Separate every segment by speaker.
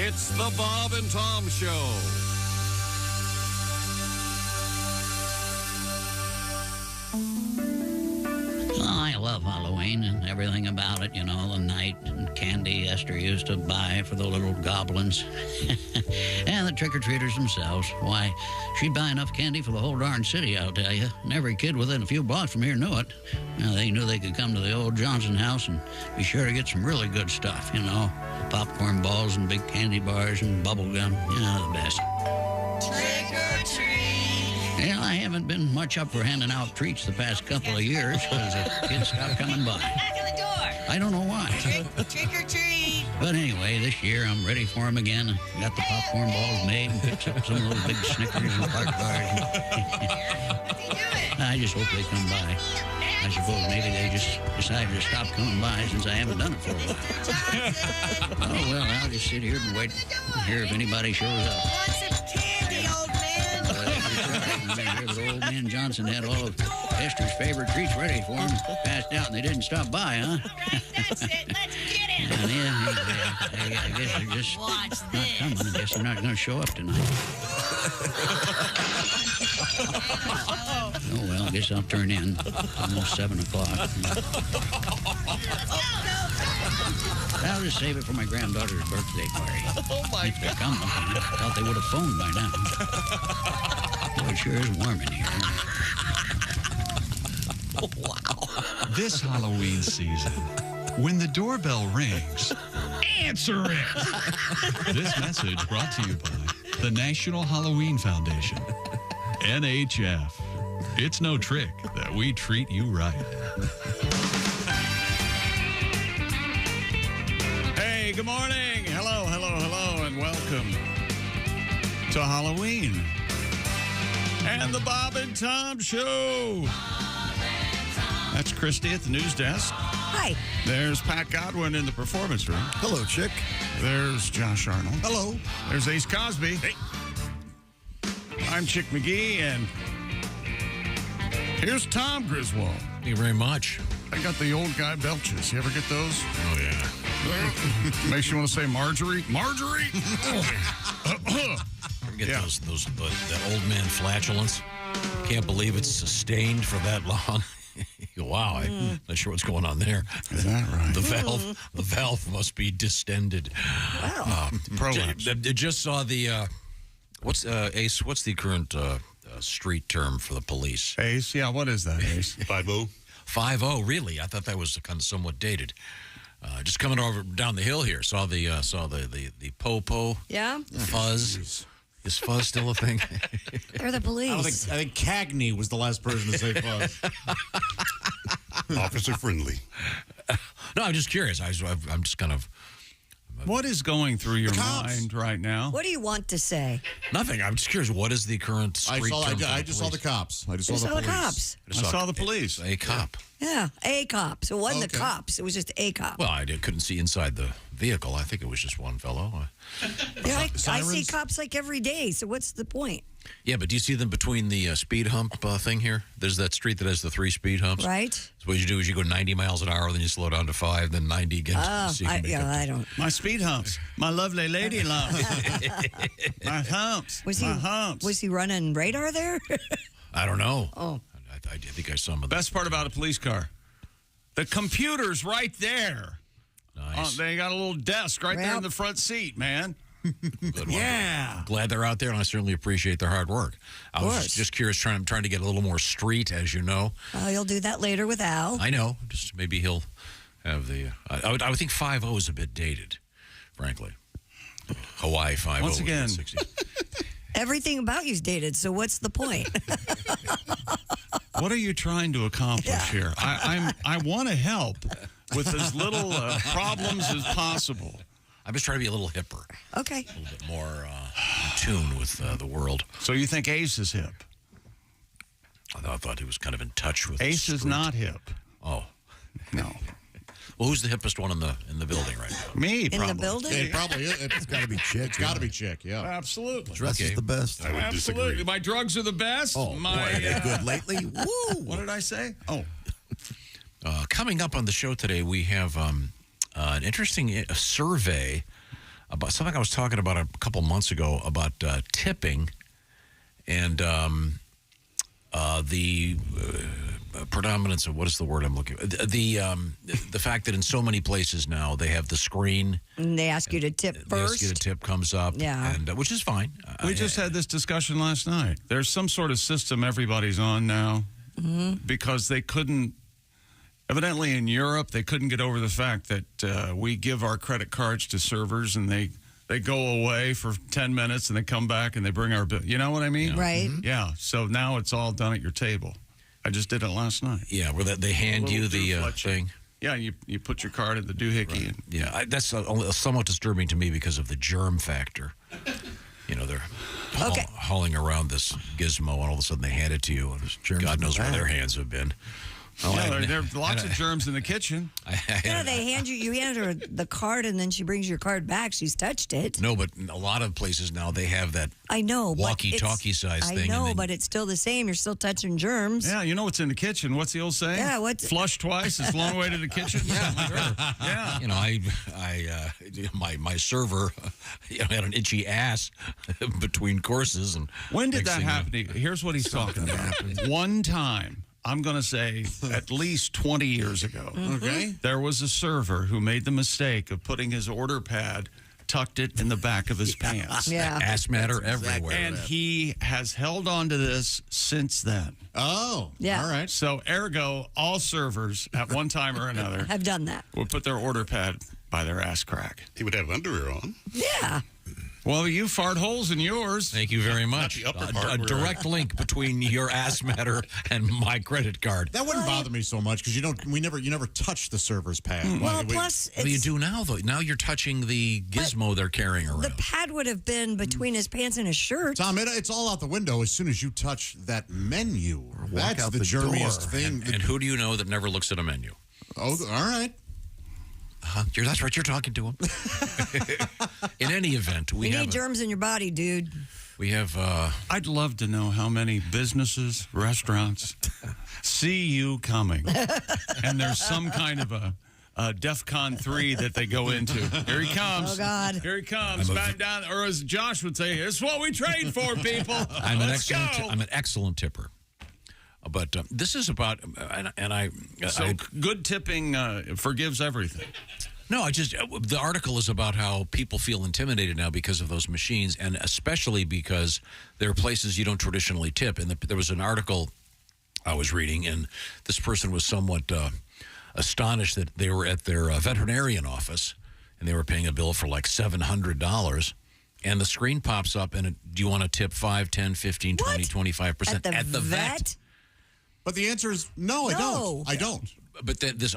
Speaker 1: It's the Bob and Tom Show.
Speaker 2: Oh, I love Halloween and everything about it, you know, the night and candy Esther used to buy for the little goblins. And the trick-or-treaters themselves. Why, she'd buy enough candy for the whole darn city, I'll tell you. And every kid within a few blocks from here knew it. Now, they knew they could come to the old Johnson house and be sure to get some really good stuff, you know. Popcorn balls and big candy bars and bubble gum, you know, the best.
Speaker 3: Trick or treat.
Speaker 2: Well, I haven't been much up for handing out treats the past couple of years because the kids stopped coming by.
Speaker 3: Knock on the door.
Speaker 2: I don't know why.
Speaker 3: Trick or treat.
Speaker 2: But anyway, this year I'm ready for them again. Got the popcorn balls made and picked up some of those big Snickers and Clark bars.
Speaker 3: What's he doing?
Speaker 2: I just hope they come by. I suppose maybe they just decided to stop coming by since I haven't done it for a while. Oh, well, I'll just sit here and wait and hear if anybody shows up.
Speaker 3: Want some candy, old man?
Speaker 2: Well, old man Johnson had all of Esther's favorite treats ready for him, passed out, and they didn't stop by, huh?
Speaker 3: All right, that's it. Let's get it.
Speaker 2: I guess they're just
Speaker 3: Watch
Speaker 2: not
Speaker 3: this.
Speaker 2: coming. I guess they're not going to show up tonight. Oh, well, I guess I'll turn in. Almost 7 o'clock. I'll just save it for my granddaughter's birthday party.
Speaker 4: Oh, my
Speaker 2: If they come, I thought they would have phoned by now. Boy, it sure is warm in here.
Speaker 5: This Halloween season, when the doorbell rings, answer it. This message brought to you by the National Halloween Foundation, NHF. It's no trick that we treat you right.
Speaker 4: Hey, good morning. Hello, and welcome to Halloween and the Bob and Tom Show. That's Christy at the news desk.
Speaker 3: Hi.
Speaker 4: There's Pat Godwin in the performance room.
Speaker 6: Hello, Chick.
Speaker 4: There's Josh Arnold.
Speaker 6: Hello.
Speaker 4: There's Ace Cosby. Hey. I'm Chick McGee, and here's Tom Griswold.
Speaker 7: Thank you very much.
Speaker 4: I got the old guy belches. You ever get those?
Speaker 7: Oh, yeah.
Speaker 4: Makes you want to say Marjorie. Marjorie!
Speaker 7: Forget
Speaker 4: Yeah.
Speaker 7: those that old man flatulence. Can't believe it's sustained for that long. Wow, I'm not sure what's going on there.
Speaker 4: Is that right?
Speaker 7: The valve must be distended.
Speaker 3: Wow.
Speaker 4: Prolapse.
Speaker 7: I just saw the Ace? What's the current street term for the police?
Speaker 4: Ace? Yeah, what is that, Ace?
Speaker 6: 5-0.
Speaker 7: 5-0, really? I thought that was kind of somewhat dated. Just coming over down the hill here, saw the popo,
Speaker 3: Yeah?
Speaker 7: the fuzz. Is fuzz still a thing?
Speaker 3: They're the police.
Speaker 6: I think Cagney was the last person to say fuzz. Officer friendly.
Speaker 7: No, I'm just curious. I'm just kind of
Speaker 4: What is going through your
Speaker 6: cops.
Speaker 4: mind right now?
Speaker 3: What do you want to say?
Speaker 7: nothing. I'm just curious. What is the current street term?
Speaker 6: I just saw the cops. I just
Speaker 3: You
Speaker 6: saw the
Speaker 3: saw the
Speaker 6: police.
Speaker 3: cops.
Speaker 4: I saw the police.
Speaker 7: A cop.
Speaker 3: Yeah, a cop. So it wasn't the
Speaker 6: Okay.
Speaker 3: cops. It was just a cop.
Speaker 7: Well, couldn't see inside the vehicle. I think it was just one fellow.
Speaker 3: Yeah, I see
Speaker 6: Sirens?
Speaker 3: cops like every day. So what's the point?
Speaker 7: Yeah, but do you see them between the speed hump thing here? There's that street that has the 3 speed humps.
Speaker 3: Right?
Speaker 7: So what you do is you go 90 miles an hour, then you slow down to 5, then 90 again.
Speaker 3: Oh,
Speaker 7: so you can make up
Speaker 3: I don't.
Speaker 4: My speed humps. My lovely lady lumps. My humps.
Speaker 3: Was he?
Speaker 4: My humps.
Speaker 3: Was he running radar there?
Speaker 7: I don't know.
Speaker 3: Oh.
Speaker 7: I think I saw him.
Speaker 4: Best part about a police car, the computer's right there.
Speaker 7: Nice.
Speaker 4: They got a little desk right there
Speaker 3: Well.
Speaker 4: in the front seat, man.
Speaker 7: Good one.
Speaker 4: Yeah.
Speaker 7: Glad they're out there, and I certainly appreciate their hard work. I was
Speaker 3: course.
Speaker 7: just curious, trying to get a little more street, as you know.
Speaker 3: Oh, you'll do that later with Al.
Speaker 7: I know. Just maybe he'll have the. I would think 5-0 is a bit dated, frankly. Hawaii 5-0.
Speaker 4: Once again.
Speaker 7: was in the 60s.
Speaker 3: Everything about you's dated. So what's the point?
Speaker 4: What are you trying to accomplish here? I want to help with as little problems as possible.
Speaker 7: I'm just trying to be a little hipper,
Speaker 3: Okay.
Speaker 7: a little bit more in tune with the world.
Speaker 4: So you think Ace is hip?
Speaker 7: I thought he was kind of in touch with.
Speaker 4: Ace
Speaker 7: the
Speaker 4: is
Speaker 7: street.
Speaker 4: not hip.
Speaker 7: Oh,
Speaker 4: No.
Speaker 7: well, who's the hippest one in the building right now?
Speaker 4: Me, probably.
Speaker 3: In the building?
Speaker 6: It probably is. It's got to be Chick. It's got to be Chick, yeah.
Speaker 4: Absolutely.
Speaker 6: Dress is the best. I would
Speaker 4: Absolutely. My drugs are the best.
Speaker 6: Oh,
Speaker 4: My,
Speaker 6: boy, they're good lately. Woo!
Speaker 4: What did I say? Oh.
Speaker 7: Coming up on the show today, we have an interesting survey about something I was talking about a couple months ago about tipping and the predominance of, what is the word I'm looking for? The fact that in so many places now they have the screen.
Speaker 3: And they ask you to tip
Speaker 7: They ask
Speaker 3: first.
Speaker 7: you to tip comes up.
Speaker 3: Yeah.
Speaker 7: And, which is fine.
Speaker 4: We just had this discussion last night. There's some sort of system everybody's on now because they couldn't, evidently in Europe, they couldn't get over the fact that we give our credit cards to servers and they go away for 10 minutes and they come back and they bring our bill. You know what I mean?
Speaker 3: Right.
Speaker 4: Yeah. So now it's all done at your table. I just did it last night.
Speaker 7: Yeah, where they hand you the thing.
Speaker 4: Yeah, you put your card in the doohickey.
Speaker 7: Right. Yeah, that's somewhat disturbing to me because of the germ factor. You know, they're hauling around this gizmo, and all of a sudden they hand it to you, and God knows where their hands have been.
Speaker 4: There are lots of germs in the kitchen.
Speaker 3: Yeah, you hand her the card, and then she brings your card back. She's touched it.
Speaker 7: No, but a lot of places now they have that
Speaker 3: I know,
Speaker 7: walkie-talkie size thing.
Speaker 3: I know, but it's still the same. You're still touching germs.
Speaker 4: Yeah, you know what's in the kitchen. What's the old saying?
Speaker 3: Yeah, what's...
Speaker 4: Flush twice is a long way to the kitchen. Yeah.
Speaker 7: You know, my server had an itchy ass between courses. And
Speaker 4: when did that happen? Here's what he's talking about. One time, I'm going to say at least 20 years ago, okay, there was a server who made the mistake of putting his order pad, tucked it in the back of his pants.
Speaker 3: Yeah.
Speaker 7: Ass matter everywhere.
Speaker 4: And he has held on to this since then.
Speaker 6: Oh,
Speaker 3: yeah.
Speaker 6: All right.
Speaker 4: So, ergo, all servers at one time or another
Speaker 3: have done that.
Speaker 4: Would put their order pad by their ass crack.
Speaker 8: He would have underwear on.
Speaker 3: Yeah.
Speaker 4: Well, you fart holes in yours.
Speaker 7: Thank you very much.
Speaker 8: Not the upper part
Speaker 7: a direct link between your ass matter and my credit card.
Speaker 6: That wouldn't bother me so much because you never touch the server's pad.
Speaker 3: Well, plus,
Speaker 7: Well, you do now, though. Now you're touching the gizmo they're carrying around.
Speaker 3: the pad would have been between his pants and his shirt.
Speaker 6: Tom, it's all out the window as soon as you touch that menu. That's
Speaker 8: out
Speaker 6: the
Speaker 8: the
Speaker 6: germiest
Speaker 8: door.
Speaker 6: thing.
Speaker 7: And who do you know that never looks at a menu?
Speaker 6: Oh, all right.
Speaker 7: That's right. You're talking to him. In any event,
Speaker 3: You need germs in your body, dude.
Speaker 7: We have.
Speaker 4: I'd love to know how many businesses, restaurants see you coming. And there's some kind of a DEFCON 3 that they go into. Here he comes.
Speaker 3: Oh, God.
Speaker 4: Here he comes. Back down. Or as Josh would say, it's what we train for, people.
Speaker 7: I'm
Speaker 4: Let's
Speaker 7: an excellent tipper. But this is about,
Speaker 4: So good tipping forgives everything.
Speaker 7: No, the article is about how people feel intimidated now because of those machines, and especially because there are places you don't traditionally tip. And there was an article I was reading, and this person was somewhat astonished that they were at their veterinarian office, and they were paying a bill for like $700. And the screen pops up, and do you want to tip 5, 10, 15, 20, 25%?
Speaker 3: At the vet?
Speaker 6: But the answer is no, I don't. I don't.
Speaker 7: But this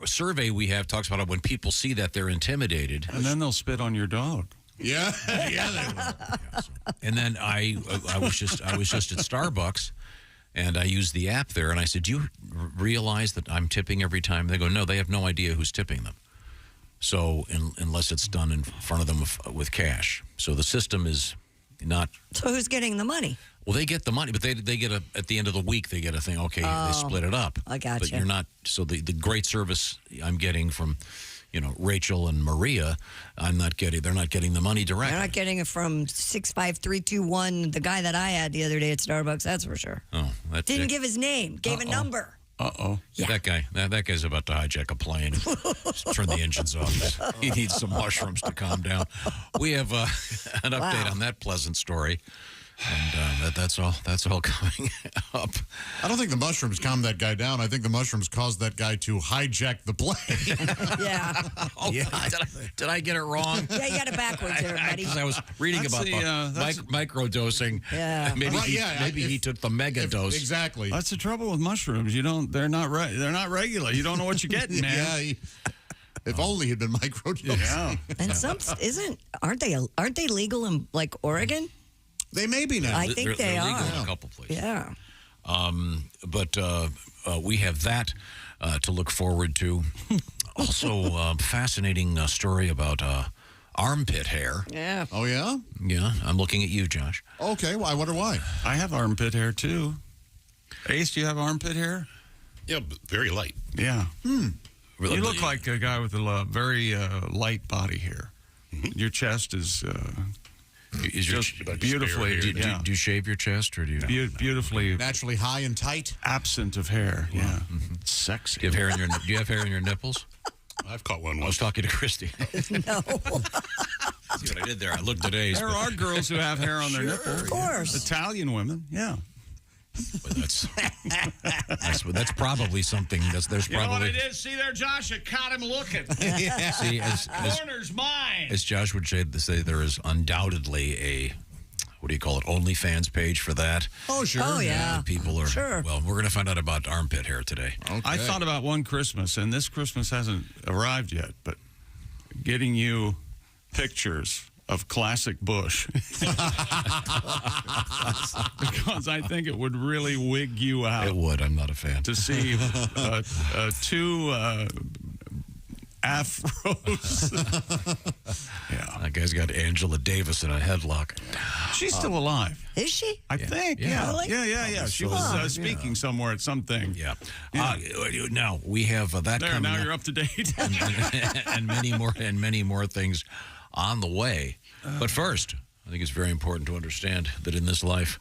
Speaker 7: survey we have talks about when people see that they're intimidated.
Speaker 4: And then they'll spit on your dog.
Speaker 6: Yeah, yeah, they will.
Speaker 7: And then I was just at Starbucks, and I used the app there, and I said, "Do you realize that I'm tipping every time?" They go, "No, they have no idea who's tipping them." So unless it's done in front of them with cash, so the system is not.
Speaker 3: So who's getting the money?
Speaker 7: Well, they get the money, but they get at the end of the week, they get a thing, okay, they split it up.
Speaker 3: I gotcha.
Speaker 7: But you're not, so the great service I'm getting from, Rachel and Maria, they're not getting the money directly.
Speaker 3: They're not getting it from 65321, the guy that I had the other day at Starbucks, that's for sure.
Speaker 7: Oh,
Speaker 3: Didn't give his name, gave a number.
Speaker 4: Uh-oh.
Speaker 3: Yeah.
Speaker 7: That guy's about to hijack a plane and turn the engines off. He needs some mushrooms to calm down. We have an update on that pleasant story. And that's all coming up.
Speaker 6: I don't think the mushrooms calmed that guy down. I think the mushrooms caused that guy to hijack the plane.
Speaker 3: Yeah.
Speaker 7: Did I get it wrong?
Speaker 3: Yeah, you got it backwards, everybody.
Speaker 7: Because I was reading
Speaker 4: That's
Speaker 7: about micro-dosing.
Speaker 3: Yeah.
Speaker 7: Maybe he took the mega dose.
Speaker 6: Exactly.
Speaker 4: That's the trouble with mushrooms. They're not regular. You don't know what you're getting, man.
Speaker 6: Yeah. If only he'd been microdosing.
Speaker 4: Yeah.
Speaker 3: And aren't they legal in like Oregon?
Speaker 6: They may be now.
Speaker 3: I think
Speaker 7: they're
Speaker 3: they
Speaker 7: legal
Speaker 3: are.
Speaker 7: in a couple places.
Speaker 3: Yeah.
Speaker 7: But we have that to look forward to. Also, fascinating story about armpit hair.
Speaker 3: Yeah.
Speaker 6: Oh, yeah?
Speaker 7: Yeah, I'm looking at you, Josh.
Speaker 6: Okay, well, I wonder why.
Speaker 4: I have armpit hair, too. Ace, do you have armpit hair?
Speaker 8: Yeah, but very light.
Speaker 4: Yeah.
Speaker 7: Really?
Speaker 4: You look like a guy with a very light body hair. Your chest is
Speaker 7: your
Speaker 4: just beautifully.
Speaker 7: Do you shave your chest, or do you
Speaker 4: Beautifully
Speaker 6: Naturally high and tight.
Speaker 4: absent of hair. Yeah, sexy.
Speaker 7: do you have hair in your nipples?
Speaker 8: I've caught one
Speaker 7: I was
Speaker 8: once.
Speaker 7: talking to Christy.
Speaker 3: No.
Speaker 7: See what I did there? I looked at Ace.
Speaker 4: There are girls who have hair on their nipples.
Speaker 3: Of course.
Speaker 4: Italian women, yeah.
Speaker 7: But that's probably something. There's
Speaker 4: You know what
Speaker 7: probably.
Speaker 4: it is? See there, Josh? I caught him looking.
Speaker 7: See, as
Speaker 4: Corner's mine.
Speaker 7: Josh would say, there is undoubtedly a, what do you call it, OnlyFans page for that.
Speaker 6: Oh, sure.
Speaker 3: Oh, yeah.
Speaker 7: People are,
Speaker 3: Sure.
Speaker 7: well, we're going to find out about armpit hair today.
Speaker 6: Okay.
Speaker 4: I thought about one Christmas, and this Christmas hasn't arrived yet, but getting you pictures of classic Bush. Because I think it would really wig you out.
Speaker 7: It would. I'm not a fan.
Speaker 4: To see two afros. Yeah.
Speaker 7: That guy's got Angela Davis in a headlock.
Speaker 4: She's still alive.
Speaker 3: Is she?
Speaker 4: I think.
Speaker 7: Yeah.
Speaker 4: Yeah.
Speaker 3: Really?
Speaker 4: Yeah. She was speaking somewhere at something.
Speaker 7: Yeah. Now we have that
Speaker 4: There,
Speaker 7: coming
Speaker 4: now
Speaker 7: up.
Speaker 4: you're up to date.
Speaker 7: and many more things on the way. But first, I think it's very important to understand that in this life,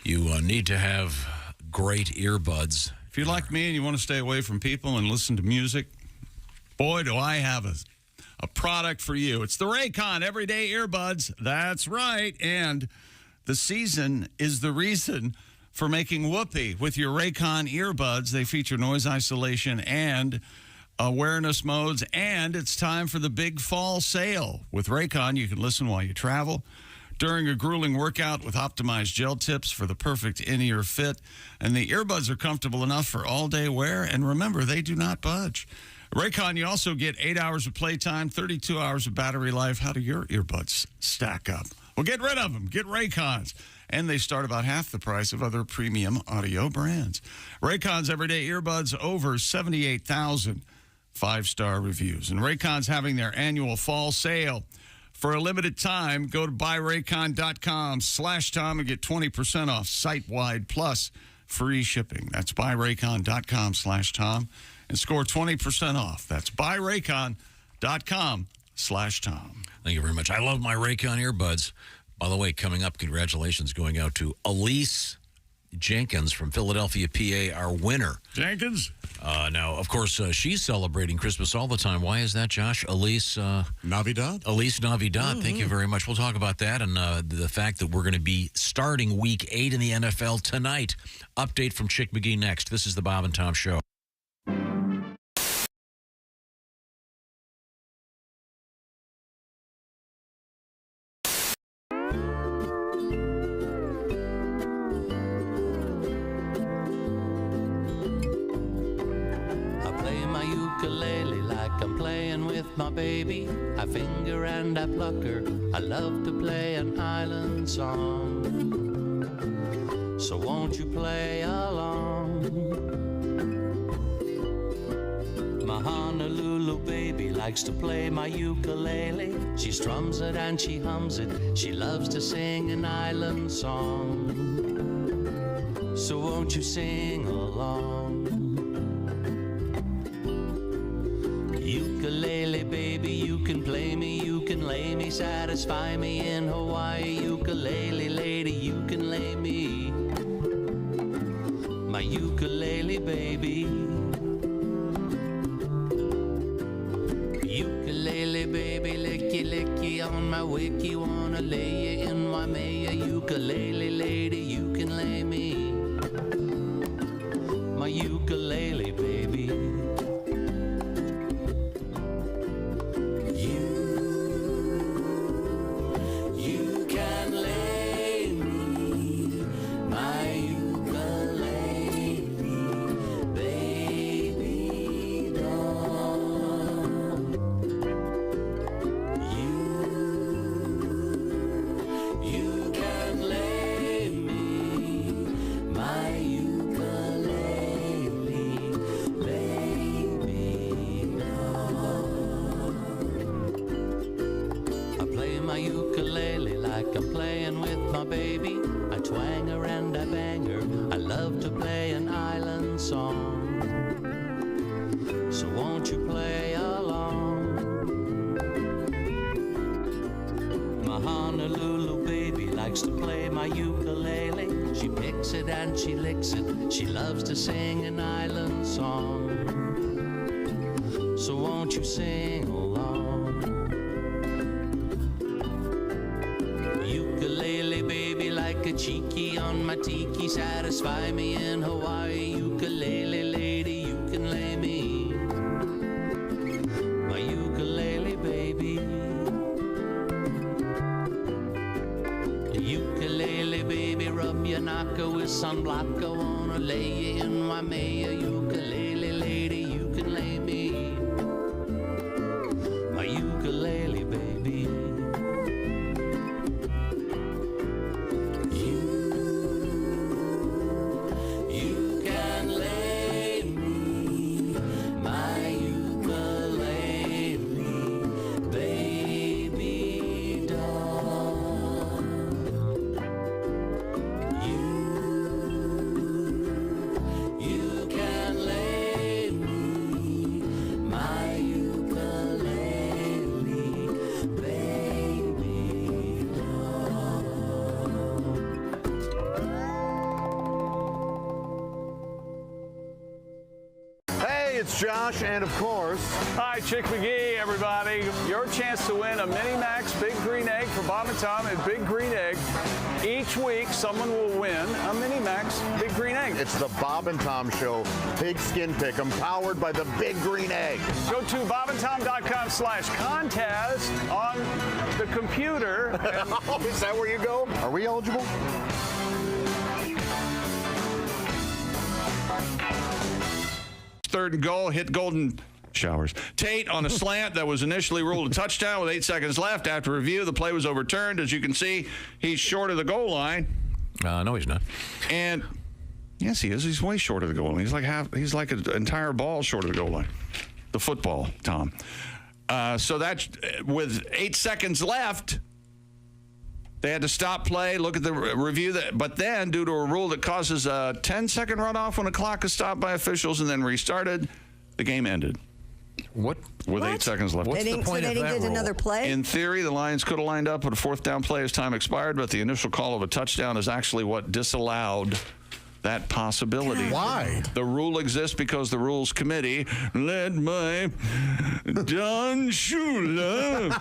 Speaker 7: you need to have great earbuds.
Speaker 4: If you're like me and you want to stay away from people and listen to music, boy, do I have a product for you. It's the Raycon Everyday Earbuds. That's right. And the season is the reason for making whoopee with your Raycon earbuds. They feature noise isolation and awareness modes, and it's time for the big fall sale. With Raycon, you can listen while you travel, during a grueling workout with optimized gel tips for the perfect in-ear fit, and the earbuds are comfortable enough for all-day wear, and remember, they do not budge. Raycon, you also get 8 hours of playtime, 32 hours of battery life. How do your earbuds stack up? Well, get rid of them. Get Raycons. And they start about half the price of other premium audio brands. Raycon's Everyday Earbuds, over 78,000 5-star reviews. And Raycon's having their annual fall sale. For a limited time, go to buyraycon.com/Tom and get 20% off site-wide plus free shipping. That's buyraycon.com/Tom and score 20% off. That's buyraycon.com/Tom.
Speaker 7: Thank you very much. I love my Raycon earbuds. By the way, coming up, congratulations going out to Elise Jenkins from Philadelphia, PA, our winner.
Speaker 4: Jenkins?
Speaker 7: Now, of course, she's celebrating Christmas all the time. Why is that, Josh? Elise
Speaker 6: Navidad?
Speaker 7: Elise Navidad. Thank you very much. We'll talk about that and the fact that we're going to be starting Week 8 in the NFL tonight. Update from Chick McGee next. This is the Bob and Tom Show.
Speaker 9: Ukulele like I'm playing with my baby. I finger and I pluck her. I love to play an island song. So won't you play along? My Honolulu baby likes to play my ukulele. She strums it and she hums it. She loves to sing an island song. So won't you sing along? Ukulele, baby, you can play me, you can lay me, satisfy me in Hawaii. Ukulele, lady, you can lay me. My ukulele, baby. Ukulele, baby, licky, licky on my wiki. Wanna lay you in Waimea. Ukulele, lady, you can lay me. My ukulele, baby. likes to play my ukulele. She picks it and she licks it. She loves to sing an island song. So won't you sing along? Ukulele baby, like a cheeky on my tiki, satisfy me in Hawaii. Ukulele lady, you can lay me. My ukulele baby. Ukulele baby, rub your knocker with sunblock. I wanna lay you in Waimea. Ukulele lady, you can lay me. My ukulele baby. You can lay me. My ukulele baby doll. You can lay me, my ukulele baby doll.
Speaker 10: Hey, it's Josh, and of course,
Speaker 4: Hi, Chick McGee, everybody. Your chance to win a Mini Max Big Green Egg for Bob and Tom at Big Green Egg. Each week, someone will win a Mini Max Big Green Egg.
Speaker 10: it's the Bob and Tom Show Pigskin Pickem, powered by the Big Green Egg.
Speaker 4: Go to bobandtom.com/contest on the computer.
Speaker 10: Is that where you go? Are we eligible?
Speaker 4: Third and goal, hit Golden Showers. Tate on a slant that was initially ruled a touchdown with 8 seconds left. After review, the play was overturned. As you can see, he's short of the goal line.
Speaker 7: No, he's not.
Speaker 4: And yes, he is. He's way short of the goal line. He's like an entire ball short of the goal line. The football, Tom. So that's with 8 seconds left. They had to stop play, look at the review. But then, due to a rule that causes a 10-second runoff when a clock is stopped by officials and then restarted, the game ended.
Speaker 7: What?
Speaker 4: With 8 seconds left.
Speaker 3: They didn't get another play?
Speaker 4: In theory, the Lions could have lined up with a fourth down play as time expired, but the initial call of a touchdown is actually what disallowed that possibility.
Speaker 6: Why?
Speaker 4: The rule exists because the Rules Committee, led by Don Shula,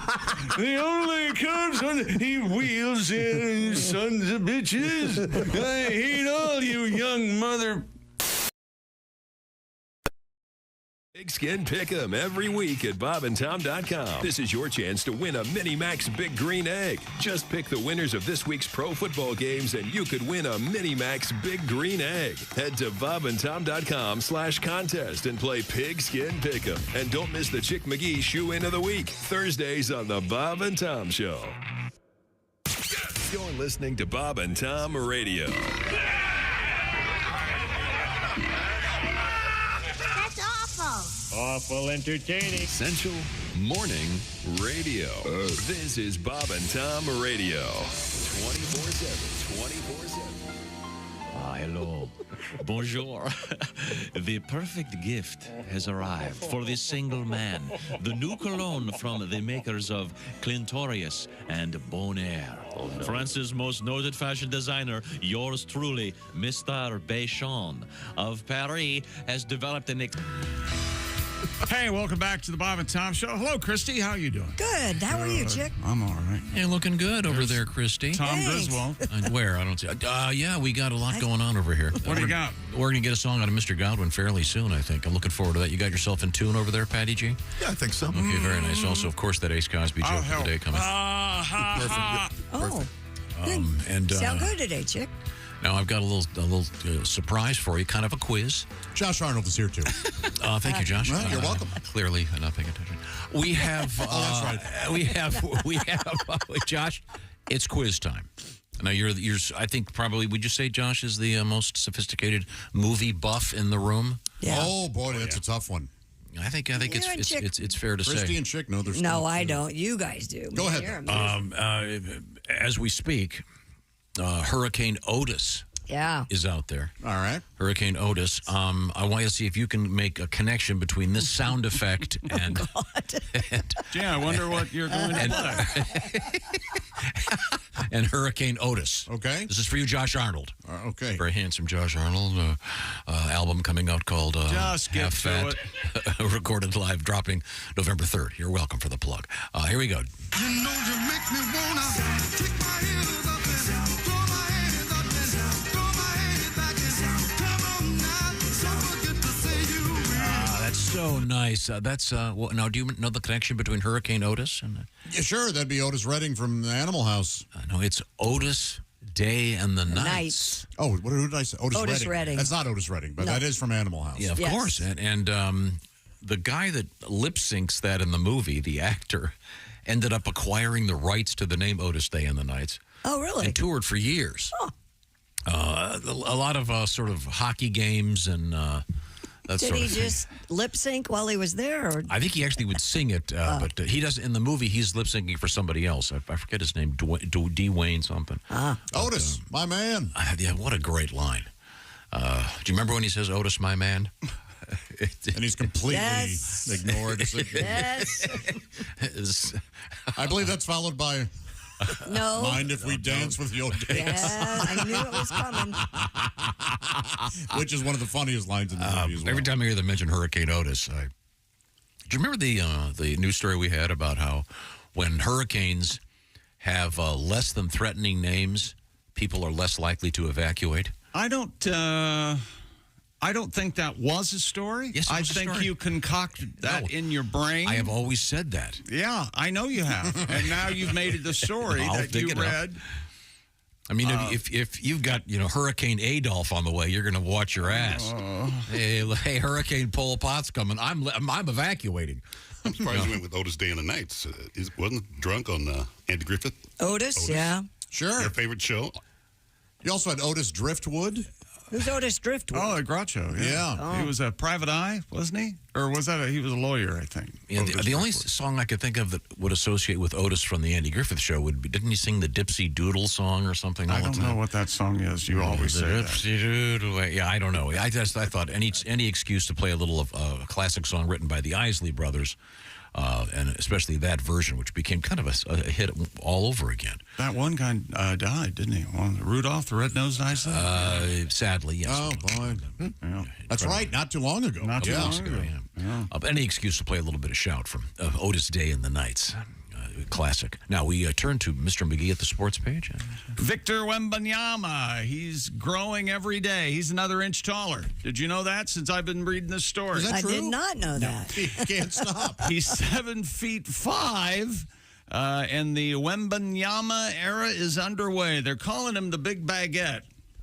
Speaker 4: the only coach he wheels in, sons of bitches. I hate all you young mother.
Speaker 11: Pigskin Pickem every week at bobandtom.com. This is your chance to win a Mini Max Big Green Egg. Just pick the winners of this week's pro football games and you could win a Mini Max Big Green Egg. Head to bobandtom.com/contest and play Pigskin Pickem. And don't miss the Chick McGee Shoe In of the Week, Thursdays on the Bob and Tom Show. You're listening to Bob and Tom Radio.
Speaker 12: Awful entertaining.
Speaker 11: Essential Morning Radio. This is Bob and Tom Radio. 24/7. 24/7.
Speaker 12: Hello. Bonjour. The perfect gift has arrived for this single man. The new cologne from the makers of Clintorius and Bonaire. France's most noted fashion designer, yours truly, Mr. Béchon of Paris, has developed an...
Speaker 4: Hey, welcome back to the Bob and Tom Show. Hello, Christy. How you doing?
Speaker 3: Good. How are you, Chick?
Speaker 4: I'm all right.
Speaker 7: Hey, looking good over there, Christy.
Speaker 4: Tom
Speaker 3: Thanks.
Speaker 4: Griswold.
Speaker 7: Where? I don't see. Yeah, we got a lot going on over here.
Speaker 4: What do you got?
Speaker 7: We're going to get a song out of Mr. Godwin fairly soon, I think. I'm looking forward to that. You got yourself in tune over there, Patty G?
Speaker 6: Yeah, I think so.
Speaker 7: Okay, very nice. Also, of course, that Ace Cosby joke of the day coming.
Speaker 3: Oh, good.
Speaker 7: And
Speaker 3: Sound good today, Chick.
Speaker 7: now I've got a little surprise for you, kind of a quiz.
Speaker 6: Josh Arnold is here, too.
Speaker 7: Thank you, Josh.
Speaker 6: Well, you're welcome.
Speaker 7: Clearly, I'm not paying attention. We have.
Speaker 6: That's right.
Speaker 7: We have. Josh, it's quiz time. Now you're. I think probably. Would you say Josh is the most sophisticated movie buff in the room?
Speaker 3: Yeah.
Speaker 6: Oh, boy, that's a tough one.
Speaker 7: I think it's fair to say.
Speaker 6: Christy and Chick know their stuff.
Speaker 3: No, I don't. You guys do.
Speaker 6: Go ahead.
Speaker 3: You're amazing.
Speaker 7: As we speak, Hurricane Otis.
Speaker 3: Yeah.
Speaker 7: Is out there.
Speaker 6: All right.
Speaker 7: Hurricane Otis. I want you to see if you can make a connection between this sound effect and.
Speaker 4: Yeah, I wonder what you're going to play.
Speaker 7: and Hurricane Otis.
Speaker 6: Okay.
Speaker 7: This is for you, Josh Arnold.
Speaker 6: Okay.
Speaker 7: Very handsome Josh Arnold. Album coming out called
Speaker 4: Just get
Speaker 7: Half
Speaker 4: to
Speaker 7: Fat. Recorded live, dropping November 3rd. You're welcome for the plug. Here we go.
Speaker 13: You know you make me wanna kick my heels up and throw my hands up and throw my head back and come on now, so good to see you.
Speaker 7: That's so nice. Now, do you know the connection between Hurricane Otis and?
Speaker 6: Yeah, sure. That'd be Otis Redding from Animal House.
Speaker 7: No, it's Otis Day and the Nights.
Speaker 6: Oh, what did I say?
Speaker 3: Otis Redding.
Speaker 6: That's not Otis Redding, but
Speaker 3: No.
Speaker 6: that is from Animal House.
Speaker 7: Yeah, of course. And the guy that lip syncs that in the movie, the actor, ended up acquiring the rights to the name Otis Day and the Nights.
Speaker 3: Oh, really?
Speaker 7: And toured for years.
Speaker 3: Oh.
Speaker 7: A lot of sort of hockey games and that
Speaker 3: Did
Speaker 7: sort
Speaker 3: he
Speaker 7: of thing.
Speaker 3: just lip sync while he was there? Or?
Speaker 7: I think he actually would sing it, but he does in the movie. He's lip syncing for somebody else. I forget his name, Dwayne something.
Speaker 6: Otis, my man.
Speaker 7: Yeah, what a great line. Do you remember when he says "Otis, my man"?
Speaker 6: And he's completely
Speaker 3: Yes.
Speaker 6: ignored.
Speaker 3: Yes.
Speaker 6: I believe that's followed by
Speaker 3: No.
Speaker 6: "Mind if we dance with your dance?"
Speaker 3: Yeah, I knew it was coming.
Speaker 6: Which is one of the funniest lines in the movie as well.
Speaker 7: Every time I hear them mention Hurricane Otis, do you remember the news story we had about how when hurricanes have less than threatening names, people are less likely to evacuate?
Speaker 4: I don't think that was a story.
Speaker 7: Yes, it
Speaker 4: I
Speaker 7: was a
Speaker 4: think
Speaker 7: story.
Speaker 4: you concocted that in your brain.
Speaker 7: I have always said that.
Speaker 4: Yeah, I know you have. And now you've made it the story
Speaker 7: I'll
Speaker 4: that
Speaker 7: dig
Speaker 4: you
Speaker 7: it up.
Speaker 4: read.
Speaker 7: I mean, if you've got Hurricane Adolf on the way, you're going to watch your ass. Hey, Hurricane Pol Pot's coming. I'm evacuating.
Speaker 8: I'm surprised you went with Otis Day and the Nights. Wasn't drunk on Andy Griffith?
Speaker 3: Otis, yeah.
Speaker 6: Sure.
Speaker 8: Your favorite show?
Speaker 6: You also had Otis Driftwood.
Speaker 3: Who's Otis Driftwood?
Speaker 4: Oh, Groucho.
Speaker 6: Yeah.
Speaker 3: Oh.
Speaker 4: He was a private eye, wasn't he? Or was that he was a lawyer, I think.
Speaker 7: Yeah, the only song I could think of that would associate with Otis from the Andy Griffith Show would be, didn't he sing the Dipsy Doodle song or something?
Speaker 4: I
Speaker 7: all the
Speaker 4: don't
Speaker 7: time?
Speaker 4: know what that song is. You always
Speaker 7: The
Speaker 4: say that.
Speaker 7: Dipsy Doodle. Yeah, I don't know. I thought any excuse to play a little of a classic song written by the Isley Brothers, and especially that version, which became kind of a hit all over again.
Speaker 4: That one guy died, didn't he? Rudolph, the red-nosed Iceland?
Speaker 7: Sadly, yes.
Speaker 6: Oh, boy.
Speaker 4: Yeah.
Speaker 6: That's right. Not too long ago.
Speaker 4: Not too
Speaker 6: Yeah.
Speaker 4: long ago. Yeah.
Speaker 7: Any excuse to play a little bit of Shout from Otis Day and the Nights. Classic. Now we turn to Mr. McGee at the sports page.
Speaker 4: Victor Wembanyama, he's growing every day. He's another inch taller. Did you know that since I've been reading this story?
Speaker 6: Is that
Speaker 3: I
Speaker 6: true?
Speaker 3: did not know that.
Speaker 6: He can't stop.
Speaker 4: He's 7'5", and the Wembanyama era is underway. They're calling him the Big Baguette.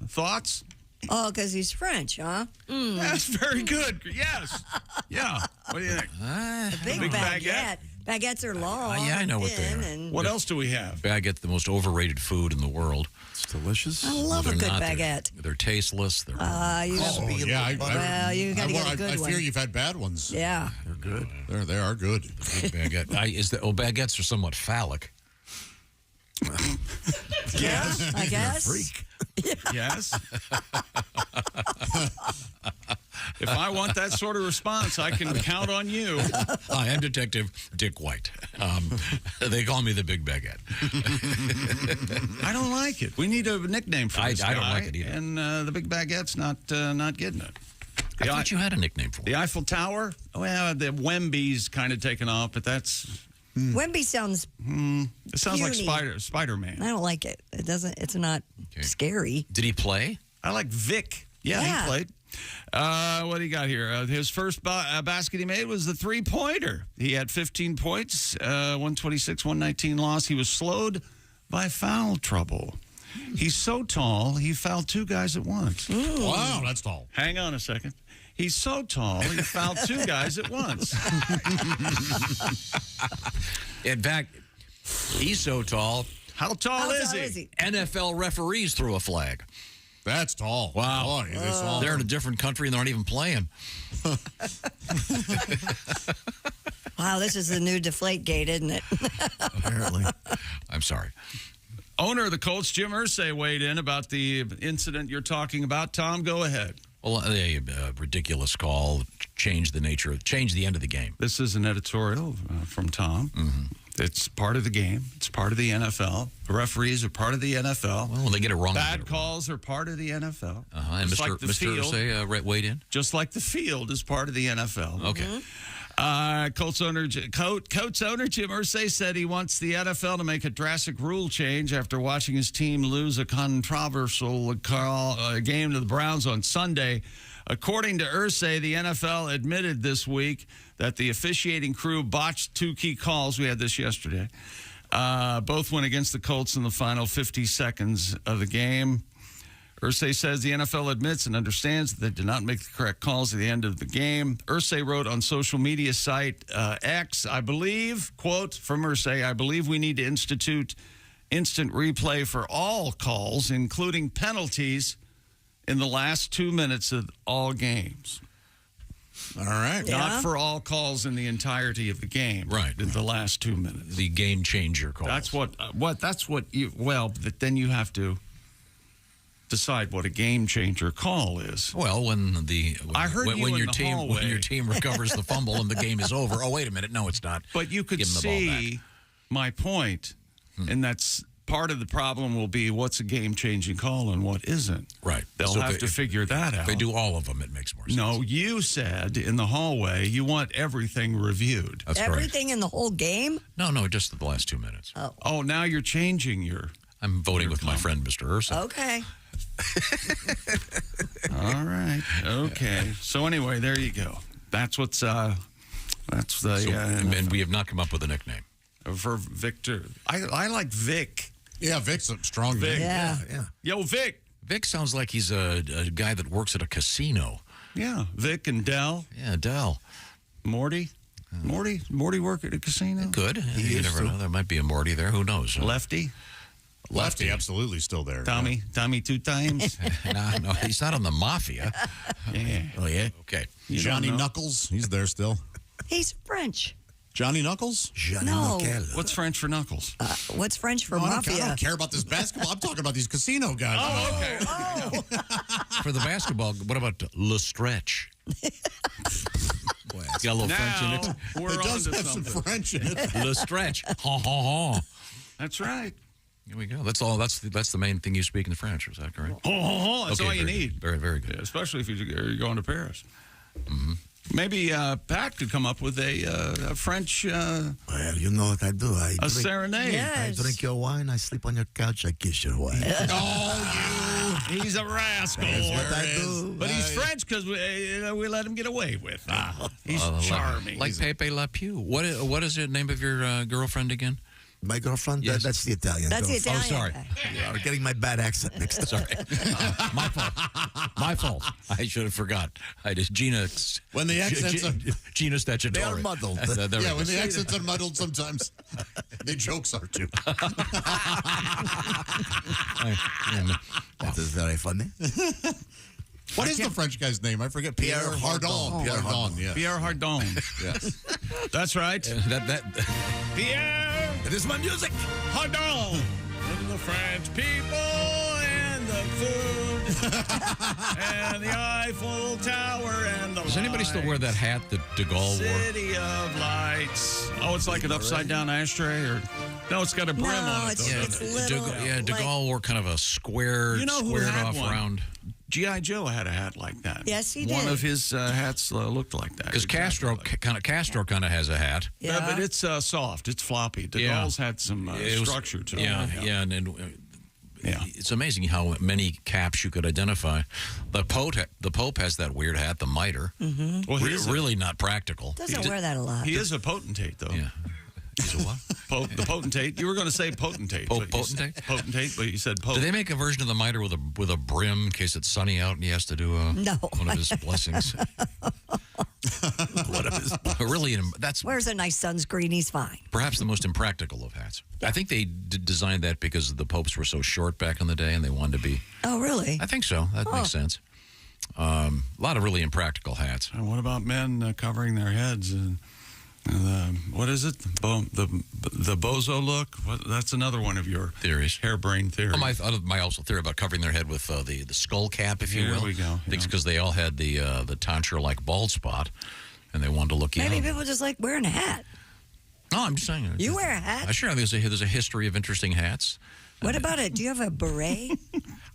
Speaker 4: Thoughts?
Speaker 3: Oh, because he's French, huh?
Speaker 4: That's very good. Yes. Yeah. What do you think?
Speaker 3: The big,
Speaker 4: Big
Speaker 3: baguette. Baguettes are long.
Speaker 7: yeah, I know what they
Speaker 3: thin,
Speaker 7: are.
Speaker 3: and
Speaker 4: What else do we have?
Speaker 7: Baguette, the most overrated food in the world.
Speaker 4: It's delicious.
Speaker 3: I love a
Speaker 7: They're
Speaker 3: good
Speaker 7: not.
Speaker 3: Baguette.
Speaker 7: They're tasteless. They're
Speaker 3: You
Speaker 6: Oh, yeah.
Speaker 3: well, you got to get a good
Speaker 6: I
Speaker 3: one.
Speaker 6: fear you've had bad ones.
Speaker 3: Yeah.
Speaker 4: They're good.
Speaker 6: They are good.
Speaker 7: big baguette. Baguettes are somewhat phallic.
Speaker 3: Yes. I guess.
Speaker 4: Freak. Yes. If I want that sort of response, I can count on you.
Speaker 7: Hi, I'm Detective Dick White. They call me the Big Baguette.
Speaker 4: I don't like it. We need a nickname for this
Speaker 7: I don't
Speaker 4: guy,
Speaker 7: like it either.
Speaker 4: And the Big Baguette's not getting it.
Speaker 7: I thought you had a nickname for it.
Speaker 4: The Eiffel Tower? Well, the Wemby's kind of taken off, but that's...
Speaker 3: Wemby sounds.
Speaker 4: It sounds like
Speaker 3: puny.
Speaker 4: Spider-Man.
Speaker 3: I don't like it. It doesn't. It's not scary.
Speaker 7: Did he play?
Speaker 4: I like Vic. Yeah,
Speaker 3: Yeah.
Speaker 4: he played. What do you got here? His first basket he made was the three-pointer. He had 15 points, 126-119 loss. He was slowed by foul trouble. He's so tall, he fouled two guys at once.
Speaker 6: Wow, that's tall.
Speaker 4: Hang on a second. He's so tall, he fouled two guys at once.
Speaker 7: In fact, he's so tall.
Speaker 4: How tall is he?
Speaker 7: NFL referees threw a flag.
Speaker 6: That's tall.
Speaker 7: Wow.
Speaker 6: Boy, they saw
Speaker 7: They're in a different country and they're not even playing.
Speaker 3: Wow, this is the new Deflategate, isn't it?
Speaker 7: Apparently. I'm sorry.
Speaker 4: Owner of the Colts, Jim Irsay, weighed in about the incident you're talking about. Tom, go ahead.
Speaker 7: Well, a ridiculous call changed the end of the game.
Speaker 4: This is an editorial from Tom. It's part of the game. It's part of the NFL. The referees are part of the NFL.
Speaker 7: Well, when they get it wrong,
Speaker 4: bad calls are part of the NFL.
Speaker 7: And
Speaker 4: Just
Speaker 7: Mr.
Speaker 4: like the
Speaker 7: Mr.
Speaker 4: field,
Speaker 7: Ursay weighed in?
Speaker 4: just like the field is part of the NFL.
Speaker 7: Okay.
Speaker 4: Colts owner Jim Irsay said he wants the NFL to make a drastic rule change after watching his team lose a controversial game to the Browns on Sunday. According to Irsay, the NFL admitted this week that the officiating crew botched 2 key calls. We had this yesterday. Both went against the Colts in the final 50 seconds of the game. Irsay says the NFL admits and understands that they did not make the correct calls at the end of the game. Irsay wrote on social media site X, I believe, quote from Irsay, I believe we need to institute instant replay for all calls, including penalties in the last 2 minutes of all games.
Speaker 6: All right.
Speaker 4: Not for all calls in the entirety of the game.
Speaker 7: Right.
Speaker 4: In the last 2 minutes.
Speaker 7: The game changer calls.
Speaker 4: That's then you have to decide what a game changer call is.
Speaker 7: Well, when your team recovers the fumble and the game is over. Oh, wait a minute. No, it's not.
Speaker 4: But you could
Speaker 7: Give 'em the ball
Speaker 4: see my point, and that's part of the problem will be what's a game-changing call and what isn't.
Speaker 7: Right.
Speaker 4: They'll
Speaker 7: So
Speaker 4: have to figure that out.
Speaker 7: If they do all of them, it makes more sense.
Speaker 4: No, you said in the hallway you want everything reviewed.
Speaker 7: That's correct.
Speaker 3: Everything in the whole game?
Speaker 7: No, just the last 2 minutes.
Speaker 3: Oh,
Speaker 4: now you're changing your...
Speaker 7: I'm voting with my friend, Mr. Ursay.
Speaker 3: Okay.
Speaker 4: All right. Okay. So anyway, there you go. That's what's that's the
Speaker 7: and we have not come up with a nickname
Speaker 4: for Victor. I like Vic.
Speaker 6: Yeah, Vic's a strong
Speaker 4: Vic.
Speaker 6: name.
Speaker 3: Yeah.
Speaker 4: Yo, Vic.
Speaker 7: Vic sounds like he's a guy that works at a casino.
Speaker 4: Yeah, Vic and Dell.
Speaker 7: Yeah, Dell.
Speaker 4: Morty. Morty work at a casino?
Speaker 7: Good. You never know. There might be a Morty there. Who knows?
Speaker 4: Lefty.
Speaker 6: Lefty, absolutely still there.
Speaker 4: Tommy 2 times.
Speaker 7: No, he's not on the mafia.
Speaker 4: Yeah.
Speaker 7: Oh, yeah? Okay.
Speaker 6: Johnny Knuckles, he's there still.
Speaker 3: He's French.
Speaker 6: Johnny Knuckles?
Speaker 3: No.
Speaker 4: What's French for Knuckles?
Speaker 3: What's French for
Speaker 6: I
Speaker 3: mafia?
Speaker 6: don't care about this basketball. I'm talking about these casino guys.
Speaker 4: Oh, okay.
Speaker 7: For the basketball, what about Le Stretch? It's got a little French in it.
Speaker 4: We're
Speaker 6: It does
Speaker 4: on to
Speaker 6: have some
Speaker 4: something.
Speaker 6: French in it.
Speaker 7: Le Stretch. Ha, ha, ha.
Speaker 4: That's right.
Speaker 7: Here we go. That's all. That's the main thing you speak in French. Is that correct?
Speaker 4: That's
Speaker 7: Okay,
Speaker 4: all you
Speaker 7: very
Speaker 4: need.
Speaker 7: good. Very, very good.
Speaker 4: Yeah, especially if you're going to Paris. Mm-hmm. Maybe Pat could come up with a French
Speaker 14: Well, you know what I do. I
Speaker 4: a
Speaker 14: drink,
Speaker 4: serenade.
Speaker 14: I drink your wine, I sleep on your couch, I kiss your wife.
Speaker 4: He's a rascal.
Speaker 14: That's what I do.
Speaker 4: But he's French because we let him get away with. He's charming.
Speaker 7: Like Pepe Le Pew. What is the name of your girlfriend again?
Speaker 14: My girlfine?
Speaker 7: Yes.
Speaker 14: That's the Italian.
Speaker 3: That's the
Speaker 14: girlfriend.
Speaker 3: Italian.
Speaker 7: sorry.
Speaker 14: Yeah, we're getting my bad accent mixed up.
Speaker 7: Sorry. My fault. My fault. I should have forgot. I just Gina.
Speaker 6: When the accents are...
Speaker 7: Gina Statutory.
Speaker 14: They are muddled.
Speaker 6: Yeah, when the accents are muddled sometimes. The jokes are too.
Speaker 14: That is very funny.
Speaker 6: What is the French guy's name? I forget. Pierre Hardon. Pierre Hardon, yeah.
Speaker 4: Pierre Hardon.
Speaker 6: Yes.
Speaker 4: That's right. Pierre.
Speaker 14: It is my music.
Speaker 4: Hardon. And the French people and the food and the Eiffel Tower and the
Speaker 7: Does anybody still wear that hat that De Gaulle wore?
Speaker 4: City of Lights. Oh, it's like an upside down ashtray, or no? It's got a brim on it. Though,
Speaker 3: it's little.
Speaker 7: De Gaulle wore kind of a squared
Speaker 4: had
Speaker 7: off
Speaker 4: one?
Speaker 7: round.
Speaker 4: G.I. Joe had a hat like that.
Speaker 3: Yes, he
Speaker 4: One
Speaker 3: did.
Speaker 4: of his hats looked like that.
Speaker 7: Because Castro kind of has a hat.
Speaker 4: Yeah, but it's soft. It's floppy. De Gaulle's had some structure to it.
Speaker 7: Yeah, and it's amazing how many caps you could identify. The Pope has that weird hat, the mitre.
Speaker 3: Mm-hmm.
Speaker 4: Well,
Speaker 7: really not practical.
Speaker 3: Doesn't wear that a lot.
Speaker 4: He is a potentate, though.
Speaker 7: Yeah. He's a what?
Speaker 4: The potentate. You were going to say potentate.
Speaker 7: Potentate?
Speaker 4: Potentate, but you said Pope.
Speaker 7: Do they make a version of the mitre with a brim in case it's sunny out and he has to do one of his blessings? One of his really, that's
Speaker 3: wears a nice sunscreen. He's fine.
Speaker 7: perhaps the most impractical of hats. I think they designed that because the popes were so short back in the day and they wanted to be.
Speaker 3: Oh, really?
Speaker 7: I think so. That makes sense. A lot of really impractical hats.
Speaker 4: And what about men covering their heads? And what is it? The bozo look? That's another one of your
Speaker 7: theories.
Speaker 4: Harebrained theories.
Speaker 7: Oh, my also theory about covering their head with the skull cap, if you will.
Speaker 4: There we go.
Speaker 7: Because they all had the tonsure like bald spot, and they wanted to look young.
Speaker 3: Maybe people just like wearing a hat.
Speaker 7: No, I'm just saying.
Speaker 3: You wear a hat?
Speaker 7: Sure, there's a history of interesting hats.
Speaker 3: What about it? Do you have a beret?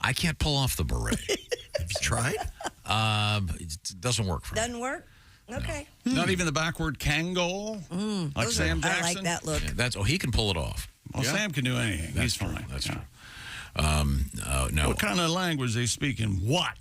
Speaker 7: I can't pull off the beret.
Speaker 14: Have you tried?
Speaker 7: It doesn't work for me.
Speaker 3: Doesn't work? Okay.
Speaker 4: Not even the backward Kangol? Like Sam Jackson?
Speaker 3: I like that look.
Speaker 7: Yeah, he can pull it off.
Speaker 4: Well, Sam can do anything. He's
Speaker 7: true.
Speaker 4: fine.
Speaker 7: That's
Speaker 4: Yeah.
Speaker 7: true. No.
Speaker 4: What kind of language they speak in what?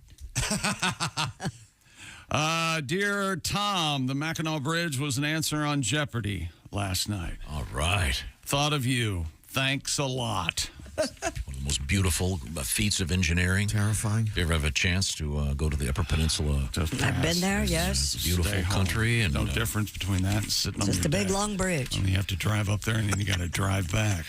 Speaker 4: Dear Tom, the Mackinac Bridge was an answer on Jeopardy last night.
Speaker 7: All right.
Speaker 4: Thought of you. Thanks a lot.
Speaker 7: One of the most beautiful feats of engineering.
Speaker 14: Terrifying.
Speaker 7: If you ever have a chance to go to the Upper Peninsula,
Speaker 3: I've been there, yes.
Speaker 7: it's a beautiful country. And
Speaker 4: No difference between that and sitting on
Speaker 3: Just
Speaker 4: your
Speaker 3: a big,
Speaker 4: deck.
Speaker 3: long bridge.
Speaker 4: And you have to drive up there, and then you got to drive back.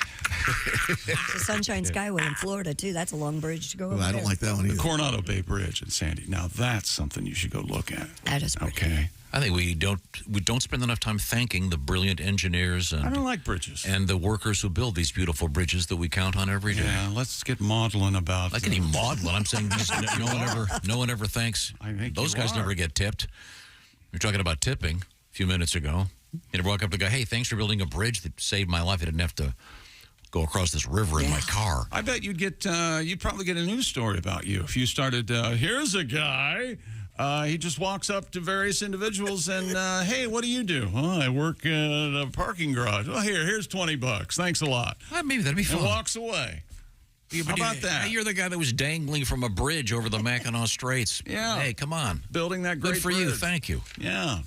Speaker 3: The Sunshine Skyway in Florida, too. That's a long bridge to go over
Speaker 14: I
Speaker 3: there.
Speaker 14: don't like that one
Speaker 4: The
Speaker 14: either.
Speaker 4: Coronado Bay Bridge in Sandy. Now, that's something you should go look at.
Speaker 3: That is pretty.
Speaker 4: Okay.
Speaker 7: I think we don't spend enough time thanking the brilliant engineers
Speaker 4: I
Speaker 7: and
Speaker 4: don't like bridges.
Speaker 7: and the workers who build these beautiful bridges that we count on every day.
Speaker 4: Yeah, let's get maudlin about
Speaker 7: Like any maudlin, I'm saying no one ever thanks.
Speaker 4: I think
Speaker 7: Those
Speaker 4: you
Speaker 7: guys
Speaker 4: are.
Speaker 7: never get tipped. You're talking about tipping a few minutes ago. You walk up to the guy, hey, thanks for building a bridge that saved my life. I didn't have to go across this river in my car.
Speaker 4: I bet you'd probably get a news story about you if you started, here's a guy, he just walks up to various individuals and, hey, what do you do? Oh, I work at a parking garage. Well, here's $20. Thanks a lot.
Speaker 7: Maybe that'd be fun.
Speaker 4: And walks away. How about that?
Speaker 7: Hey, you're the guy that was dangling from a bridge over the Mackinac Straits.
Speaker 4: Yeah.
Speaker 7: Hey, come on.
Speaker 4: Building that great
Speaker 7: Good for you.
Speaker 4: bridge.
Speaker 7: Thank you.
Speaker 4: Yeah.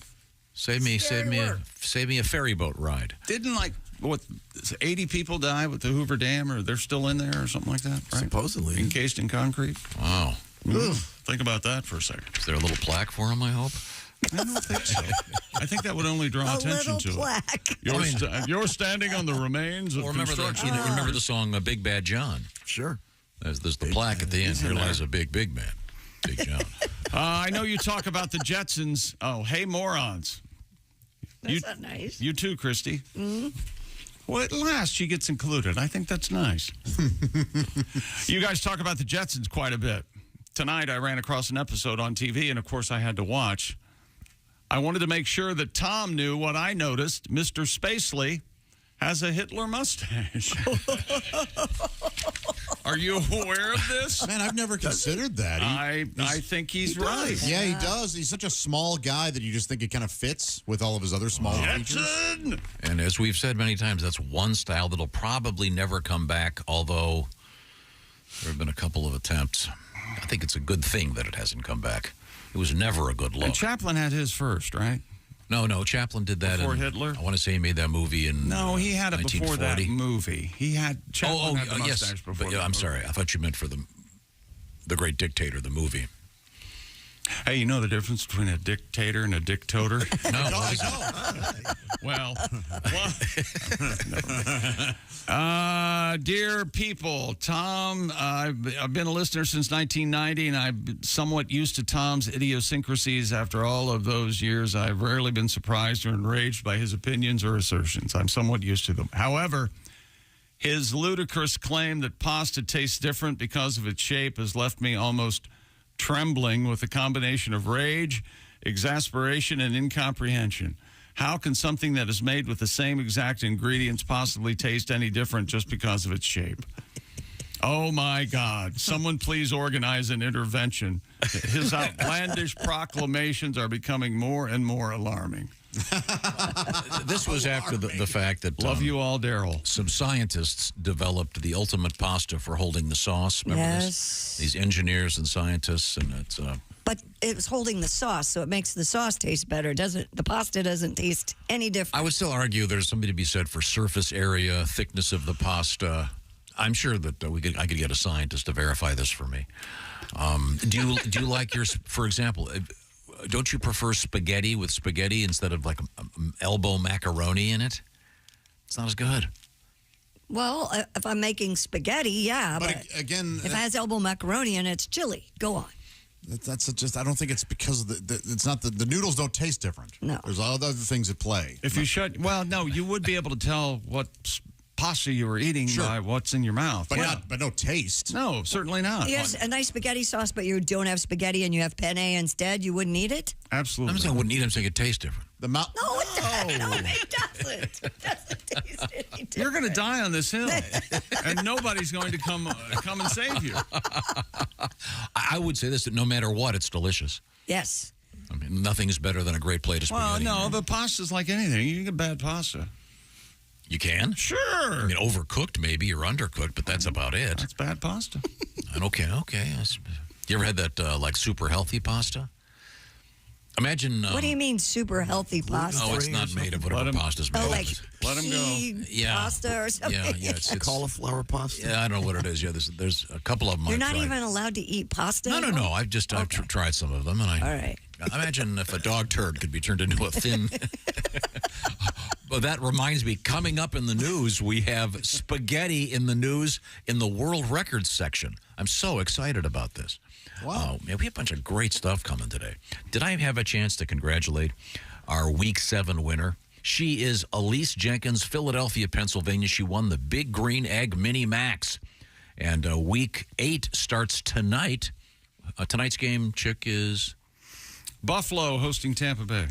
Speaker 7: Save me a ferry boat ride.
Speaker 4: Didn't 80 people die with the Hoover Dam, or they're still in there or something like that, right?
Speaker 14: Supposedly.
Speaker 4: Encased in concrete.
Speaker 7: Wow.
Speaker 4: Think about that for a second.
Speaker 7: Is there a little plaque for him, I hope?
Speaker 4: I don't think so. I think that would only draw attention to
Speaker 3: plaque.
Speaker 4: it. You're standing on the remains of construction.
Speaker 7: Remember the song Big Bad John?
Speaker 14: Sure.
Speaker 7: There's the plaque at the end. Here lies a big man. Big John.
Speaker 4: I know you talk about the Jetsons. Oh, hey, morons.
Speaker 3: That's not nice.
Speaker 4: You too, Christy.
Speaker 3: Mm-hmm.
Speaker 4: Well, at last she gets included. I think that's nice. You guys talk about the Jetsons quite a bit. Tonight, I ran across an episode on TV, and of course, I had to watch. I wanted to make sure that Tom knew what I noticed. Mr. Spacely has a Hitler mustache. Are you aware of this?
Speaker 6: Man, I've never considered that.
Speaker 4: I think he's right.
Speaker 6: Yeah, he does. He's such a small guy that you just think it kind of fits with all of his other small features.
Speaker 4: Jetson!
Speaker 7: And as we've said many times, that's one style that'll probably never come back, although there have been a couple of attempts. I think it's a good thing that it hasn't come back. It was never a good look.
Speaker 4: And Chaplin had his first, right?
Speaker 7: No, Chaplin did that
Speaker 4: Before Hitler?
Speaker 7: I want to say he made that movie in
Speaker 4: No, he had it before that
Speaker 7: 1940.
Speaker 4: movie. He had Chaplin had the mustache
Speaker 7: yes.
Speaker 4: before.
Speaker 7: But, I'm sorry. I thought you meant for the Great Dictator, the movie.
Speaker 4: Hey, you know the difference between a dictator and a dictator?
Speaker 7: No,
Speaker 4: dear people, Tom, I've been a listener since 1990, and I'm somewhat used to Tom's idiosyncrasies. After all of those years, I've rarely been surprised or enraged by his opinions or assertions. I'm somewhat used to them. However, his ludicrous claim that pasta tastes different because of its shape has left me almost trembling with a combination of rage, exasperation, and incomprehension. How can something that is made with the same exact ingredients possibly taste any different just because of its shape? Oh, my God. Someone please organize an intervention. His outlandish proclamations are becoming more and more alarming.
Speaker 7: This was after the fact that
Speaker 4: Love you all, Daryl.
Speaker 7: Some scientists developed the ultimate pasta for holding the sauce. Remember this? These engineers and scientists, and it's
Speaker 3: But it was holding the sauce, so it makes the sauce taste better. The pasta doesn't taste any different.
Speaker 7: I would still argue there's something to be said for surface area, thickness of the pasta. I'm sure that I could get a scientist to verify this for me. Do you like yours? For example, don't you prefer spaghetti with spaghetti instead of like elbow macaroni in it? It's not as good.
Speaker 3: Well, if I'm making spaghetti, yeah.
Speaker 6: But again,
Speaker 3: if it has elbow macaroni in it, it's chili. Go on.
Speaker 6: That's just. I don't think it's because of it's not the noodles don't taste different.
Speaker 3: No,
Speaker 6: there's all other things at play.
Speaker 4: If you shut, well, no, you would be able to tell what pasta you were eating by what's in your mouth.
Speaker 6: But no taste.
Speaker 4: No, certainly not.
Speaker 3: Yes, a nice spaghetti sauce, but you don't have spaghetti and you have penne instead. You wouldn't eat it?
Speaker 4: Absolutely.
Speaker 7: I'm not saying I wouldn't eat them, saying it tastes different.
Speaker 6: The mouth.
Speaker 3: No, it doesn't. No, it doesn't. It doesn't taste any different.
Speaker 4: You're going to die on this hill, and nobody's going to come and save you.
Speaker 7: I would say this, that no matter what, it's delicious.
Speaker 3: Yes.
Speaker 7: I mean, nothing is better than a great plate of spaghetti.
Speaker 4: Well, no, but pasta's like anything. You can get bad pasta.
Speaker 7: You can?
Speaker 4: Sure.
Speaker 7: I mean, overcooked maybe, or undercooked, but that's about it.
Speaker 4: That's bad pasta.
Speaker 7: Okay. You ever had that, like, super healthy pasta? Imagine...
Speaker 3: what do you mean super healthy pasta?
Speaker 7: Oh, it's not made of whatever pasta's made of.
Speaker 3: Like
Speaker 4: let him go.
Speaker 3: Pasta or something?
Speaker 7: Yeah, it's
Speaker 14: cauliflower pasta?
Speaker 7: Yeah, I don't know what it is. Yeah, there's a couple of them.
Speaker 3: You're not even allowed to eat pasta?
Speaker 7: No. I've tried some of them. And
Speaker 3: all right.
Speaker 7: Imagine if a dog turd could be turned into a thin... Well, that reminds me, coming up in the news, we have spaghetti in the news in the world records section. I'm so excited about this. Wow. Man, we have a bunch of great stuff coming today. Did I have a chance to congratulate our Week 7 winner? She is Elise Jenkins, Philadelphia, Pennsylvania. She won the Big Green Egg Mini Max. And Week 8 starts tonight. Tonight's game, Chick, is?
Speaker 4: Buffalo hosting Tampa Bay.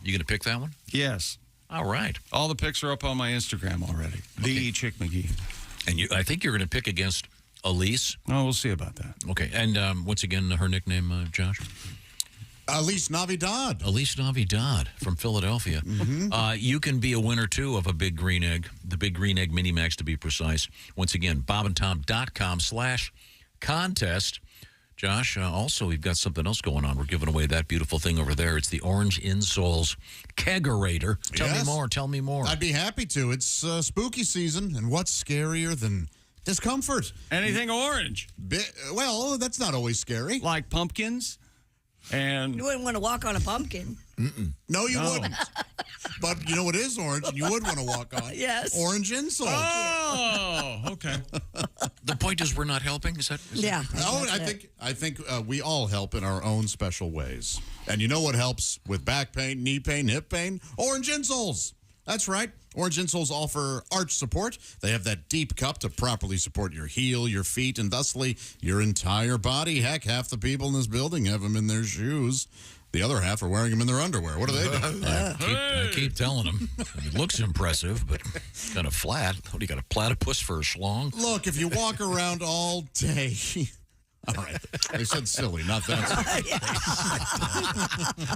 Speaker 7: You going to pick that one?
Speaker 4: Yes.
Speaker 7: All right.
Speaker 4: All the picks are up on my Instagram already. The Chick McGee.
Speaker 7: And I think you're going to pick against Elise.
Speaker 4: Oh, we'll see about that.
Speaker 7: Okay. And once again, her nickname, Josh?
Speaker 6: Elise Navidad.
Speaker 7: Elise Navidad from Philadelphia. Mm-hmm. You can be a winner, too, of a Big Green Egg, the Big Green Egg Mini Max, to be precise. Once again, bobandtom.com/contest. Josh, also, we've got something else going on. We're giving away that beautiful thing over there. It's the Orange Insoles Kegerator. Tell me more.
Speaker 6: I'd be happy to. It's spooky season, and what's scarier than discomfort?
Speaker 4: Anything orange.
Speaker 6: Well, that's not always scary.
Speaker 4: Like pumpkins? And
Speaker 3: you wouldn't want to walk on a pumpkin.
Speaker 6: No, you wouldn't. But you know what is orange, and you would want to walk on?
Speaker 3: Yes.
Speaker 6: Orange insoles.
Speaker 4: Oh, okay.
Speaker 7: The point is we're not helping? Is that?
Speaker 3: Yeah.
Speaker 6: Oh, I think we all help in our own special ways. And you know what helps with back pain, knee pain, hip pain? Orange insoles. That's right. Orange insoles offer arch support. They have that deep cup to properly support your heel, your feet, and thusly your entire body. Heck, half the people in this building have them in their shoes. The other half are wearing them in their underwear. What do they do?
Speaker 7: I keep telling them. It looks impressive, but kind of flat. What, do you got a platypus for a schlong?
Speaker 6: Look, if you walk around all day... All right. I said silly, not that.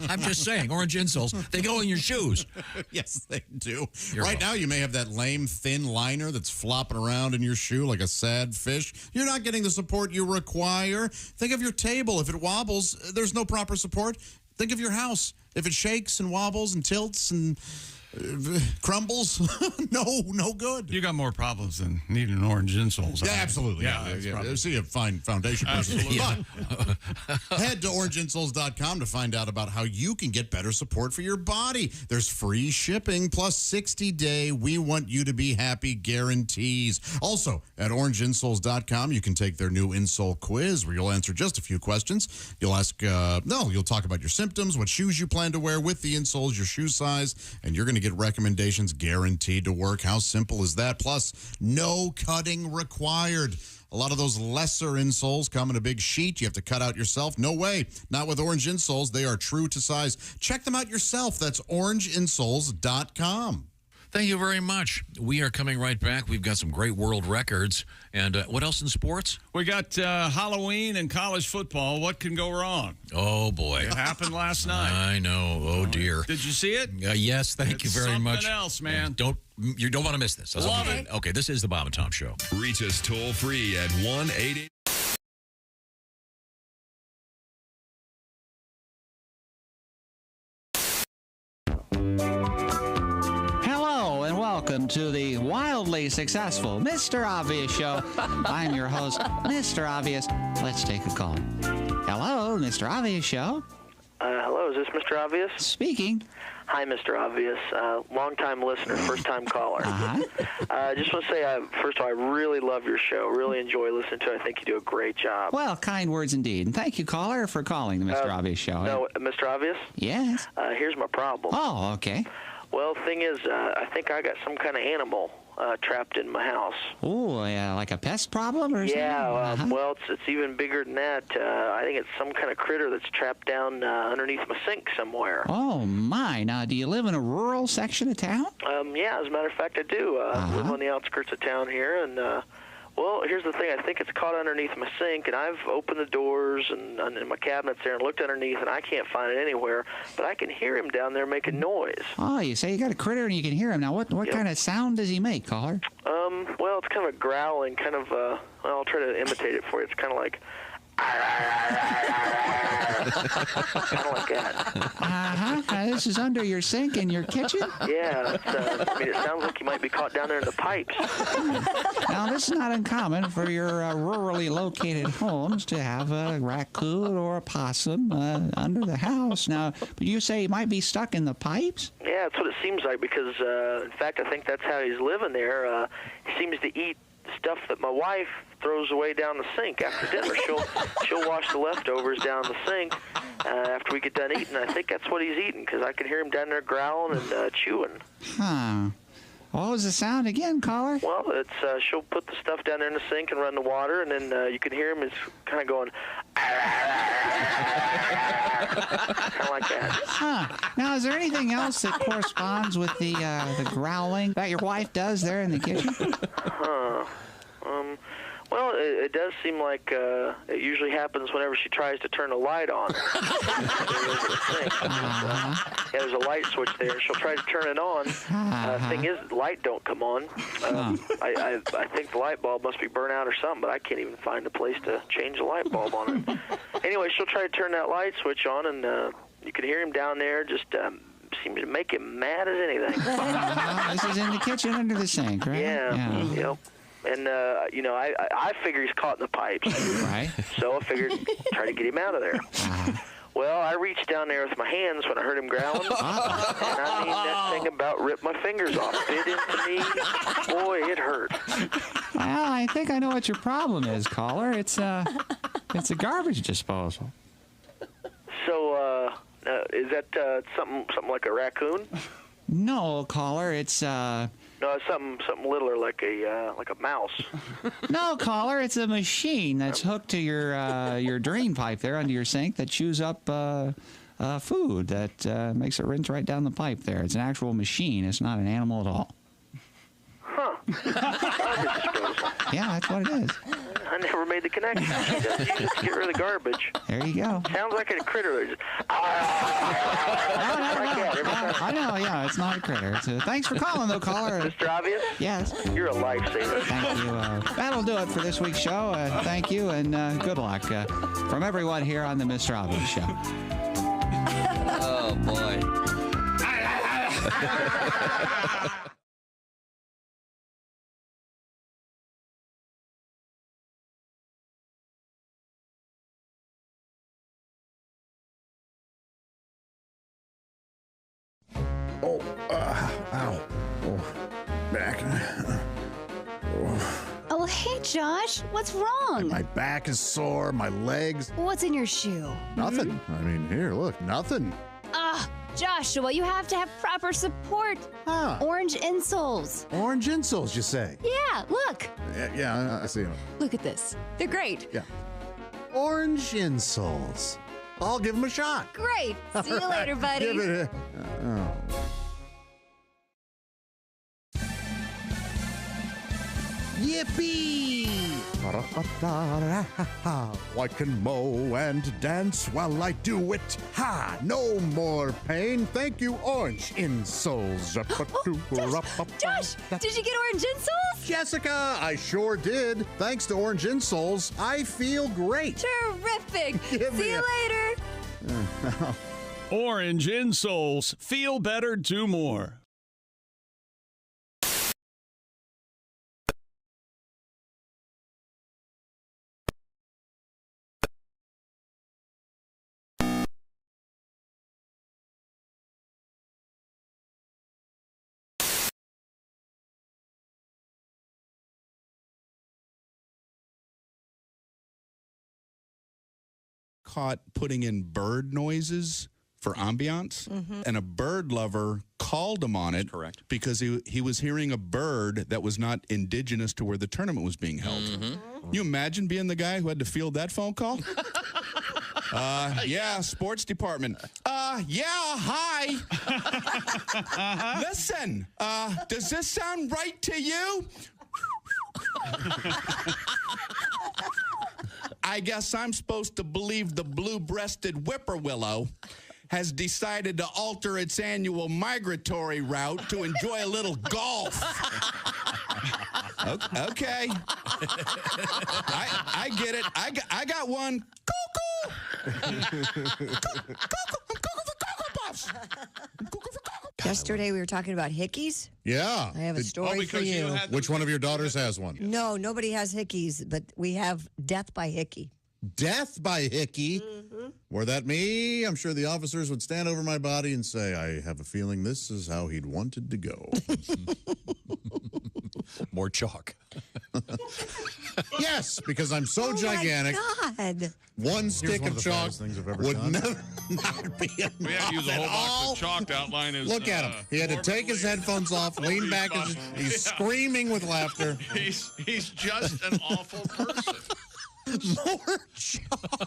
Speaker 7: I'm just saying, orange insoles, they go in your shoes.
Speaker 6: Yes, they do.
Speaker 7: You're
Speaker 6: right now, you may have that lame, thin liner that's flopping around in your shoe like a sad fish. You're not getting the support you require. Think of your table. If it wobbles, there's no proper support. Think of your house. If it shakes and wobbles and tilts and crumbles, no good.
Speaker 4: You got more problems than needing orange insoles.
Speaker 6: Yeah, absolutely. Yeah. See a fine foundation person. But head to orangeinsoles.com to find out about how you can get better support for your body. There's free shipping plus 60-day we want you to be happy guarantees. Also, at orangeinsoles.com, you can take their new insole quiz where you'll answer just a few questions. You'll you'll talk about your symptoms, what shoes you plan to wear with the insoles, your shoe size, and you're going to get recommendations guaranteed to work. How simple is that? Plus, no cutting required. A lot of those lesser insoles come in a big sheet. You have to cut out yourself. No way. Not with Orange Insoles. They are true to size. Check them out yourself. That's orangeinsoles.com.
Speaker 7: Thank you very much. We are coming right back. We've got some great world records. And what else in sports?
Speaker 4: We got Halloween and college football. What can go wrong?
Speaker 7: Oh, boy.
Speaker 4: It happened last night.
Speaker 7: I know. Oh, dear.
Speaker 4: Did you see it?
Speaker 7: Yes, thank you very much.
Speaker 4: Something else, man.
Speaker 7: You don't want to miss this.
Speaker 4: Love it.
Speaker 7: Okay, this is the Bob and Tom Show.
Speaker 11: Reach us toll free at 1-888.
Speaker 15: Welcome to the wildly successful Mr. Obvious Show. I'm your host, Mr. Obvious. Let's take a call. Hello, Mr. Obvious Show.
Speaker 16: Hello, is this Mr. Obvious?
Speaker 15: Speaking.
Speaker 16: Hi, Mr. Obvious. Long-time listener, first-time caller. I just want to say, first of all, I really love your show. Really enjoy listening to it. I think you do a great job.
Speaker 15: Well, kind words indeed. And thank you, caller, for calling the Mr. Obvious Show.
Speaker 16: No, Mr. Obvious?
Speaker 15: Yes.
Speaker 16: Here's my problem.
Speaker 15: Oh, okay.
Speaker 16: Well, the thing is, I think I got some kind of animal trapped in my house.
Speaker 15: Oh, yeah, like a pest problem or something?
Speaker 16: Yeah, well, it's even bigger than that. I think it's some kind of critter that's trapped down underneath my sink somewhere.
Speaker 15: Oh, my. Now, do you live in a rural section of town?
Speaker 16: Yeah, as a matter of fact, I do. I live on the outskirts of town here, and well, here's the thing. I think it's caught underneath my sink, and I've opened the doors and my cabinets there and looked underneath, and I can't find it anywhere. But I can hear him down there making noise.
Speaker 15: Oh, you say you got a critter and you can hear him. Now, what kind of sound does he make, caller?
Speaker 16: Well, it's kind of a growling, kind of, well, I'll try to imitate it for you. It's kind of like... kind of like that.
Speaker 15: This is under your sink in your kitchen?
Speaker 16: Yeah, I mean, it sounds like you might be caught down there in the pipes.
Speaker 15: Now, this is not uncommon for your rurally located homes to have a raccoon or a possum under the house. Now, but you say he might be stuck in the pipes?
Speaker 16: Yeah, that's what it seems like because, in fact, I think that's how he's living there. He seems to eat stuff that my wife throws away down the sink after dinner. She'll wash the leftovers down the sink after we get done eating. I think that's what he's eating because I can hear him down there growling and chewing.
Speaker 15: Huh. What was the sound again, caller?
Speaker 16: Well, it's she'll put the stuff down there in the sink and run the water, and then you can hear him. It's kind of going, kind of like that.
Speaker 15: Huh. Now, is there anything else that corresponds with the growling that your wife does there in the kitchen?
Speaker 16: Well, it does seem like it usually happens whenever she tries to turn a light on. Yeah, there's a light switch there. She'll try to turn it on. Thing is, the light don't come on. I think the light bulb must be burnt out or something, but I can't even find a place to change the light bulb on it. Anyway, she'll try to turn that light switch on, and you can hear him down there just seems to make him mad as anything.
Speaker 15: This is in the kitchen under the sink, right?
Speaker 16: Yeah. Yep. And, you know, I figure he's caught in the pipes.
Speaker 15: Right.
Speaker 16: So I figured try to get him out of there. Well, I reached down there with my hands when I heard him growling. And I mean, that thing about ripped my fingers off. Bit into me. Boy, it hurt.
Speaker 15: Well, I think I know what your problem is, caller. It's a garbage disposal.
Speaker 16: So, is that something like a raccoon?
Speaker 15: No, caller. It's
Speaker 16: No, it's something littler like a mouse.
Speaker 15: No, caller. It's a machine that's hooked to your drain pipe there under your sink that chews up food that makes it rinse right down the pipe there. It's an actual machine. It's not an animal at all.
Speaker 16: Huh.
Speaker 15: Yeah, that's what it is.
Speaker 16: I never made the connection. You just get rid of the garbage.
Speaker 15: There you go.
Speaker 16: Sounds like a critter.
Speaker 15: I know, yeah, it's not a critter. Thanks for calling, though, caller.
Speaker 16: Mr. Obvious?
Speaker 15: Yes.
Speaker 16: You're a lifesaver.
Speaker 15: Thank you. That'll do it for this week's show. Thank you, and good luck from everyone here on the Mr. Obvious Show.
Speaker 2: Oh, boy.
Speaker 6: Oh, ow. Oh, back.
Speaker 17: Oh, hey, Josh. What's wrong?
Speaker 6: My back is sore, my legs.
Speaker 17: What's in your shoe?
Speaker 6: Nothing. I mean, here, look, nothing.
Speaker 17: Joshua, you have to have proper support. Orange insoles.
Speaker 6: Orange insoles, you say?
Speaker 17: Yeah, look.
Speaker 6: Yeah, I see them.
Speaker 17: Look at this. They're great.
Speaker 6: Yeah. Orange insoles. I'll give them a shot.
Speaker 17: Great. See you later, buddy.
Speaker 6: Give it a... Yippee! I can mow and dance while I do it. Ha! No more pain. Thank you, orange insoles.
Speaker 17: Josh, did you get orange insoles?
Speaker 6: Jessica, I sure did. Thanks to orange insoles, I feel great.
Speaker 17: Terrific. See you later.
Speaker 4: Orange insoles. Feel better, do more.
Speaker 18: Caught putting in bird noises for ambiance, and a bird lover called him on it.
Speaker 7: Correct.
Speaker 18: Because he was hearing a bird that was not indigenous to where the tournament was being held. You imagine being the guy who had to field that phone call? Yeah, sports department. Yeah, hi. Listen, does this sound right to you? I guess I'm supposed to believe the blue-breasted whippoorwillow has decided to alter its annual migratory route to enjoy a little golf. Okay. I get it. I got one.
Speaker 3: Yesterday we were talking about hickeys.
Speaker 6: Yeah.
Speaker 3: I have a story for you.
Speaker 6: Which one of your daughters has one?
Speaker 3: No, nobody has hickeys, but we have death by hickey.
Speaker 6: Death by hickey? Were that me? I'm sure the officers would stand over my body and say, I have a feeling this is how he'd wanted to go.
Speaker 7: More chalk.
Speaker 6: Yes, because I'm so gigantic.
Speaker 3: Oh my God.
Speaker 6: One stick
Speaker 8: one
Speaker 6: of
Speaker 8: of the
Speaker 6: chalk
Speaker 8: fattest things I've ever
Speaker 6: would
Speaker 8: done.
Speaker 6: never not be enough
Speaker 4: We had to use a whole
Speaker 6: at
Speaker 4: box
Speaker 6: all.
Speaker 4: of chalk to outline his.
Speaker 6: Look at him. He had to take his headphones off, lean back, and he's screaming with laughter.
Speaker 4: He's just an awful person.
Speaker 6: More chalk.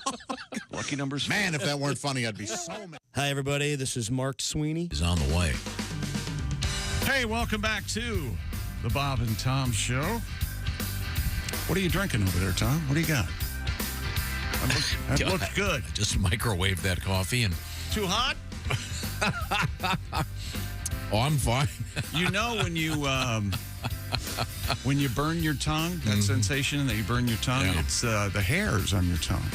Speaker 7: Lucky numbers.
Speaker 6: Man, if that weren't funny, I'd be so mad.
Speaker 19: Hi, everybody. This is Mark Sweeney.
Speaker 7: Is on the way.
Speaker 4: Hey, welcome back to the Bob and Tom Show. What are you drinking over there, Tom? What do you got? That looks good.
Speaker 7: I just microwaved that coffee and.
Speaker 4: Too hot?
Speaker 7: Oh, I'm fine.
Speaker 4: You know when you burn your tongue, that sensation that you burn your tongue, it's the hairs on your tongue.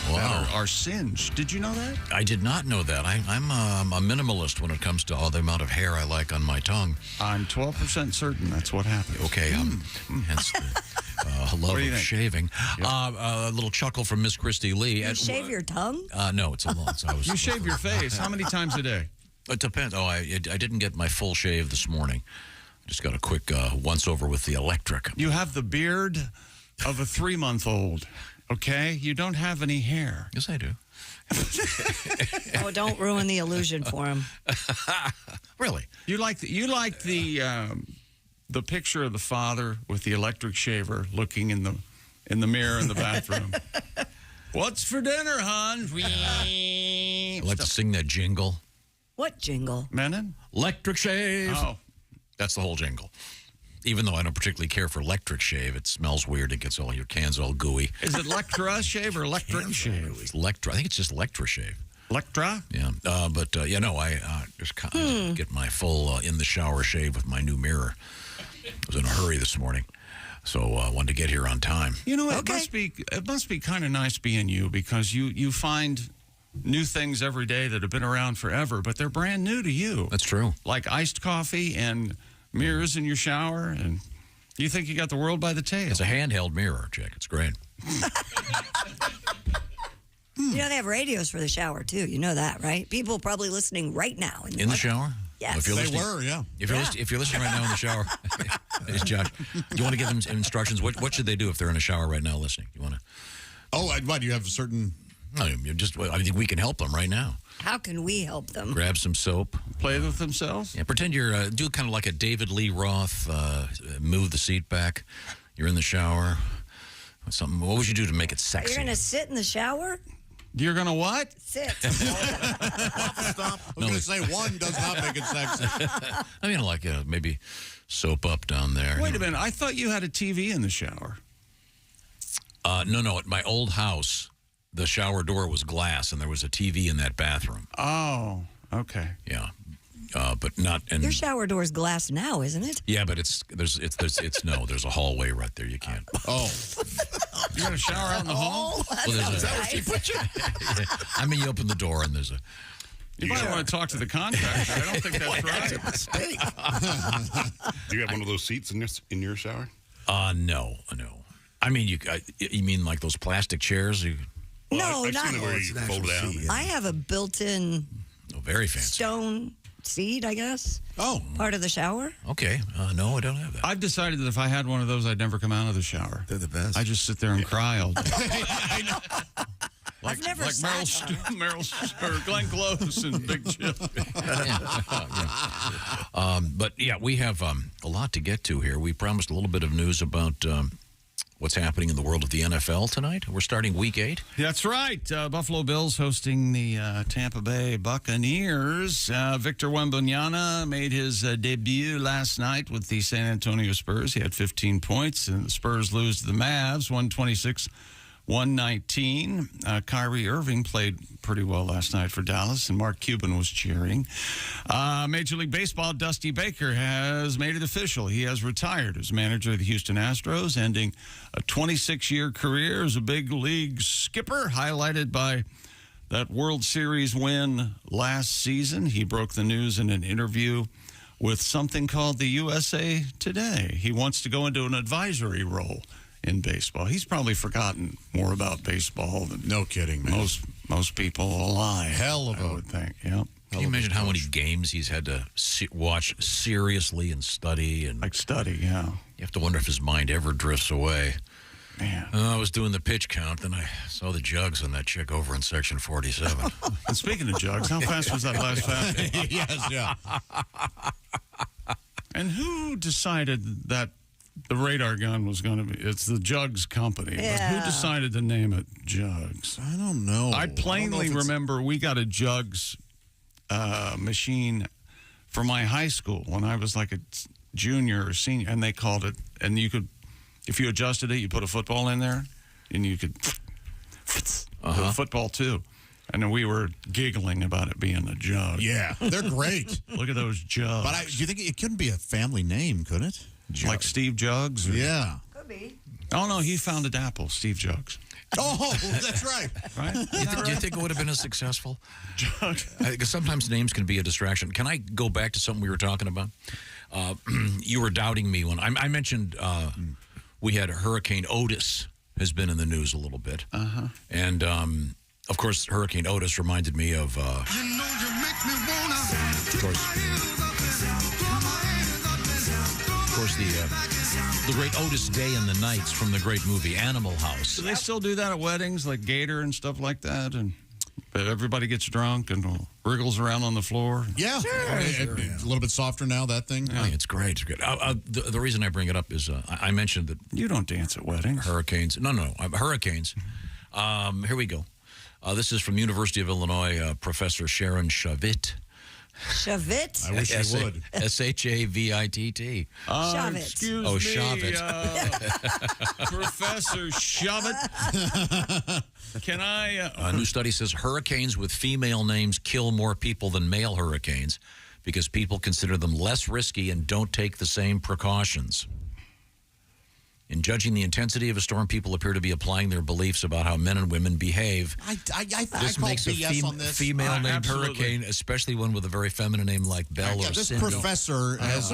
Speaker 7: Wow.
Speaker 4: That are singed. Did you know that?
Speaker 7: I did not know that. I'm a minimalist when it comes to all the amount of hair I like on my tongue.
Speaker 4: I'm 12% certain that's what happened.
Speaker 7: Okay. Hence the love of shaving. A little chuckle from Miss Christy Lee.
Speaker 3: You shave your tongue?
Speaker 7: No, it's a lot.
Speaker 4: You shave your face. How many times a day?
Speaker 7: It depends. Oh, I didn't get my full shave this morning. I just got a quick once-over with the electric.
Speaker 4: You have the beard of a 3-month-old, okay? You don't have any hair.
Speaker 7: Yes, I do.
Speaker 3: Oh, don't ruin the illusion for him.
Speaker 7: Really?
Speaker 4: You like the picture of the father with the electric shaver looking in the mirror in the bathroom. What's for dinner, hon?
Speaker 7: I like to sing that jingle.
Speaker 3: What jingle?
Speaker 4: Menon?
Speaker 7: Electric shave.
Speaker 4: Oh.
Speaker 7: That's the whole jingle. Even though I don't particularly care for electric shave, it smells weird. It gets all your cans all gooey.
Speaker 4: Is it Electra shave or electric shave?
Speaker 7: It's Electra. I think it's just Electra shave.
Speaker 4: Electra?
Speaker 7: Yeah. I just get my full in the shower shave with my new mirror. I was in a hurry this morning, so I wanted to get here on time.
Speaker 4: You know, it must be kind of nice being you because you find new things every day that have been around forever, but they're brand new to you.
Speaker 7: That's true.
Speaker 4: Like iced coffee and mirrors in your shower, and you think you got the world by the tail.
Speaker 7: It's a handheld mirror, Jack. It's great.
Speaker 3: You know, they have radios for the shower, too. You know that, right? People probably listening right now.
Speaker 7: In the shower?
Speaker 3: Yes.
Speaker 7: Well,
Speaker 6: They were, yeah.
Speaker 7: If you're listening right now in the shower, it's Josh. You want to give them instructions? What should they do if they're in a shower right now listening? You want to?
Speaker 6: Oh, why do you have a certain?
Speaker 7: No, I think we can help them right now.
Speaker 3: How can we help them?
Speaker 7: Grab some soap.
Speaker 4: Play with themselves?
Speaker 7: Yeah, pretend you're, do kind of like a David Lee Roth, move the seat back. You're in the shower. Something. What would you do to make it sexy?
Speaker 3: You're going to sit in the shower?
Speaker 4: You're going to what?
Speaker 3: Sit.
Speaker 6: Stop. I was going to say one does not make it sexy.
Speaker 7: I mean, like maybe soap up down there.
Speaker 4: Wait a minute. I thought you had a TV in the shower.
Speaker 7: No. At my old house, the shower door was glass, and there was a TV in that bathroom.
Speaker 4: Oh, okay.
Speaker 7: Yeah, but not. And
Speaker 3: Your shower door is glass now, isn't it?
Speaker 7: yeah, but there's a hallway right there. You can't.
Speaker 6: Oh,
Speaker 4: you got a shower out in the hall?
Speaker 7: Is that where she put you? I mean, you open the door and there's a.
Speaker 4: You might want to talk to the contractor. I don't think that's right.
Speaker 8: Do you have one of those seats in your shower?
Speaker 7: No. I mean, you mean like those plastic chairs?
Speaker 3: No,
Speaker 8: I've
Speaker 3: not.
Speaker 8: seen it where you fold it out.
Speaker 3: I have a built-in
Speaker 7: very fancy
Speaker 3: stone seat, I guess.
Speaker 6: Oh.
Speaker 3: Part of the shower.
Speaker 7: Okay. No, I don't have that.
Speaker 4: I've decided that if I had one of those, I'd never come out of the shower.
Speaker 14: They're the best.
Speaker 4: I just sit there and cry all day.
Speaker 6: I know.
Speaker 3: I've never
Speaker 4: like Meryl or Glenn Close and Big Chip.
Speaker 7: But yeah, we have a lot to get to here. We promised a little bit of news about what's happening in the world of the NFL tonight. We're starting Week 8.
Speaker 4: That's right. Buffalo Bills hosting the Tampa Bay Buccaneers. Victor Wembanyama made his debut last night with the San Antonio Spurs. He had 15 points, and the Spurs lose to the Mavs, 126-119. Kyrie Irving played pretty well last night for Dallas, and Mark Cuban was cheering. Major League Baseball, Dusty Baker has made it official. He has retired as manager of the Houston Astros, ending a 26-year career as a big league skipper, highlighted by that World Series win last season. He broke the news in an interview with something called the USA Today. He wants to go into an advisory role in baseball. He's probably forgotten more about baseball than
Speaker 6: no kidding, man.
Speaker 4: Most people alive.
Speaker 6: Hell of
Speaker 4: I would think. Yeah.
Speaker 7: Can you imagine how many games he's had to watch seriously and study? And
Speaker 4: yeah.
Speaker 7: You have to wonder if his mind ever drifts away.
Speaker 4: Man.
Speaker 7: I was doing the pitch count, then I saw the jugs on that chick over in section 47.
Speaker 4: And speaking of jugs, how fast was that last fastball?
Speaker 6: Yes, yeah.
Speaker 4: And who decided that the radar gun was going to be? It's the Jugs company.
Speaker 3: Yeah.
Speaker 4: But who decided to name it Jugs?
Speaker 6: I don't know.
Speaker 4: I plainly remember we got a Jugs machine for my high school when I was like a junior or senior, and they called it, and you could, if you adjusted it, you put a football in there, and you could the football too. And then we were giggling about it being a jug.
Speaker 6: Yeah, they're great.
Speaker 4: Look at those jugs.
Speaker 6: But do you think it couldn't be a family name, could it?
Speaker 4: Like Steve Jugs?
Speaker 6: Yeah.
Speaker 3: Could be.
Speaker 4: Oh, no, he founded Apple, Steve Jugs.
Speaker 6: Oh, that's right.
Speaker 4: Right?
Speaker 7: Do you think it would have been as successful? Because sometimes names can be a distraction. Can I go back to something we were talking about? You were doubting me when I mentioned we had Hurricane Otis has been in the news a little bit. And, of course, Hurricane Otis reminded me of the great Otis Day and the Nights from the great movie Animal House.
Speaker 4: Do they still do that at weddings, like Gator and stuff like that? And everybody gets drunk and wriggles around on the floor?
Speaker 6: Yeah.
Speaker 3: Sure.
Speaker 6: A little bit softer now, that thing.
Speaker 7: Yeah, it's great. It's good. The reason I bring it up is I mentioned that
Speaker 4: you don't dance at weddings.
Speaker 7: Hurricanes. No, hurricanes. Here we go. This is from University of Illinois Professor Sharon Shavit.
Speaker 3: Shavit?
Speaker 6: I wish you would.
Speaker 7: Shavitt.
Speaker 3: Shavit.
Speaker 4: Excuse
Speaker 7: Oh,
Speaker 4: me,
Speaker 7: Shavit.
Speaker 4: Professor Shavit. Can I?
Speaker 7: A new study says hurricanes with female names kill more people than male hurricanes because people consider them less risky and don't take the same precautions. In judging the intensity of a storm, people appear to be applying their beliefs about how men and women behave. This
Speaker 6: call
Speaker 7: makes
Speaker 6: BS
Speaker 7: a
Speaker 6: on this.
Speaker 7: female-named hurricane, especially one with a very feminine name like Belle or
Speaker 6: this
Speaker 7: Cindy.
Speaker 6: professor has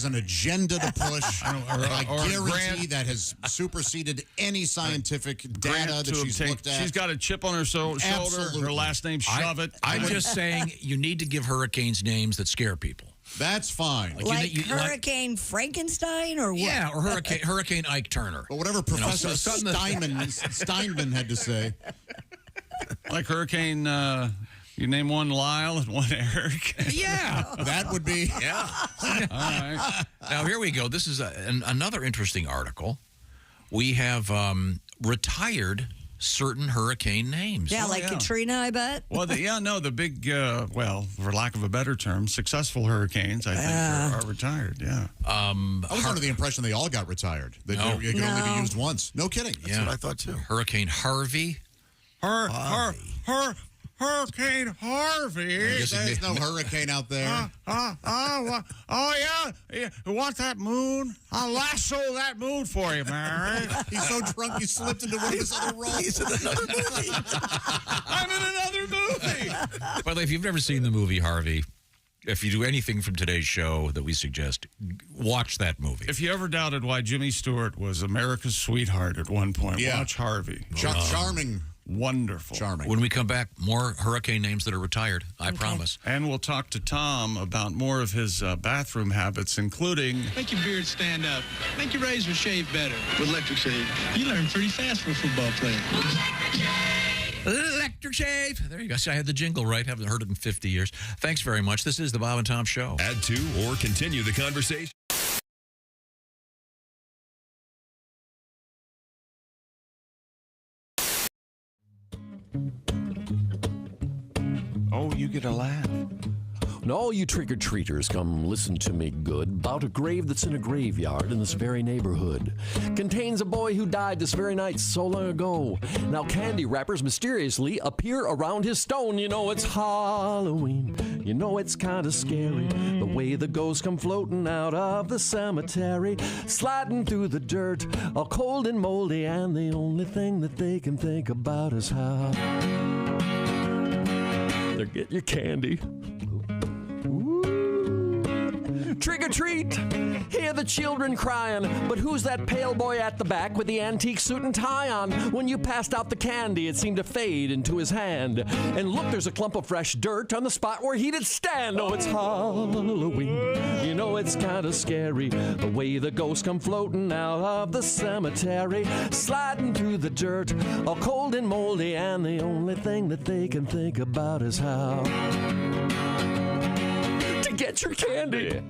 Speaker 6: an agenda to push. I guarantee that has superseded any scientific data that she's looked at.
Speaker 4: She's got a chip on her shoulder.
Speaker 6: Absolutely.
Speaker 4: Her last name, Shavit.
Speaker 7: I'm just saying you need to give hurricanes names that scare people.
Speaker 6: That's fine.
Speaker 3: Like Hurricane Frankenstein or what?
Speaker 7: Yeah, or Hurricane Ike Turner.
Speaker 6: But whatever Professor Steinman had to say.
Speaker 4: Like Hurricane, you name one Lyle and one Eric.
Speaker 7: Yeah.
Speaker 6: That would be.
Speaker 7: Yeah.
Speaker 4: All right.
Speaker 7: Now, here we go. This is another interesting article. We have retired certain hurricane names.
Speaker 3: Yeah, Katrina, I bet.
Speaker 4: Well, the big, for lack of a better term, successful hurricanes, I think, are retired, yeah.
Speaker 6: I was under the impression they all got retired. They could only be used once. No kidding.
Speaker 14: That's what I thought, too.
Speaker 7: Hurricane Harvey.
Speaker 4: Hurricane Harvey.
Speaker 6: There's no hurricane out there.
Speaker 4: Yeah. You want that moon? I'll lasso that moon for you, Mary.
Speaker 6: He's so drunk he slipped into one of his other roles.
Speaker 14: He's in another movie.
Speaker 4: I'm in another movie.
Speaker 7: By the way, if you've never seen the movie Harvey, if you do anything from today's show that we suggest, watch that movie.
Speaker 4: If you ever doubted why Jimmy Stewart was America's sweetheart at one point, watch Harvey.
Speaker 6: Charming.
Speaker 4: Wonderful.
Speaker 6: Charming.
Speaker 7: When we come back, more hurricane names that are retired, I promise.
Speaker 4: And we'll talk to Tom about more of his bathroom habits, including...
Speaker 20: Make your beard stand up. Make your razor shave better. With electric shave. You learn pretty fast for a football player.
Speaker 7: Electric shave. There you go. See, I had the jingle right. Haven't heard it in 50 years. Thanks very much. This is the Bob and Tom Show.
Speaker 11: Add to or continue the conversation.
Speaker 21: Oh, you get a laugh.
Speaker 22: Now, all you trick-or-treaters, come listen to me good about a grave that's in a graveyard in this very neighborhood. Contains a boy who died this very night so long ago. Now candy wrappers mysteriously appear around his stone. You know it's Halloween. You know it's kind of scary, the way the ghosts come floating out of the cemetery, sliding through the dirt, all cold and moldy, and the only thing that they can think about is how they get your candy. Trick or treat, hear the children crying, but who's that pale boy at the back with the antique suit and tie on? When you passed out the candy, it seemed to fade into his hand. And look, there's a clump of fresh dirt on the spot where he did stand. Oh, it's Halloween. You know it's kind of scary, the way the ghosts come floating out of the cemetery, sliding through the dirt, all cold and moldy, and the only thing that they can think about is how get your candy.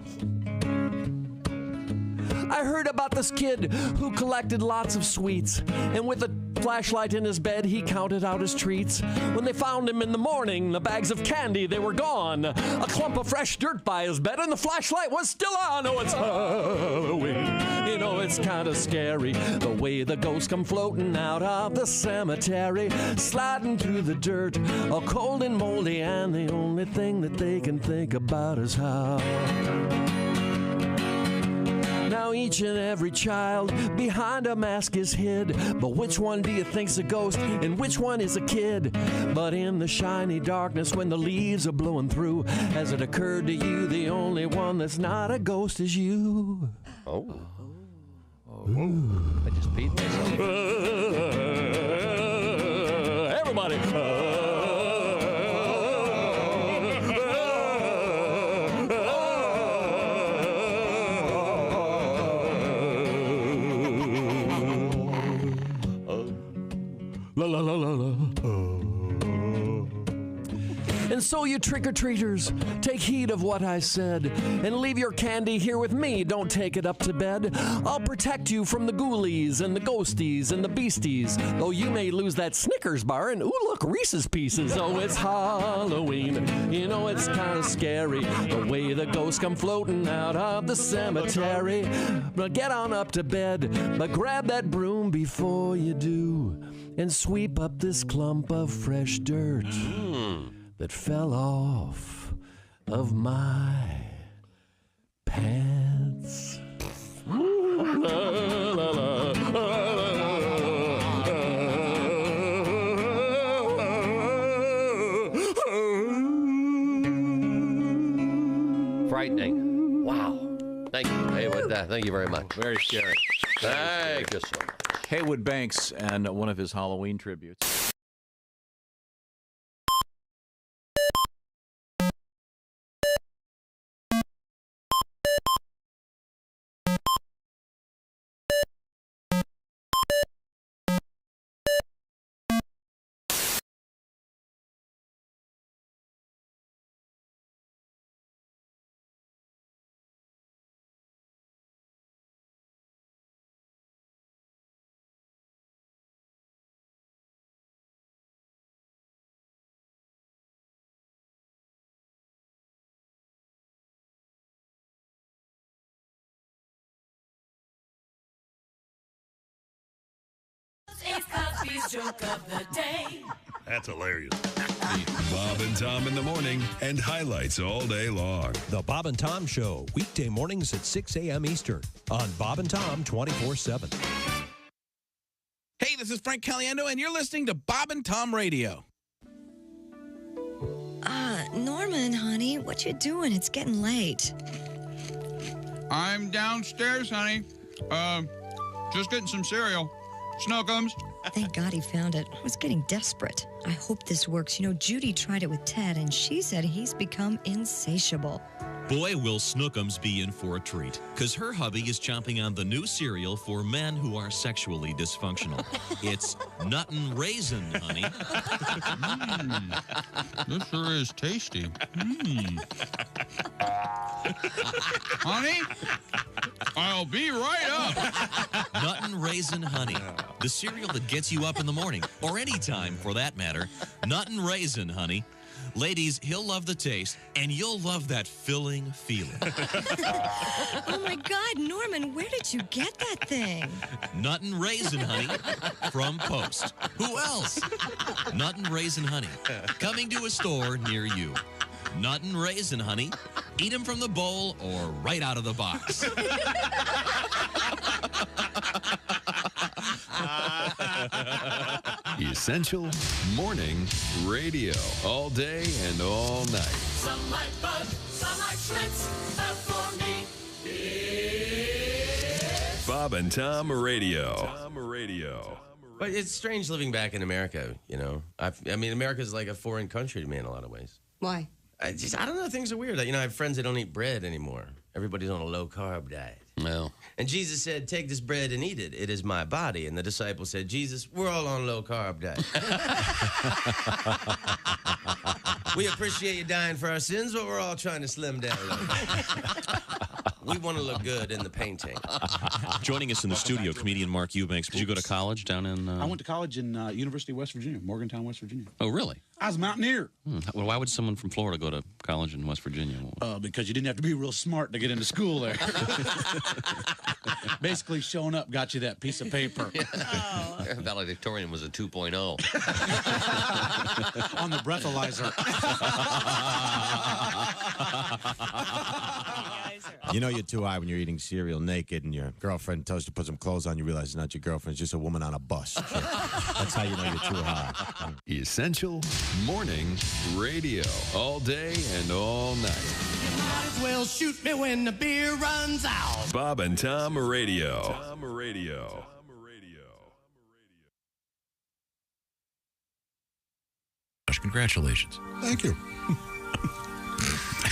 Speaker 22: I heard about this kid who collected lots of sweets, and with a flashlight in his bed, he counted out his treats. When they found him in the morning, the bags of candy, they were gone. A clump of fresh dirt by his bed, and the flashlight was still on. Oh, it's Halloween. You know, it's kind of scary, the way the ghosts come floating out of the cemetery, sliding through the dirt, all cold and moldy, and the only thing that they can think about is how. Now each and every child behind a mask is hid, but which one do you think's a ghost and which one is a kid? But in the shiny darkness when the leaves are blowing through, has it occurred to you the only one that's not a ghost is you?
Speaker 21: Oh. I just peed myself.
Speaker 22: Everybody. La la la la la. And so you trick-or-treaters, take heed of what I said, and leave your candy here with me, don't take it up to bed. I'll protect you from the ghoulies and the ghosties and the beasties, though you may lose that Snickers bar and, ooh, look, Reese's Pieces. Oh, it's Halloween, you know it's kind of scary, the way the ghosts come floating out of the cemetery. But get on up to bed, but grab that broom before you do, and sweep up this clump of fresh dirt that fell off of my pants.
Speaker 21: Frightening. Wow. Thank you. Haywood, thank you very much.
Speaker 7: Very scary.
Speaker 21: Thank you so much.
Speaker 7: Haywood Banks and one of his Halloween tributes.
Speaker 13: Joke of the day.
Speaker 8: That's hilarious.
Speaker 11: Bob and Tom in the morning and highlights all day long.
Speaker 23: The Bob and Tom Show, weekday mornings at 6 a.m. Eastern on Bob and Tom 24/7.
Speaker 20: Hey, this is Frank Caliendo, and you're listening to Bob and Tom Radio.
Speaker 3: Norman, honey, what you doing? It's getting late.
Speaker 24: I'm downstairs, honey. Just getting some cereal. Snookums.
Speaker 3: Thank God he found it. I was getting desperate. I hope this works. You know, Judy tried it with Ted, and she said he's become insatiable.
Speaker 12: Boy, will Snookums be in for a treat, because her hubby is chomping on the new cereal for men who are sexually dysfunctional. It's Nuttin' Raisin, honey.
Speaker 24: This sure is tasty. Honey, I'll be right up.
Speaker 12: Nuttin' Raisin Honey, the cereal that gets you up in the morning, or any time for that matter. Nuttin' Raisin Honey. Ladies, he'll love the taste, and you'll love that filling feeling.
Speaker 3: Oh, my God, Norman, where did you get that thing?
Speaker 12: Nuttin' Raisin Honey from Post. Who else? Nuttin' Raisin Honey, coming to a store near you. Nuttin' Raisin Honey, eat them from the bowl or right out of the box.
Speaker 11: Essential Morning Radio. All day and all night.
Speaker 13: Some like Bud, some like Schlitz, but for me, it's
Speaker 11: Bob and Tom Radio.
Speaker 1: But it's strange living back in America, you know. I mean, America's like a foreign country to me in a lot of ways.
Speaker 3: Why?
Speaker 1: I don't know. Things are weird. You know, I have friends that don't eat bread anymore. Everybody's on a low-carb diet.
Speaker 21: Well.
Speaker 1: And Jesus said, take this bread and eat it. It is my body. And the disciples said, Jesus, we're all on low-carb diet. We appreciate you dying for our sins, but we're all trying to slim down a little. We want to look good in the painting.
Speaker 12: Joining us in the studio, comedian Mark Eubanks. Did you go to college down in...
Speaker 5: I went to college in University of West Virginia, Morgantown, West Virginia.
Speaker 12: Oh, really?
Speaker 5: I was a mountaineer.
Speaker 12: Well, why would someone from Florida go to college in West Virginia?
Speaker 5: Because you didn't have to be real smart to get into school there. Basically, showing up got you that piece of paper.
Speaker 21: Valedictorian was a 2.0.
Speaker 5: On the breathalyzer.
Speaker 9: You know you're too high when you're eating cereal naked and your girlfriend tells you to put some clothes on. You realize it's not your girlfriend. It's just a woman on a bus. That's how you know you're too high.
Speaker 11: Essential Morning Radio. All day and all night.
Speaker 13: might as well shoot me when the beer runs out.
Speaker 11: Bob and Tom Radio.
Speaker 7: Congratulations.
Speaker 6: Thank you.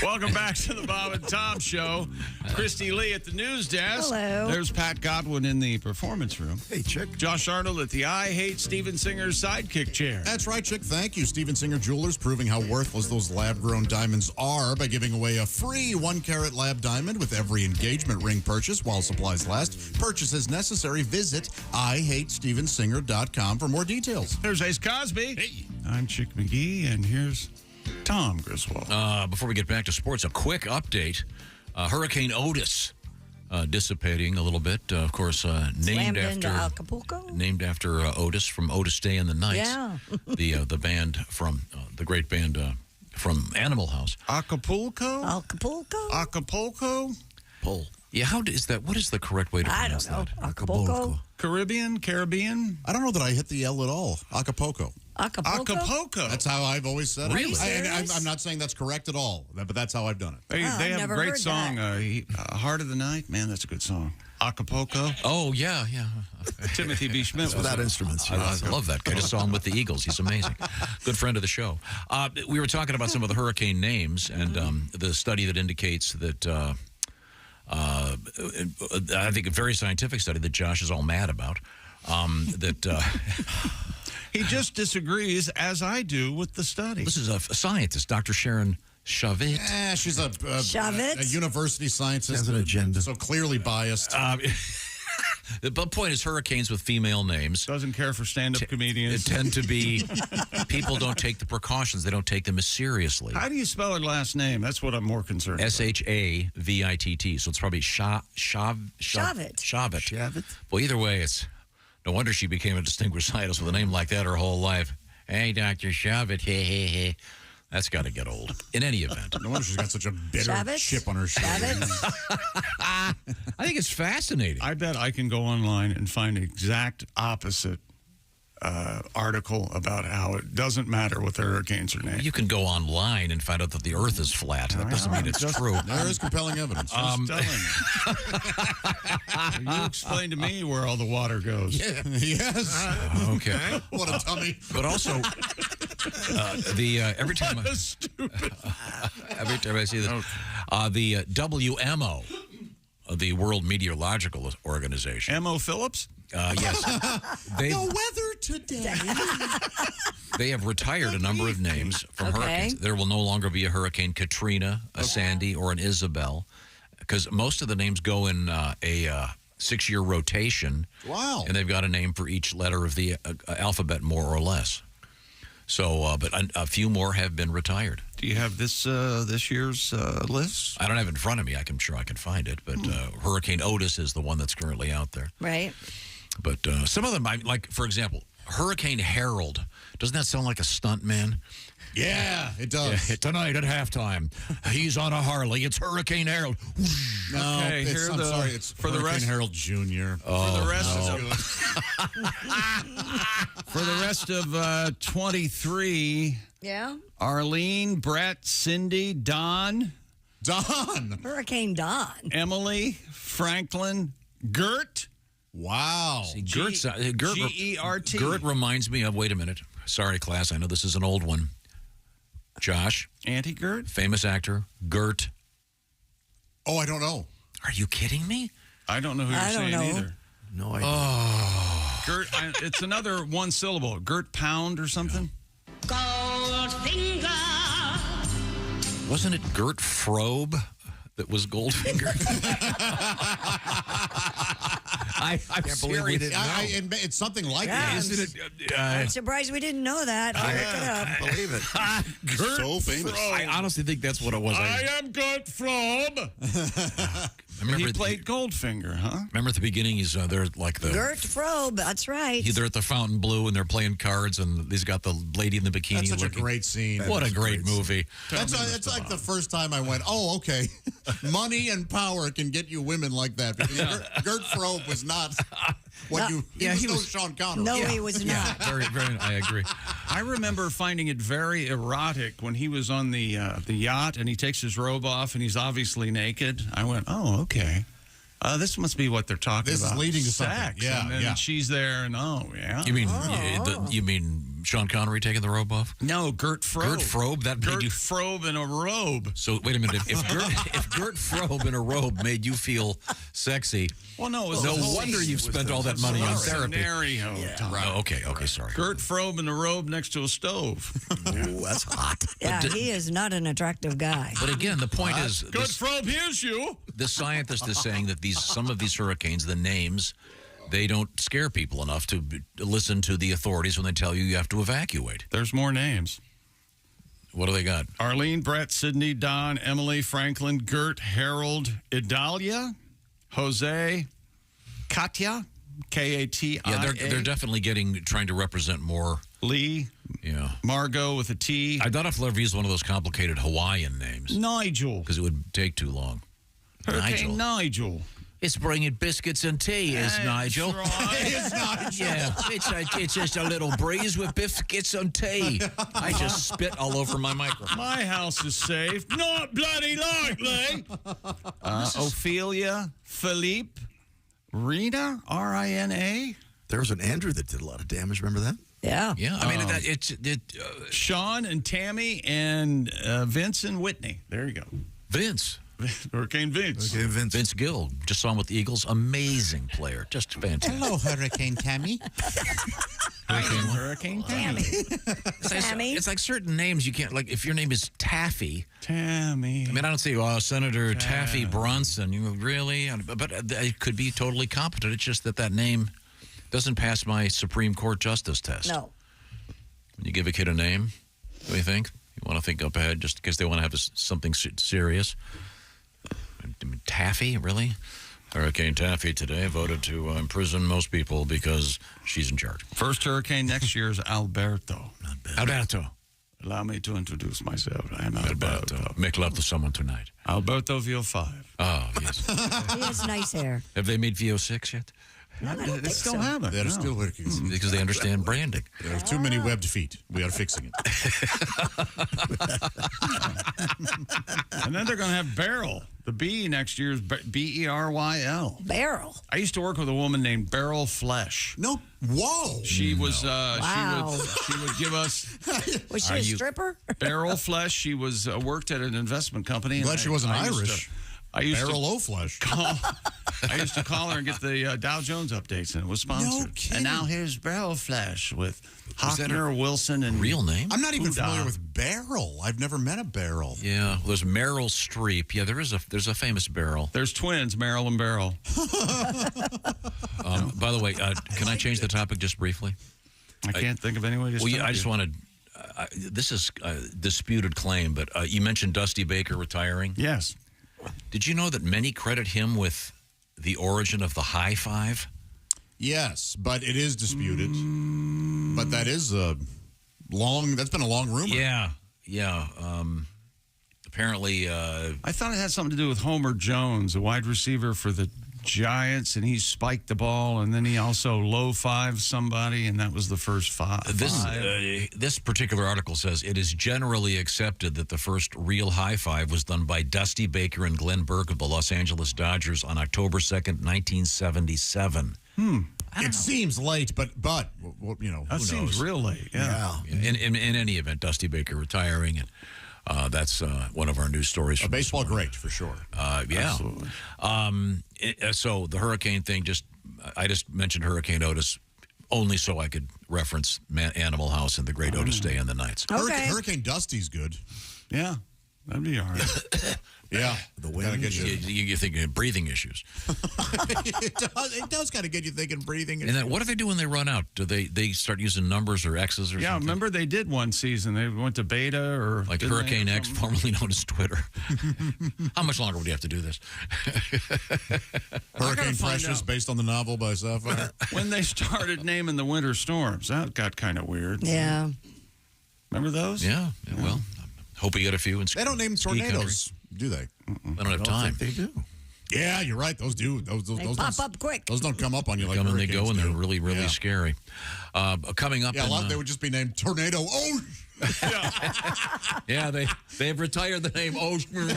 Speaker 4: Welcome back to the Bob and Tom Show. Christy Lee at the news desk.
Speaker 3: Hello.
Speaker 4: There's Pat Godwin in the performance room.
Speaker 6: Hey, Chick.
Speaker 4: Josh Arnold at the I Hate Steven Singer's sidekick chair.
Speaker 6: That's right, Chick. Thank you. Steven Singer Jewelers proving how worthless those lab-grown diamonds are by giving away a free 1-carat lab diamond with every engagement ring purchase while supplies last. Purchase as necessary. Visit IHateStevenSinger.com for more details.
Speaker 4: There's Ace Cosby. Hey. I'm Chick McGee, and here's Tom Griswold.
Speaker 7: Before we get back to sports, a quick update. Hurricane Otis dissipating a little bit. Of course, named
Speaker 3: into
Speaker 7: after
Speaker 3: Acapulco.
Speaker 7: Named after Otis from Otis Day and the Nights.
Speaker 3: Yeah.
Speaker 7: the band from the great band from Animal House.
Speaker 4: Acapulco.
Speaker 3: Acapulco.
Speaker 7: Pull. Yeah, how is that? What is the correct way to pronounce
Speaker 3: I don't know.
Speaker 7: that?
Speaker 3: Acapulco.
Speaker 4: Caribbean.
Speaker 6: I don't know that I hit the L at all. Acapulco.
Speaker 3: Acapulco.
Speaker 6: That's how I've always said it.
Speaker 3: Really?
Speaker 6: I'm not saying that's correct at all, but that's how I've done it.
Speaker 4: They have a great song, Heart of the Night. Man, that's a good song. Acapulco.
Speaker 7: Oh, yeah.
Speaker 4: Timothy B. Schmidt.
Speaker 14: Without instruments.
Speaker 7: I love that guy. I just saw him with the Eagles. He's amazing. Good friend of the show. We were talking about some of the hurricane names and the study that indicates that I think a very scientific study that Josh is all mad about.
Speaker 4: He just disagrees, as I do, with the study.
Speaker 7: This is a scientist, Dr. Sharon Shavit.
Speaker 6: She's a university scientist.
Speaker 14: Has an agenda.
Speaker 6: So clearly biased.
Speaker 7: The point is hurricanes with female names.
Speaker 4: Doesn't care for stand-up comedians.
Speaker 7: Tend to be, people don't take the precautions. They don't take them as seriously.
Speaker 4: How do you spell her last name? That's what I'm more concerned about.
Speaker 7: Shavitt. So it's probably Shavit.
Speaker 14: Shavit.
Speaker 7: Well, either way, it's no wonder she became a distinguished scientist with a name like that her whole life. Hey, Dr. Shavit. Hey. That's got to get old. In any event.
Speaker 6: No wonder she's got such a bitter chip on her shoulder.
Speaker 7: I think it's fascinating.
Speaker 4: I bet I can go online and find an exact opposite article about how it doesn't matter what the hurricanes are named.
Speaker 7: You can go online and find out that the Earth is flat. That doesn't mean it's true.
Speaker 6: There is compelling evidence.
Speaker 4: You explain to me where all the water goes.
Speaker 6: Yeah. Yes.
Speaker 7: Okay.
Speaker 6: What a tummy.
Speaker 7: But also, Every time I see this, the WMO, the World Meteorological Organization.
Speaker 4: M.O. Phillips?
Speaker 7: Yes.
Speaker 6: The weather today.
Speaker 7: They have retired a number of names from hurricanes. There will no longer be a Hurricane Katrina, a Sandy, or an Isabel, because most of the names go in a 6-year rotation.
Speaker 6: Wow.
Speaker 7: And they've got a name for each letter of the alphabet, more or less. So, but a few more have been retired.
Speaker 4: Do you have this year's list?
Speaker 7: I don't have it in front of me. I'm sure I can find it. But Hurricane Otis is the one that's currently out there.
Speaker 3: Right.
Speaker 7: But some of them, like, for example, Hurricane Harold. Doesn't that sound like a stunt man?
Speaker 6: Yeah, it does.
Speaker 7: Yeah, tonight at halftime, he's on a Harley. It's Hurricane Harold.
Speaker 6: No,
Speaker 4: Okay,
Speaker 6: it's,
Speaker 4: here
Speaker 6: I'm
Speaker 4: the-
Speaker 6: sorry, it's
Speaker 4: for the
Speaker 6: Hurricane
Speaker 4: rest-
Speaker 6: Harold Jr.
Speaker 7: Oh,
Speaker 4: For the rest
Speaker 6: no.
Speaker 4: For the rest of 23,
Speaker 3: Yeah.
Speaker 4: Arlene, Brett, Cindy, Don,
Speaker 3: Hurricane Don.
Speaker 4: Emily, Franklin, Gert.
Speaker 6: Wow.
Speaker 7: See, Gert
Speaker 4: G-E-R-T.
Speaker 7: Gert reminds me of, wait a minute. Sorry, class, I know this is an old one. Josh.
Speaker 4: Auntie Gert?
Speaker 7: Famous actor, Gert.
Speaker 6: Oh, I don't know.
Speaker 7: Are you kidding me?
Speaker 4: I don't know who you're saying either.
Speaker 7: No idea. Oh.
Speaker 4: Gert, it's another one syllable. Gert Pound or something?
Speaker 13: Goldfinger.
Speaker 7: Wasn't it Gert Frobe that was Goldfinger? I'm
Speaker 6: Can't believe we
Speaker 7: serious.
Speaker 6: didn't know. It's something like
Speaker 3: Yeah,
Speaker 6: that.
Speaker 7: Isn't it?
Speaker 3: I'm surprised we didn't know that. I'll look it up.
Speaker 7: Believe it.
Speaker 8: Gert so famous.
Speaker 7: I honestly think that's what it was.
Speaker 4: I am Gert Frobe. He played Goldfinger, huh?
Speaker 7: Remember at the beginning, he's they're like the
Speaker 3: Gert Frobe, that's right.
Speaker 7: they're at the Fountain Blue and they're playing cards and he's got the lady in the bikini.
Speaker 6: That's such
Speaker 7: looking.
Speaker 6: a great scene.
Speaker 7: What a great movie!
Speaker 6: It's like the first time I went, oh, okay. Money and power can get you women like that. Because Gert Frobe was not what you. He was no Sean Connery.
Speaker 3: No, he was not.
Speaker 7: Very, very. I agree.
Speaker 4: I remember finding it very erotic when he was on the yacht and he takes his robe off and he's obviously naked. I went, oh, okay. This must be what they're talking
Speaker 6: This
Speaker 4: about.
Speaker 6: is leading to
Speaker 4: Sex.
Speaker 6: something. Yeah,
Speaker 4: and then
Speaker 6: yeah.
Speaker 4: she's there and yeah.
Speaker 7: You mean you mean Sean Connery taking the robe off?
Speaker 4: No, Gert Frobe.
Speaker 7: Gert Frobe. That made
Speaker 4: Gert
Speaker 7: you.
Speaker 4: Frobe in a robe.
Speaker 7: So wait a minute. If Gert Frobe in a robe made you feel sexy,
Speaker 4: Well, no, it was
Speaker 7: no
Speaker 4: the whole
Speaker 7: wonder you've spent all that money on therapy.
Speaker 4: Scenario. Tom.
Speaker 7: Oh, okay, sorry.
Speaker 4: Gert Frobe in a robe next to a stove.
Speaker 7: Ooh, that's hot.
Speaker 3: Yeah, he is not an attractive guy.
Speaker 7: But again, the point is,
Speaker 4: Gert Frobe, here's you.
Speaker 7: the scientist is saying that some of these hurricanes, the names, they don't scare people enough to listen to the authorities when they tell you have to evacuate.
Speaker 4: There's more names.
Speaker 7: What do they got?
Speaker 4: Arlene, Brett, Sydney, Don, Emily, Franklin, Gert, Harold, Idalia, Jose, Katya, K-A-T-I-A.
Speaker 7: Yeah, they're definitely trying to represent more.
Speaker 4: Lee,
Speaker 7: Yeah.
Speaker 4: Margot with a T.
Speaker 7: I thought if Lever used one of those complicated Hawaiian names.
Speaker 4: Nigel.
Speaker 7: Because it would take too long.
Speaker 4: Hurricane Nigel.
Speaker 7: It's bringing biscuits and tea, is Nigel.
Speaker 6: It's Nigel.
Speaker 7: Yeah, it's just a little breeze with biscuits and tea. I just spit all over my microphone.
Speaker 4: My house is safe. Not bloody likely. Ophelia, Philippe, Rina, R-I-N-A.
Speaker 14: There was an Andrew that did a lot of damage. Remember that?
Speaker 3: Yeah.
Speaker 7: Yeah, I mean,
Speaker 4: Sean and Tammy and Vince and Whitney. There you go.
Speaker 7: Vince.
Speaker 4: Hurricane Vince.
Speaker 14: Okay, Vince.
Speaker 7: Vince Gill. Just saw him with the Eagles. Amazing player. Just fantastic.
Speaker 6: Hello, Hurricane Tammy.
Speaker 4: Hurricane Tammy.
Speaker 7: It's like certain names you can't, like, if your name is Taffy.
Speaker 4: Tammy.
Speaker 7: I mean, I don't say, Senator Taffy Bronson. You really? But it could be totally competent. It's just that name doesn't pass my Supreme Court justice test.
Speaker 3: No.
Speaker 7: When you give a kid a name, what do you think? You want to think up ahead just because they want to have something serious? Taffy, really? Hurricane Taffy today voted to imprison most people because she's in charge.
Speaker 4: First hurricane next year is Alberto.
Speaker 7: Alberto.
Speaker 4: Allow me to introduce myself. I am Alberto.
Speaker 7: Make love to someone tonight.
Speaker 4: Alberto VO5.
Speaker 7: Oh, yes.
Speaker 3: He has nice hair.
Speaker 7: Have they made VO6 yet?
Speaker 3: No, I don't
Speaker 4: They
Speaker 3: think
Speaker 4: still
Speaker 3: so.
Speaker 4: haven't.
Speaker 6: They're
Speaker 4: no.
Speaker 6: still working.
Speaker 7: Because they understand branding.
Speaker 6: There are too many webbed feet. We are fixing it.
Speaker 4: And then they're going to have Beryl. The B next year is Beryl.
Speaker 3: Beryl.
Speaker 4: I used to work with a woman named Beryl Flesh.
Speaker 6: No. Whoa.
Speaker 4: She was.
Speaker 3: Wow.
Speaker 4: She would give us.
Speaker 3: Was she a stripper?
Speaker 4: Beryl Flesh. She was worked at an investment company.
Speaker 6: Glad she wasn't Irish.
Speaker 4: Beryl
Speaker 6: O'Flesh.
Speaker 4: I used to call her and get the Dow Jones updates, and it was sponsored.
Speaker 6: No kidding.
Speaker 4: And now here's Beryl Flesh with Hockner, Wilson, and
Speaker 7: real name.
Speaker 6: I'm not even familiar with Beryl. I've never met a Beryl.
Speaker 7: Yeah, well, there's Meryl Streep. Yeah, there's a famous Beryl.
Speaker 4: There's twins, Meryl and Beryl.
Speaker 7: By the way, can I change the topic just briefly?
Speaker 4: I can't think of any way to.
Speaker 7: Well, yeah, I just wanted. This is a disputed claim, but you mentioned Dusty Baker retiring.
Speaker 4: Yes.
Speaker 7: Did you know that many credit him with the origin of the high five?
Speaker 6: Yes, but it is disputed. But that is that's been a long rumor.
Speaker 7: Yeah. Apparently.
Speaker 4: I thought it had something to do with Homer Jones, a wide receiver for the Giants, and he spiked the ball, and then he also low-fived somebody, and that was the first five.
Speaker 7: This particular article says it is generally accepted that the first real high five was done by Dusty Baker and Glenn Burke of the Los Angeles Dodgers on October 2nd, 1977.
Speaker 6: It seems late, but you know,
Speaker 4: that seems real late. Yeah.
Speaker 7: In any event, Dusty Baker retiring, and that's one of our news stories.
Speaker 6: A baseball great for sure.
Speaker 7: Yeah.
Speaker 4: Absolutely.
Speaker 7: So the hurricane thing, I just mentioned Hurricane Otis only so I could reference Animal House and the Great Otis Day and the Nights.
Speaker 3: Okay.
Speaker 6: Hurricane Dusty's good.
Speaker 4: Yeah, that'd be all right.
Speaker 6: Yeah, the wind.
Speaker 7: You're thinking of breathing issues.
Speaker 6: It does kind of get you thinking breathing.
Speaker 7: And then what do they do when they run out? Do they start using numbers or X's or something?
Speaker 4: Yeah, remember they did one season. They went to beta or
Speaker 7: like Hurricane X, formerly known as Twitter. How much longer would you have to do this?
Speaker 6: Hurricane Precious, based on the novel by Sapphire.
Speaker 4: When they started naming the winter storms, that got kind of weird.
Speaker 3: Yeah.
Speaker 4: Remember those?
Speaker 7: Yeah. Well, hope we get a few.
Speaker 6: They don't name tornadoes, do they?
Speaker 7: They don't have time.
Speaker 14: They do.
Speaker 6: Yeah, you're right. Those do. Those
Speaker 3: pop up quick.
Speaker 6: Those don't come up on you like
Speaker 7: come and they
Speaker 6: hurricanes
Speaker 7: go, and
Speaker 6: do.
Speaker 7: they're really, really scary. Coming up,
Speaker 6: yeah, a lot they would just be named Tornado. Oh,
Speaker 7: yeah, they've retired the name Ocean.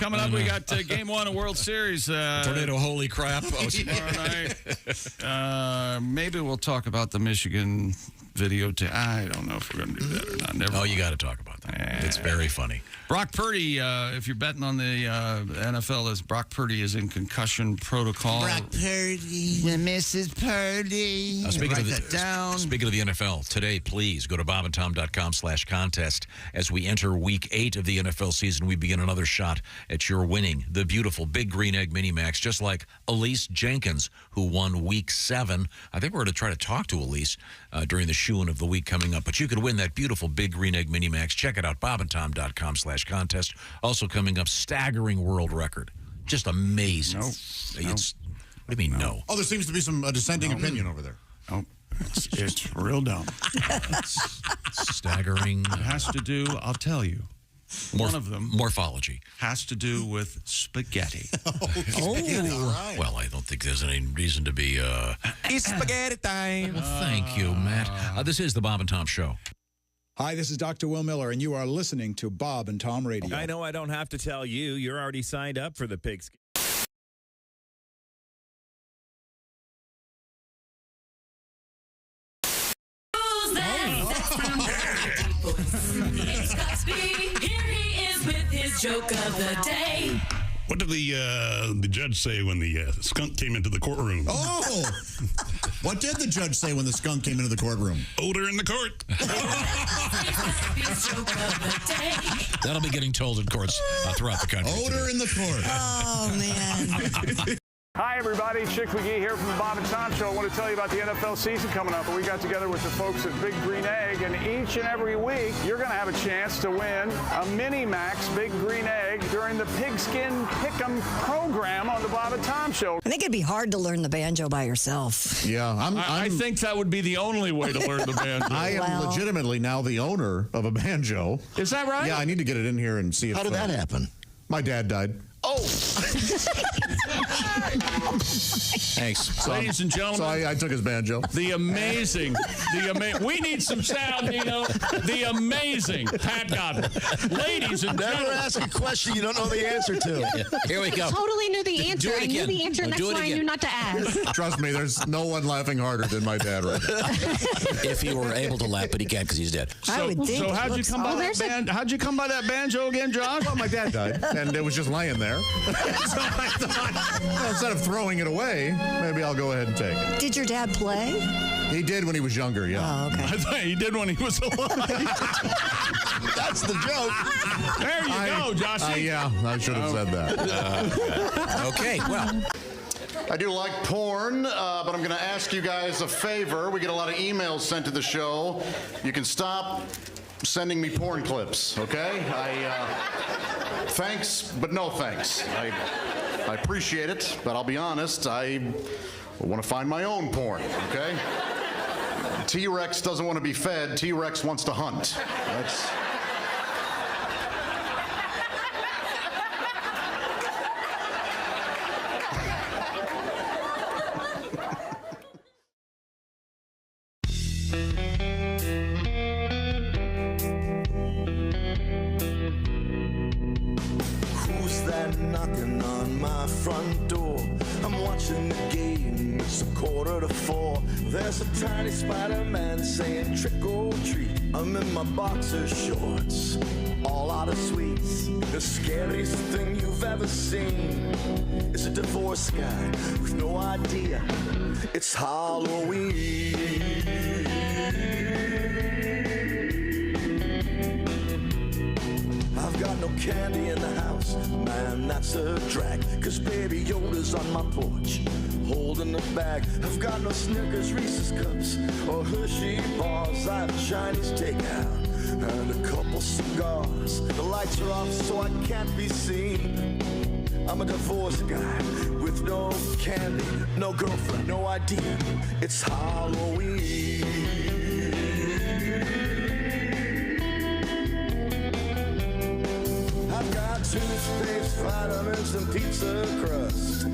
Speaker 4: Coming up, we got Game 1 of World Series.
Speaker 7: Tornado, holy crap.
Speaker 4: Tomorrow night. Maybe we'll talk about the Michigan video. I don't know if we're going to do that or not. Never mind.
Speaker 7: You got to talk about that. It's very funny.
Speaker 4: Brock Purdy, if you're betting on the NFL, as Brock Purdy is in concussion protocol.
Speaker 9: Brock Purdy. Mrs. Purdy.
Speaker 7: Speaking
Speaker 9: Write that down.
Speaker 7: Speaking of the NFL, today, please go to bobandtom.com/contest. As we enter week 8 of the NFL season, we begin another shot at your winning the beautiful Big Green Egg Mini Max, just like Elise Jenkins, who won week 7. I think we're going to try to talk to Elise during the shoe-in of the week coming up. But you could win that beautiful Big Green Egg Mini Max. Check it out, bobandtom.com/contest. Also coming up, staggering world record. Just amazing. What do you mean, no?
Speaker 6: Oh, there seems to be some dissenting opinion over there.
Speaker 4: Oh, it's real dumb.
Speaker 7: It's staggering.
Speaker 4: It has to do, I'll tell you. One of them,
Speaker 7: morphology,
Speaker 4: has to do with spaghetti.
Speaker 7: Spaghetti. All right. Well, I don't think there's any reason to be.
Speaker 9: It's spaghetti time.
Speaker 7: Well, thank you, Matt. This is the Bob and Tom Show.
Speaker 2: Hi, this is Dr. Will Miller, and you are listening to Bob and Tom Radio.
Speaker 10: I know I don't have to tell you. You're already signed up for the Pigskin.
Speaker 13: It's Cosby. Here he is with his joke of the day.
Speaker 8: What did the judge say when the skunk came into the courtroom?
Speaker 6: Oh! What did the judge say when the skunk came into the courtroom?
Speaker 8: Odor in the court.
Speaker 7: That'll be getting told in courts throughout the country.
Speaker 6: Odor in the court.
Speaker 3: Oh, man.
Speaker 15: Hi, everybody. Chick McGee here from the Bob and Tom Show. I want to tell you about the NFL season coming up. We got together with the folks at Big Green Egg, and each and every week, you're going to have a chance to win a Mini Max Big Green Egg during the Pigskin Pickem program on the Bob and Tom Show.
Speaker 3: I think it'd be hard to learn the banjo by yourself.
Speaker 6: Yeah,
Speaker 4: I think that would be the only way to learn the banjo.
Speaker 6: I am legitimately now the owner of a banjo.
Speaker 4: Is that right?
Speaker 6: Yeah, I need to get it in here and see if...
Speaker 14: How did that happen?
Speaker 6: My dad died.
Speaker 4: Oh!
Speaker 7: Thanks.
Speaker 4: Ladies and gentlemen.
Speaker 6: So I took his banjo.
Speaker 4: The amazing, we need some sound, Dino. The amazing Pat Godwin. Ladies and
Speaker 14: Never
Speaker 4: gentlemen.
Speaker 14: ask a question you don't know the answer to.
Speaker 7: Here we go.
Speaker 16: Totally knew the answer.
Speaker 7: Do it
Speaker 16: I knew
Speaker 7: again.
Speaker 16: the answer.
Speaker 7: Do
Speaker 16: That's
Speaker 7: it
Speaker 16: why I
Speaker 7: again.
Speaker 16: knew not to ask.
Speaker 6: Trust me, there's no one laughing harder than my dad right now.
Speaker 7: If he were able to laugh, but he can't because he's dead.
Speaker 4: So how'd you come by that how'd you come by that banjo again, Josh?
Speaker 6: Well, my dad died, and it was just laying there. So I thought, instead of throwing it away, maybe I'll go ahead and take it.
Speaker 3: Did your dad play?
Speaker 6: He did when he was younger, yeah.
Speaker 3: Oh, okay.
Speaker 4: I thought he did when he was alive.
Speaker 14: That's the joke.
Speaker 4: There you go, Joshy.
Speaker 6: Yeah, I should have said that.
Speaker 7: Okay, well.
Speaker 6: I do like porn, but I'm going to ask you guys a favor. We get a lot of emails sent to the show. You can stop sending me porn clips, okay? Thanks, but no thanks. I appreciate it, but I'll be honest, I want to find my own porn, okay? T-Rex doesn't want to be fed. T-Rex wants to hunt. That's...
Speaker 13: Who's that knocking on my front door? I'm watching the game, it's 3:45. There's a tiny Spider-Man saying trick or treat. I'm in my boxer shorts, all out of sweets. The scariest thing you've ever seen is a divorced guy with no idea it's Halloween. I've got no candy in the house, man, that's a drag. Cause Baby Yoda's on my porch, holding the bag. I've got no Snickers, Reese's Cups, or Hershey bars. I have Chinese takeout and a couple cigars. The lights are off so I can't be seen. I'm a divorced guy with no candy, no girlfriend, no idea it's Halloween. I've got toothpaste, vitamins, and pizza crust.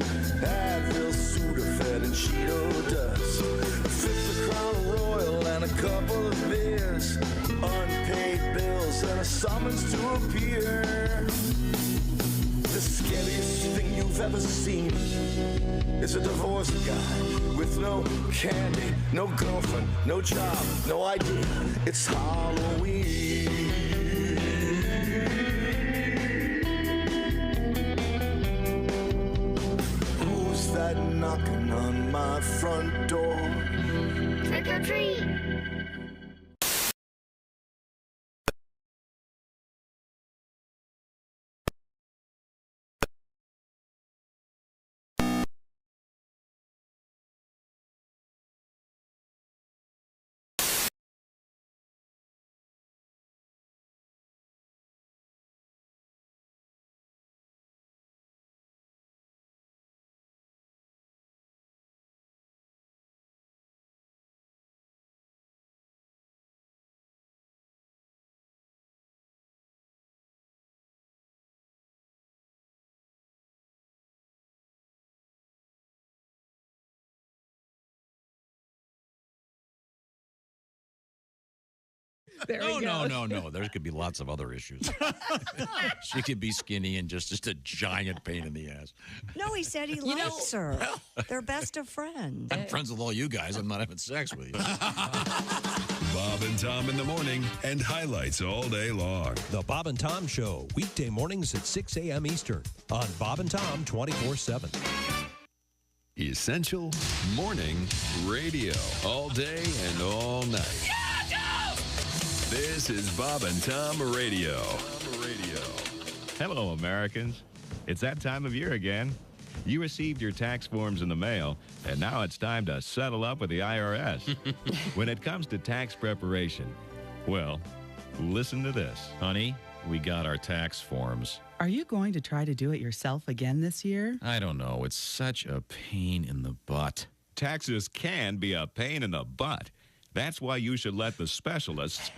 Speaker 13: Advil, Sudafed, and Cheeto dust. A fifth of Crown Royal and a couple of beers. Unpaid bills and a summons to appear. The scariest thing you've ever seen is a divorced guy with no candy, no girlfriend, no job, no idea it's Halloween. Who's that knocking on my front door? Trick or treat.
Speaker 7: No. There could be lots of other issues. She could be skinny and just a giant pain in the ass.
Speaker 3: No, he said he likes her. They're best of friends.
Speaker 7: I'm friends with all you guys. I'm not having sex with you.
Speaker 11: Bob and Tom in the morning and highlights all day long.
Speaker 23: The Bob and Tom Show, weekday mornings at 6 a.m. Eastern on Bob and Tom 24/7.
Speaker 11: Essential Morning Radio. All day and all night. This is Bob and Tom Radio.
Speaker 10: Hello, Americans. It's that time of year again. You received your tax forms in the mail, and now it's time to settle up with the IRS. When it comes to tax preparation, well, listen to this.
Speaker 7: Honey, we got our tax forms.
Speaker 17: Are you going to try to do it yourself again this year?
Speaker 7: I don't know. It's such a pain in the butt.
Speaker 10: Taxes can be a pain in the butt. That's why you should let the specialists.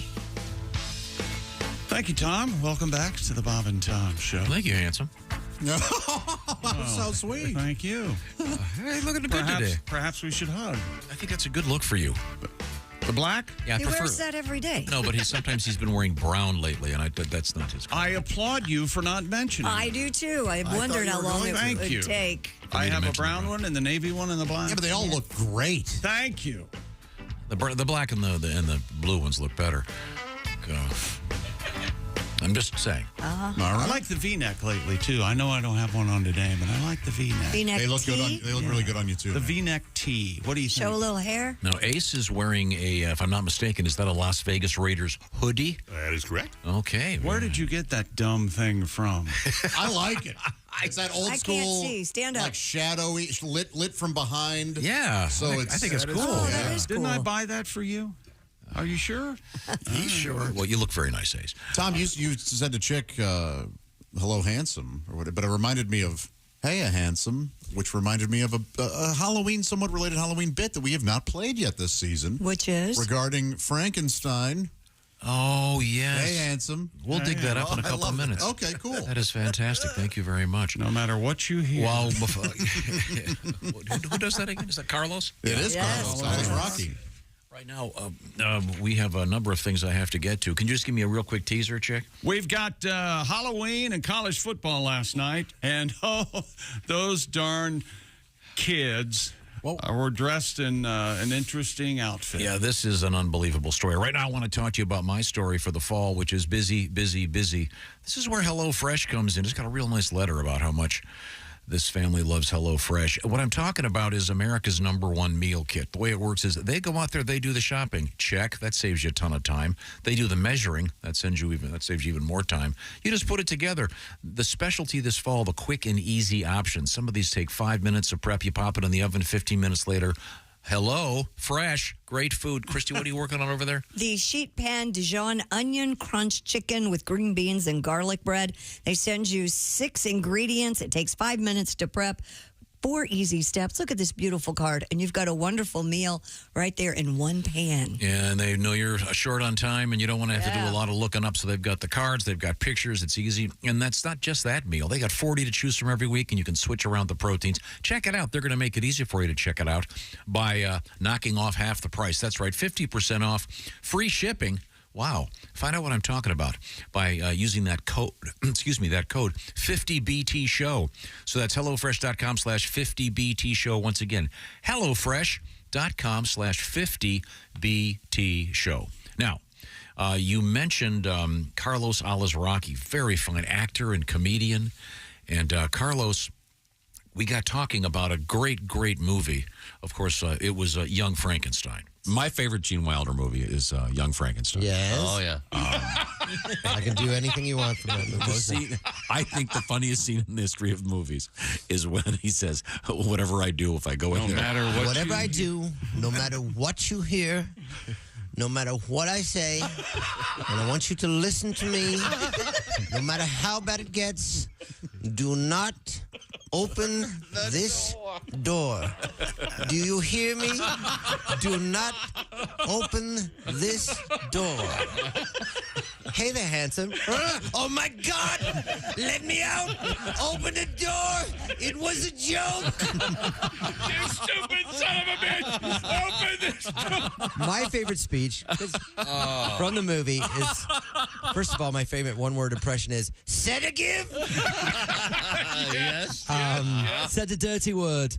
Speaker 4: Thank you, Tom. Welcome back to the Bob and Tom Show.
Speaker 7: Thank you, handsome.
Speaker 6: That's so sweet.
Speaker 4: Thank you.
Speaker 7: Hey, look at the good today.
Speaker 4: Perhaps we should hug.
Speaker 7: I think that's a good look for you.
Speaker 4: The black?
Speaker 7: Yeah, I
Speaker 3: He
Speaker 7: prefer.
Speaker 3: wears that every day.
Speaker 7: No, but sometimes he's been wearing brown lately, and that's not his.
Speaker 4: I applaud you for not mentioning
Speaker 3: I
Speaker 4: it.
Speaker 3: do too. I wondered how long it
Speaker 4: Thank
Speaker 3: would
Speaker 4: you.
Speaker 3: take.
Speaker 4: I have a brown one and the navy one and the black.
Speaker 6: Yeah, but they all look great.
Speaker 4: Thank you.
Speaker 7: The black and the blue ones look better. I'm just saying.
Speaker 4: I like the V-neck lately too. I know I don't have one on today, but I like the V-neck.
Speaker 3: V-neck
Speaker 6: They look good on.
Speaker 3: tee?
Speaker 6: They look really good on you too.
Speaker 4: The V-neck tee. What do you
Speaker 3: Show a
Speaker 4: think?
Speaker 3: little hair.
Speaker 7: Now, Ace is wearing a, if I'm not mistaken, is that a Las Vegas Raiders hoodie?
Speaker 8: That is correct.
Speaker 7: Okay.
Speaker 4: Where did you get that dumb thing from?
Speaker 6: I like it. It's that old
Speaker 3: I
Speaker 6: school.
Speaker 3: can't see. Stand up.
Speaker 6: Like shadowy, lit from behind.
Speaker 7: Yeah.
Speaker 6: So
Speaker 7: I think it's cool.
Speaker 3: Oh, that is cool.
Speaker 4: Didn't I buy that for you? Are you sure?
Speaker 7: Sure. Well, you look very nice, Ace.
Speaker 6: Tom, you said to Chick, "Hello, handsome," or whatever, but it reminded me of "Hey, handsome," which reminded me of a Halloween, somewhat related Halloween bit that we have not played yet this season,
Speaker 3: Which is?
Speaker 6: regarding Frankenstein.
Speaker 7: Oh, yes.
Speaker 6: Hey, handsome.
Speaker 7: We'll dig that up in a
Speaker 6: I
Speaker 7: couple
Speaker 6: love
Speaker 7: of minutes.
Speaker 6: it. Okay, cool.
Speaker 7: That is fantastic. Thank you very much.
Speaker 4: No matter what you hear.
Speaker 7: Well, before, who does that again? Is that Carlos?
Speaker 6: It is
Speaker 3: Yes.
Speaker 6: Carlos. Carlos Rocky.
Speaker 7: Right now, we have a number of things I have to get to. Can you just give me a real quick teaser, Chick?
Speaker 4: We've got Halloween and college football last night, and those darn kids were dressed in an interesting outfit.
Speaker 7: Yeah, this is an unbelievable story. Right now, I want to talk to you about my story for the fall, which is busy, busy, busy. This is where HelloFresh comes in. It's got a real nice letter about how much this family loves HelloFresh. What I'm talking about is America's #1 meal kit. The way it works is they go out there, they do the shopping. Check. That saves you a ton of time. They do the measuring. That saves you even more time. You just put it together. The specialty this fall, the quick and easy options. Some of these take 5 minutes of prep. You pop it in the oven 15 minutes later. Hello, fresh, great food. Christy, what are you working on over there?
Speaker 3: The sheet pan Dijon onion crunch chicken with green beans and garlic bread. They send you 6 ingredients. It takes 5 minutes to prep. 4 easy steps. Look at this beautiful card. And you've got a wonderful meal right there in one pan.
Speaker 7: And they know you're short on time and you don't want to have to do a lot of looking up. So they've got the cards, they've got pictures. It's easy. And that's not just that meal. They got 40 to choose from every week, and you can switch around the proteins. Check it out. They're going to make it easy for you to check it out by knocking off half the price. That's right, 50% off, free shipping. Wow. Find out what I'm talking about by using that code, that code 50BT-SHOW. So that's HelloFresh.com/50BT-SHOW. Once again, HelloFresh.com/50BT-SHOW. Now, you mentioned Carlos Alazraqui, very fine actor and comedian. And Carlos, we got talking about a great, great movie. Of course, it was Young Frankenstein.
Speaker 16: My favorite Gene Wilder movie is Young Frankenstein.
Speaker 14: Yes.
Speaker 21: Oh, yeah.
Speaker 14: I can do anything you want from that movie.
Speaker 16: I think the funniest scene in the history of movies is when he says, whatever I do, if I go in there.
Speaker 14: Whatever I do, no matter what you hear, no matter what I say, and I want you to listen to me, no matter how bad it gets, do not open this door. Do you hear me? Do not open this door. Hey there, handsome. Oh, my God. Let me out. Open the door. It was a joke.
Speaker 24: You stupid son of a bitch. Open this door.
Speaker 14: My favorite speech from the movie is, first of all, my favorite one-word impression is, said again?
Speaker 21: Yes.
Speaker 14: Said the dirty word.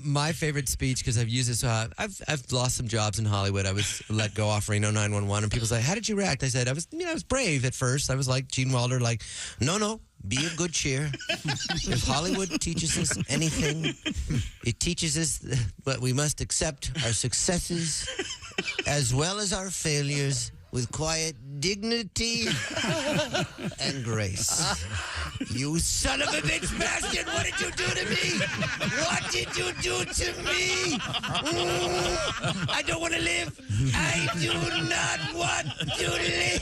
Speaker 14: My favorite speech, because I've used this, I've lost some jobs in Hollywood. I was let go off Reno 911, and people say, how did you react? I said, I was brave at first. I was like Gene Wilder, like, no, be a good cheer. If Hollywood teaches us anything, it teaches us that we must accept our successes as well as our failures with quiet dignity and grace. You son of a bitch bastard, what did you do to me? What did you do to me? I don't want to live. I do not want to live.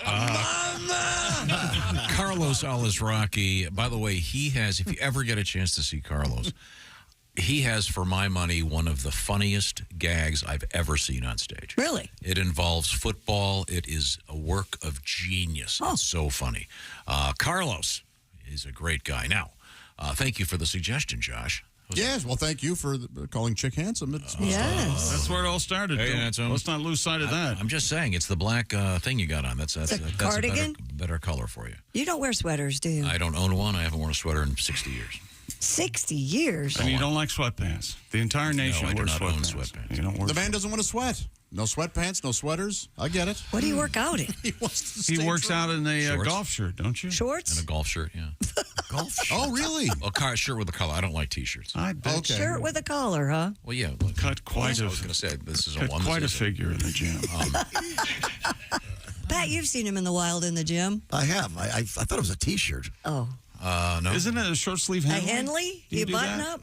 Speaker 14: Mama!
Speaker 7: Carlos Alazraqui, by the way, he has, if you ever get a chance to see Carlos, he has, for my money, one of the funniest gags I've ever seen on stage.
Speaker 3: Really?
Speaker 7: It involves football. It is a work of genius. It's so funny. Carlos is a great guy. Now, Thank you for the suggestion, Josh.
Speaker 6: Yes, well, thank you for calling Chick handsome.
Speaker 3: Yes.
Speaker 4: That's where it all started. Let's not lose sight of that.
Speaker 7: I'm just saying, it's the black thing you got on. That's
Speaker 3: a cardigan?
Speaker 7: A better color for you.
Speaker 3: You don't wear sweaters, do you?
Speaker 7: I don't own one. I haven't worn a sweater in 60 years.
Speaker 3: 60 years?
Speaker 4: And you don't like sweatpants. The entire nation
Speaker 7: I do
Speaker 4: wears
Speaker 7: not own
Speaker 4: sweatpants. You don't wear
Speaker 6: The man doesn't want to sweat. No sweatpants, no sweaters. I get it.
Speaker 3: What do you work out in?
Speaker 6: He wants to
Speaker 4: He
Speaker 6: stay
Speaker 4: works
Speaker 6: dry.
Speaker 4: out in a
Speaker 7: Shorts.
Speaker 4: golf shirt, don't you?
Speaker 3: Shorts?
Speaker 7: And a golf shirt, yeah. Golf shirt?
Speaker 6: Oh, really?
Speaker 7: A shirt with a collar. I don't like T-shirts.
Speaker 4: I bet.
Speaker 6: Okay.
Speaker 3: Shirt with a collar, huh?
Speaker 7: Well, yeah.
Speaker 4: Cut quite
Speaker 7: I
Speaker 4: a
Speaker 7: was going to say, this is a
Speaker 4: cut
Speaker 7: one.
Speaker 4: quite a figure in the gym.
Speaker 3: Pat, you've seen him in the wild in the gym.
Speaker 18: I have. I thought it was a T-shirt.
Speaker 3: Oh.
Speaker 7: No.
Speaker 4: Isn't it a short sleeve
Speaker 3: A
Speaker 4: Henley?
Speaker 3: Henley?
Speaker 4: Do you
Speaker 3: You
Speaker 4: do
Speaker 3: button
Speaker 4: that?
Speaker 3: up?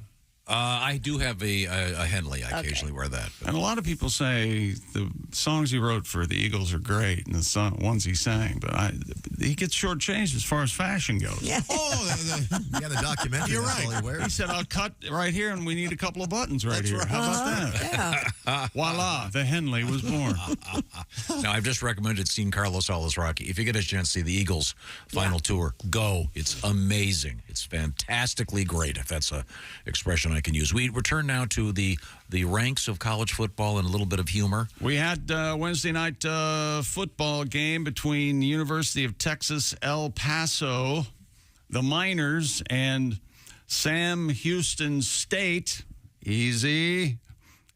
Speaker 7: I do have a Henley. I occasionally wear that. But
Speaker 4: And a lot of people say the songs he wrote for the Eagles are great, and the ones he sang, but he gets shortchanged as far as fashion goes.
Speaker 3: Yeah.
Speaker 18: Yeah, the documentary.
Speaker 6: You're
Speaker 18: that's all
Speaker 6: right.
Speaker 18: he wears.
Speaker 4: He said, I'll cut right here, and we need a couple of buttons right here. How about that?
Speaker 3: Yeah.
Speaker 4: Voila, the Henley was born.
Speaker 7: now, I've just recommended seeing Carlos Alazraqui. If you get a chance to see the Eagles' final tour, go. It's amazing. It's fantastically great, if that's a expression I can use. We return now to the ranks of college football and a little bit of humor.
Speaker 4: We had Wednesday night football game between the University of Texas, El Paso, the Miners, and Sam Houston State. Easy.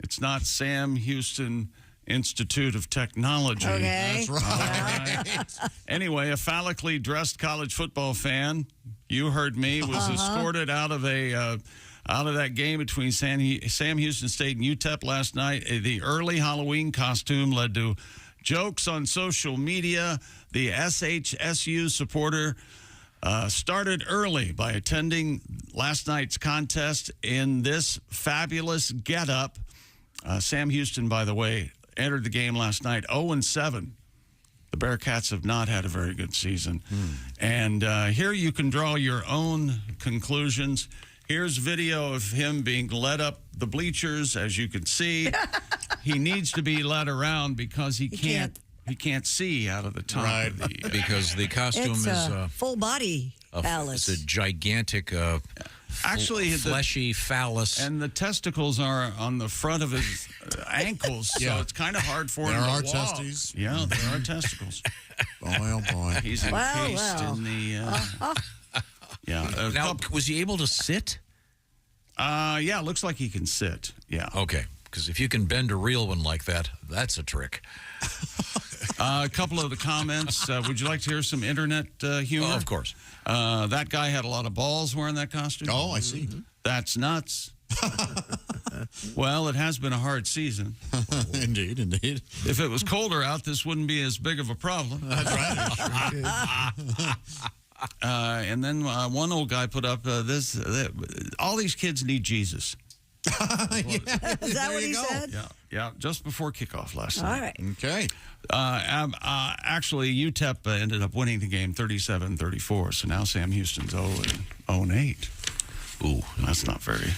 Speaker 4: It's not Sam Houston Institute of Technology.
Speaker 3: Okay.
Speaker 6: That's right.
Speaker 4: Anyway, a phallically dressed college football fan, you heard me, was escorted out of that game between Sam Houston State and UTEP last night. The early Halloween costume led to jokes on social media. The SHSU supporter started early by attending last night's contest in this fabulous getup. Sam Houston, by the way, entered the game last night 0-7. The Bearcats have not had a very good season. And here you can draw your own conclusions. Here's video of him being led up the bleachers. As you can see, he needs to be led around because he can't see out of the top.
Speaker 7: Right. Because the costume
Speaker 3: It's
Speaker 7: is
Speaker 3: a full body phallus.
Speaker 7: It's a gigantic,
Speaker 4: actually
Speaker 7: fleshy phallus.
Speaker 4: And the testicles are on the front of his ankles, so it's kind of hard for him to walk.
Speaker 6: There are testes.
Speaker 4: Yeah, there are testicles.
Speaker 6: Boy, oh boy.
Speaker 4: He's encased in the... yeah.
Speaker 7: Now, was he able to sit?
Speaker 4: Yeah, looks like he can sit. Yeah.
Speaker 7: Okay, because if you can bend a real one like that, that's a trick.
Speaker 4: A couple of the comments. Would you like to hear some internet humor?
Speaker 7: Oh, of course.
Speaker 4: That guy had a lot of balls wearing that costume.
Speaker 6: Oh, I see.
Speaker 4: That's nuts. Well, it has been a hard season.
Speaker 6: Indeed.
Speaker 4: If it was colder out, this wouldn't be as big of a problem.
Speaker 6: That's right.
Speaker 4: And then one old guy put up all these kids need Jesus.
Speaker 3: Is that what he said?
Speaker 4: Yeah, just before kickoff last
Speaker 3: All
Speaker 4: night.
Speaker 3: right.
Speaker 6: Okay.
Speaker 4: Actually, UTEP ended up winning the game 37-34, so now Sam Houston's 0-8.
Speaker 7: Ooh,
Speaker 4: that's not very.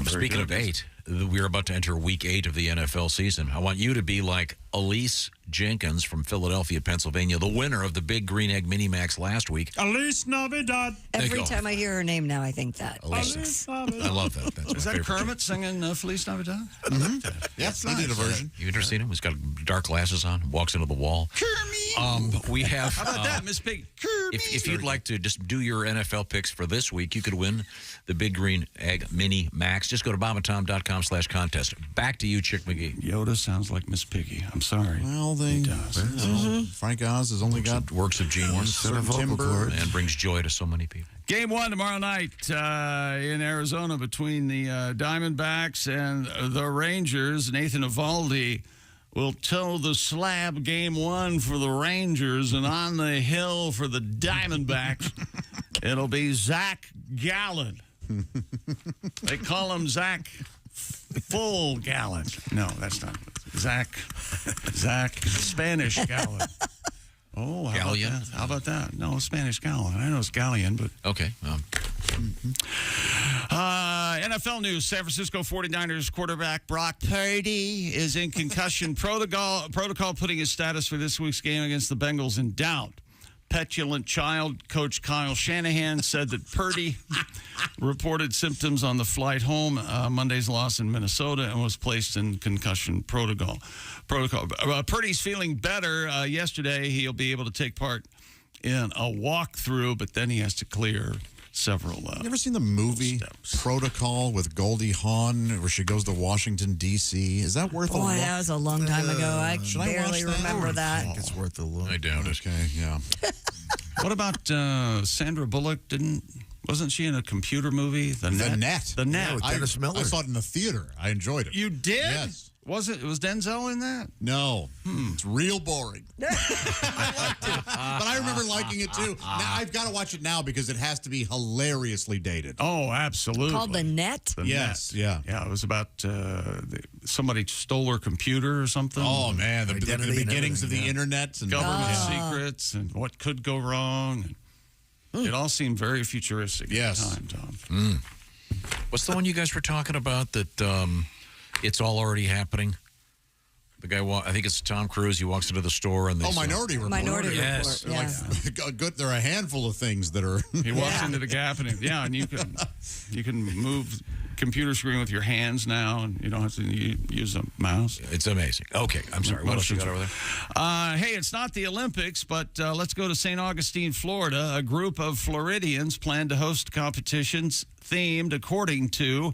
Speaker 7: Speaking of 8, we're about to enter week 8 of the NFL season. I want you to be like Elise Jenkins from Philadelphia, Pennsylvania, the winner of the Big Green Egg Mini Max last week.
Speaker 4: Elise Navidad.
Speaker 3: Every time I hear her name now, I think that.
Speaker 7: Elise. I love that. That's
Speaker 4: Is
Speaker 7: my
Speaker 4: that
Speaker 7: favorite.
Speaker 4: Kermit singing Feliz Navidad?
Speaker 6: Yes, I did a version.
Speaker 7: You ever seen him? He's got dark glasses on, walks into the wall. We have.
Speaker 4: How about that, Miss Pig?
Speaker 7: If you'd like to just do your NFL picks for this week, you could win the Big Green Egg Mini Max. Just go to bobandtom.com/contest. Back to you, Chick McGee.
Speaker 4: Yoda sounds like Miss Piggy. I'm sorry.
Speaker 6: Well, he does. Frank Oz has only got
Speaker 7: works of genius,
Speaker 6: certain timber,
Speaker 7: and brings joy to so many people.
Speaker 4: Game 1 tomorrow night in Arizona between the Diamondbacks and the Rangers. Nathan Eovaldi will toe the slab Game 1 for the Rangers, and on the hill for the Diamondbacks, it'll be Zach Gallen. They call him Zach Full Gallon. No, that's not Zach Spanish Gallon. Oh, how about that? No, Spanish Gallon. I know it's Galleon, but...
Speaker 7: Okay.
Speaker 4: NFL news. San Francisco 49ers quarterback Brock Purdy is in concussion protocol, putting his status for this week's game against the Bengals in doubt. petulant child. Coach Kyle Shanahan said that Purdy reported symptoms on the flight home Monday's loss in Minnesota and was placed in concussion protocol. Purdy's feeling better. Yesterday, he'll be able to take part in a walkthrough, but then he has to clear several.
Speaker 6: You ever seen the movie Protocol with Goldie Hawn, where she goes to Washington, D.C.? Is that worth a look?
Speaker 3: Boy, that was a long time ago. I barely remember that.
Speaker 18: I think it's worth a look.
Speaker 7: I doubt it.
Speaker 6: Okay, yeah.
Speaker 4: What about Sandra Bullock? Wasn't she in a computer movie? The Net. The Net.
Speaker 18: Yeah, with Dennis Miller.
Speaker 6: I saw it in the theater. I enjoyed it.
Speaker 4: You did?
Speaker 6: Yes.
Speaker 4: Was Denzel in that?
Speaker 6: No. It's real boring. I liked it. But I remember liking it too. Now, I've got to watch it now because it has to be hilariously dated.
Speaker 4: Oh, absolutely.
Speaker 3: Called The Net?
Speaker 6: Yes.
Speaker 4: Net.
Speaker 6: Yeah.
Speaker 4: Yeah, it was about somebody stole her computer or something.
Speaker 6: Oh, man. The beginnings of the internet. And
Speaker 4: government secrets and what could go wrong. It all seemed very futuristic at the time, Tom.
Speaker 7: What's the one you guys were talking about that it's all already happening? The guy, I think it's Tom Cruise. He walks into the store and they
Speaker 6: Minority Report.
Speaker 3: Minority
Speaker 7: Yes.
Speaker 3: Report. Yeah.
Speaker 6: Good. There are a handful of things that are.
Speaker 4: He walks into the Gap and and you can move computer screen with your hands now, and you don't have to use a mouse.
Speaker 7: It's amazing. Okay, I'm sorry. What else you got over there?
Speaker 4: Hey, it's not the Olympics, but let's go to St. Augustine, Florida. A group of Floridians plan to host competitions themed according to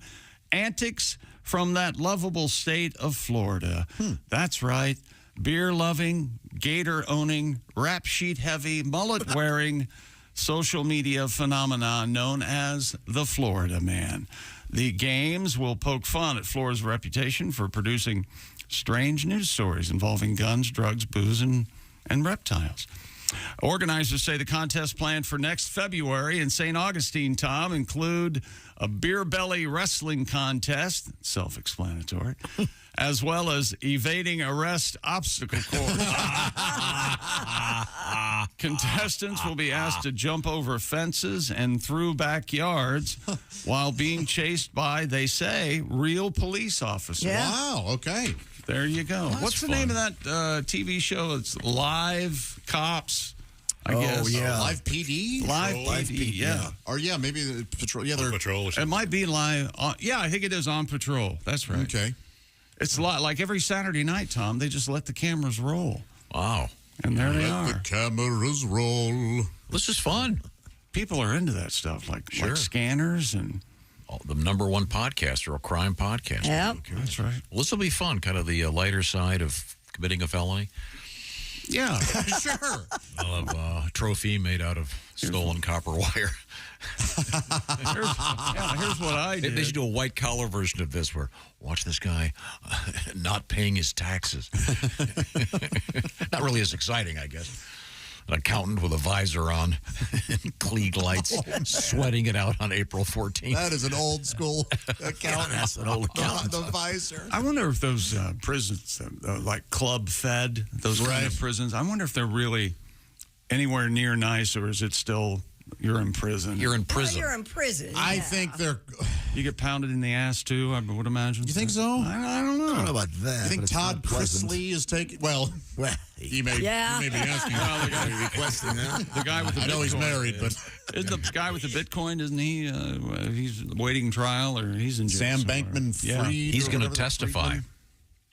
Speaker 4: antics from that lovable state of Florida. That's right. Beer-loving, gator-owning, rap sheet-heavy, mullet-wearing social media phenomenon known as the Florida Man. The games will poke fun at Florida's reputation for producing strange news stories involving guns, drugs, booze, and reptiles. Organizers say the contest planned for next February in St. Augustine, Tom, include a beer belly wrestling contest, self-explanatory, as well as evading arrest obstacle course. Contestants will be asked to jump over fences and through backyards while being chased by, they say, real police officers.
Speaker 3: Yeah.
Speaker 6: Wow, okay.
Speaker 4: There you go.
Speaker 7: That's
Speaker 4: What's the name of that TV show? It's Live Cops, I guess.
Speaker 18: Yeah.
Speaker 6: Live PD?
Speaker 4: Live PD, yeah.
Speaker 6: Or, maybe the patrol. Yeah, they're
Speaker 8: Patrol or
Speaker 4: It
Speaker 8: something.
Speaker 4: might be live. I think it is On Patrol. That's right.
Speaker 6: okay.
Speaker 4: It's a lot like every Saturday night, Tom. They just let the cameras roll.
Speaker 7: Wow.
Speaker 4: And there they
Speaker 6: Let
Speaker 4: are.
Speaker 6: the cameras roll.
Speaker 7: This is fun.
Speaker 4: People are into that stuff, like scanners and.
Speaker 7: The number one podcaster, a crime podcast.
Speaker 3: Yep.
Speaker 4: That's right.
Speaker 7: Well, this will be fun, kind of the lighter side of committing a felony.
Speaker 4: Yeah,
Speaker 6: Sure.
Speaker 7: I'll have a trophy made out of stolen copper wire.
Speaker 4: here's what I did.
Speaker 7: They should do a white-collar version of this where, watch this guy not paying his taxes. Not really as exciting, I guess. An accountant with a visor on and Klieg lights, sweating it out on April 14th.
Speaker 6: That is an old school accountant.
Speaker 7: That's an old accountant.
Speaker 6: The visor.
Speaker 4: I wonder if those prisons, like Club Fed, those kind of prisons, I wonder if they're really anywhere near nice, or is it still you're in prison?
Speaker 7: You're in prison.
Speaker 3: Well, you're in prison.
Speaker 6: I think they're.
Speaker 4: You get pounded in the ass, too, I would imagine.
Speaker 6: You think so?
Speaker 4: I don't know.
Speaker 18: I don't know about that.
Speaker 6: You think
Speaker 18: but it's
Speaker 6: Todd
Speaker 18: not pleasant.
Speaker 6: Chrisley is taking. Well, he may be asking.
Speaker 4: Well, the guy,
Speaker 18: requesting that.
Speaker 4: The guy with the
Speaker 6: I know he's
Speaker 4: Bitcoin.
Speaker 6: married, but
Speaker 4: Isn't the guy with the Bitcoin, isn't he? He's waiting trial, or he's in jail
Speaker 6: Sam
Speaker 4: somewhere.
Speaker 6: Bankman-Fried.
Speaker 7: He's
Speaker 6: or
Speaker 7: going to
Speaker 6: whatever,
Speaker 7: testify.
Speaker 6: Friedman?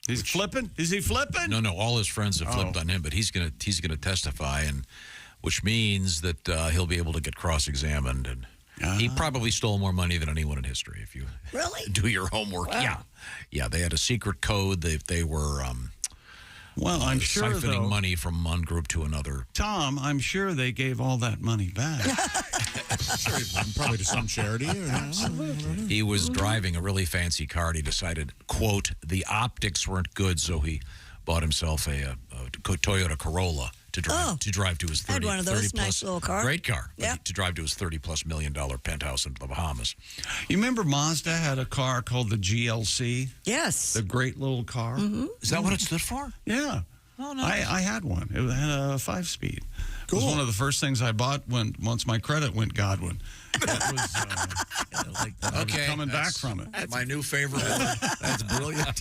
Speaker 4: He's flipping? Is he flipping?
Speaker 7: No, all his friends have flipped on him, but he's going to testify, and which means that he'll be able to get cross-examined. And he probably stole more money than anyone in history. If you
Speaker 3: really
Speaker 7: do your homework, yeah, they had a secret code. They were
Speaker 4: well, I'm sure
Speaker 7: siphoning money from one group to another.
Speaker 4: Tom, I'm sure they gave all that money back.
Speaker 6: Probably to some charity.
Speaker 7: He was driving a really fancy car, and he decided, quote, the optics weren't good, so he bought himself a Toyota Corolla to drive to his 30,
Speaker 3: I had one of those
Speaker 7: 30 plus,
Speaker 3: nice little cars.
Speaker 7: Great car.
Speaker 3: Yeah.
Speaker 7: To drive to his $30+ million penthouse in the Bahamas.
Speaker 4: You remember Mazda had a car called the GLC?
Speaker 3: Yes.
Speaker 4: The great little car.
Speaker 3: Mm-hmm.
Speaker 7: Is that what it stood for?
Speaker 4: Yeah. Oh, nice. I had one. It had a 5-speed. Cool. It was one of the first things I bought once my credit went Godwin. That was I was coming back from it.
Speaker 7: That's my new favorite word. That's brilliant.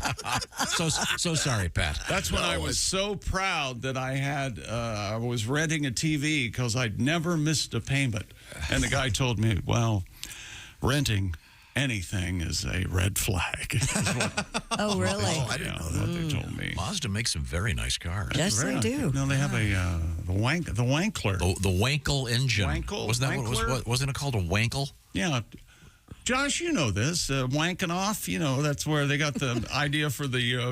Speaker 7: so sorry, Pat.
Speaker 4: That's when I was so proud that I was renting a TV because I'd never missed a payment. And the guy told me, well, renting anything is a red flag.
Speaker 3: Oh, really?
Speaker 4: Oh, I didn't know that. They told me.
Speaker 7: Mazda makes some very nice cars.
Speaker 3: Yes, they do.
Speaker 4: No, they have the Wankler.
Speaker 7: The Wankel engine.
Speaker 4: Wankel?
Speaker 7: Wasn't that wasn't it called a Wankel?
Speaker 4: Yeah. Josh, you know this. Wanking off, that's where they got the idea for the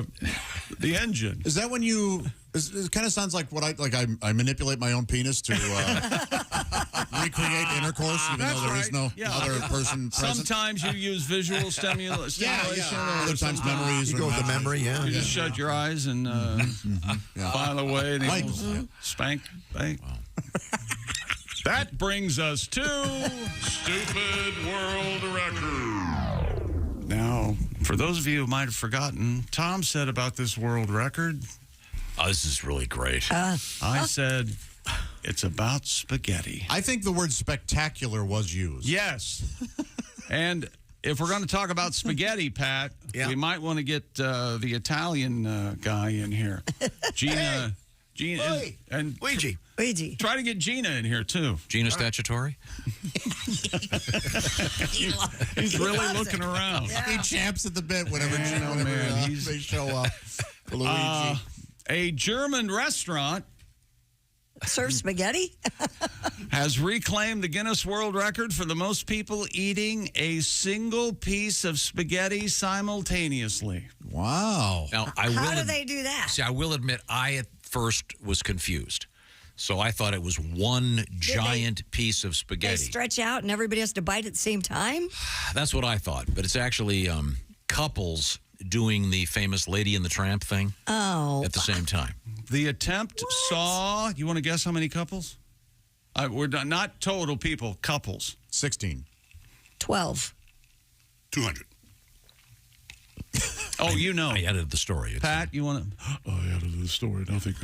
Speaker 4: engine.
Speaker 6: Is that when you... It kind of sounds like what I manipulate my own penis to recreate intercourse, even though there is no other person present.
Speaker 4: Sometimes you use visual stimulation.
Speaker 6: Other times memories.
Speaker 18: You go with the memory,
Speaker 4: You just shut your eyes and file away. And spank. Wow. That brings us to Stupid World Record. Now, for those of you who might have forgotten, Tom said about this world record...
Speaker 7: Oh, this is really great.
Speaker 4: I said, it's about spaghetti.
Speaker 6: I think the word spectacular was used.
Speaker 4: Yes. And if we're going to talk about spaghetti, Pat, we might want to get the Italian guy in here. Gina. And
Speaker 18: Luigi.
Speaker 4: Try to get Gina in here, too.
Speaker 7: Gina Statutory?
Speaker 4: He's really looking around.
Speaker 6: Yeah. He champs at the bit whenever they show up. Luigi.
Speaker 4: A German restaurant
Speaker 3: serves spaghetti?
Speaker 4: has reclaimed the Guinness World Record for the most people eating a single piece of spaghetti simultaneously.
Speaker 6: Wow.
Speaker 7: Now,
Speaker 3: How do they do that?
Speaker 7: See, I will admit, I at first was confused. So I thought it was one giant piece of spaghetti.
Speaker 3: They stretch out and everybody has to bite at the same time?
Speaker 7: That's what I thought. But it's actually couples doing the famous Lady and the Tramp thing at the same time.
Speaker 4: The attempt saw, you want to guess how many couples? We're not total people, couples.
Speaker 6: 16.
Speaker 3: 12.
Speaker 8: 200.
Speaker 4: Oh,
Speaker 7: I added the story.
Speaker 4: Pat, you want to? I added the story. I think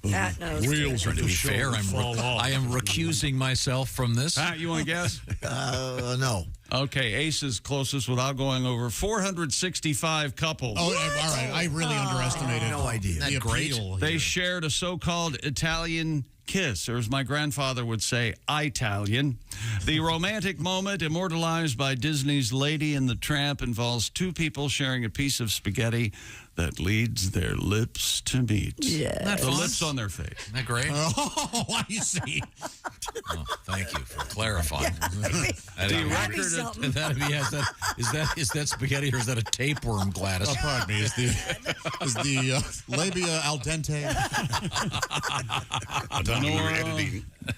Speaker 3: Pat knows.
Speaker 4: wheels
Speaker 7: to be fair, I am recusing myself from this.
Speaker 4: Pat, you want to guess?
Speaker 18: No.
Speaker 4: Okay, Ace is closest without going over 465 couples.
Speaker 6: Oh, all right. I really underestimated.
Speaker 18: No idea.
Speaker 6: The appeal.
Speaker 4: They shared a so-called Italian kiss, or as my grandfather would say, Italian. The romantic moment, immortalized by Disney's Lady and the Tramp, involves two people sharing a piece of spaghetti that leads their lips to meet.
Speaker 3: Yeah.
Speaker 4: The lips on their face.
Speaker 7: Isn't that great?
Speaker 6: Oh, I see.
Speaker 7: Oh, thank you for clarifying.
Speaker 4: The record
Speaker 7: Is that spaghetti or is that a tapeworm, Gladys?
Speaker 6: Oh, pardon me. Is the labia al dente?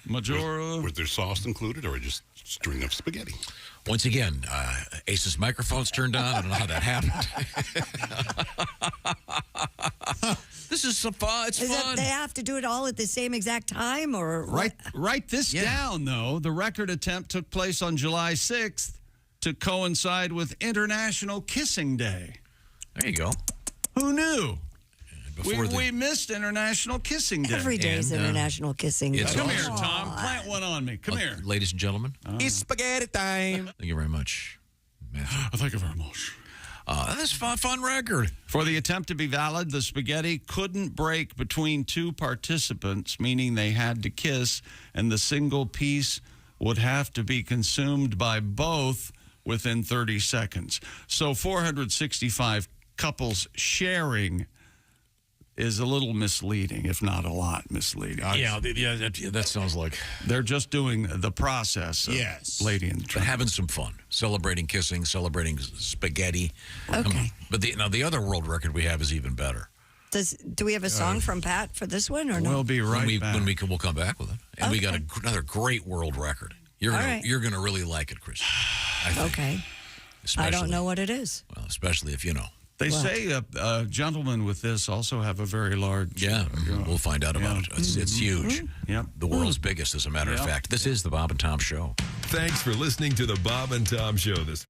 Speaker 4: Majora.
Speaker 8: Was there sauce included or just string of spaghetti?
Speaker 7: Once again, Ace's microphone's turned on. I don't know how that happened. This is so fun. It's fun.
Speaker 3: They have to do it all at the same exact time? Or
Speaker 4: Write this down, though. The record attempt took place on July 6th to coincide with International Kissing Day.
Speaker 7: There you go.
Speaker 4: Who knew? We missed International Kissing Day.
Speaker 3: Every day is International Kissing Day.
Speaker 4: Come here, Tom. Plant one on me. Come here.
Speaker 7: Ladies and gentlemen.
Speaker 14: It's spaghetti time.
Speaker 7: Thank you very much, Matthew.
Speaker 4: Thank you very much.
Speaker 7: That's a fun record.
Speaker 4: For the attempt to be valid, the spaghetti couldn't break between two participants, meaning they had to kiss, and the single piece would have to be consumed by both within 30 seconds. So 465 couples sharing is a little misleading, if not a lot misleading.
Speaker 7: That sounds like
Speaker 4: they're just doing the process of Lady and the Tramp.
Speaker 7: Having some fun, celebrating kissing, celebrating spaghetti.
Speaker 3: Okay.
Speaker 7: But the other world record we have is even better.
Speaker 3: Do we have a song from Pat for this one or no?
Speaker 4: We'll be right back.
Speaker 7: We'll come back with it. And we got another great world record. You're gonna really like it, Chris.
Speaker 3: Okay. I don't know what it is.
Speaker 7: Well, especially if you know.
Speaker 4: They say gentlemen with this also have a very large...
Speaker 7: we'll find out about it. It's huge.
Speaker 4: Yep.
Speaker 7: The world's biggest, as a matter of fact. This is the Bob and Tom Show.
Speaker 11: Thanks for listening to the Bob and Tom Show this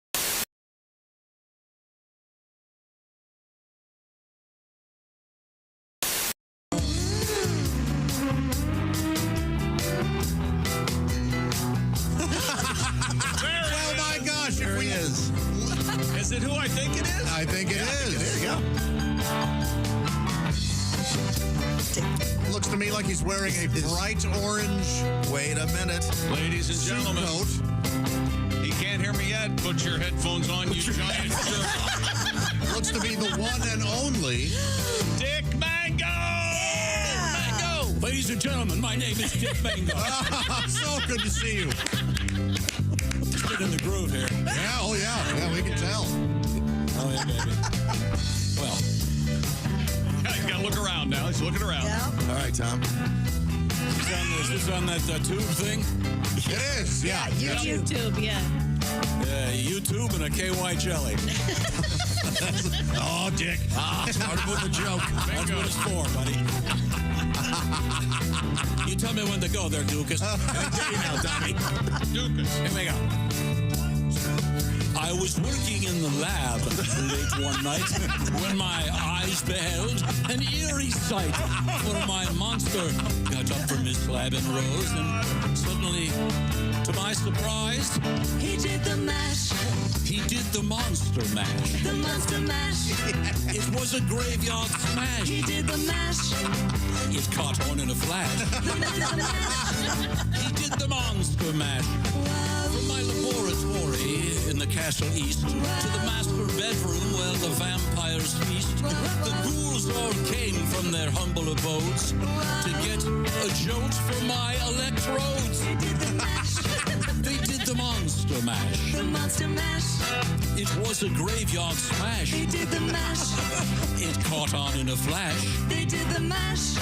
Speaker 4: I think it is.
Speaker 6: I think it is.
Speaker 18: There you go.
Speaker 6: Looks to me like he's wearing a bright orange.
Speaker 18: Wait a minute.
Speaker 4: Ladies and
Speaker 6: suit
Speaker 4: gentlemen,
Speaker 6: coat.
Speaker 4: he can't hear me yet. Put your headphones on, you giant jerk.
Speaker 6: Looks to be the one and only
Speaker 4: Dick Mango!
Speaker 16: Mango! Ladies and gentlemen, my name is Dick Mango.
Speaker 6: So good to see you.
Speaker 16: Get in the groove here.
Speaker 6: Yeah, oh yeah. Yeah, we can tell.
Speaker 16: Oh, yeah, baby. Well,
Speaker 4: He's got to look around now. He's looking around.
Speaker 18: All right, Tom.
Speaker 16: is this on that tube thing?
Speaker 6: It is, yeah.
Speaker 1: YouTube, yeah.
Speaker 16: YouTube and a KY jelly.
Speaker 6: Oh, Dick.
Speaker 16: Start with a joke. That's what it's for, buddy. You tell me when to go there, Dukas.
Speaker 18: I tell you now, Tommy.
Speaker 4: Dukas.
Speaker 16: Here we go. I was working in the lab late one night when my eyes beheld an eerie sight. For my monster got up from his slab and rose, and suddenly, to my surprise,
Speaker 1: He did the mash.
Speaker 16: he did the monster mash.
Speaker 1: The monster mash.
Speaker 16: It was a graveyard smash.
Speaker 1: He did the mash.
Speaker 16: It caught on in a flash.
Speaker 1: The mash.
Speaker 16: He did the monster mash. From my laboratory in the castle east to the master bedroom where the vampires feast. The ghouls all came from their humble abodes to get a jolt from my electrodes.
Speaker 1: They did the mash.
Speaker 16: They did the monster mash.
Speaker 1: The monster mash.
Speaker 16: It was a graveyard smash.
Speaker 1: They did the mash.
Speaker 16: It caught on in a flash.
Speaker 1: They did the mash.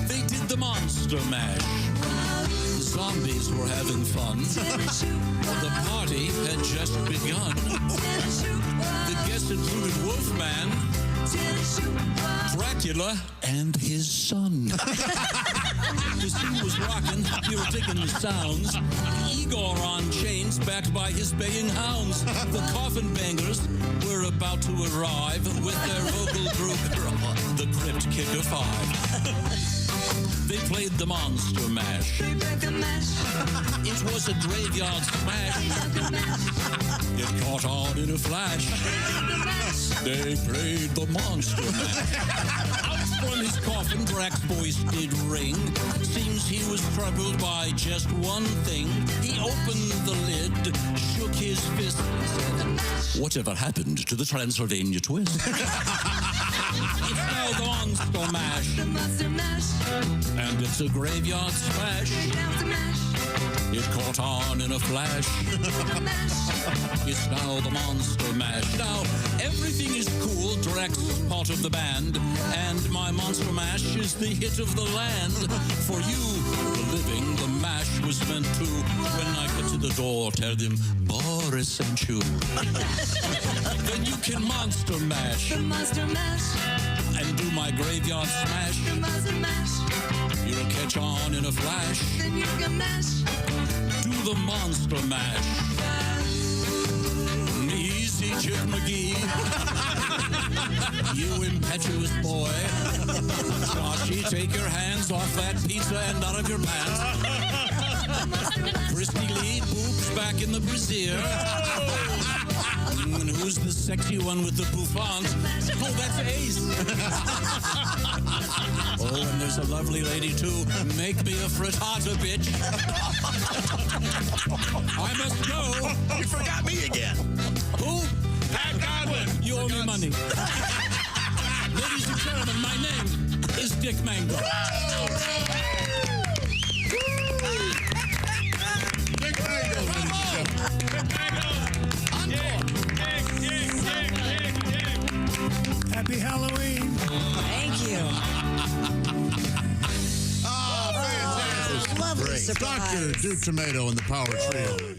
Speaker 16: They did the monster mash. The zombies were having fun. The party had just begun. The guests included Wolfman, Dracula, and his son. The scene was rocking. We were digging the sounds. Igor on chains, backed by his baying hounds. The coffin bangers were about to arrive with their vocal group, the Crypt Kicker 5. They played the monster mash.
Speaker 1: They played the mash.
Speaker 16: It was a graveyard smash. It caught on in a flash. They played the monster mash. Out from his coffin, Drac's voice did ring. Seems he was troubled by just one thing. He opened the lid, shook his fist, and said, "Whatever happened to the Transylvania twist?" It's now the monster mash.
Speaker 1: The monster mash.
Speaker 16: And it's a graveyard smash. It caught on in a flash. It's now the monster mash. Now, everything is cool. Drax is part of the band. And my monster mash is the hit of the land. For you, the living, the mash was meant to. When I get to the door, tell them, Boris sent you. Then you can monster mash.
Speaker 1: The monster mash.
Speaker 16: And do my graveyard smash.
Speaker 1: The monster mash.
Speaker 16: You'll catch on in a flash.
Speaker 1: Then you can mash.
Speaker 16: Do the monster mash. Easy, Chick McGee. You impetuous boy. Joshy, take your hands off that pizza and out of your pants. Christy Lee, boobs back in the brassiere. And who's the sexy one with the bouffant? Oh, that's Ace. Oh, and there's a lovely lady, too. Make me a frittata, bitch. I must go.
Speaker 18: You forgot me again.
Speaker 16: Who?
Speaker 4: Pat Godwin.
Speaker 16: You owe me money. Ladies and gentlemen, my name is Dick Mango.
Speaker 6: Dick Mango, ladies and gentlemen.
Speaker 2: Happy Halloween.
Speaker 3: Thank you.
Speaker 6: Fantastic.
Speaker 3: Lovely surprise.
Speaker 6: Dr. Duke Tomato and the Power Trio.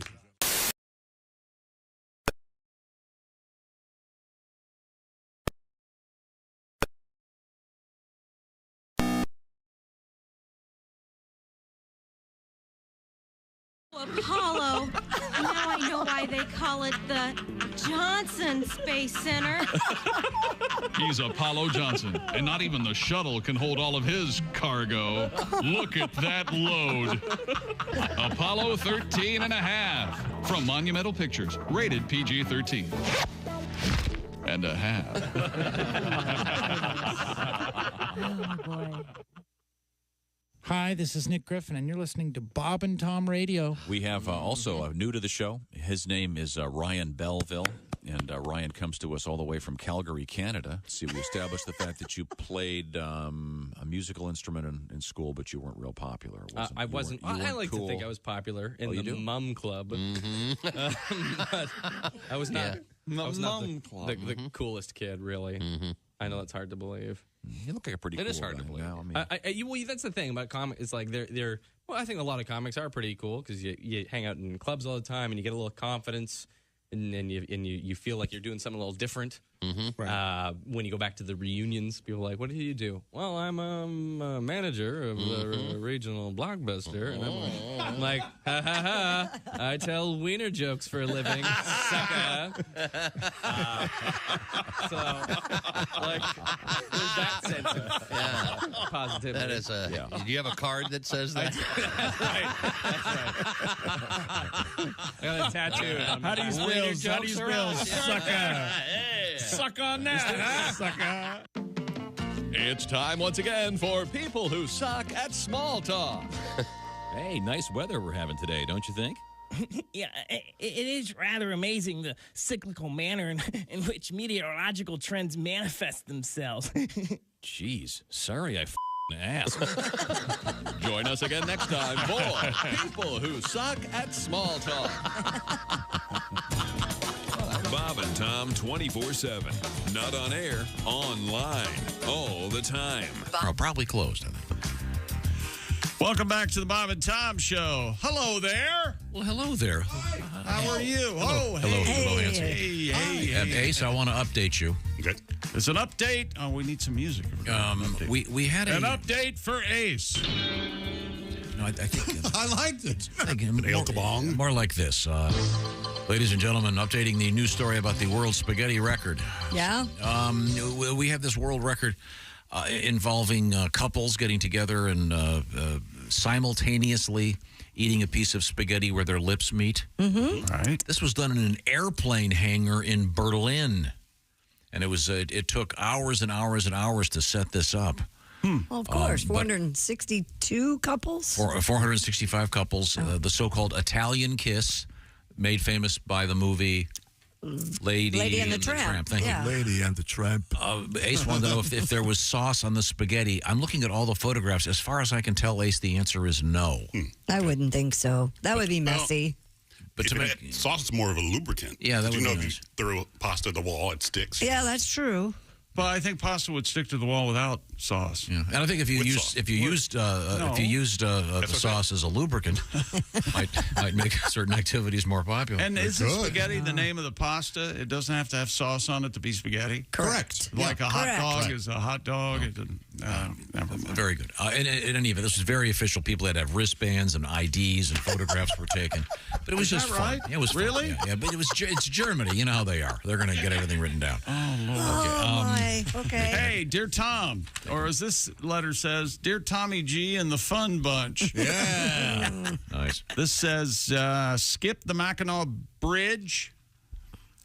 Speaker 1: Apollo. Now I know why they call it the Johnson Space Center.
Speaker 4: He's Apollo Johnson, and not even the shuttle can hold all of his cargo. Look at that load. Apollo 13 and a half from Monumental Pictures, rated PG-13. and a half.
Speaker 1: Oh, boy.
Speaker 12: Hi, this is Nick Griffin, and you're listening to Bob and Tom Radio.
Speaker 19: We have also new to the show. His name is Ryan Belleville, and Ryan comes to us all the way from Calgary, Canada. See, we established the fact that you played a musical instrument in school, but you weren't real popular.
Speaker 20: I wasn't. I like to think I was popular in the Mum Club. But I was not. I was not the coolest kid, really. I know that's hard to believe.
Speaker 19: You look like a pretty cool
Speaker 20: It is hard to believe. Now, well, that's the thing about comics. It's like they're. Well, I think a lot of comics are pretty cool because you hang out in clubs all the time and you get a little confidence, and you feel like you're doing something a little different.
Speaker 14: Right.
Speaker 20: When you go back to the reunions, people are like, "What do you do?" Well, I'm a manager of the regional Blockbuster, and I'm like, ha ha ha! I tell wiener jokes for a living, sucker. So, like, there's that sense of positivity.
Speaker 21: That is do you have a card that says that?
Speaker 20: That's right. I got a tattoo.
Speaker 4: How do you spell sucker? Suck on that, huh? Sucker.
Speaker 22: It's time once again for people who suck at small talk.
Speaker 19: Hey, nice weather we're having today, don't you think?
Speaker 25: Yeah, it is rather amazing the cyclical manner in which meteorological trends manifest themselves.
Speaker 19: Jeez, sorry I asked.
Speaker 22: Join us again next time for people who suck at small talk.
Speaker 11: Bob and Tom 24/7. Not on air, online, all the time.
Speaker 7: Probably closed, I think.
Speaker 4: Welcome back to the Bob and Tom Show. Hello there.
Speaker 7: Well, hello there.
Speaker 4: How are you?
Speaker 7: Hello, Nancy. And Ace, I want to update you.
Speaker 8: Okay.
Speaker 4: It's an update. Oh, we need some music.
Speaker 7: We had
Speaker 4: an update for Ace.
Speaker 7: No, I think
Speaker 6: I liked it.
Speaker 7: More like this. Ladies and gentlemen, updating the news story about the world spaghetti record.
Speaker 3: Yeah?
Speaker 7: We have this world record involving couples getting together and simultaneously eating a piece of spaghetti where their lips meet.
Speaker 3: Mm-hmm.
Speaker 4: All right.
Speaker 7: This was done in an airplane hangar in Berlin. And it took hours and hours and hours to set this up.
Speaker 3: Well, of course, 462 couples?
Speaker 7: 465 couples. The so-called Italian kiss, made famous by the movie Lady and the Tramp. Thank you.
Speaker 18: Lady and the Tramp.
Speaker 7: Ace wanted to know if there was sauce on the spaghetti. I'm looking at all the photographs. As far as I can tell, Ace, the answer is no.
Speaker 3: I wouldn't think so. That would be messy.
Speaker 8: But to make sauce is more of a lubricant.
Speaker 7: Yeah, that would be
Speaker 8: if
Speaker 7: nice.
Speaker 8: you throw pasta at the wall, it sticks.
Speaker 3: Yeah, that's true.
Speaker 4: But I think pasta would stick to the wall without sauce.
Speaker 7: Yeah, and I think if you used sauce as a lubricant, might make certain activities more popular.
Speaker 4: And is the spaghetti the name of the pasta? It doesn't have to have sauce on it to be spaghetti.
Speaker 7: Correct.
Speaker 4: Like a hot dog is a hot dog. It doesn't. Never mind.
Speaker 7: Very good. In any event, this was very official. People had to have wristbands and IDs and photographs were taken. But it was just fun.
Speaker 4: Right?
Speaker 7: Yeah, it was
Speaker 4: really?
Speaker 7: Fun. Yeah, but it's Germany. You know how they are. They're going to get everything written down.
Speaker 4: Oh, Lord.
Speaker 3: Oh, my. Okay.
Speaker 4: Hey, dear Tom, or as this letter says, dear Tommy G and the Fun Bunch.
Speaker 7: Yeah. Nice.
Speaker 4: This says, skip the Mackinac Bridge,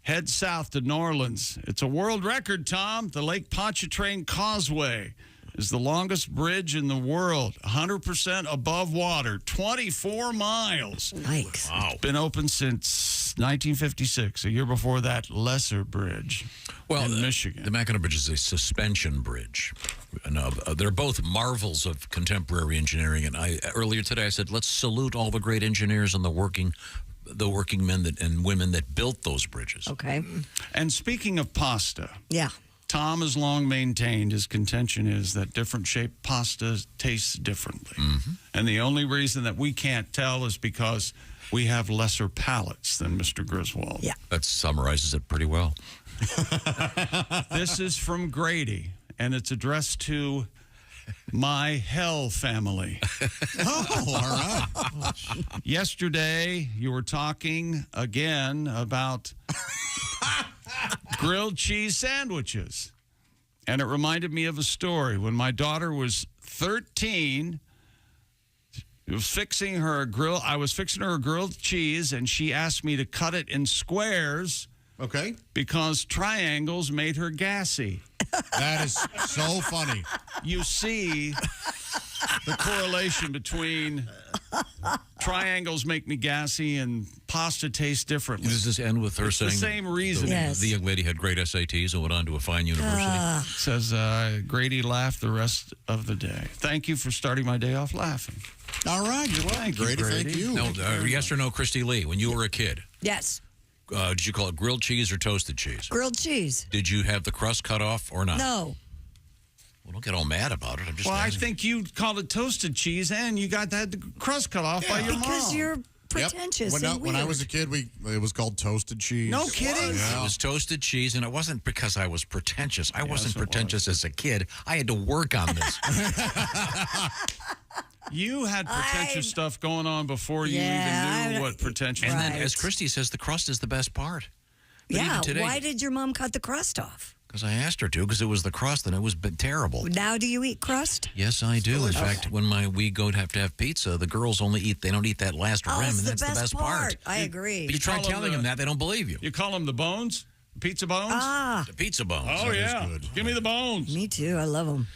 Speaker 4: head south to New Orleans. It's a world record, Tom. The Lake Pontchartrain Causeway is the longest bridge in the world, 100% above water, 24 miles.
Speaker 3: Nice.
Speaker 4: Wow. It's been open since 1956, a year before that lesser bridge in Michigan.
Speaker 7: The Mackinac Bridge is a suspension bridge. And, they're both marvels of contemporary engineering. And earlier today I said, let's salute all the great engineers and the working men and women that built those bridges.
Speaker 3: Okay.
Speaker 4: And speaking of pasta.
Speaker 3: Yeah.
Speaker 4: Tom has long maintained his contention is that different shaped pasta tastes differently.
Speaker 7: Mm-hmm.
Speaker 4: And the only reason that we can't tell is because we have lesser palates than Mr. Griswold.
Speaker 3: Yeah.
Speaker 7: That summarizes it pretty well.
Speaker 4: This is from Grady, and it's addressed to my hell family.
Speaker 6: Oh, all right.
Speaker 4: Yesterday, you were talking again about grilled cheese sandwiches. And it reminded me of a story. When my daughter was 13, I was fixing her a grilled cheese, and she asked me to cut it in squares
Speaker 6: Okay.
Speaker 4: Because triangles made her gassy.
Speaker 6: That is so funny.
Speaker 4: You see the correlation between triangles make me gassy and pasta tastes differently.
Speaker 7: Does this end with her saying
Speaker 4: the same reason?
Speaker 7: The young lady had great SATs and went on to a fine university?
Speaker 4: Says Grady laughed the rest of the day. Thank you for starting my day off laughing.
Speaker 6: All right, you're welcome, Grady. Thank you.
Speaker 7: No, yes or no, Christy Lee, when you were a kid,
Speaker 3: Yes.
Speaker 7: did you call it grilled cheese or toasted cheese?
Speaker 3: Grilled cheese.
Speaker 7: Did you have the crust cut off or not?
Speaker 3: No.
Speaker 7: Well, don't get all mad about it. I'm just
Speaker 4: Well, I
Speaker 7: asking.
Speaker 4: think you called it toasted cheese, and you got that crust cut off by your mom.
Speaker 3: Because you're pretentious and
Speaker 6: When I
Speaker 3: weird.
Speaker 6: was a kid, it was called toasted cheese.
Speaker 4: No kidding?
Speaker 7: It was toasted cheese, and it wasn't because I was pretentious. I wasn't pretentious as a kid. I had to work on this.
Speaker 4: You had pretentious stuff going on before you even knew what pretentious
Speaker 7: And
Speaker 4: was.
Speaker 7: then, as Christy says, the crust is the best part. But
Speaker 3: Yeah,
Speaker 7: even today,
Speaker 3: why did your mom cut the crust off?
Speaker 7: Because I asked her to, because it was the crust, and it was terrible.
Speaker 3: Now do you eat crust?
Speaker 7: Yes, I do. In fact, when we go to have pizza, the girls they don't eat that last rim,
Speaker 3: it's
Speaker 7: and that's the best part.
Speaker 3: I agree.
Speaker 7: But you try telling them that, they don't believe you.
Speaker 4: You call them the bones? Pizza bones?
Speaker 3: Ah.
Speaker 7: The pizza bones.
Speaker 4: Oh, yeah. Give me the bones.
Speaker 3: Me too. I love them.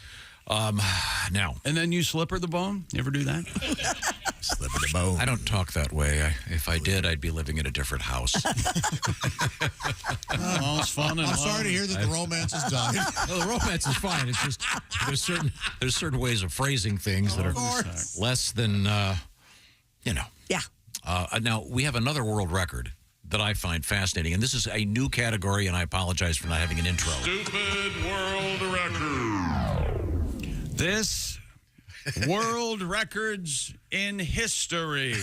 Speaker 7: Now.
Speaker 4: And then you slipper the bone? You ever do that?
Speaker 7: Slipper the bone. I don't talk that way. If I did, I'd be living in a different house.
Speaker 4: Oh, it's fun. And
Speaker 6: I'm sorry to hear that the romance has died.
Speaker 7: Well, the romance is fine. It's just there's certain ways of phrasing things that are less than
Speaker 3: Yeah.
Speaker 7: Now we have another world record that I find fascinating, and this is a new category, and I apologize for not having an intro.
Speaker 4: Stupid world record. This world records in history.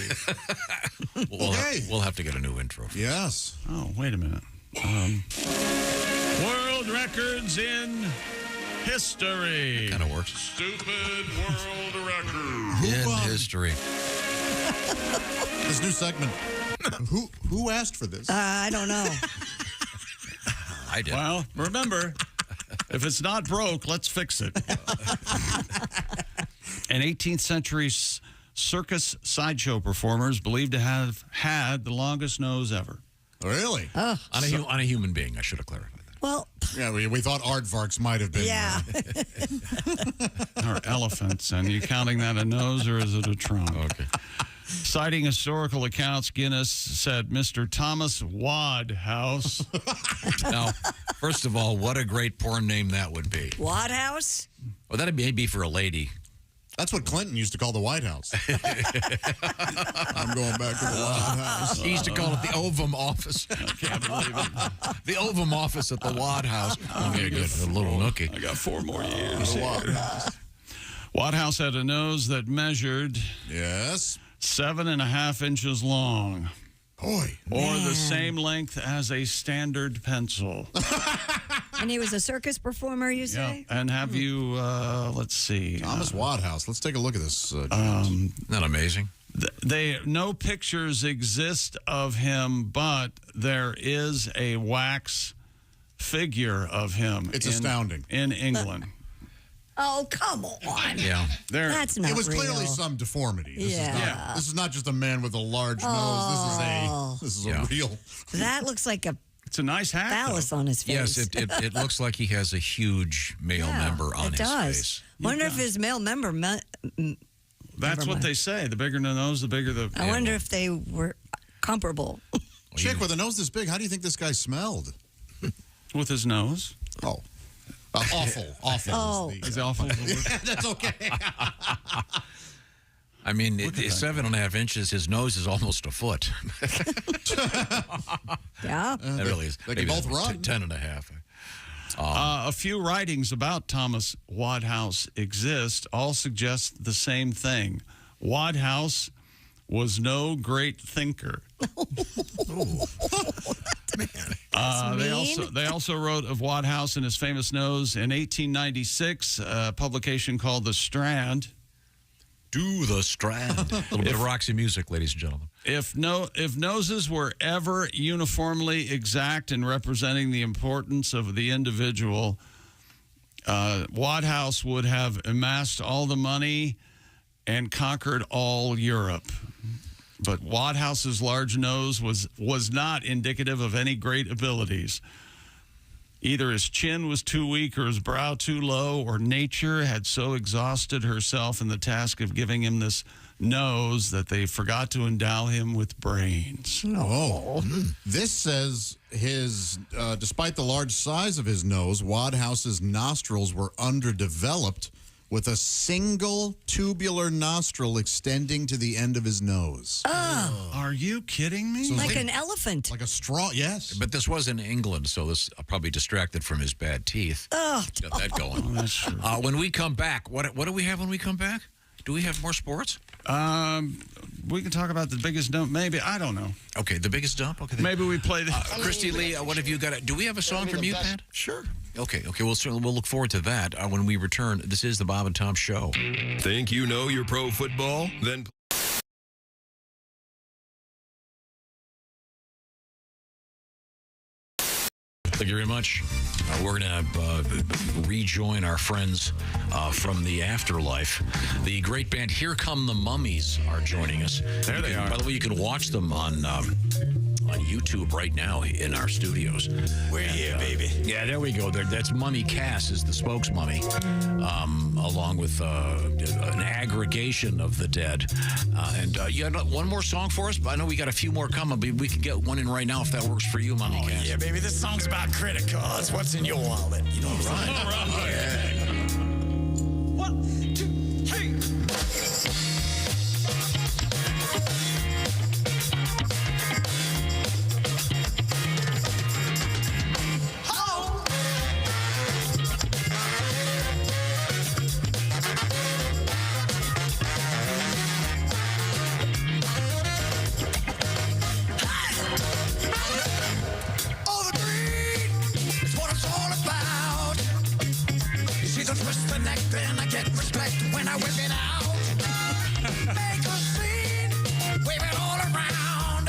Speaker 7: We'll have to get a new intro.
Speaker 6: Yes.
Speaker 4: Oh, wait a minute. World records in history.
Speaker 7: Kind of works.
Speaker 4: Stupid world record.
Speaker 7: In history.
Speaker 6: This new segment. Who asked for this?
Speaker 3: I don't know.
Speaker 7: I did.
Speaker 4: Well, remember, if it's not broke, let's fix it. An 18th century circus sideshow performers believed to have had the longest nose ever.
Speaker 6: Really?
Speaker 3: Oh.
Speaker 7: On a human being, I should have clarified that.
Speaker 3: Well,
Speaker 6: yeah, we thought aardvarks might have been.
Speaker 3: Yeah.
Speaker 4: Or elephants. And you counting that a nose or is it a trunk?
Speaker 7: Okay.
Speaker 4: Citing historical accounts, Guinness said Mr. Thomas Wadhouse.
Speaker 7: Now, first of all, what a great porn name that would be.
Speaker 3: Wadhouse?
Speaker 7: Well, that'd be for a lady.
Speaker 6: That's what Clinton used to call the White House. I'm going back to the White House.
Speaker 7: He used to call it the Ovum Office.
Speaker 4: I can't believe it.
Speaker 7: The Ovum Office at the Wad House. Okay, good. A little nookie.
Speaker 4: I got 4 more years. Wadhouse had a nose that measured 7.5 inches long.
Speaker 6: Boy.
Speaker 4: Or the same length as a standard pencil.
Speaker 3: And he was a circus performer, you say?
Speaker 4: And have you, let's see.
Speaker 6: Thomas Wadhouse. Let's take a look at this.
Speaker 7: Isn't that amazing?
Speaker 4: No pictures exist of him, but there is a wax figure of him.
Speaker 6: It's astounding.
Speaker 4: In England.
Speaker 3: Oh, come on.
Speaker 7: Yeah.
Speaker 3: That's not
Speaker 6: It was
Speaker 3: real.
Speaker 6: clearly some deformity.
Speaker 3: Yeah.
Speaker 6: This is not just a man with a large nose. This is a real.
Speaker 3: That looks like a
Speaker 4: It's a nice hat.
Speaker 3: phallus on his face.
Speaker 7: Yes, it looks like he has a huge male member on
Speaker 3: it
Speaker 7: his
Speaker 3: does.
Speaker 7: face.
Speaker 3: Wonder if his male member.
Speaker 4: That's what they say. The bigger the nose, the bigger the.
Speaker 3: I wonder if they were comparable.
Speaker 6: Chick with a nose this big. How do you think this guy smelled?
Speaker 4: With his nose.
Speaker 6: Oh. Awful.
Speaker 3: Oh.
Speaker 4: Is awful.
Speaker 6: Yeah, that's okay.
Speaker 7: I mean, it's 7.5 inches. His nose is almost a foot.
Speaker 3: Yeah.
Speaker 7: That really is.
Speaker 6: They can both run.
Speaker 7: 10.5.
Speaker 4: A few writings about Thomas Wadhouse exist. All suggest the same thing. Wadhouse was no great thinker. They also wrote of Wadhouse and his famous nose in 1896, a publication called The Strand.
Speaker 7: Do the Strand. A little bit of Roxy music, ladies and gentlemen.
Speaker 4: If noses were ever uniformly exact in representing the importance of the individual, Wadhouse would have amassed all the money and conquered all Europe. but Wadhouse's large nose was not indicative of any great abilities. Either his chin was too weak or his brow too low, or nature had so exhausted herself in the task of giving him this nose that they forgot to endow him with brains.
Speaker 6: Oh. This says despite the large size of his nose, Wadhouse's nostrils were underdeveloped, with a single tubular nostril extending to the end of his nose.
Speaker 3: Oh.
Speaker 4: Are you kidding me?
Speaker 6: So
Speaker 3: like an elephant.
Speaker 6: Like a straw, yes.
Speaker 7: But this was in England, so this probably distracted from his bad teeth.
Speaker 3: Oh.
Speaker 7: Got that going.
Speaker 4: That's true.
Speaker 7: When we come back, what do we have when we come back? Do we have more sports?
Speaker 4: We can talk about the biggest dump, maybe. I don't know.
Speaker 7: Okay, the biggest dump? Okay.
Speaker 4: Maybe we play the...
Speaker 7: Christy Lee, what have you got? Do we have a song from you, Pat?
Speaker 19: Sure.
Speaker 7: Okay. We'll look forward to that when we return. This is the Bob and Tom Show.
Speaker 11: Think you know your pro football? Then
Speaker 7: Thank you very much. We're going to rejoin our friends from the afterlife. The great band Here Come the Mummies are joining us.
Speaker 4: There they are.
Speaker 7: By the way, you can watch them on YouTube right now in our studios.
Speaker 18: We're here, baby.
Speaker 7: Yeah, there we go. That's Mummy Cass is the spokesmummy, along with an aggregation of the dead. And you had one more song for us? I know we got a few more coming, but we can get one in right now if that works for you, Mummy Cass.
Speaker 18: Yeah, baby. This song's about credit cards. What's in your wallet? You know what I'm saying?
Speaker 7: Yeah.
Speaker 18: 1, 2, 3. Then I get respect when I whip it out. Make a scene, wave it all around.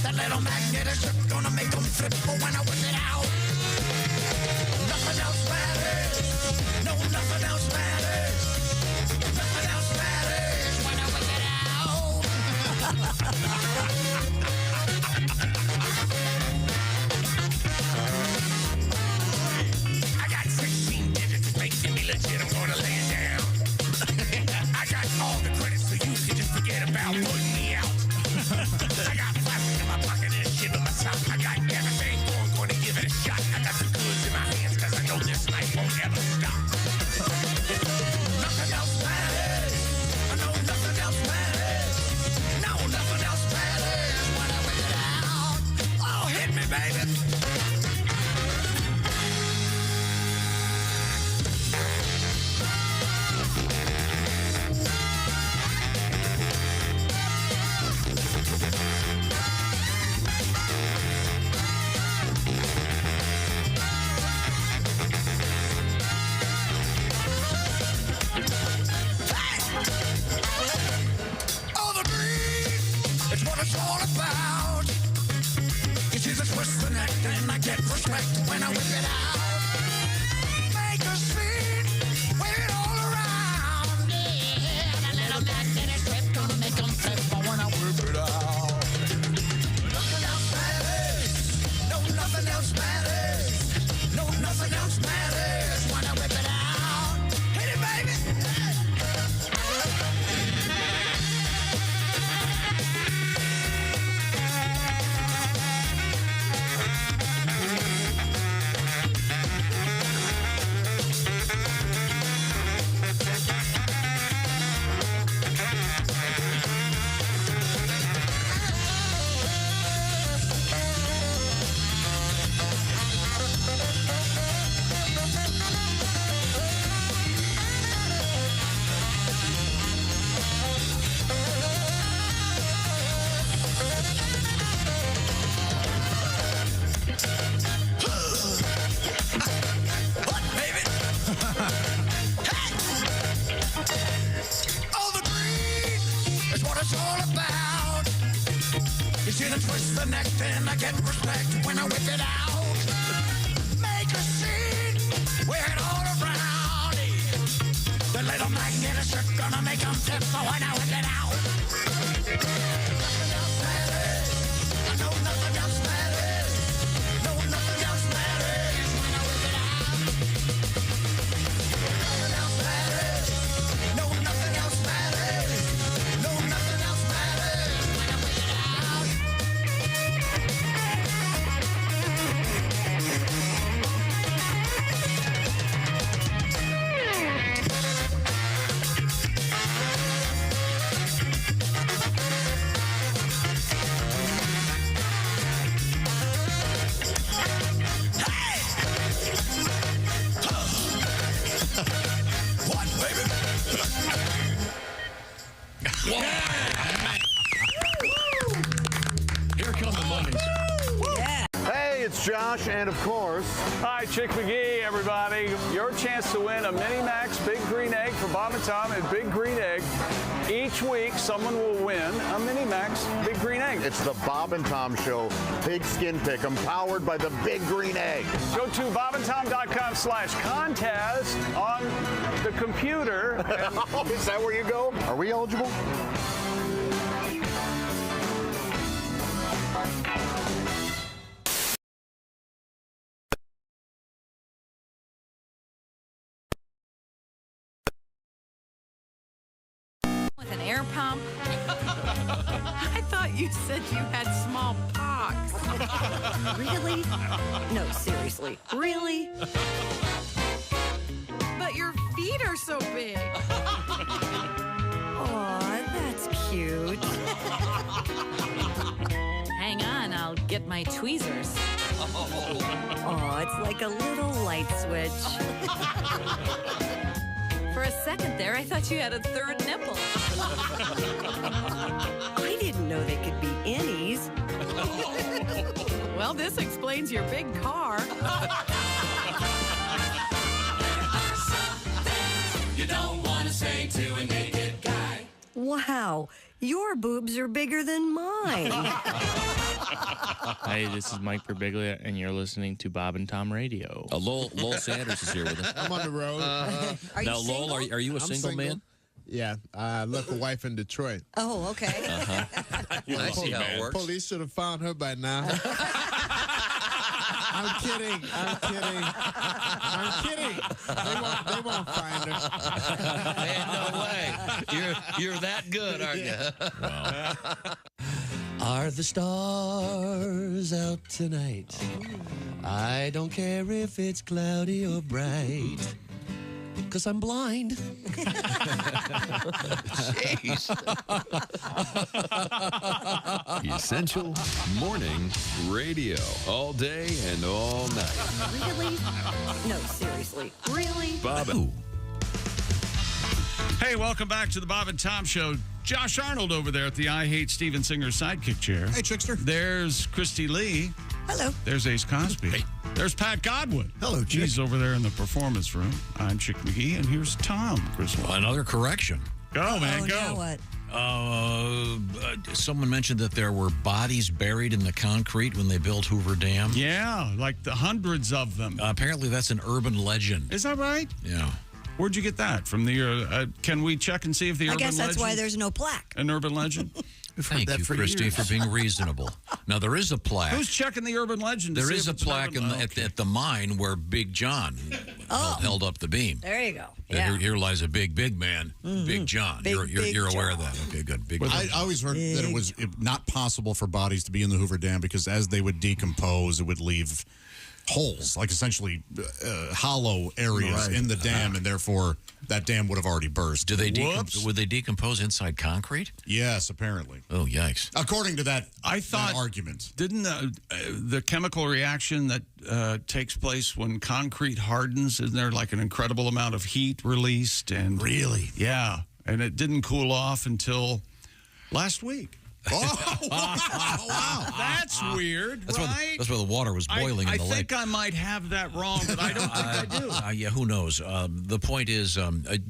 Speaker 18: That little magnetic strip gonna make them flip when I whip it out. Nothing else matters. No, nothing else matters. Nothing else matters when I whip it out. I got 16 digits making me legit. I'm gonna lay it down. I got all the credit, so you can just forget about putting me out. I got plastic in my pocket and shit on my top. I got everything gonna give it a shot. I got the goods in my hands, cause I know this life won't ever stop. Nothing else matters. I know nothing else matters. No, nothing else matters when I whip it out. Oh, hit me, baby. It's all about. You see the twist the neck, then I get respect when I whip it out. Make a scene, wave it all around. Yeah, that little magnetic strip gonna make them flip when I whip it out. Nothing else matters. No, nothing else matters. No, nothing else matters when I whip it out. Hit it, baby. See the twist the neck, then I get respect when I whip it out. Make a scene, wear it all around. The little magnetic strip gonna make them tip when I whip it out.
Speaker 5: It's Josh, and of course...
Speaker 9: Hi, Chick McGee, everybody. Your chance to win a Mini Max Big Green Egg for Bob and Tom and Big Green Egg. Each week, someone will win a Mini Max Big Green Egg.
Speaker 5: It's the Bob and Tom Show Pigskin Pickem, powered by the Big Green Egg.
Speaker 9: Go to bobandtom.com/contest on the computer.
Speaker 5: Is that where you go? Are we eligible?
Speaker 1: With an air pump. I thought you said you had small pox.
Speaker 3: Really? No, seriously. Really?
Speaker 1: But your feet are so big.
Speaker 3: Aw, that's cute.
Speaker 1: Hang on, I'll get my tweezers.
Speaker 3: Oh, it's like a little light switch.
Speaker 1: For a second there, I thought you had a third nipple.
Speaker 3: I didn't know they could be innies.
Speaker 1: Well, this explains your big car.
Speaker 18: You don't want to say to a naked guy.
Speaker 3: Wow, your boobs are bigger than mine.
Speaker 13: Hi, this is Mike Birbiglia, and you're listening to Bob and Tom Radio.
Speaker 19: Lowell Sanders is here with us.
Speaker 15: I'm on the road.
Speaker 19: Now, Lowell, are you a single man?
Speaker 15: Yeah, I left a wife in Detroit.
Speaker 3: Oh, okay.
Speaker 21: I see how it works.
Speaker 15: Police should have found her by now. I'm kidding. They won't find her.
Speaker 21: Man, no way. You're that good, aren't you?
Speaker 14: Are the stars out tonight? I don't care if it's cloudy or bright, 'cause I'm blind.
Speaker 21: Jeez.
Speaker 11: Essential Morning Radio. All day and all night.
Speaker 3: Really? No, seriously. Really?
Speaker 11: Bob.
Speaker 4: Hey, welcome back to the Bob and Tom Show. Josh Arnold over there at the I Hate Steven Singer sidekick chair.
Speaker 6: Hey, Trickster.
Speaker 4: There's Christy Lee.
Speaker 3: Hello.
Speaker 4: There's Ace Cosby. Hey. There's Pat Godwin.
Speaker 6: Hello, Chick.
Speaker 4: He's over there in the performance room. I'm Chick McGee, and here's Tom Griswold.
Speaker 7: Another correction.
Speaker 4: Go, man, go.
Speaker 3: Now what?
Speaker 7: Someone mentioned that there were bodies buried in the concrete when they built Hoover Dam.
Speaker 4: Yeah, like the hundreds of them.
Speaker 7: Apparently, that's an urban legend.
Speaker 4: Is that right?
Speaker 7: Yeah.
Speaker 4: Where'd you get that? From the, can we check and see if the urban legend?
Speaker 3: I guess that's why there's no plaque.
Speaker 4: An urban legend?
Speaker 7: Thank you, Christy, for being reasonable. Now, there is a plaque.
Speaker 4: Who's checking the urban legend?
Speaker 7: There is a plaque at the mine where Big John held up the beam.
Speaker 3: There you go. Yeah.
Speaker 7: Here lies a big man, Big John. You're aware of that. Okay, good. Big
Speaker 6: I always heard that it was not possible for bodies to be in the Hoover Dam because as they would decompose, it would leave holes, like essentially hollow areas in the dam, and therefore that dam would have already burst.
Speaker 7: Would they decompose inside concrete?
Speaker 6: Yes, apparently.
Speaker 7: Oh, yikes!
Speaker 6: According to that,
Speaker 4: that
Speaker 6: argument.
Speaker 4: Didn't the chemical reaction that takes place when concrete hardens, isn't there like an incredible amount of heat released? And
Speaker 6: really,
Speaker 4: yeah, and it didn't cool off until last week.
Speaker 6: Oh, wow.
Speaker 4: That's weird, right?
Speaker 7: That's where the water was boiling in the lake.
Speaker 4: I think I might have that wrong, but I don't think I do.
Speaker 7: Yeah, who knows? The point is,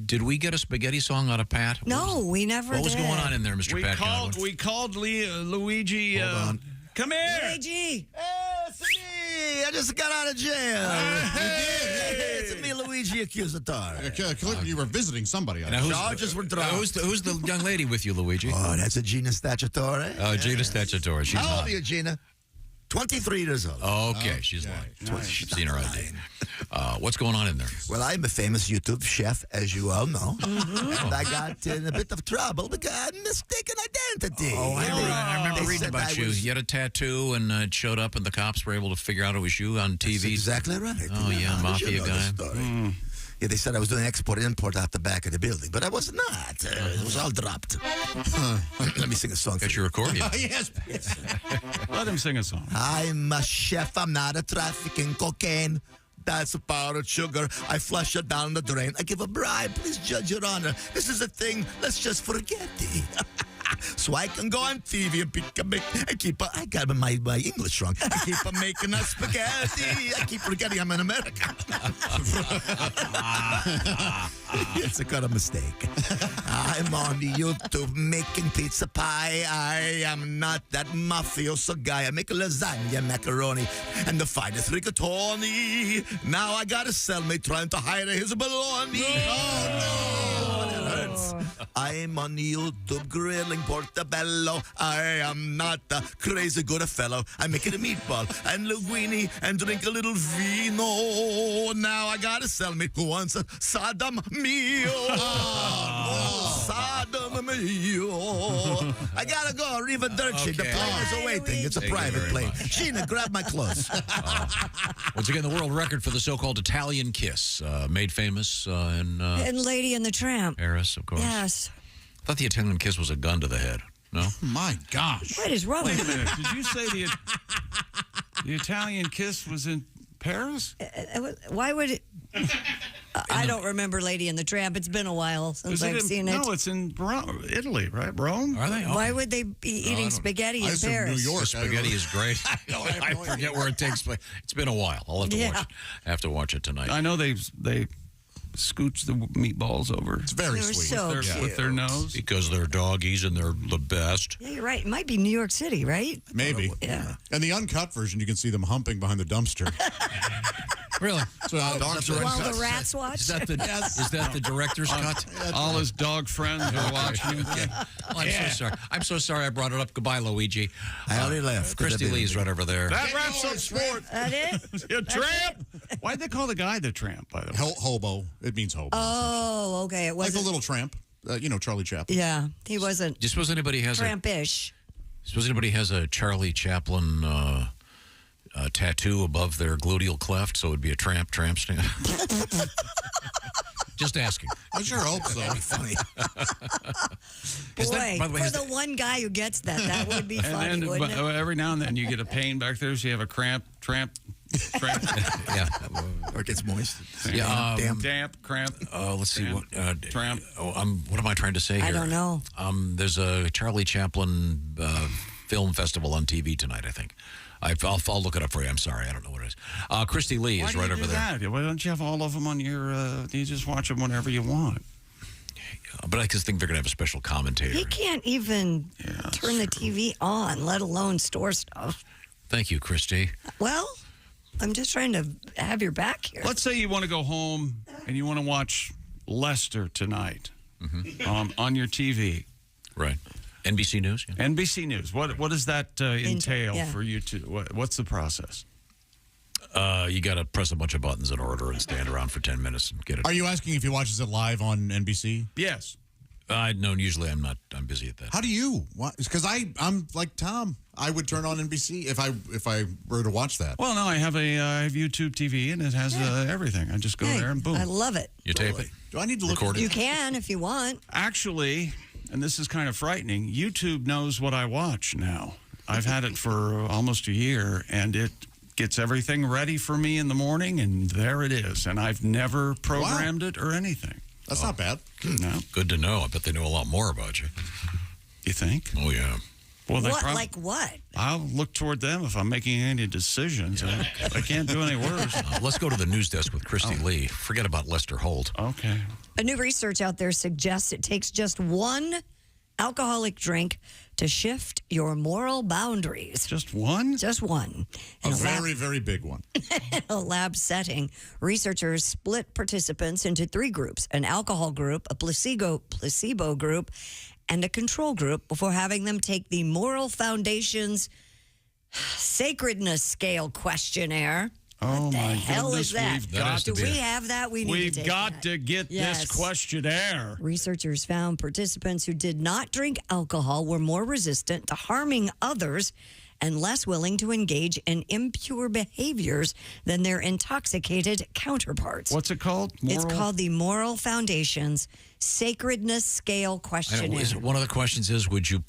Speaker 7: did we get a spaghetti song out of Pat?
Speaker 3: No, we never did.
Speaker 7: What was going on in there, Mr. Pat Godwin?
Speaker 4: We called Luigi.
Speaker 6: Hold on.
Speaker 4: Come here.
Speaker 3: Luigi.
Speaker 23: Hey, it's me. I just got out of jail.
Speaker 4: Hey.
Speaker 23: It's me, Luigi Accusatore.
Speaker 6: You were visiting somebody.
Speaker 23: Charges were dropped.
Speaker 7: Who's the young lady with you, Luigi?
Speaker 23: Oh, that's a Gina Stacciatore.
Speaker 7: Oh, Gina Stacciatore. She's
Speaker 23: How old
Speaker 7: hot.
Speaker 23: are you, Gina? 23 years old.
Speaker 7: Okay, she's lying.
Speaker 23: Nice.
Speaker 7: She's seen her ID. What's going on in there?
Speaker 23: Well, I'm a famous YouTube chef, as you all know. And I got in a bit of trouble because I had mistaken identity.
Speaker 7: Oh, I remember
Speaker 23: They
Speaker 7: reading
Speaker 23: said
Speaker 7: about you. You had a tattoo and it showed up, and the cops were able to figure out it was you on TV.
Speaker 23: That's exactly right.
Speaker 7: Oh, yeah, mafia guy.
Speaker 23: Yeah, they said I was doing export-import out the back of the building, but I was not. It was all dropped. Let me sing a song.
Speaker 7: Got your accordion.
Speaker 23: Yes.
Speaker 4: Let him sing a song.
Speaker 23: I'm a chef. I'm not a trafficking cocaine. That's a powdered sugar. I flush it down the drain. I give a bribe. Please, Judge, Your Honor. This is a thing. Let's just forget it. so I can go on TV and I got my English wrong. I keep on making us spaghetti. I keep forgetting I'm in America. It's a kind of mistake. I'm on the YouTube making pizza pie. I am not that mafioso guy. I make lasagna, macaroni, and the finest rigatoni. Now I got a cellmate trying to hide his baloney. Oh, no. It hurts. I'm on YouTube grilling portobello. I am not a crazy good fellow. I'm making a meatball and linguine and drink a little vino. Now I got a cellmate who wants a Saddam meal. Saddam meal. I gotta go. Arrivederci. The plane is awaiting. It's a private plane. Sheena, grab my clothes.
Speaker 7: Once again, the world record for the so-called Italian kiss, made famous in
Speaker 3: And Lady and the Tramp.
Speaker 7: Paris, of course.
Speaker 3: Yes.
Speaker 7: I thought the Italian kiss was a gun to the head. No?
Speaker 6: My gosh.
Speaker 3: What is wrong
Speaker 4: Wait
Speaker 3: with
Speaker 4: a minute. Did you say the Italian kiss was in Paris?
Speaker 3: Why would it? I don't remember Lady and the Tramp. It's been a while since I've seen it.
Speaker 4: No, it's in Italy, right? Rome?
Speaker 7: Are they?
Speaker 3: Why would they be eating spaghetti in Paris?
Speaker 7: New York. Spaghetti is great. I forget where it takes place. It's been a while. I'll have to watch it. I have to watch it tonight.
Speaker 4: I know they scooch the meatballs over.
Speaker 6: It's very sweet.
Speaker 3: So
Speaker 4: with their nose.
Speaker 7: Because they're doggies and they're the best.
Speaker 3: Yeah, you're right. It might be New York City, right?
Speaker 6: Maybe.
Speaker 3: Yeah.
Speaker 6: And the uncut version, you can see them humping behind the dumpster.
Speaker 7: Really?
Speaker 6: So,
Speaker 3: While the rats watch?
Speaker 7: Is that the director's cut?
Speaker 4: All his dog friends are watching.
Speaker 7: Oh, I'm so sorry. I'm so sorry I brought it up. Goodbye, Luigi.
Speaker 23: I already left.
Speaker 7: Christy Lee's right over there.
Speaker 4: That wraps up sports.
Speaker 3: That it?
Speaker 4: A tramp. Why'd they call the guy the tramp, by the way?
Speaker 6: Hobo. It means hobo.
Speaker 3: Oh, okay. It
Speaker 6: Like
Speaker 3: wasn't.
Speaker 6: the little tramp. Charlie Chaplin.
Speaker 3: Yeah, he wasn't
Speaker 7: Do you suppose anybody has
Speaker 3: trampish.
Speaker 7: a Charlie Chaplin tattoo above their gluteal cleft, so it would be a tramp stamp? Just asking.
Speaker 6: I sure hope so.
Speaker 23: That'd be funny.
Speaker 3: Boy,
Speaker 7: by the way,
Speaker 3: for the one guy who gets that would be funny,
Speaker 4: And then
Speaker 3: wouldn't it?
Speaker 4: every now and then you get a pain back there, so you have a tramp.
Speaker 7: Yeah.
Speaker 23: Or it gets moist.
Speaker 7: Yeah,
Speaker 4: Damp, cramp.
Speaker 7: Let's see.
Speaker 4: Tramp.
Speaker 7: What am I trying to say here?
Speaker 3: I don't know.
Speaker 7: There's a Charlie Chaplin film festival on TV tonight, I think. I'll look it up for you. I'm sorry. I don't know what it is. Christy Lee is right over there.
Speaker 4: Why don't you have all of them on your... you just watch them whenever you want.
Speaker 7: But I just think they're going to have a special commentator.
Speaker 3: He can't even turn the TV on, let alone store stuff.
Speaker 7: Thank you, Christy.
Speaker 3: Well, I'm just trying to have your back here.
Speaker 4: Let's say you want to go home and you want to watch Leicester tonight on your TV.
Speaker 7: Right. NBC News? Yeah.
Speaker 4: NBC News. What does that entail
Speaker 3: yeah.
Speaker 4: for you to... What's the process?
Speaker 7: You got to press a bunch of buttons in order and stand around for 10 minutes and get it.
Speaker 6: Are you asking if he watches it live on NBC?
Speaker 4: Yes.
Speaker 7: No, usually I'm not. I'm busy at that.
Speaker 6: How do you? Because I'm like Tom. I would turn on NBC if I were to watch that.
Speaker 4: Well, no, I have YouTube TV and it has everything. I just go there and boom.
Speaker 3: I love it.
Speaker 7: You tape it?
Speaker 6: Do I need to look
Speaker 7: Record it?
Speaker 3: You can if you want.
Speaker 4: Actually, and this is kind of frightening, YouTube knows what I watch now. I've had it for almost a year, and it gets everything ready for me in the morning, and there it is. And I've never programmed it or anything.
Speaker 6: That's not bad.
Speaker 4: No.
Speaker 7: Good to know. I bet they know a lot more about you.
Speaker 4: You think?
Speaker 7: Oh, yeah.
Speaker 4: Well,
Speaker 3: Like what?
Speaker 4: I'll look toward them if I'm making any decisions. I can't do any worse.
Speaker 7: Let's go to the news desk with Christy Lee. Forget about Lester Holt.
Speaker 4: Okay.
Speaker 3: A new research out there suggests it takes just one alcoholic drink to shift your moral boundaries.
Speaker 4: Just one?
Speaker 3: Just one.
Speaker 6: A very, very big one.
Speaker 3: In a lab setting, researchers split participants into 3 groups: an alcohol group, a placebo group, and a control group, before having them take the Moral Foundation's Sacredness Scale questionnaire.
Speaker 4: Oh,
Speaker 3: what the
Speaker 4: my
Speaker 3: hell
Speaker 4: goodness,
Speaker 3: is that?
Speaker 4: we've got
Speaker 3: Do we have that? We need
Speaker 4: We've
Speaker 3: to take
Speaker 4: got
Speaker 3: that.
Speaker 4: to get this questionnaire.
Speaker 3: Researchers found participants who did not drink alcohol were more resistant to harming others and less willing to engage in impure behaviors than their intoxicated counterparts.
Speaker 4: What's it called?
Speaker 3: It's called the Moral Foundation's Sacredness Scale questionnaire.
Speaker 7: One of the questions is, would you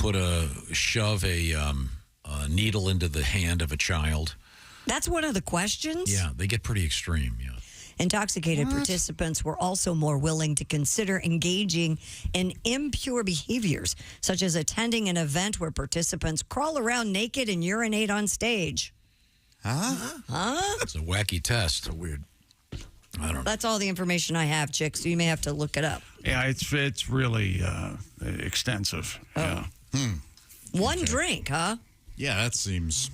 Speaker 7: shove a needle into the hand of a child?
Speaker 3: That's one of the questions?
Speaker 7: Yeah, they get pretty extreme, yeah.
Speaker 3: Intoxicated participants were also more willing to consider engaging in impure behaviors, such as attending an event where participants crawl around naked and urinate on stage. Huh?
Speaker 7: It's a wacky test.
Speaker 23: Weird.
Speaker 7: I don't know.
Speaker 3: That's all the information I have, Chick, so you may have to look it up.
Speaker 4: Yeah, it's really extensive. Yeah.
Speaker 3: One drink, huh?
Speaker 6: Yeah, that seems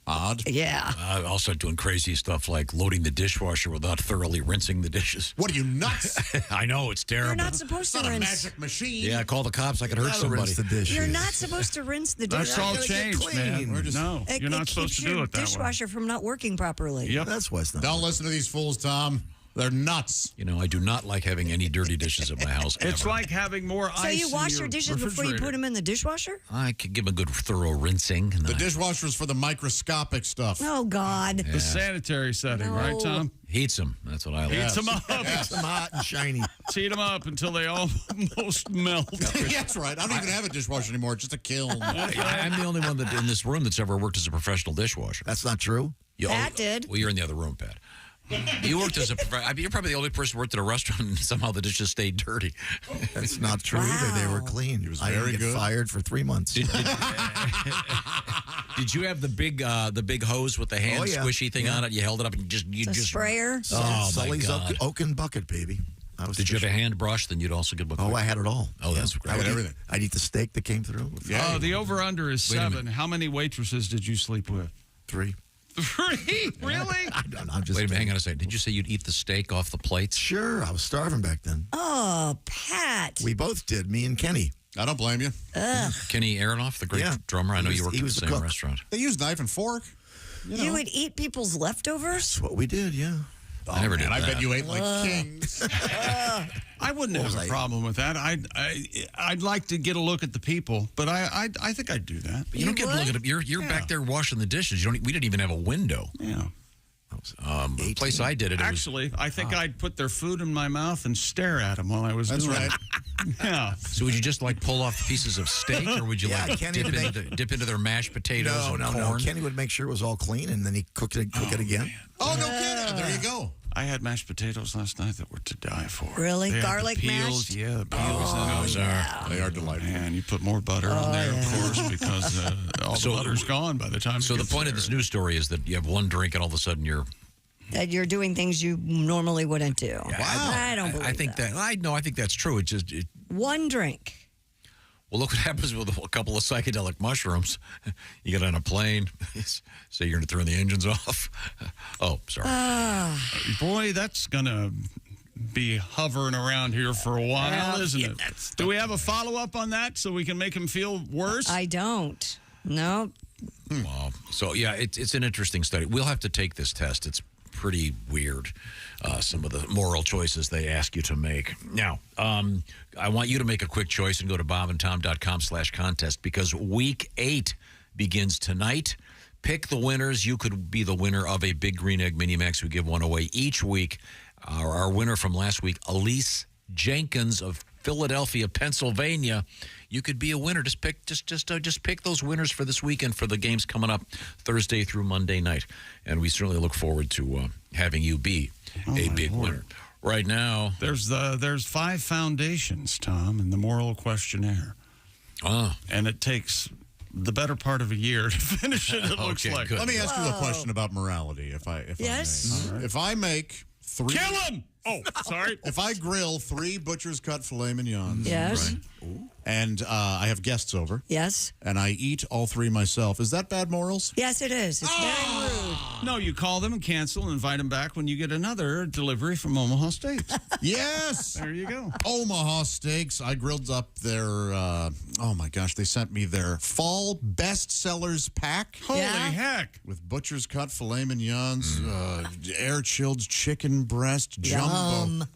Speaker 6: odd.
Speaker 3: Yeah.
Speaker 7: Also doing crazy stuff like loading the dishwasher without thoroughly rinsing the dishes.
Speaker 6: What are you, nuts?
Speaker 7: I know, it's terrible.
Speaker 3: You're not supposed to rinse.
Speaker 6: Magic machine.
Speaker 7: Yeah, call the cops. I could hurt somebody.
Speaker 23: Rinse the dishes.
Speaker 3: You're not supposed to rinse the
Speaker 4: That's
Speaker 3: dishwasher.
Speaker 4: all changed, man. No,
Speaker 3: It,
Speaker 4: you're not
Speaker 3: it
Speaker 4: supposed
Speaker 3: keeps
Speaker 4: to do
Speaker 3: your
Speaker 4: it that way.
Speaker 3: dishwasher from not working properly.
Speaker 4: Yep.
Speaker 23: That's why it's not.
Speaker 6: Don't listen to these fools, Tom. They're nuts.
Speaker 7: You know, I do not like having any dirty dishes at my house.
Speaker 4: It's
Speaker 7: ever.
Speaker 4: like having more
Speaker 3: So
Speaker 4: ice.
Speaker 3: you wash your dishes before you put them in the dishwasher?
Speaker 7: I could give them a good thorough rinsing. And
Speaker 6: The dishwasher's for the microscopic stuff.
Speaker 3: Oh, God.
Speaker 4: The sanitary setting, right, Tom?
Speaker 7: Heats them. That's what I like.
Speaker 4: Heats them up.
Speaker 23: Keeps them hot and shiny.
Speaker 4: Heat them up until they almost melt.
Speaker 6: That's right. I don't even have a dishwasher anymore. It's just a kiln.
Speaker 7: I'm the only one that in this room that's ever worked as a professional dishwasher.
Speaker 23: That's not true.
Speaker 3: Pat did.
Speaker 7: Well, you're in the other room, Pat. You worked as a. You're probably the only person who worked at a restaurant and somehow the dishes stayed dirty.
Speaker 23: That's not true either. They were clean. He was very good. Fired for 3 months.
Speaker 7: Did you have the big hose with the hand squishy thing on it? You held it up and you just
Speaker 3: sprayer.
Speaker 7: Oh,
Speaker 23: Sully's
Speaker 7: my God.
Speaker 23: Oaken bucket, baby.
Speaker 7: Did you have a hand brush? Then you'd also get.
Speaker 23: Oh, I had it all.
Speaker 7: Oh, that's great.
Speaker 23: I had everything. I'd eat the steak that came through.
Speaker 4: Oh, the over-under is 7. How many waitresses did you sleep with?
Speaker 23: 3.
Speaker 4: 3? Really?
Speaker 23: I don't know. I'm just
Speaker 7: Wait a minute, hang on a second. Did you say you'd eat the steak off the plates?
Speaker 23: Sure, I was starving back then.
Speaker 3: Oh, Pat.
Speaker 23: We both did, me and Kenny.
Speaker 6: I don't blame you.
Speaker 3: Ugh.
Speaker 7: Kenny Aronoff, the great drummer. I know you worked at the same restaurant.
Speaker 6: They use knife and fork.
Speaker 3: You would eat people's leftovers?
Speaker 23: That's what we did, yeah.
Speaker 7: I never did
Speaker 6: I
Speaker 7: that.
Speaker 6: bet you ate like kings.
Speaker 4: I wouldn't have a problem with that. I'd like to get a look at the people, but I think I'd do that.
Speaker 7: But you don't get to look at it. You're back there washing the dishes. We didn't even have a window.
Speaker 4: Yeah.
Speaker 7: The place I did it.
Speaker 4: Actually, I think I'd put their food in my mouth and stare at them while I was doing it. Yeah.
Speaker 7: So would you just like pull off pieces of steak, or would you like dip into their mashed potatoes and corn?
Speaker 23: No. Kenny would make sure it was all clean, and then he'd cook it again.
Speaker 4: Man.
Speaker 6: Oh, no kidding. There you go.
Speaker 4: I had mashed potatoes last night that were to die for.
Speaker 3: Really?
Speaker 4: They had
Speaker 3: Garlic
Speaker 4: the peels,
Speaker 3: mashed?
Speaker 4: Yeah, the peels.
Speaker 6: They are delightful.
Speaker 4: And you put more butter on there, of course, because all the butter's gone by the time.
Speaker 7: So the point of this news story is that you have one drink, and all of a sudden you're
Speaker 3: You're doing things you normally wouldn't do.
Speaker 7: Wow.
Speaker 3: I don't believe
Speaker 7: I think that. I think that's true. It just.
Speaker 3: One drink.
Speaker 7: Well, look what happens with a couple of psychedelic mushrooms. You get on a plane, say you're going to turn the engines off. Oh, sorry.
Speaker 4: Boy, that's going to be hovering around here for a while, isn't it? Do we have a follow-up on that so we can make him feel worse?
Speaker 3: I don't. No.
Speaker 7: Wow. So, yeah, it's an interesting study. We'll have to take this test. It's pretty weird, some of the moral choices they ask you to make. Now, I want you to make a quick choice and go to bobandtom.com/contest because Week 8 begins tonight. Pick the winners. You could be the winner of a Big Green Egg Mini Max. We give one away each week. Our winner from last week, Elise Jenkins of Philadelphia, Pennsylvania. You could be a winner. Just pick those winners for this weekend for the games coming up Thursday through Monday night. And we certainly look forward to having you be a big winner. Right now,
Speaker 4: there's 5 foundations, Tom, in the moral questionnaire. And it takes the better part of a year to finish it. It looks like.
Speaker 6: Let me ask you a question about morality, if I may.
Speaker 4: Right.
Speaker 6: If I make 3,
Speaker 4: kill him. Oh, sorry.
Speaker 6: If I grill 3 butcher's cut filet mignons,
Speaker 3: yes,
Speaker 6: right, and I have guests over,
Speaker 3: yes,
Speaker 6: and I eat all 3 myself, is that bad morals?
Speaker 3: Yes, it is. It's very rude.
Speaker 4: No, you call them and cancel and invite them back when you get another delivery from Omaha Steaks.
Speaker 6: Yes.
Speaker 4: There you go.
Speaker 6: Omaha Steaks. I grilled up their, oh my gosh, they sent me their fall bestsellers pack.
Speaker 4: Holy heck.
Speaker 6: With butcher's cut filet mignons, air chilled chicken breast,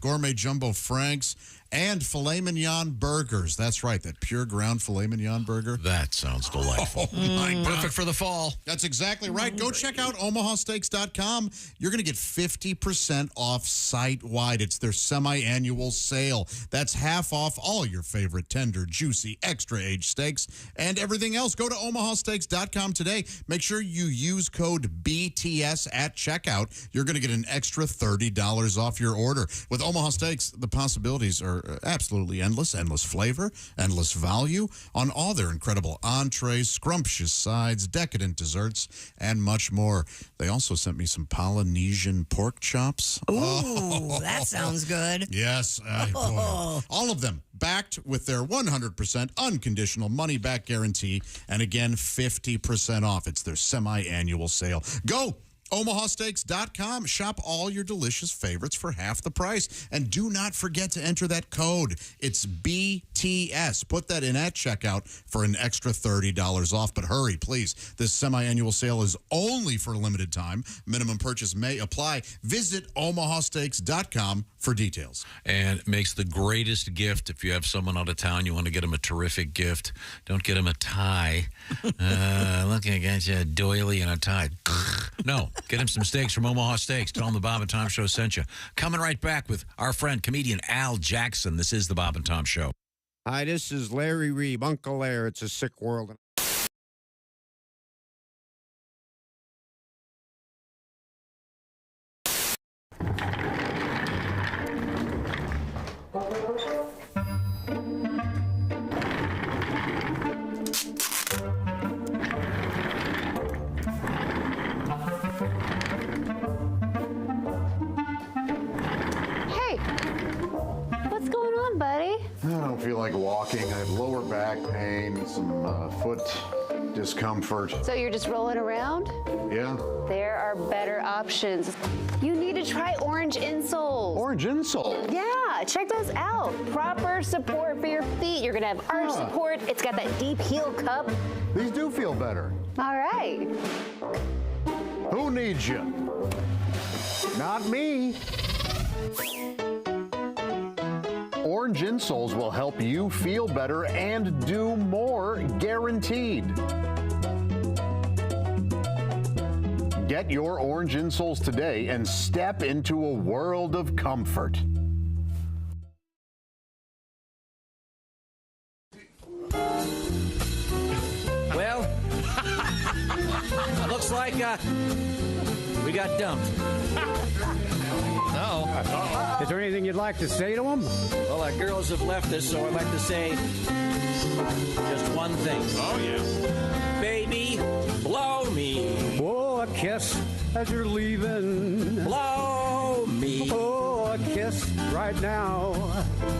Speaker 6: gourmet jumbo franks, and filet mignon burgers. That's right, that pure ground filet mignon burger.
Speaker 7: That sounds delightful.
Speaker 6: Oh, my God.
Speaker 7: Perfect for the fall.
Speaker 6: That's exactly right. Go check out omahasteaks.com. You're going to get 50% off site-wide. It's their semi-annual sale. That's half off all your favorite tender, juicy, extra-aged steaks and everything else. Go to omahasteaks.com today. Make sure you use code BTS at checkout. You're going to get an extra $30 off your order. With Omaha Steaks, the possibilities are absolutely endless. Endless flavor, endless value on all their incredible entrees, scrumptious sides, decadent desserts, and much more. They also sent me some Polynesian pork chops.
Speaker 3: Ooh, that sounds good.
Speaker 6: Yes. Boy. All of them backed with their 100% unconditional money-back guarantee. And again, 50% off. It's their semi-annual sale. Go! omahasteaks.com. Shop all your delicious favorites for half the price. And do not forget to enter that code. It's BTS. Put that in at checkout for an extra $30 off. But hurry, please. This semi-annual sale is only for a limited time. Minimum purchase may apply. Visit omahasteaks.com for details.
Speaker 7: And it makes the greatest gift if you have someone out of town, you want to get them a terrific gift. Don't get them a tie. Looking at you, a doily and a tie. No, get him some steaks from Omaha Steaks. Tell him the Bob and Tom Show sent you. Coming right back with our friend, comedian Al Jackson. This is the Bob and Tom Show.
Speaker 2: Hi, this is Larry Reeb, Uncle Lair. It's a sick world.
Speaker 10: Buddy?
Speaker 5: I don't feel like walking. I have lower back pain, some foot discomfort.
Speaker 10: So you're just rolling around?
Speaker 5: Yeah.
Speaker 10: There are better options. You need to try orange insoles.
Speaker 5: Orange insoles?
Speaker 10: Yeah, check those out. Proper support for your feet. You're going to have arch support. It's got that deep heel cup.
Speaker 5: These do feel better.
Speaker 10: All right.
Speaker 5: Who needs you? Not me. Orange insoles will help you feel better and do more, guaranteed. Get your orange insoles today and step into a world of comfort.
Speaker 16: Well, looks like we got dumped. No.
Speaker 2: Is there anything you'd like to say to them?
Speaker 16: Well, our girls have left us, so I'd like to say just one thing.
Speaker 2: Oh, yeah.
Speaker 16: Baby, blow me.
Speaker 2: Oh, a kiss as you're leaving.
Speaker 16: Blow me.
Speaker 2: Oh, a kiss right now.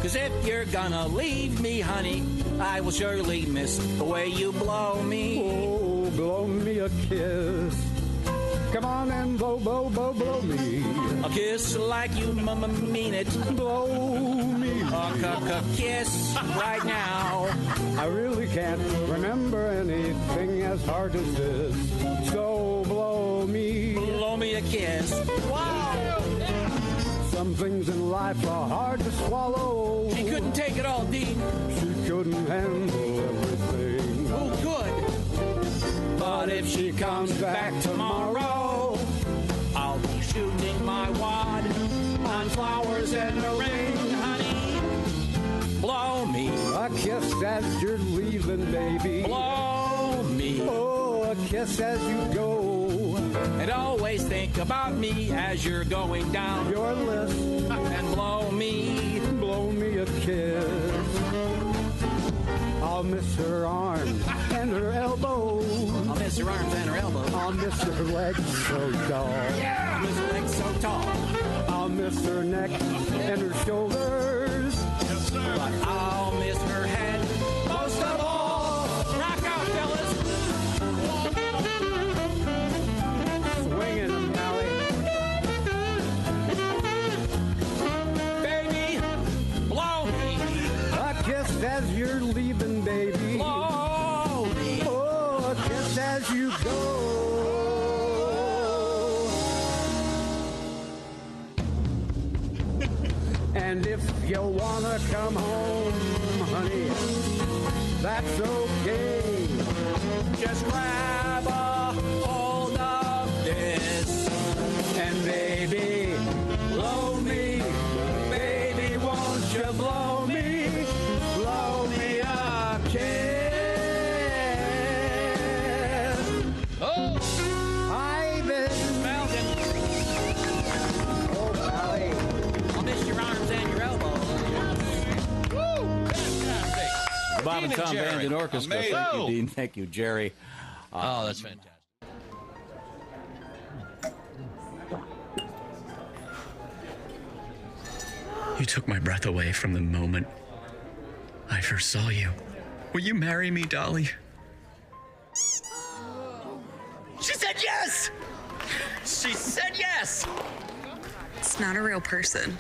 Speaker 16: 'Cause if you're gonna leave me, honey, I will surely miss the way you blow me.
Speaker 2: Oh, blow me a kiss. Come on and blow, blow, blow, blow me.
Speaker 16: A kiss like you mean it.
Speaker 2: Blow me.
Speaker 16: A kiss right now.
Speaker 2: I really can't remember anything as hard as this. So blow me.
Speaker 16: Blow me a kiss. Wow.
Speaker 2: Some things in life are hard to swallow.
Speaker 16: She couldn't take it all, Dean.
Speaker 2: She couldn't handle everything.
Speaker 16: Oh, good. But if she comes back tomorrow, I'll be shooting my wad on flowers and a ring, honey. Blow me.
Speaker 2: A kiss as you're leaving, baby.
Speaker 16: Blow me.
Speaker 2: Oh, a kiss as you go.
Speaker 16: And always think about me as you're going down
Speaker 2: your list.
Speaker 16: And blow me.
Speaker 2: Blow me a kiss. I'll miss her arms and her elbows.
Speaker 16: I'll miss her arms and her elbows.
Speaker 2: I'll miss her legs so tall.
Speaker 16: Yeah! I'll miss her legs so tall.
Speaker 2: I'll miss her neck and her shoulders.
Speaker 16: Yes, sir. But I'll miss her head most of all. Rock out, fellas.
Speaker 2: Swinging them, Mally.
Speaker 16: Baby, blow me.
Speaker 2: A kiss as you're leaving, baby.
Speaker 16: Blow me.
Speaker 2: Oh, a kiss as you go. And And if you wanna come home, honey, that's okay. Just grab a hold of this and baby, blow me. Baby, won't you blow me? Blow me a kiss.
Speaker 16: Oh!
Speaker 2: Hi, Miss
Speaker 16: Malcolm.
Speaker 2: Oh, Pally.
Speaker 16: I'll miss your arms and your elbows. Woo! Fantastic.
Speaker 22: Bob and
Speaker 16: Dean
Speaker 22: Tom
Speaker 16: Jerry.
Speaker 22: Band and Orchestra.
Speaker 16: Amazing.
Speaker 22: Thank you, Dean. Thank you, Jerry.
Speaker 16: Oh, that's fantastic.
Speaker 12: You took my breath away from the moment I first saw you. Will you marry me, Dolly?
Speaker 17: She said yes! She said yes!
Speaker 20: It's not a real person.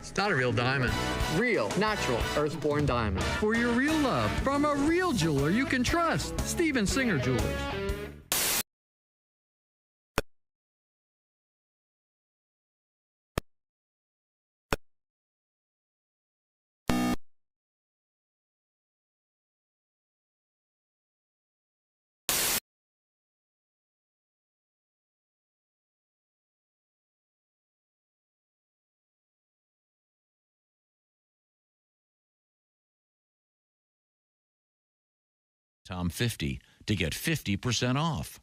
Speaker 12: It's not a real diamond.
Speaker 24: Real, natural, earthborn diamond. For your real love, from a real jeweler you can trust. Steven Singer Jewelers.
Speaker 19: Tom 50 to get 50% off.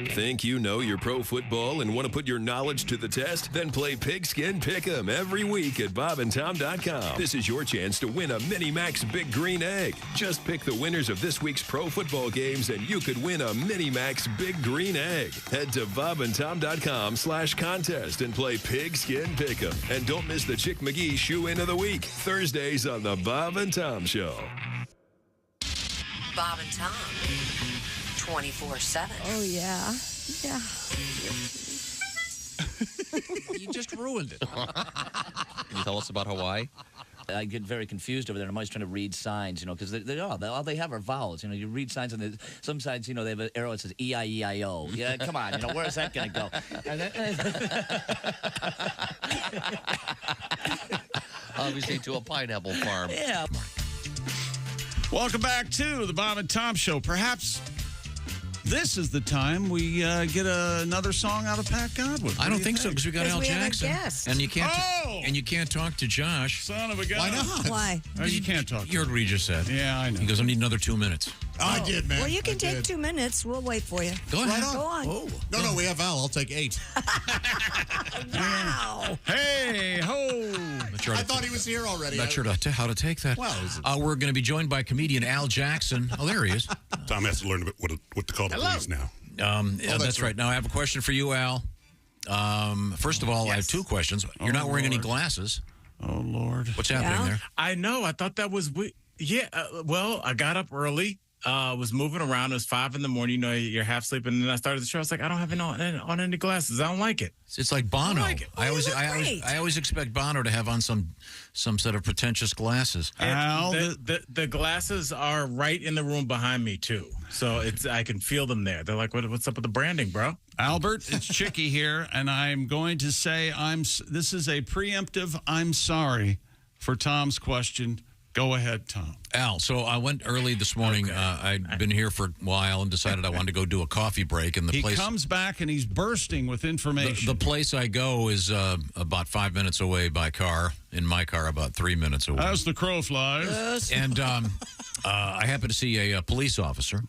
Speaker 11: Think you know your pro football and want to put your knowledge to the test? Then play Pigskin Pickem every week at bobandtom.com. This is your chance to win a Mini Max Big Green Egg. Just pick the winners of this week's pro football games and you could win a Mini Max Big Green Egg. Head to bobandtom.com/contest and play Pigskin Pickem. And don't miss the Chick McGee Shoe-In of the Week, Thursdays on the Bob and Tom Show.
Speaker 25: Bob and Tom, 24/7.
Speaker 3: Oh, yeah. Yeah.
Speaker 7: You just ruined it.
Speaker 22: Can you tell us about Hawaii? I get very confused over there. I'm always trying to read signs, because all they have are vowels. You read signs, and some signs, they have an arrow that says E-I-E-I-O. Yeah, come on, where's that going to go?
Speaker 21: Obviously to a pineapple farm.
Speaker 22: Yeah.
Speaker 4: Welcome back to the Bob and Tom Show. Perhaps this is the time we get another song out of Pat Godwin.
Speaker 7: I don't think so because we got Al Jackson, and you can't
Speaker 4: and
Speaker 7: you can't talk to Josh.
Speaker 4: Son of a gun.
Speaker 6: Why not?
Speaker 3: Why?
Speaker 4: You can't talk.
Speaker 7: You heard what he just said.
Speaker 4: Yeah, I know.
Speaker 7: He goes, I need another 2 minutes.
Speaker 6: I did, man.
Speaker 3: Well, you can take 2 minutes. We'll wait for you.
Speaker 7: Go ahead.
Speaker 6: Right on.
Speaker 3: Go on.
Speaker 6: Oh. No, we have Al. I'll take 8.
Speaker 3: Wow.
Speaker 4: Hey, ho.
Speaker 6: I thought he was here already.
Speaker 7: Not sure how to take that.
Speaker 6: Well,
Speaker 7: we're going to be joined by comedian Al Jackson. Oh, there he is.
Speaker 8: Tom has to learn what to call the police now.
Speaker 7: That's right. Now, I have a question for you, Al. First of all, I have 2 questions. You're not wearing any glasses.
Speaker 4: Oh, Lord.
Speaker 7: What's happening there?
Speaker 26: I know. I thought that was weird. Yeah. Well, I got up early. Was moving around. It was 5 a.m. You're half sleeping. And then I started the show. I was like, I don't have on any glasses. I don't like it.
Speaker 7: It's like Bono. I always expect Bono to have on some set of pretentious glasses.
Speaker 26: Al, the glasses are right in the room behind me too. So I can feel them there. They're like, what's up with the branding, bro?
Speaker 4: Albert, it's Chicky here, and I'm going to say this is a preemptive I'm sorry for Tom's question. Go ahead, Tom.
Speaker 7: Al, so I went early this morning. I'd been here for a while and decided I wanted to go do a coffee break. And
Speaker 4: he comes back and he's bursting with information.
Speaker 7: The place I go is about 5 minutes away by car. In my car, about 3 minutes away.
Speaker 4: As the crow flies.
Speaker 7: Yes. And I happened to see a police officer.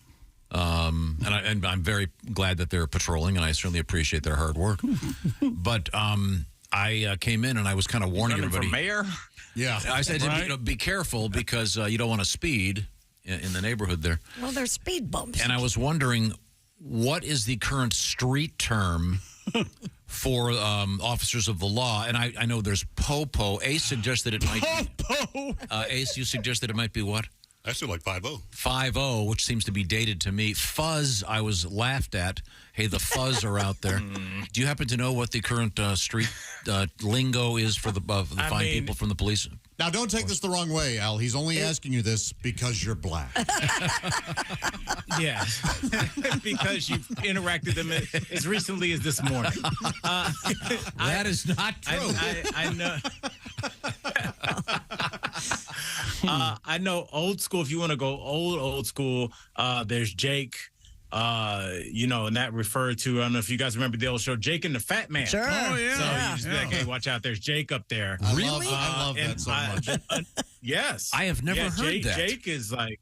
Speaker 7: And I'm very glad that they're patrolling, and I certainly appreciate their hard work. But I came in and I was kind of warning everybody.
Speaker 26: For mayor?
Speaker 7: Yeah. I said, be careful because you don't want to speed in the neighborhood there.
Speaker 3: Well, there's speed bumps.
Speaker 7: And I was wondering, what is the current street term for officers of the law? And I know there's POPO. Ace suggested it might be. Ace, you suggested it might be what?
Speaker 8: Actually, like 5-0.
Speaker 7: 5-0, which seems to be dated to me. Fuzz, I was laughed at. Hey, the fuzz are out there. Do you happen to know what the current street lingo is for the fine people from the police?
Speaker 6: Now, don't take this the wrong way, Al. He's only asking you this because you're black.
Speaker 26: Yeah, because you've interacted with them as recently as this morning.
Speaker 7: That is not true.
Speaker 26: I know. I know old school. If you want to go old school, there's Jake. And that referred to, I don't know if you guys remember the old show, Jake and the Fat Man.
Speaker 3: Sure.
Speaker 26: Oh, yeah. So you just be like, hey, watch out, there's Jake up there.
Speaker 6: Really? I love that so much.
Speaker 26: Yes.
Speaker 7: I have never heard that.
Speaker 26: Jake is like,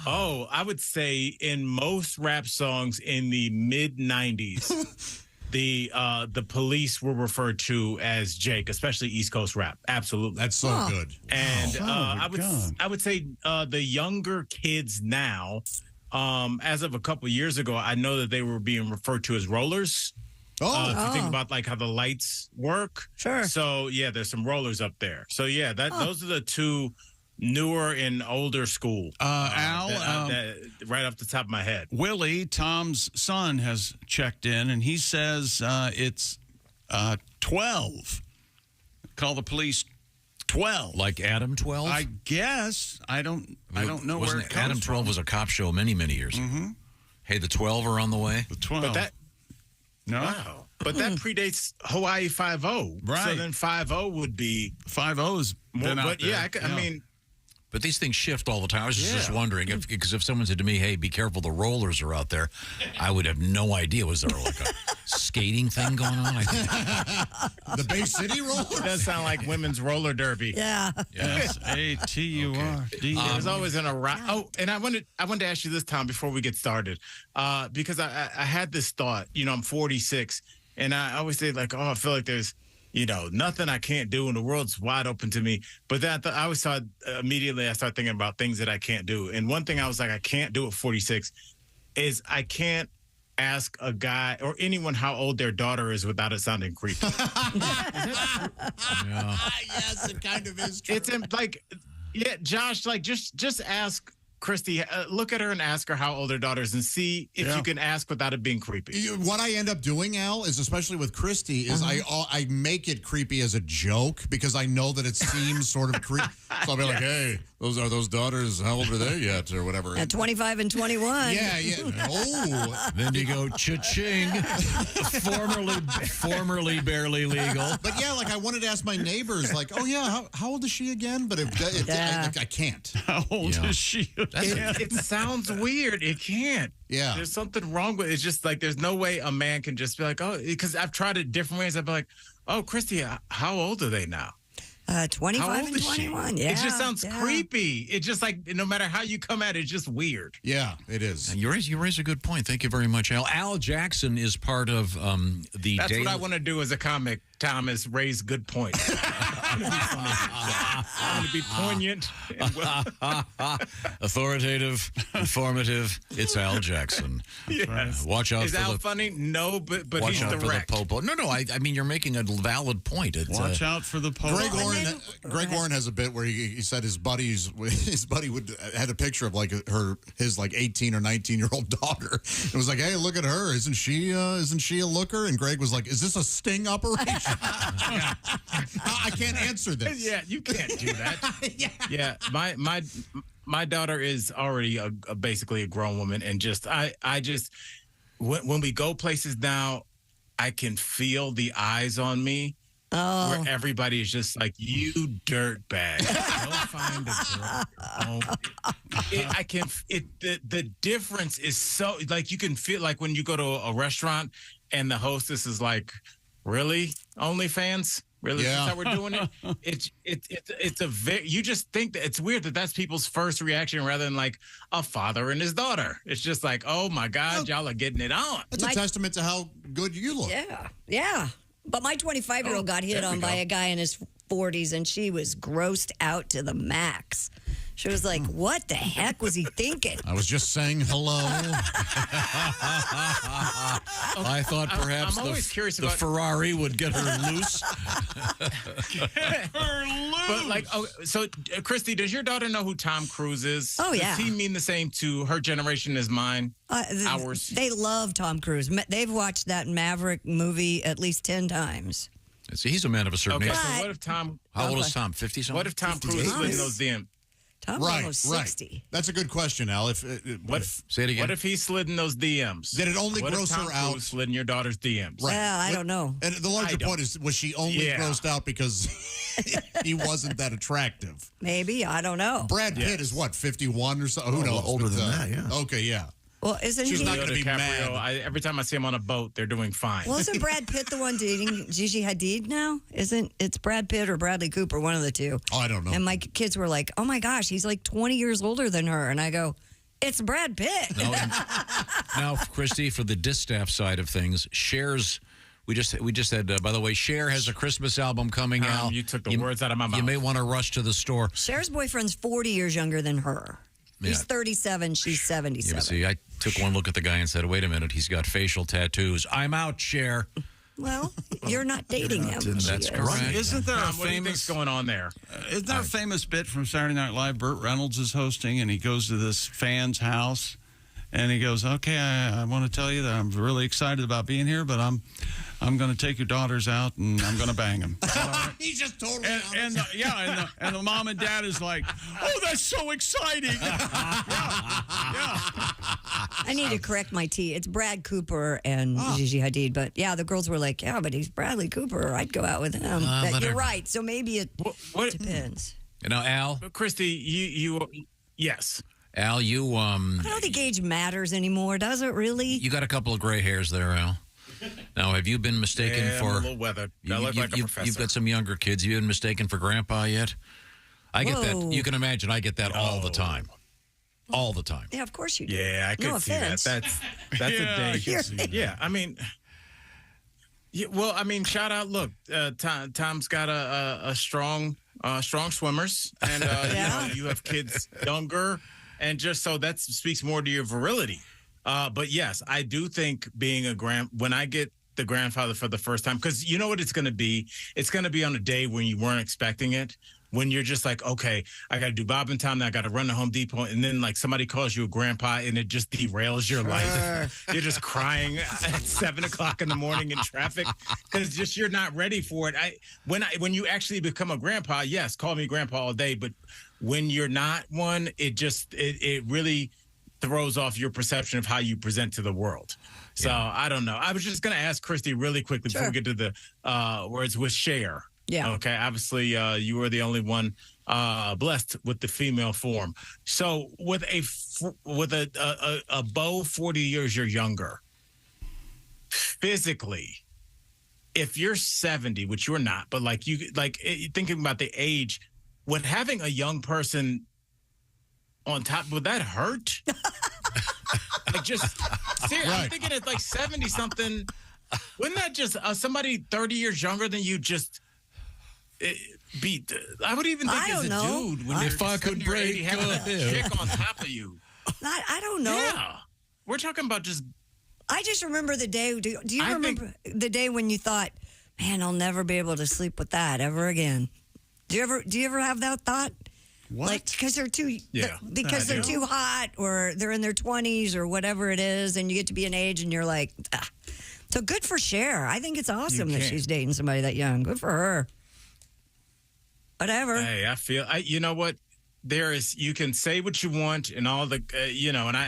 Speaker 26: I would say in most rap songs in the mid-90s, the police were referred to as Jake, especially East Coast rap. Absolutely.
Speaker 6: That's so good.
Speaker 26: And I would say the younger kids now, as of a couple years ago, I know that they were being referred to as rollers. If you think about like how the lights work.
Speaker 3: Sure.
Speaker 26: So yeah, there's some rollers up there. So yeah, those are the two newer and older school.
Speaker 4: Al,
Speaker 26: right off the top of my head.
Speaker 4: Willie, Tom's son, has checked in, and he says it's 12. Call the police 12.
Speaker 7: Like Adam 12?
Speaker 4: I guess. I don't know where it comes
Speaker 7: Adam 12
Speaker 4: from.
Speaker 7: was a cop show many, many years ago. Hey, the 12 are on the way?
Speaker 4: The 12.
Speaker 26: But that
Speaker 4: No.
Speaker 26: But that predates Hawaii 5-0.
Speaker 4: Right.
Speaker 26: So then 5-0 would be
Speaker 4: 5-0's been out there.
Speaker 26: Yeah, I mean,
Speaker 7: but these things shift all the time. I was just wondering, because if someone said to me, hey, be careful, the rollers are out there, I would have no idea. Was there like a skating thing going on?
Speaker 6: The Bay City rollers?
Speaker 26: It does sound like women's roller derby.
Speaker 3: Yeah.
Speaker 4: Yes. A-T-U-R-D.
Speaker 26: There's always an around. Oh, and I wanted to ask you this, Tom, before we get started, because I had this thought. I'm 46, and I always say like, I feel like there's nothing I can't do, and the world's wide open to me. But then I always thought immediately I started thinking about things that I can't do. And one thing I was like, I can't do at 46 is I can't ask a guy or anyone how old their daughter is without it sounding creepy.
Speaker 6: Yes, it kind of is true.
Speaker 26: It's like, Josh, like just ask Christy, look at her and ask her how old her daughter is and see if you can ask without it being creepy.
Speaker 6: What I end up doing, Al, is especially with Christy, is I make it creepy as a joke because I know that it seems sort of creepy. So I'll be like, hey, those daughters, how old are they yet or whatever?
Speaker 3: At 25 and 21.
Speaker 6: Yeah. Oh.
Speaker 7: Then you go cha-ching. formerly barely legal.
Speaker 6: But yeah, like I wanted to ask my neighbors, like, oh yeah, how old is she again? But I can't.
Speaker 4: How old is she?
Speaker 26: It sounds weird. It can't.
Speaker 6: Yeah.
Speaker 26: There's something wrong with it. It's just like there's no way a man can just be like, because I've tried it different ways. I'd be like, oh, Christy, how old are they now?
Speaker 3: 25 and 21. Yeah.
Speaker 26: It just sounds creepy. It's just like no matter how you come at it, it's just weird.
Speaker 6: Yeah, it is.
Speaker 7: You raise a good point. Thank you very much, Al. Al Jackson is part of the
Speaker 26: That's
Speaker 7: daily...
Speaker 26: what I want to do as a comic, Tom, is raise good points. I want to be poignant.
Speaker 7: Authoritative, informative. It's Al Jackson.
Speaker 26: Yes.
Speaker 7: Watch out
Speaker 26: is
Speaker 7: for
Speaker 26: Al funny? No, but
Speaker 7: watch
Speaker 26: he's
Speaker 7: out for
Speaker 26: direct.
Speaker 7: the popo. No. I mean, you're making a valid point. It's,
Speaker 4: Watch out for the popo.
Speaker 6: Greg Warren has a bit where he said his buddy had a picture of like his 18 or 19-year-old daughter. It was like, hey, look at her. Isn't she a looker? And Greg was like, is this a sting operation? I can't answer this.
Speaker 26: Yeah, you can't do that. Yeah, my daughter is already basically a grown woman, and I just when we go places now, I can feel the eyes on me.
Speaker 3: Oh.
Speaker 26: Where everybody is just like, you dirt bag. Go find a girl. The difference is so, like, you can feel like when you go to a restaurant and the hostess is like, really? OnlyFans? Really?
Speaker 6: Yeah.
Speaker 26: That's how we're doing it? It's a very, you just think that it's weird that that's people's first reaction rather than like a father and his daughter. It's just like, oh my God, y'all are getting it on.
Speaker 6: It's a testament to how good you look.
Speaker 3: Yeah. But my 25-year-old got hit on by a guy in his 40s, and she was grossed out to the max. She was like, what the heck was he thinking?
Speaker 6: I was just saying hello.
Speaker 7: I thought perhaps
Speaker 26: I'm always curious
Speaker 7: the
Speaker 26: about
Speaker 7: Ferrari would get her loose.
Speaker 26: But like, so Christy, does your daughter know who Tom Cruise is?
Speaker 3: Oh, yeah.
Speaker 26: Does he mean the same to her generation as mine? Ours?
Speaker 3: They love Tom Cruise. They've watched that Maverick movie at least 10 times.
Speaker 7: See, he's a man of a certain age.
Speaker 26: So what if Tom...
Speaker 7: How old is Tom? 50-something?
Speaker 26: What if Tom Cruise slid in those DMs?
Speaker 3: Tom's almost 60.
Speaker 6: That's a good question, Al.
Speaker 7: Say it again.
Speaker 26: What if he slid in those DMs?
Speaker 6: Did it only
Speaker 26: what
Speaker 6: gross
Speaker 26: if Tom
Speaker 6: her out?
Speaker 26: Cruise slid in your daughter's DMs?
Speaker 6: Right.
Speaker 3: Well, I don't know.
Speaker 6: And the larger point is, was she only grossed out because he wasn't that attractive.
Speaker 3: Maybe, I don't know.
Speaker 6: Brad Pitt is what, 51 or so? Who knows?
Speaker 23: Older than that, yeah.
Speaker 6: Okay, yeah.
Speaker 3: Well, isn't
Speaker 6: She's
Speaker 3: he?
Speaker 6: not going to be mad.
Speaker 26: Every time I see him on a boat, they're doing fine.
Speaker 3: Well, isn't Brad Pitt the one dating Gigi Hadid now? It's Brad Pitt or Bradley Cooper, one of the two.
Speaker 6: Oh, I don't know.
Speaker 3: And my kids were like, "Oh my gosh, he's like 20 years older than her," and I go, "It's Brad Pitt."
Speaker 7: No, now, Christy, for the distaff side of things, Cher's. We just said, by the way, Cher has a Christmas album coming out.
Speaker 26: You took the words out of my mouth.
Speaker 7: You may want to rush to the store.
Speaker 3: Cher's boyfriend's 40 years younger than her. He's 37, she's 77.
Speaker 7: Yeah, see, I took one look at the guy and said, wait a minute, he's got facial tattoos. I'm out, Cher.
Speaker 3: Well, you're not dating him.
Speaker 7: That's correct.
Speaker 26: Isn't there a
Speaker 1: Tom, what do you
Speaker 26: famous
Speaker 1: think's
Speaker 26: going on there?
Speaker 1: Isn't there a famous bit from Saturday Night Live? Burt Reynolds is hosting, and he goes to this fan's house, and he goes, "Okay, I want to tell you that I'm really excited about being here, but I'm going to take your daughters out, and I'm going to bang them."
Speaker 6: He's just totally
Speaker 1: and the mom and dad is like, "Oh, that's so exciting!"
Speaker 3: I need to correct my T. It's Brad Cooper and Gigi Hadid. But yeah, the girls were like, "Yeah, but he's Bradley Cooper. I'd go out with him." You're right. So maybe it depends.
Speaker 7: You know, Al?
Speaker 26: Christy, you yes.
Speaker 7: Al, you
Speaker 3: I don't think age matters anymore, does it really?
Speaker 7: You got a couple of gray hairs there, Al. Now, have you been mistaken
Speaker 26: I'm
Speaker 7: for
Speaker 26: a little weathered. I look like a professor.
Speaker 7: You've got some younger kids. You been mistaken for Grandpa yet? I get that.
Speaker 3: Whoa.
Speaker 7: You can imagine I get that all the time. All the time.
Speaker 3: Yeah, of course you do.
Speaker 26: Yeah, I could
Speaker 3: No
Speaker 26: see
Speaker 3: offense.
Speaker 26: that. That's
Speaker 1: Yeah,
Speaker 26: a day. Yeah, I mean, shout out. Look, Tom's got a strong swimmers, and you have kids younger, and just so that speaks more to your virility. But yes, I do think being when I get the grandfather for the first time, because you know what it's going to be? It's going to be on a day when you weren't expecting it. When you're just like, okay, I got to do Bob and Tom, now I got to run to Home Depot, and then like somebody calls you a grandpa, and it just derails your life. You're just crying at 7 o'clock in the morning in traffic because just you're not ready for it. When you actually become a grandpa, yes, call me grandpa all day, but when you're not one, it really throws off your perception of how you present to the world. So I don't know. I was just going to ask Christy really quickly before we get to the words with Cher.
Speaker 3: Yeah.
Speaker 26: Okay. Obviously, you were the only one blessed with the female form. So with a beau 40 years you're younger, physically, if you're 70, which you're not, but thinking about the age, would having a young person on top, would that hurt? Seriously, right. I'm thinking it's like 70 something. Wouldn't that just somebody 30 years younger than you just I would even think as a dude, when
Speaker 7: if I could break
Speaker 26: having a chick on top of you.
Speaker 3: I don't know.
Speaker 26: Yeah. We're talking about just.
Speaker 3: I just remember the day. Do you remember the day when you thought, man, I'll never be able to sleep with that ever again? Do you ever have that thought?
Speaker 26: What?
Speaker 3: Like, because they're too,
Speaker 26: Yeah,
Speaker 3: because they're too hot, or they're in their 20s, or whatever it is, and you get to be an age, and you're like, ah. So good for Cher. I think it's awesome that she's dating somebody that young. Good for her. Whatever.
Speaker 26: Hey, you know what? You can say what you want and all the,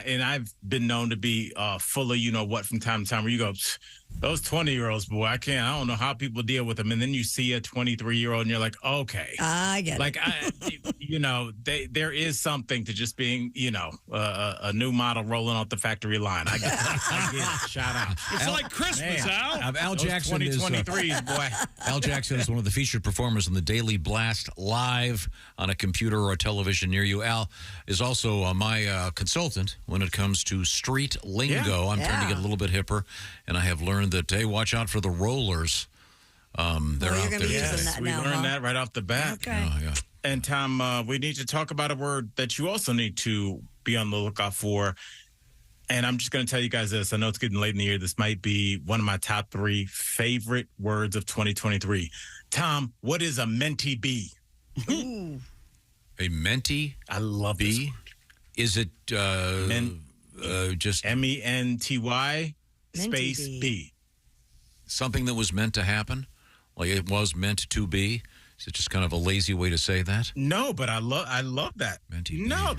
Speaker 26: and I've been known to be full of, what, from time to time where you go, those 20-year-olds, boy, I don't know how people deal with them. And then you see a 23-year-old and you're like, okay.
Speaker 3: I get
Speaker 26: it. There is something to just being, a new model rolling off the factory line. I get it. Shout out.
Speaker 1: It's like Christmas, Al.
Speaker 7: Al Jackson
Speaker 26: 2023s, boy.
Speaker 7: Al Jackson is one of the featured performers in the Daily Blast live on a computer or a television near you. Al is also my consultant when it comes to street lingo. I'm trying to get a little bit hipper, and I have learned that, hey, watch out for the rollers. They're out there.
Speaker 26: Yes, we learned that right off the bat.
Speaker 3: Okay.
Speaker 26: And Tom, we need to talk about a word that you also need to be on the lookout for. And I'm just going to tell you guys this. I know it's getting late in the year. This might be one of my top 3 favorite words of 2023. Tom, what is a mentee bee?
Speaker 3: Ooh.
Speaker 7: A mentee?
Speaker 26: I love
Speaker 7: bee?
Speaker 26: This word.
Speaker 7: Is it just
Speaker 26: MENTY space
Speaker 3: Mentee
Speaker 26: B?
Speaker 7: Something that was meant to happen? Like it was meant to be? Is it just kind of a lazy way to say that?
Speaker 26: No, but I love that.
Speaker 7: Mentee
Speaker 26: no,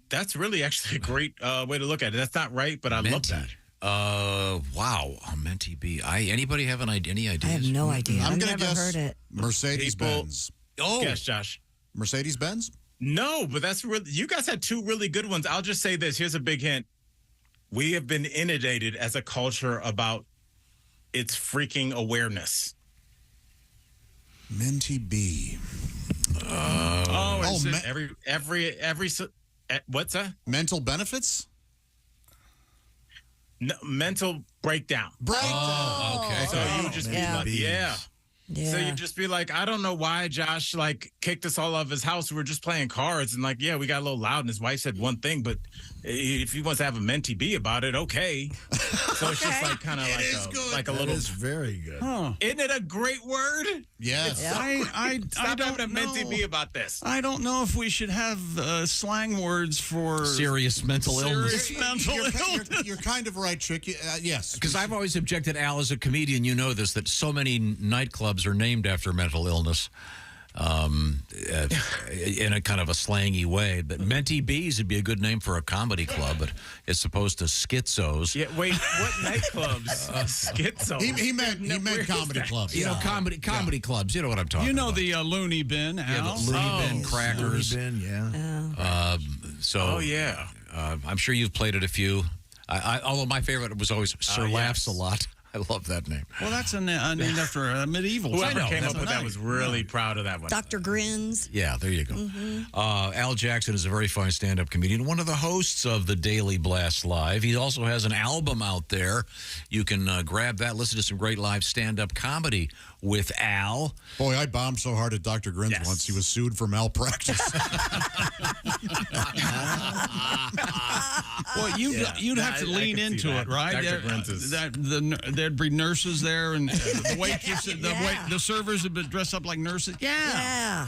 Speaker 26: that's really actually a great way to look at it. That's not right, but I love that.
Speaker 7: Wow, a mentee bee. Anybody have any ideas?
Speaker 3: I have no idea.
Speaker 6: I'm
Speaker 3: I've
Speaker 6: going to
Speaker 3: never
Speaker 6: guess
Speaker 3: heard it.
Speaker 6: Mercedes-Benz.
Speaker 26: Oh. Yes, Josh.
Speaker 6: Mercedes-Benz?
Speaker 26: No, but that's really, you guys had two really good ones. I'll just say this. Here's a big hint. We have been inundated as a culture about its freaking awareness.
Speaker 6: Minty B.
Speaker 26: What's that?
Speaker 6: Mental benefits?
Speaker 26: No, mental breakdown.
Speaker 6: Oh,
Speaker 26: okay. So you would just be like, yeah. So you'd just be like, I don't know why Josh kicked us all out of his house. We were just playing cards and we got a little loud and his wife said one thing, but if he wants to have a mentee B about it, okay. So it's just kind of like a little.
Speaker 23: It's very good.
Speaker 26: Huh. Isn't it a great word?
Speaker 6: Yes.
Speaker 26: I don't having a mentee B about this.
Speaker 1: I don't know if we should have slang words for
Speaker 7: serious mental illness.
Speaker 6: You're kind of right, Trick. Yes.
Speaker 7: Because I've always objected, Al, as a comedian, you know this, that so many nightclubs are named after mental illness in a kind of a slangy way. But Mentee Bees would be a good name for a comedy club, but as opposed to schizos.
Speaker 26: Yeah, wait, what nightclubs? Schizos?
Speaker 6: He meant comedy clubs.
Speaker 7: You know, comedy clubs. You know what I'm talking about.
Speaker 1: You know the Looney Bin, Al?
Speaker 7: Yeah, the Looney Bin crackers.
Speaker 23: Looney Bin,
Speaker 7: yeah. I'm sure you've played it a few. Although my favorite was always Sir Laughs a Lot. I love that name.
Speaker 1: Well, that's named after a medieval.
Speaker 26: Whoever came up with that was really proud of that one.
Speaker 3: Dr. Grins.
Speaker 7: Yeah, there you go. Al Jackson is a very fine stand-up comedian, one of the hosts of the Daily Blast Live. He also has an album out there. You can grab that, listen to some great live stand-up comedy with Al.
Speaker 6: Boy, I bombed so hard at Dr. Grins once. He was sued for malpractice.
Speaker 1: Well, you'd have to lean into it, right?
Speaker 26: Dr. Grins is...
Speaker 1: There'd be nurses there, and the waitresses, the servers would be dressed up like nurses. Yeah.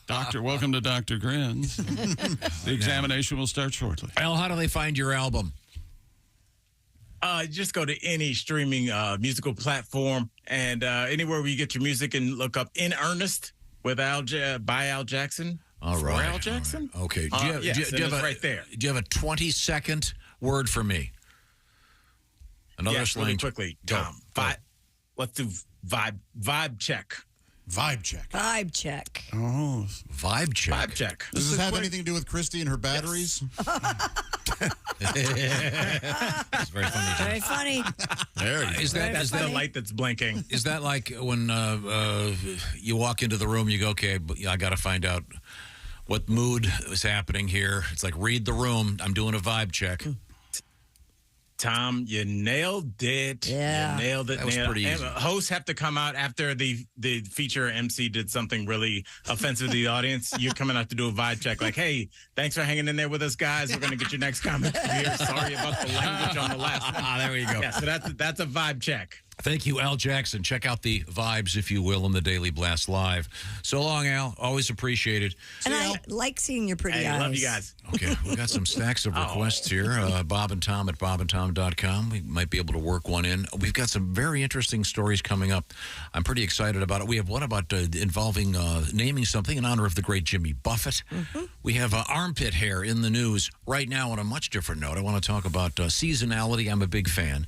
Speaker 1: Doctor, welcome to Dr. Grins. The examination will start shortly.
Speaker 7: Al, how do they find your album?
Speaker 26: Just go to any streaming musical platform and anywhere where you get your music and look up In Earnest with by Al Jackson.
Speaker 7: All right.
Speaker 26: Al Jackson?
Speaker 7: Right. Okay. Do you have
Speaker 26: right there.
Speaker 7: Do you have a 20-second word for me? Another slang.
Speaker 26: Really quickly, Tom. Let's do vibe check.
Speaker 6: Vibe check.
Speaker 3: Vibe check.
Speaker 1: Oh,
Speaker 7: vibe check.
Speaker 26: Vibe check.
Speaker 6: Does this have anything to do with Christy and her batteries?
Speaker 7: It's very funny.
Speaker 3: Very funny.
Speaker 7: Is that
Speaker 26: the light that's blinking?
Speaker 7: Is that like when you walk into the room, you go, okay, I got to find out what mood is happening here. It's like, read the room. I'm doing a vibe check.
Speaker 26: Tom, you nailed it.
Speaker 3: Yeah.
Speaker 26: You nailed it.
Speaker 7: That was pretty easy.
Speaker 26: Hosts have to come out after the feature MC did something really offensive to the audience. You're coming out to do a vibe check like, hey, thanks for hanging in there with us, guys. We're going to get your next comment here. Sorry about the language on the last one.
Speaker 7: There we go.
Speaker 26: Yeah, so that's a vibe check.
Speaker 7: Thank you, Al Jackson. Check out the vibes, if you will, in the Daily Blast Live. So long, Al. Always appreciated.
Speaker 3: And I like seeing your pretty eyes.
Speaker 26: I love you guys.
Speaker 7: Okay, we got some stacks of requests here. Bob and Tom at bobandtom.com. We might be able to work one in. We've got some very interesting stories coming up. I'm pretty excited about it. We have one about involving naming something in honor of the great Jimmy Buffett. Mm-hmm. We have armpit hair in the news right now. On a much different note, I want to talk about seasonality. I'm a big fan.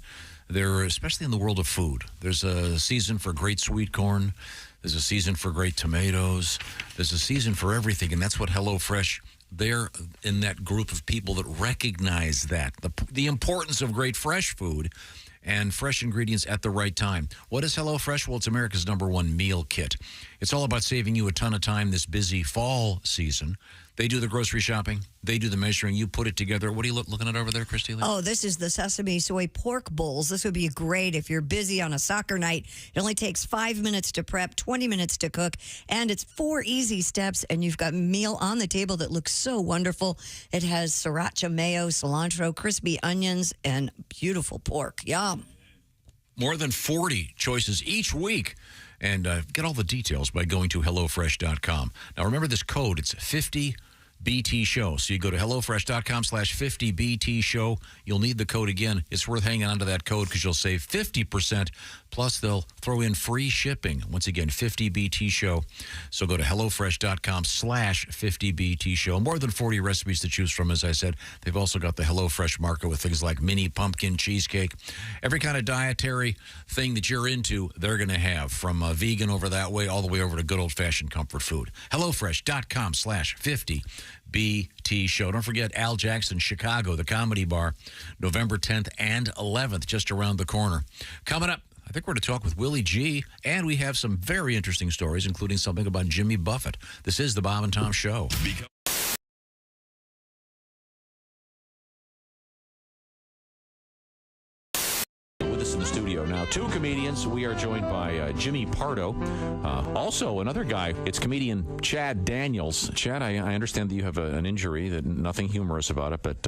Speaker 7: There, especially in the world of food, there's a season for great sweet corn. There's a season for great tomatoes. There's a season for everything, and that's what HelloFresh, they're in that group of people that recognize that, the importance of great fresh food and fresh ingredients at the right time. What is HelloFresh? Well, it's America's #1 meal kit. It's all about saving you a ton of time this busy fall season. They do the grocery shopping. They do the measuring. You put it together. What are you looking at over there, Christy Lee?
Speaker 3: Oh, this is the sesame soy pork bowls. This would be great if you're busy on a soccer night. It only takes 5 minutes to prep, 20 minutes to cook, and it's 4 easy steps, and you've got meal on the table that looks so wonderful. It has sriracha mayo, cilantro, crispy onions, and beautiful pork. Yum.
Speaker 7: More than 40 choices each week. And get all the details by going to HelloFresh.com. Now, remember this code. It's $50 BT Show. So you go to HelloFresh.com/50BT Show. You'll need the code again. It's worth hanging on to that code because you'll save 50%. Plus, they'll throw in free shipping. Once again, 50BT Show. So go to HelloFresh.com/50BT Show. More than 40 recipes to choose from, as I said. They've also got the HelloFresh market with things like mini pumpkin cheesecake. Every kind of dietary thing that you're into, they're going to have. From vegan over that way, all the way over to good old-fashioned comfort food. HelloFresh.com/50BT Show. Don't forget Al Jackson, Chicago, the Comedy Bar, November 10th and 11th, just around the corner. Coming up, I think we're going to talk with Willie G, and we have some very interesting stories, including something about Jimmy Buffett. This is the Bob and Tom Show.
Speaker 19: With us in the studio now, two comedians. We are joined by Jimmy Pardo. Also, another guy, it's comedian Chad Daniels. Chad, I understand that you have an injury, that nothing humorous about it, but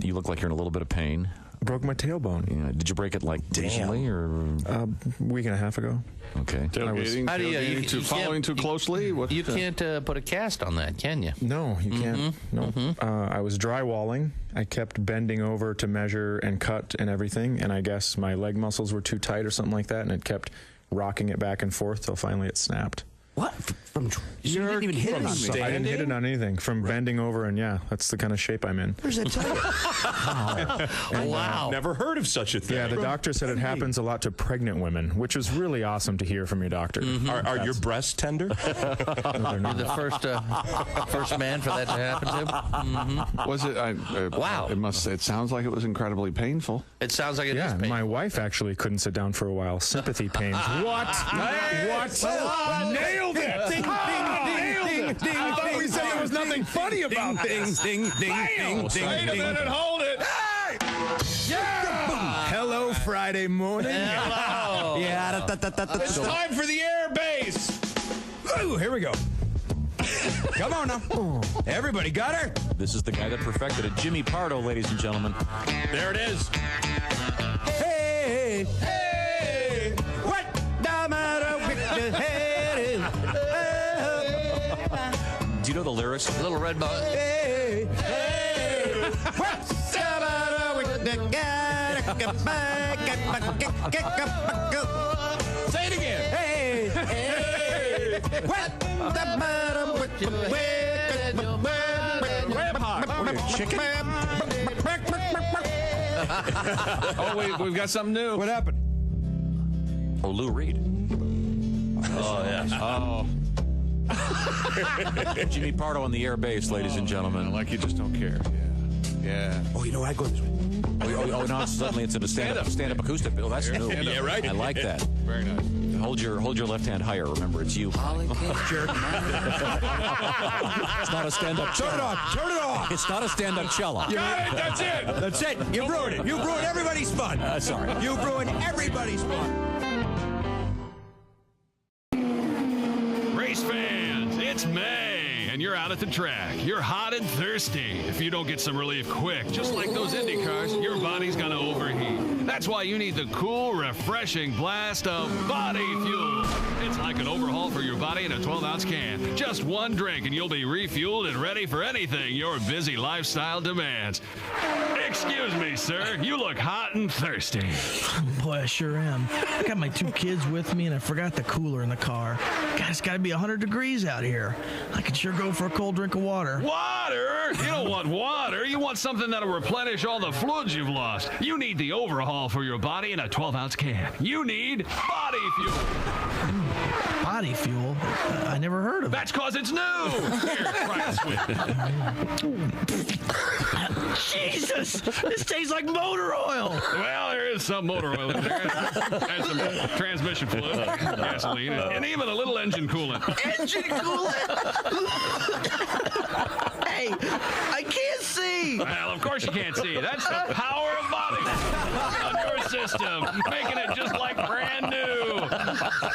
Speaker 19: you look like you're in a little bit of pain.
Speaker 9: I broke my tailbone.
Speaker 19: Yeah. Did you break it like recently or
Speaker 9: a week and a half ago?
Speaker 19: Okay.
Speaker 13: Tailgating, following too closely? You can't put a cast on that, can you?
Speaker 9: No, you can't. No. I was drywalling. I kept bending over to measure and cut and everything, and I guess my leg muscles were too tight or something like that, and it kept rocking it back and forth till finally it snapped.
Speaker 17: What? You didn't even hit it on
Speaker 9: I didn't hit it on anything. From bending over, and yeah, that's the kind of shape I'm in.
Speaker 17: Where's that tell you?
Speaker 13: Wow.
Speaker 14: Never heard of such a thing.
Speaker 9: Yeah, the doctor said it happens a lot to pregnant women, which was really awesome to hear from your doctor.
Speaker 14: Are your breasts tender?
Speaker 9: No, they're not.
Speaker 13: You're the first man for that to happen to. Was it? Wow. It sounds like it was incredibly painful. It sounds like it is
Speaker 9: Yeah,
Speaker 13: painful.
Speaker 9: my wife actually couldn't sit down for a while. Sympathy pains. What? What?
Speaker 14: Nailed it!
Speaker 9: Ding, ding, ding, ding, ding.
Speaker 14: I thought we said there was nothing funny about this.
Speaker 9: Ding, ding, ding, ding.
Speaker 14: Wait a minute, hold it. Hey!
Speaker 9: Yeah! Hello, Friday morning.
Speaker 13: Hello.
Speaker 9: Yeah.
Speaker 14: It's time for the air base.
Speaker 9: Ooh, here we go. Come on now. Everybody got her?
Speaker 19: this is the guy that perfected it, Jimmy Pardo, ladies and gentlemen.
Speaker 14: There it is.
Speaker 9: Hey, hey, what the matter with the head?
Speaker 19: Do you know the lyrics?
Speaker 13: Little red button.
Speaker 9: Hey, hey, what's the matter with the guy?
Speaker 14: Say it again.
Speaker 9: Hey, hey, what the matter with the
Speaker 19: chicken?
Speaker 1: Oh, we've got something new.
Speaker 9: What happened?
Speaker 19: Oh, Lou Reed.
Speaker 13: Oh, yes.
Speaker 1: Oh.
Speaker 19: Jimmy Pardo on the air base, ladies and gentlemen.
Speaker 1: Like you just don't care. Yeah.
Speaker 9: Oh, you know, I go this way.
Speaker 19: Oh, no, suddenly it's in a stand-up acoustic. Oh, that's new.
Speaker 14: Yeah, right.
Speaker 19: I like that.
Speaker 1: Very nice.
Speaker 19: Hold your left hand higher. Remember, it's you. It's not a stand-up cello.
Speaker 9: Turn it off. Turn it off.
Speaker 19: It's not a stand-up cello.
Speaker 14: Got it. That's it.
Speaker 9: That's it. You ruined it. You ruined everybody's fun.
Speaker 19: Sorry.
Speaker 9: You ruined everybody's fun.
Speaker 4: Race fans, it's May, and you're out at the track. You're hot and thirsty. If you don't get some relief quick, just like those Indy cars, your body's gonna overheat. That's why you need the cool, refreshing blast of body fuel. It's like an overhaul for your body in a 12-ounce can. Just one drink, and you'll be refueled and ready for anything your busy lifestyle demands. Excuse me, sir. You look hot and thirsty.
Speaker 15: Boy, I sure am. I got my 2 kids with me, and I forgot the cooler in the car. God, it's got to be 100 degrees out here. I could sure go for a cold drink of water.
Speaker 4: Water? You don't want water. You want something that'll replenish all the fluids you've lost. You need the overhaul for your body in a 12-ounce can. You need body fuel.
Speaker 15: Body fuel? I never heard of it.
Speaker 4: That's because it's new. Here, try this with.
Speaker 15: Jesus! This tastes like motor oil.
Speaker 4: Well, there is some motor oil in there. And some transmission fluid, gasoline, and even a little engine coolant.
Speaker 15: Engine coolant? Hey, I can't see.
Speaker 4: Well, of course you can't see. That's the power of body on your system, making it just like brand new.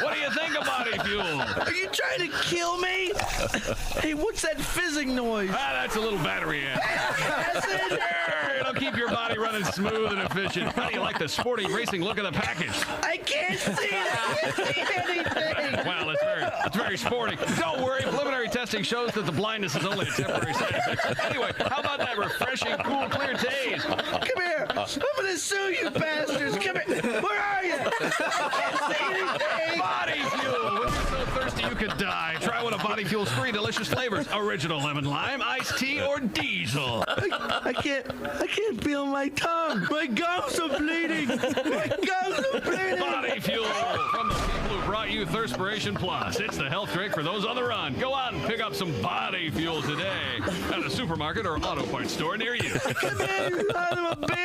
Speaker 14: What do you think of body fuel?
Speaker 15: Are you trying to kill me? Hey, what's that fizzing noise?
Speaker 14: That's a little battery amp. It'll keep your body running smooth and efficient. How do you like the sporty racing look of the package?
Speaker 15: I can't see it. I can't see anything.
Speaker 14: Well, it's very sporty. Don't worry, preliminary testing shows that the blindness is only a temporary side effect. Anyway, how about that refreshing, cool, clear taste?
Speaker 15: Come here. I'm going to sue you bastards. Come here. Where are you? I can't see anything.
Speaker 14: Body fuel. When you're so thirsty you could die, try one of Body Fuel's 3 delicious flavors: original lemon lime, iced tea, or diesel.
Speaker 15: I can't feel my tongue. My gums are bleeding. My gums are bleeding.
Speaker 14: Body Fuel from the people who brought you Thirspiration Plus. It's the health drink for those on the run. Go out and pick up some Body Fuel today at a supermarket or auto parts store near you.
Speaker 15: Come here, you son of a bitch.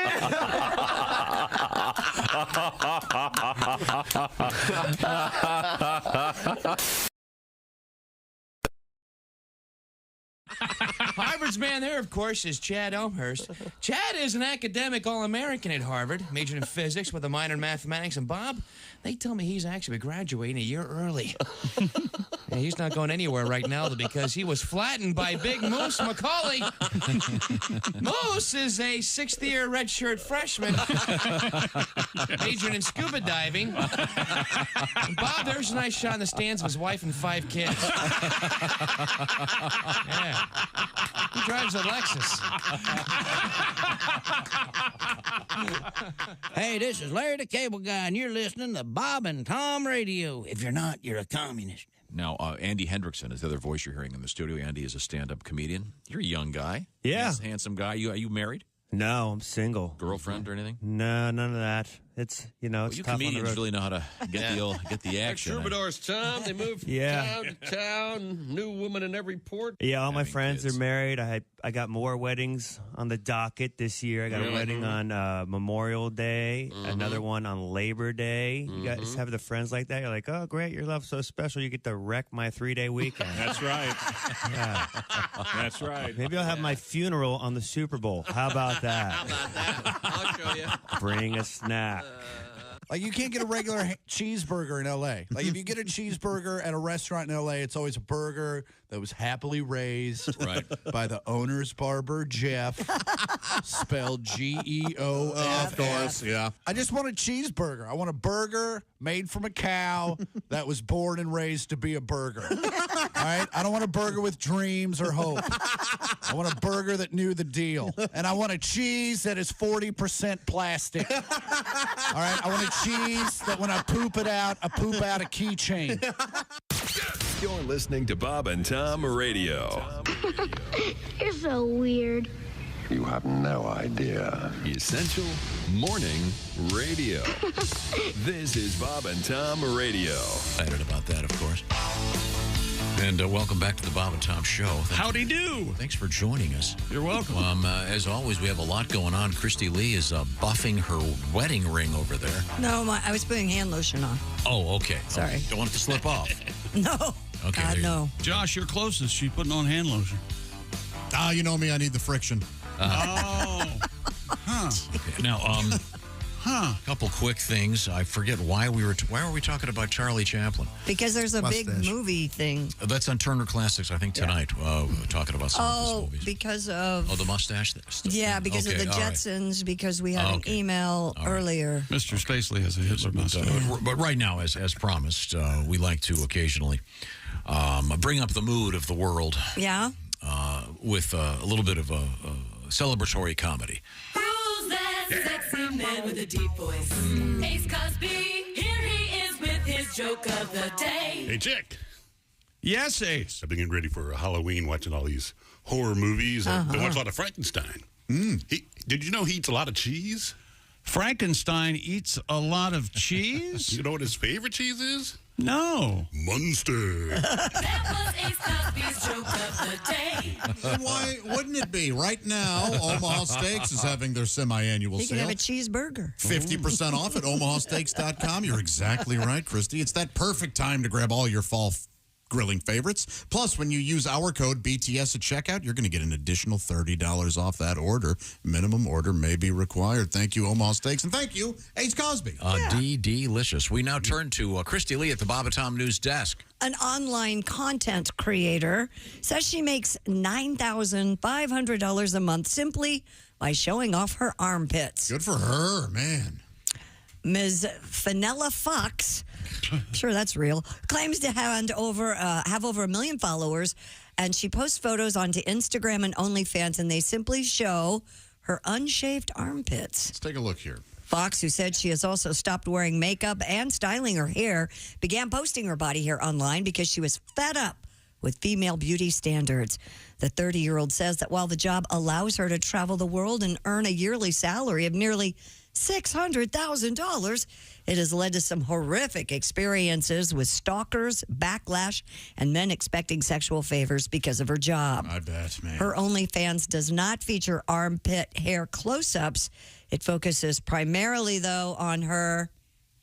Speaker 2: Harvard's man there, of course, is Chad Elmhurst. Chad is an academic All-American at Harvard, majored in physics with a minor in mathematics. And Bob, they tell me he's actually graduating a year early. And he's not going anywhere right now because he was flattened by Big Moose McCauley. Moose is a sixth-year redshirt freshman, majoring in scuba diving. And Bob, there's a nice shot in the stands of his wife and 5 kids. Yeah. He drives a Lexus.
Speaker 5: Hey, this is Larry the Cable Guy, and you're listening to Bob and Tom Radio. If you're not, you're a communist.
Speaker 19: Now, Andy Hendrickson is the other voice you're hearing in the studio. Andy is a stand-up comedian. You're a young guy.
Speaker 10: Yeah.
Speaker 19: Yes, handsome guy. Are you married?
Speaker 10: No, I'm single.
Speaker 19: Girlfriend or anything?
Speaker 10: No, none of that. It's, it's
Speaker 19: you
Speaker 10: tough on the
Speaker 19: comedians
Speaker 10: road.
Speaker 19: really know how to get the action.
Speaker 16: Troubadours, Tom. They move from town to town. New woman in every port.
Speaker 10: Yeah, all my friends are married. I got more weddings on the docket this year. I got a wedding on Memorial Day, another one on Labor Day. You guys have the friends like that? You're like, oh, great, your love's so special. You get to wreck my 3-day weekend.
Speaker 14: That's right.
Speaker 10: Yeah.
Speaker 14: That's right.
Speaker 10: Maybe I'll have my funeral on the Super Bowl. How about that?
Speaker 16: How about that? I'll show you.
Speaker 10: Bring a snack.
Speaker 18: Like, you can't get a regular cheeseburger in L.A. Like, if you get a cheeseburger at a restaurant in L.A., it's always a burger that was happily raised by the owner's barber, Jeff, spelled Geof.
Speaker 6: Of course, yeah.
Speaker 18: I just want a cheeseburger. I want a burger made from a cow that was born and raised to be a burger. All right? I don't want a burger with dreams or hope. I want a burger that knew the deal. And I want a cheese that is 40% plastic. All right? I want a cheese that when I poop it out, I poop out a keychain.
Speaker 11: You're listening to Bob and Tom Radio.
Speaker 25: You're so weird.
Speaker 11: You have no idea. Essential Morning Radio. This is Bob and Tom Radio.
Speaker 7: Excited about that, of course. And welcome back to the Bob and Tom Show.
Speaker 1: Howdy do.
Speaker 7: Thanks for joining us.
Speaker 1: You're welcome.
Speaker 7: As always, we have a lot going on. Christy Lee is buffing her wedding ring over there.
Speaker 3: No, I was putting hand lotion on.
Speaker 7: Oh, okay.
Speaker 3: Sorry.
Speaker 7: Don't want it to slip off.
Speaker 3: No.
Speaker 7: Okay.
Speaker 3: God, no.
Speaker 1: Josh, you're closest. She's putting on hand lotion.
Speaker 6: You know me. I need the friction.
Speaker 1: Oh. Huh.
Speaker 7: Okay. Now, a couple quick things. I forget why were we talking about Charlie Chaplin?
Speaker 3: Because there's a big movie thing.
Speaker 7: That's on Turner Classics, I think, tonight. We're talking about some of his movies.
Speaker 3: Because of...
Speaker 7: Oh, the mustache?
Speaker 3: Yeah, because of the Jetsons, because we had an email earlier.
Speaker 1: Mr. Spacely has a Hitler mustache.
Speaker 7: But right now, as promised, we like to occasionally bring up the mood of the world.
Speaker 3: Yeah?
Speaker 7: With a little bit of a celebratory comedy.
Speaker 27: Who's that sexy man with a deep voice? Ace Cosby, here he is with his joke of the day.
Speaker 8: Hey, Chick.
Speaker 1: Yes, Ace.
Speaker 8: I've been getting ready for Halloween, watching all these horror movies. I've been watching a lot of Frankenstein. Did you know he eats a lot of cheese?
Speaker 1: Frankenstein eats a lot of cheese?
Speaker 8: You know what his favorite cheese is?
Speaker 1: No.
Speaker 8: Munster.
Speaker 27: That was Ace Cosby's joke of the day.
Speaker 6: And why wouldn't it be? Right now, Omaha Steaks is having their semi-annual
Speaker 3: You
Speaker 6: sale.
Speaker 3: can have a cheeseburger.
Speaker 6: 50% off at omahasteaks.com. You're exactly right, Christy. It's that perfect time to grab all your fall grilling favorites. Plus, when you use our code BTS at checkout, you're going to get an additional $30 off that order. Minimum order may be required. Thank you, Omaha Steaks, and thank you, Ace Cosby.
Speaker 7: Delicious. We now turn to Christy Lee at the Bob and Tom News Desk.
Speaker 3: An online content creator says she makes $9,500 a month simply by showing off her armpits.
Speaker 6: Good for her, man.
Speaker 3: Ms. Fenella Fox, I'm sure that's real, claims to have over 1 million followers, and she posts photos onto Instagram and OnlyFans, and they simply show her unshaved armpits.
Speaker 6: Let's take a look here.
Speaker 3: Fox, who said she has also stopped wearing makeup and styling her hair, began posting her body hair online because she was fed up with female beauty standards. The 30-year-old says that while the job allows her to travel the world and earn a yearly salary of nearly $600,000, it has led to some horrific experiences with stalkers, backlash, and men expecting sexual favors because of her job.
Speaker 6: I bet, man.
Speaker 3: Her OnlyFans does not feature armpit hair close-ups. It focuses primarily, though, on her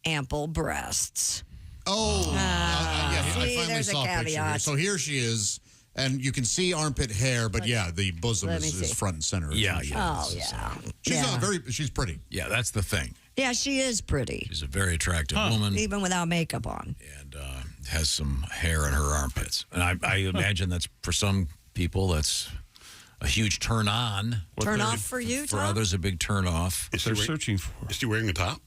Speaker 3: ample breasts.
Speaker 6: Oh, yeah,
Speaker 3: see,
Speaker 6: I finally
Speaker 3: there's
Speaker 6: saw
Speaker 3: a
Speaker 6: a picture here.
Speaker 3: caveat.
Speaker 6: So here she is, and you can see armpit hair, but yeah, the bosom
Speaker 3: let me
Speaker 6: is
Speaker 3: see.
Speaker 6: front and center.
Speaker 7: Yeah.
Speaker 3: Oh, yeah.
Speaker 6: She's pretty.
Speaker 7: Yeah, that's the thing.
Speaker 3: Yeah, she is pretty.
Speaker 7: She's a very attractive woman.
Speaker 3: Even without makeup on.
Speaker 7: And has some hair in her armpits. And I imagine that's, for some people, that's a huge turn on.
Speaker 3: Turn off for you,
Speaker 7: For
Speaker 3: Tom?
Speaker 7: others, a big turn off.
Speaker 8: Is she wearing a top?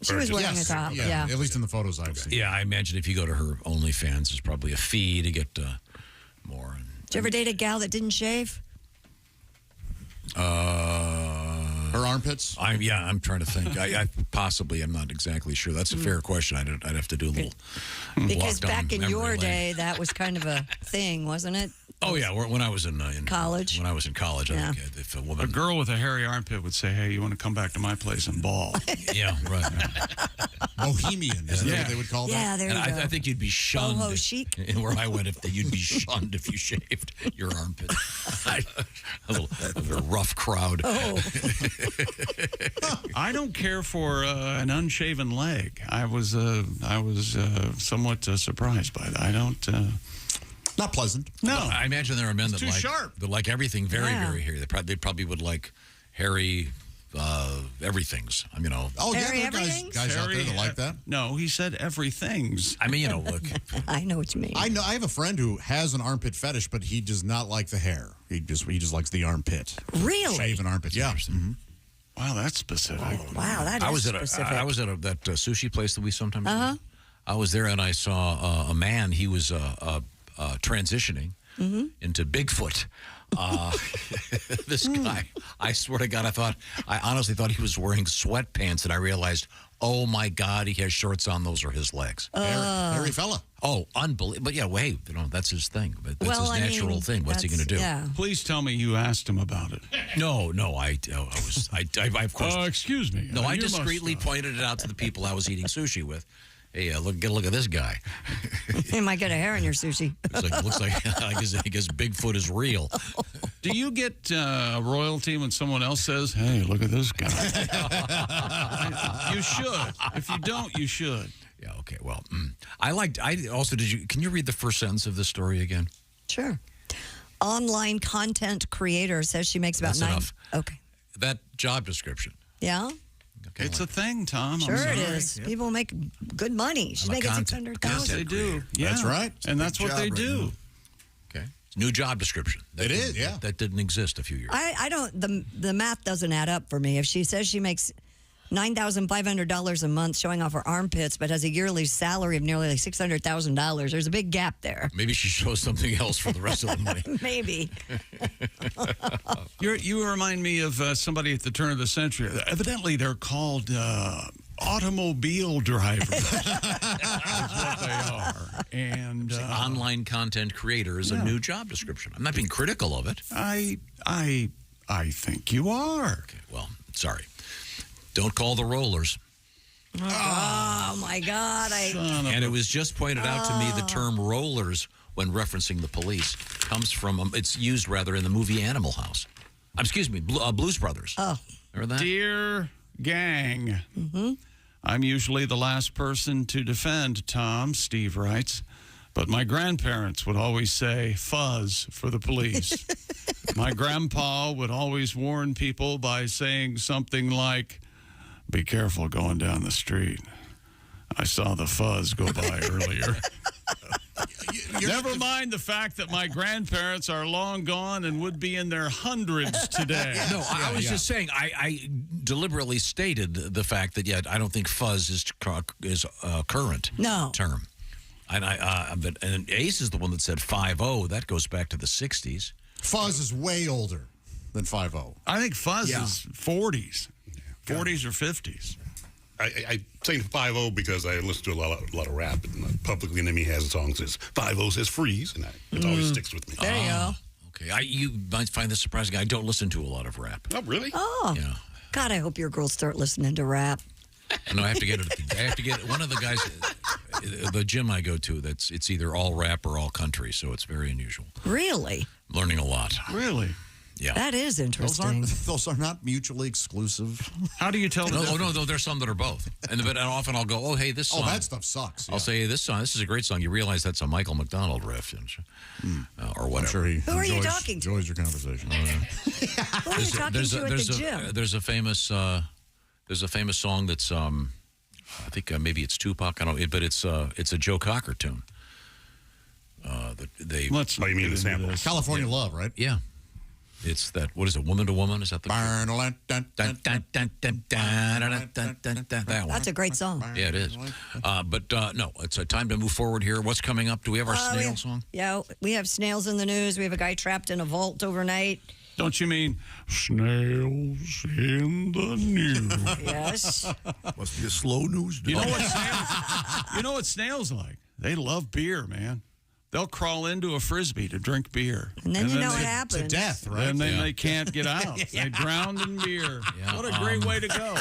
Speaker 3: She was wearing a top, yeah.
Speaker 6: At least in the photos I've seen.
Speaker 7: Yeah, I imagine if you go to her OnlyFans, there's probably a fee to get more.
Speaker 3: Did you ever date a gal that didn't shave?
Speaker 6: Her armpits?
Speaker 7: I'm trying to think. I possibly, I'm not exactly sure. That's a fair question. I'd have to do a little.
Speaker 3: Because
Speaker 7: walk down
Speaker 3: back in
Speaker 7: memory
Speaker 3: your
Speaker 7: lane.
Speaker 3: day, that was kind of a thing, wasn't it?
Speaker 7: Oh yeah, when I was in
Speaker 3: college.
Speaker 7: When I was in college,
Speaker 3: Yeah.
Speaker 7: I think if a
Speaker 1: A
Speaker 7: woman,
Speaker 1: girl with a hairy armpit would say, "Hey, you want to come back to my place and ball?"
Speaker 7: yeah, right.
Speaker 6: Bohemian, is that what they would call that?
Speaker 3: Yeah, there
Speaker 7: And
Speaker 3: you go.
Speaker 7: I think you'd be shunned.
Speaker 3: Boho chic.
Speaker 7: And where I went, you'd be shunned if you shaved your armpit. a little rough crowd.
Speaker 3: Oh.
Speaker 1: I don't care for an unshaven leg. I was somewhat surprised by that. I don't.
Speaker 6: Not pleasant.
Speaker 1: No,
Speaker 7: I imagine there are men that
Speaker 1: too
Speaker 7: like
Speaker 1: sharp.
Speaker 7: that like everything very,
Speaker 3: Yeah.
Speaker 7: very hairy. They probably would like hairy everythings. I mean,
Speaker 6: Oh, yeah,
Speaker 3: Hairy
Speaker 6: there are
Speaker 3: everything's?
Speaker 6: guys out there that like that.
Speaker 1: No, he said everything's.
Speaker 7: I mean, look.
Speaker 3: I know what you mean.
Speaker 6: I know. I have a friend who has an armpit fetish, but he does not like the hair. He just likes the armpit.
Speaker 3: Really?
Speaker 6: Shaven armpits. Yeah.
Speaker 1: Wow, that's specific.
Speaker 3: Wow, that is
Speaker 7: I was
Speaker 3: specific.
Speaker 7: at that sushi place that we sometimes.
Speaker 3: Uh-huh.
Speaker 7: do. I was there and I saw a man. He was transitioning into Bigfoot. This guy, I swear to God, I honestly thought he was wearing sweatpants, and I realized, oh my God, he has shorts on. Those are his legs.
Speaker 6: Hairy fella.
Speaker 7: Oh, unbelievable! But yeah, hey, that's his thing. But that's his natural thing. What's he going to do?
Speaker 3: Yeah.
Speaker 1: Please tell me you asked him about it.
Speaker 7: No, I of course.
Speaker 1: Excuse me.
Speaker 7: No, I
Speaker 1: You must,
Speaker 7: discreetly pointed it out to the people I was eating sushi with. Hey, get a look at this guy.
Speaker 3: You might get a hair in your sushi.
Speaker 7: Looks like I guess Bigfoot is real.
Speaker 1: Do you get royalty when someone else says, "Hey, look at this guy"? You should. If you don't, you should.
Speaker 7: Yeah. Okay. Well, I also did. Can you read the first sentence of this story again?
Speaker 3: Sure. Online content creator says she makes about
Speaker 7: That's enough.
Speaker 3: Okay.
Speaker 7: That job description.
Speaker 3: Yeah.
Speaker 7: Okay,
Speaker 1: It's a thing, Tom.
Speaker 3: Sure
Speaker 1: I'm
Speaker 3: it
Speaker 1: sorry.
Speaker 3: is. People make good money. She's
Speaker 7: I'm a
Speaker 3: making
Speaker 7: content-
Speaker 1: Yes,
Speaker 3: $600,000.
Speaker 1: they do. Yeah.
Speaker 6: That's right.
Speaker 1: And that's what they do.
Speaker 7: Okay. It's a new job description.
Speaker 6: It is, yeah.
Speaker 7: That didn't exist a few years.
Speaker 3: I don't. The math doesn't add up for me. If she says she makes $9,500 a month showing off her armpits, but has a yearly salary of nearly $600,000, there's a big gap there.
Speaker 7: Maybe she shows something else for the rest of the money.
Speaker 3: Maybe.
Speaker 1: You remind me of somebody at the turn of the century. Evidently, they're called automobile drivers. That's what they are. And
Speaker 7: online content creator is a new job description. I'm not being critical of it.
Speaker 1: I think you are.
Speaker 7: Okay, well, sorry. Don't call the rollers.
Speaker 3: Oh my God!
Speaker 7: And it was just pointed out to me the term rollers when referencing the police comes from it's used rather in the movie Animal House. Excuse me, Blues Brothers.
Speaker 3: Oh,
Speaker 7: remember that?
Speaker 1: Dear gang, I'm usually the last person to defend Tom. Steve writes, But my grandparents would always say fuzz for the police. My grandpa would always warn people by saying something like, be careful going down the street. I saw the fuzz go by earlier. Never mind the fact that my grandparents are long gone and would be in their hundreds today.
Speaker 7: No, I was just saying, I deliberately stated the fact that, I don't think fuzz is a current term. And Ace is the one that said 5-0. That goes back to the 60s.
Speaker 6: Fuzz is way older than 5-0.
Speaker 1: I think fuzz is 40s. 40s or 50s.
Speaker 8: I say 5-0 because I listen to a lot of rap, and Public Enemy has a song that says 5-0 says freeze, and it always sticks with me.
Speaker 3: There you go.
Speaker 7: Okay, you might find this surprising. I don't listen to a lot of rap.
Speaker 8: Oh, really?
Speaker 3: Oh.
Speaker 7: Yeah.
Speaker 3: God, I hope your girls start listening to rap.
Speaker 7: No, I have to get one of the guys, the gym I go to. It's either all rap or all country, so it's very unusual.
Speaker 3: Really?
Speaker 7: Learning a lot.
Speaker 1: Really?
Speaker 7: Yeah.
Speaker 3: That is interesting.
Speaker 6: Those are not mutually exclusive.
Speaker 1: How do you tell them?
Speaker 7: No, there's some that are both. And often I'll go, oh, hey, this song.
Speaker 6: Oh, that stuff sucks.
Speaker 7: I'll say, this song, this is a great song. You realize that's a Michael McDonald riff, or whatever.
Speaker 6: I'm sure he
Speaker 3: Who are you talking to?
Speaker 6: enjoys your conversation.
Speaker 3: Who are you talking to at the gym?
Speaker 7: There's a famous song that's, I think maybe it's Tupac, I don't know, but it's a Joe Cocker tune.
Speaker 1: Let's
Speaker 8: you mean the sample?
Speaker 6: California Love, right?
Speaker 7: Yeah. It's that, what is it, Woman to Woman? Is that the that one?
Speaker 3: That's a great song.
Speaker 7: Yeah, it is. But no, it's a time to move forward here. What's coming up? Do we have our snail song?
Speaker 3: Yeah, we have snails in the news. We have a guy trapped in a vault overnight.
Speaker 1: Don't you mean snails in the news?
Speaker 3: Yes.
Speaker 13: Must be a slow news day.
Speaker 1: You know what snails like? They love beer, man. They'll crawl into a Frisbee to drink beer.
Speaker 3: And then you know what happens.
Speaker 6: To death, right?
Speaker 1: And then they can't get out. They drown in beer.
Speaker 7: Yeah,
Speaker 1: What a great way to go.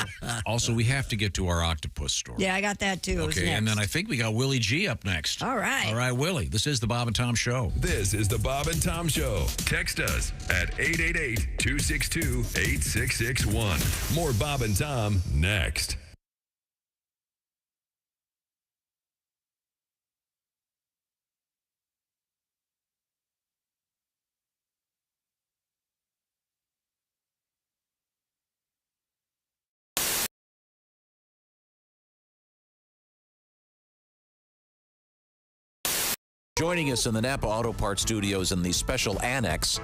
Speaker 7: Also, we have to get to our octopus story.
Speaker 3: Yeah, I got that too.
Speaker 7: Okay, and then I think we got Willie G up next.
Speaker 3: All right.
Speaker 7: All right, Willie. This is the Bob and Tom Show.
Speaker 11: This is the Bob and Tom Show. Text us at 888-262-8661. More Bob and Tom next.
Speaker 19: Joining us in the Napa Auto Parts Studios in the special annex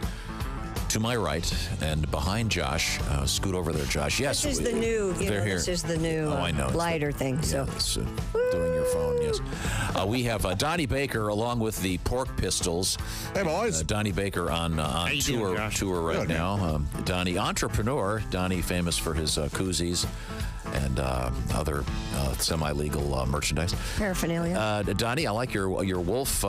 Speaker 19: to my right and behind Josh. Scoot over there, Josh. Yes.
Speaker 3: This is the new,
Speaker 19: they're here.
Speaker 3: This is the new
Speaker 19: I know.
Speaker 3: glider thing. So
Speaker 19: doing your phone, yes. We have Donnie Baker along with the Pork Pistols.
Speaker 12: Hey, boys.
Speaker 19: Donnie Baker on tour right now. Donnie, entrepreneur. Donnie, famous for his koozies and other semi-legal merchandise.
Speaker 3: Paraphernalia.
Speaker 19: Donnie, I like your wolf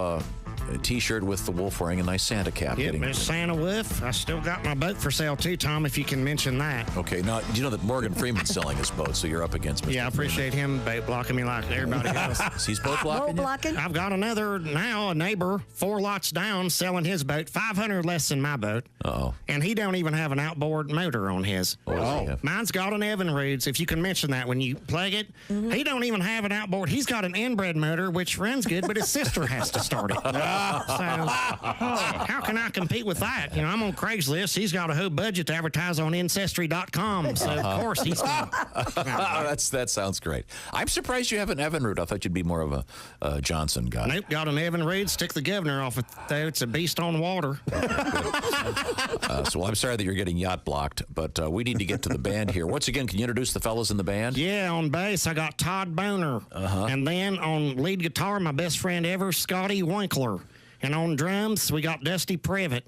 Speaker 19: T-shirt with the wolf wearing a nice Santa cap.
Speaker 12: Yep, Miss Santa Wolf. I still got my boat for sale too, Tom, if you can mention that.
Speaker 19: Okay, now, you know that Morgan Freeman's selling his boat, so you're up against Mr.
Speaker 12: Yeah, I appreciate him boat blocking me like everybody else.
Speaker 19: He's boat blocking you?
Speaker 12: I've got a neighbor, 4 lots down, selling his boat, 500 less than my boat.
Speaker 19: Uh-oh.
Speaker 12: And he don't even have an outboard motor on his.
Speaker 19: Oh.
Speaker 12: Mine's got an Evinrude's, if you can mention that when you plug it.
Speaker 3: Mm-hmm.
Speaker 12: He don't even have an outboard. He's got an inbred motor, which runs good, but his sister has to start it. So how can I compete with that? You know, I'm on Craigslist. He's got a whole budget to advertise on Ancestry.com. So, of course, he's
Speaker 19: that sounds great. I'm surprised you have an Evinrude. I thought you'd be more of a Johnson guy.
Speaker 12: Nope, got an Evinrude. Stick the governor off it, though. It's a beast on water.
Speaker 19: So I'm sorry that you're getting yacht blocked, but we need to get to the band here. Once again, can you introduce the fellas in the band?
Speaker 12: Yeah, on bass, I got Todd Boner. And then on lead guitar, my best friend ever, Scotty Winkler. And on drums, we got Dusty Privet.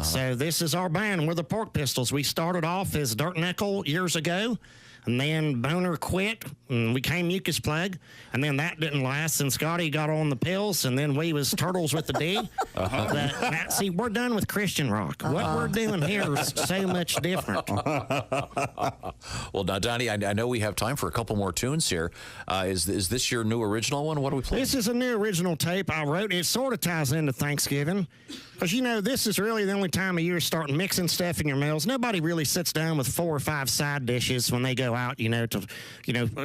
Speaker 12: So this is our band. We're the Pork Pistols. We started off as Dirt Knuckle years ago. And then Boner quit, and we came Mucus Plug. And then that didn't last, and Scotty got on the pills, and then we was Turtles with the D. See, we're done with Christian rock. What we're doing here is so much different.
Speaker 19: Well, now, Donnie, I know we have time for a couple more tunes here. Is this your new original one? What are we playing?
Speaker 12: This is a new original tape I wrote. It sort of ties into Thanksgiving. Because, you know, this is really the only time of year starting mixing stuff in your meals. Nobody really sits down with 4 or 5 side dishes when they go out, to,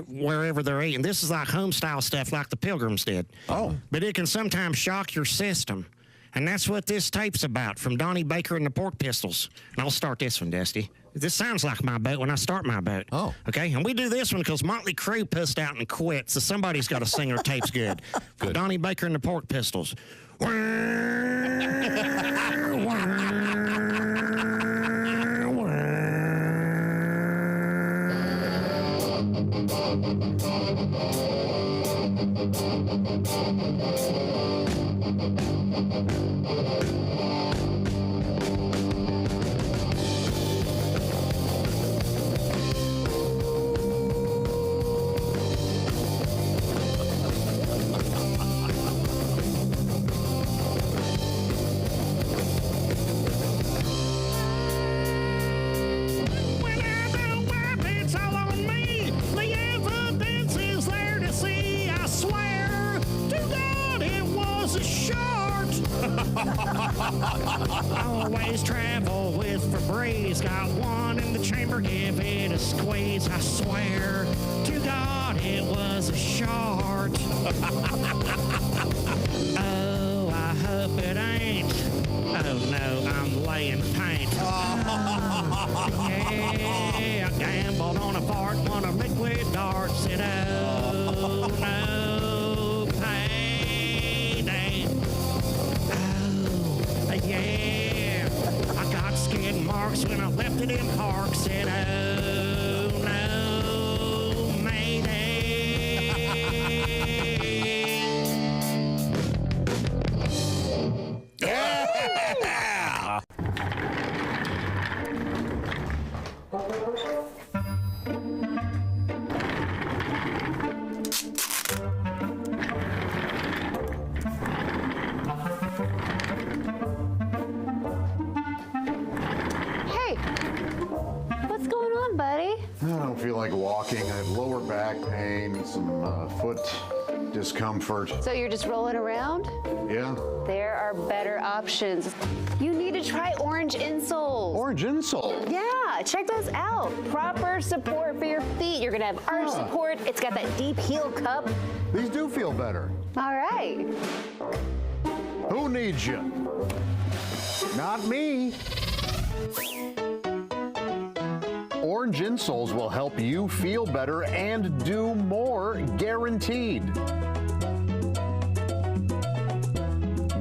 Speaker 12: wherever they're eating. This is like home-style stuff like the Pilgrims did.
Speaker 13: Oh.
Speaker 12: But it can sometimes shock your system. And that's what this tape's about, from Donnie Baker and the Pork Pistols. And I'll start this one, Dusty. This sounds like my boat when I start my boat.
Speaker 13: Oh.
Speaker 12: Okay, and we do this one because Motley Crue pissed out and quit, so somebody's got to sing their tapes good.
Speaker 19: Good.
Speaker 12: Donnie Baker and the Pork Pistols. Always travel with Febreze. Got one in the chamber, give it a squeeze. I swear to God it was a short. Oh, I hope it ain't. Oh no, I'm laying paint. Yeah, I gambled on a fart, won a liquid dart. Said, oh no, pain ain't. Yeah, I got skid marks when I left it in park. Said, oh no, mayday.
Speaker 13: Yeah!
Speaker 17: Buddy?
Speaker 6: I don't feel like walking. I have lower back pain, some foot discomfort.
Speaker 17: So you're just rolling around?
Speaker 6: Yeah.
Speaker 17: There are better options. You need to try orange insoles.
Speaker 6: Orange insole?
Speaker 17: Yeah, check those out. Proper support for your feet. You're gonna have arch support. It's got that deep heel cup.
Speaker 6: These do feel better.
Speaker 17: All right.
Speaker 6: Who needs you? Not me. Orange insoles will help you feel better and do more, guaranteed.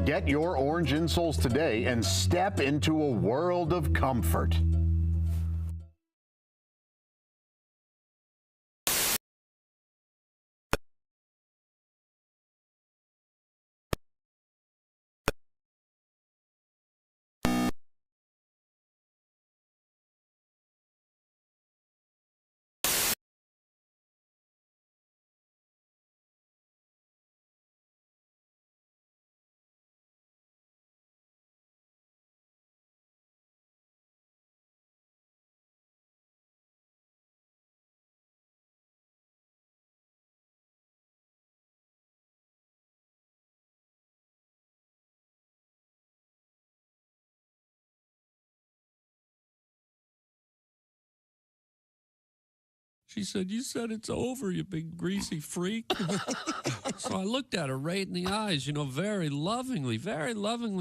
Speaker 6: Get your orange insoles today and step into a world of comfort.
Speaker 16: She said, "You said it's over, you big greasy freak." So I looked at her right in the eyes, very lovingly,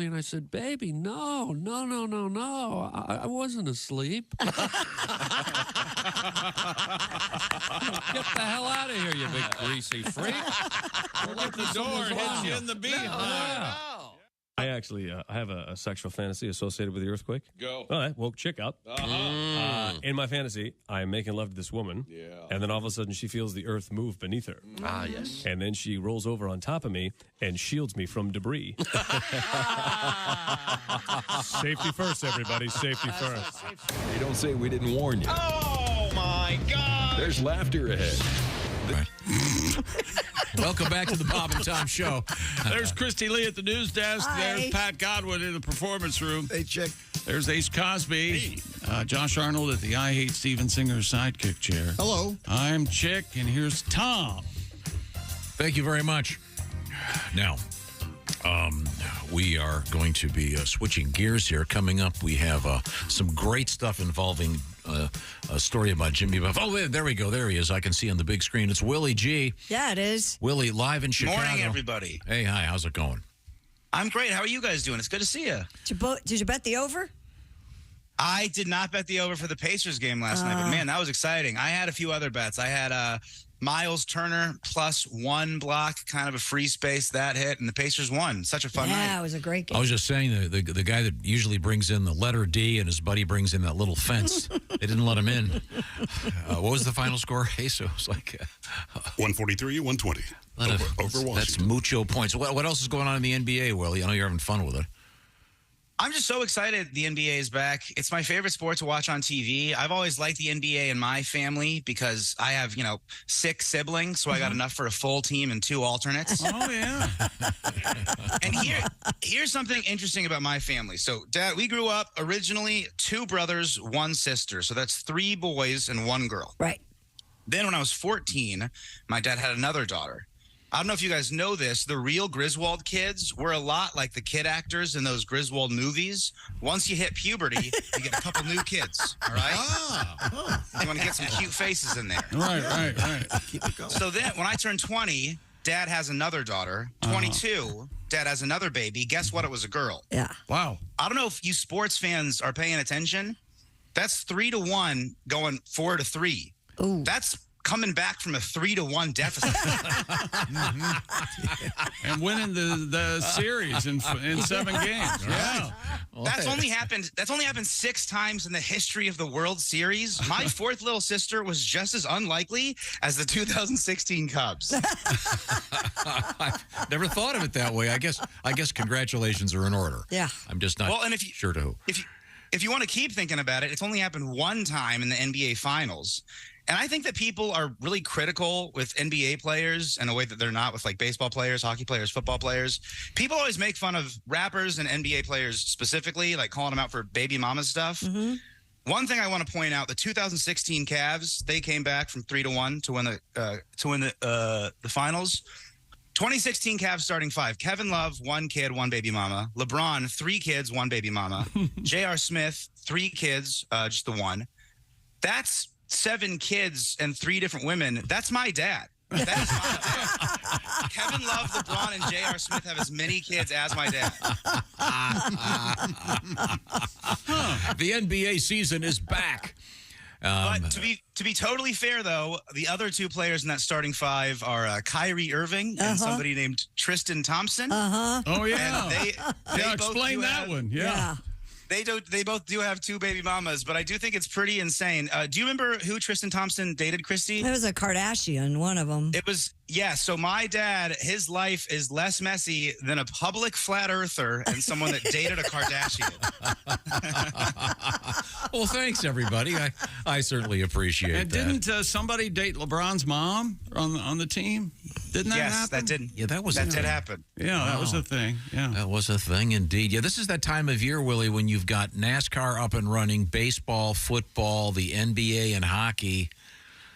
Speaker 16: and I said, "Baby, no. I wasn't asleep." Get the hell out of here, you big greasy freak.
Speaker 1: Let the door hit you in the behind.
Speaker 20: I actually I have a sexual fantasy associated with the earthquake.
Speaker 1: Go.
Speaker 20: All right, woke chick up. In my fantasy, I'm making love to this woman. Yeah. And then all of a sudden, she feels the earth move beneath her.
Speaker 16: Ah, yes.
Speaker 20: And then she rolls over on top of me and shields me from debris. Safety first, everybody. Safety first.
Speaker 11: You don't say we didn't warn you.
Speaker 1: Oh, my God.
Speaker 11: There's laughter ahead.
Speaker 7: Welcome back to the Bob and Tom Show.
Speaker 1: There's Christy Lee at the news desk.
Speaker 3: Hi.
Speaker 1: There's Pat Godwin in the performance room.
Speaker 6: Hey, Chick.
Speaker 1: There's Ace Cosby. Josh Arnold at the I Hate Steven Singer sidekick chair.
Speaker 6: Hello.
Speaker 1: I'm Chick, and here's Tom.
Speaker 7: Thank you very much. Now, We are going to be switching gears here. Coming up, we have some great stuff involving a story about Jimmy Buff. Oh, there we go. There he is. I can see on the big screen. It's Willie G.
Speaker 3: Yeah, it is.
Speaker 7: Willie, live in Chicago.
Speaker 4: Morning, everybody.
Speaker 7: Hey, hi. How's it going?
Speaker 4: I'm great. How are you guys doing? It's good to see you.
Speaker 3: Did you bet the over?
Speaker 4: I did not bet the over for the Pacers game last night, but man, that was exciting. I had a few other bets. I had Miles Turner plus 1 block, kind of a free space that hit, and the Pacers won. Such a fun night.
Speaker 3: Yeah, it was a great game.
Speaker 7: I was just saying the guy that usually brings in the letter D and his buddy brings in that little fence. They didn't let him in. What was the final score? Hey, so it was like
Speaker 8: 143, 120. Over Washington.
Speaker 7: That's mucho points. What else is going on in the NBA, Willie? I know you're having fun with it.
Speaker 4: I'm just so excited the NBA is back. It's my favorite sport to watch on TV. I've always liked the NBA in my family because I have, 6 siblings, so I got enough for a full team and 2 alternates.
Speaker 1: Oh, yeah.
Speaker 4: And here's something interesting about my family. So, Dad, we grew up originally 2 brothers, 1 sister. So that's 3 boys and 1 girl.
Speaker 3: Right.
Speaker 4: Then when I was 14, my dad had another daughter. I don't know if you guys know this. The real Griswold kids were a lot like the kid actors in those Griswold movies. Once you hit puberty, you get a couple new kids, all right? You want to get some cute faces in there.
Speaker 1: Right.
Speaker 4: Keep it going. So then when I turned 20, Dad has another daughter. 22, Dad has another baby. Guess what? It was a girl.
Speaker 3: Yeah.
Speaker 1: Wow.
Speaker 4: I don't know if you sports fans are paying attention. That's 3-1 going 4-3.
Speaker 3: Ooh.
Speaker 4: That's coming back from a 3-1 deficit.
Speaker 1: And winning the series in 7 games. Yeah.
Speaker 4: That's only happened 6 times in the history of the World Series. My 4th little sister was just as unlikely as the 2016 Cubs.
Speaker 7: I've never thought of it that way. I guess congratulations are in order.
Speaker 3: Yeah.
Speaker 7: I'm just not sure to who.
Speaker 4: If you want to keep thinking about it, it's only happened 1 time in the NBA Finals. And I think that people are really critical with NBA players in a way that they're not with like baseball players, hockey players, football players. People always make fun of rappers and NBA players specifically, like calling them out for baby mama stuff.
Speaker 3: Mm-hmm.
Speaker 4: One thing I want to point out, the 2016 Cavs, they came back from 3-1 to win the finals. 2016 Cavs starting 5. Kevin Love, 1 kid, 1 baby mama. LeBron, 3 kids, 1 baby mama. J.R. Smith, 3 kids, just the 1. That's 7 kids and 3 different women. That's my dad. That is my dad. Kevin Love, LeBron, and J.R. Smith have as many kids as my dad.
Speaker 7: The NBA season is back.
Speaker 4: But to be totally fair, though, the other 2 players in that starting 5 are Kyrie Irving and somebody named Tristan Thompson.
Speaker 1: Oh, yeah.
Speaker 4: And they both
Speaker 1: explain that one. Yeah.
Speaker 4: They both do have 2 baby mamas, but I do think it's pretty insane. Do you remember who Tristan Thompson dated, Christy?
Speaker 3: It was a Kardashian, one of them.
Speaker 4: It was, yeah. So my dad, his life is less messy than a public flat earther and someone that dated a Kardashian.
Speaker 7: Well, thanks, everybody. I certainly appreciate
Speaker 1: and
Speaker 7: that.
Speaker 1: Didn't somebody date LeBron's mom on the team? Didn't that
Speaker 4: yes,
Speaker 1: happen?
Speaker 4: that did.
Speaker 7: Yeah, that
Speaker 4: did happen.
Speaker 1: Yeah, that was a thing. Yeah,
Speaker 7: that was a thing indeed. Yeah, this is that time of year, Willie, when you've got NASCAR up and running, baseball, football, the NBA, and hockey.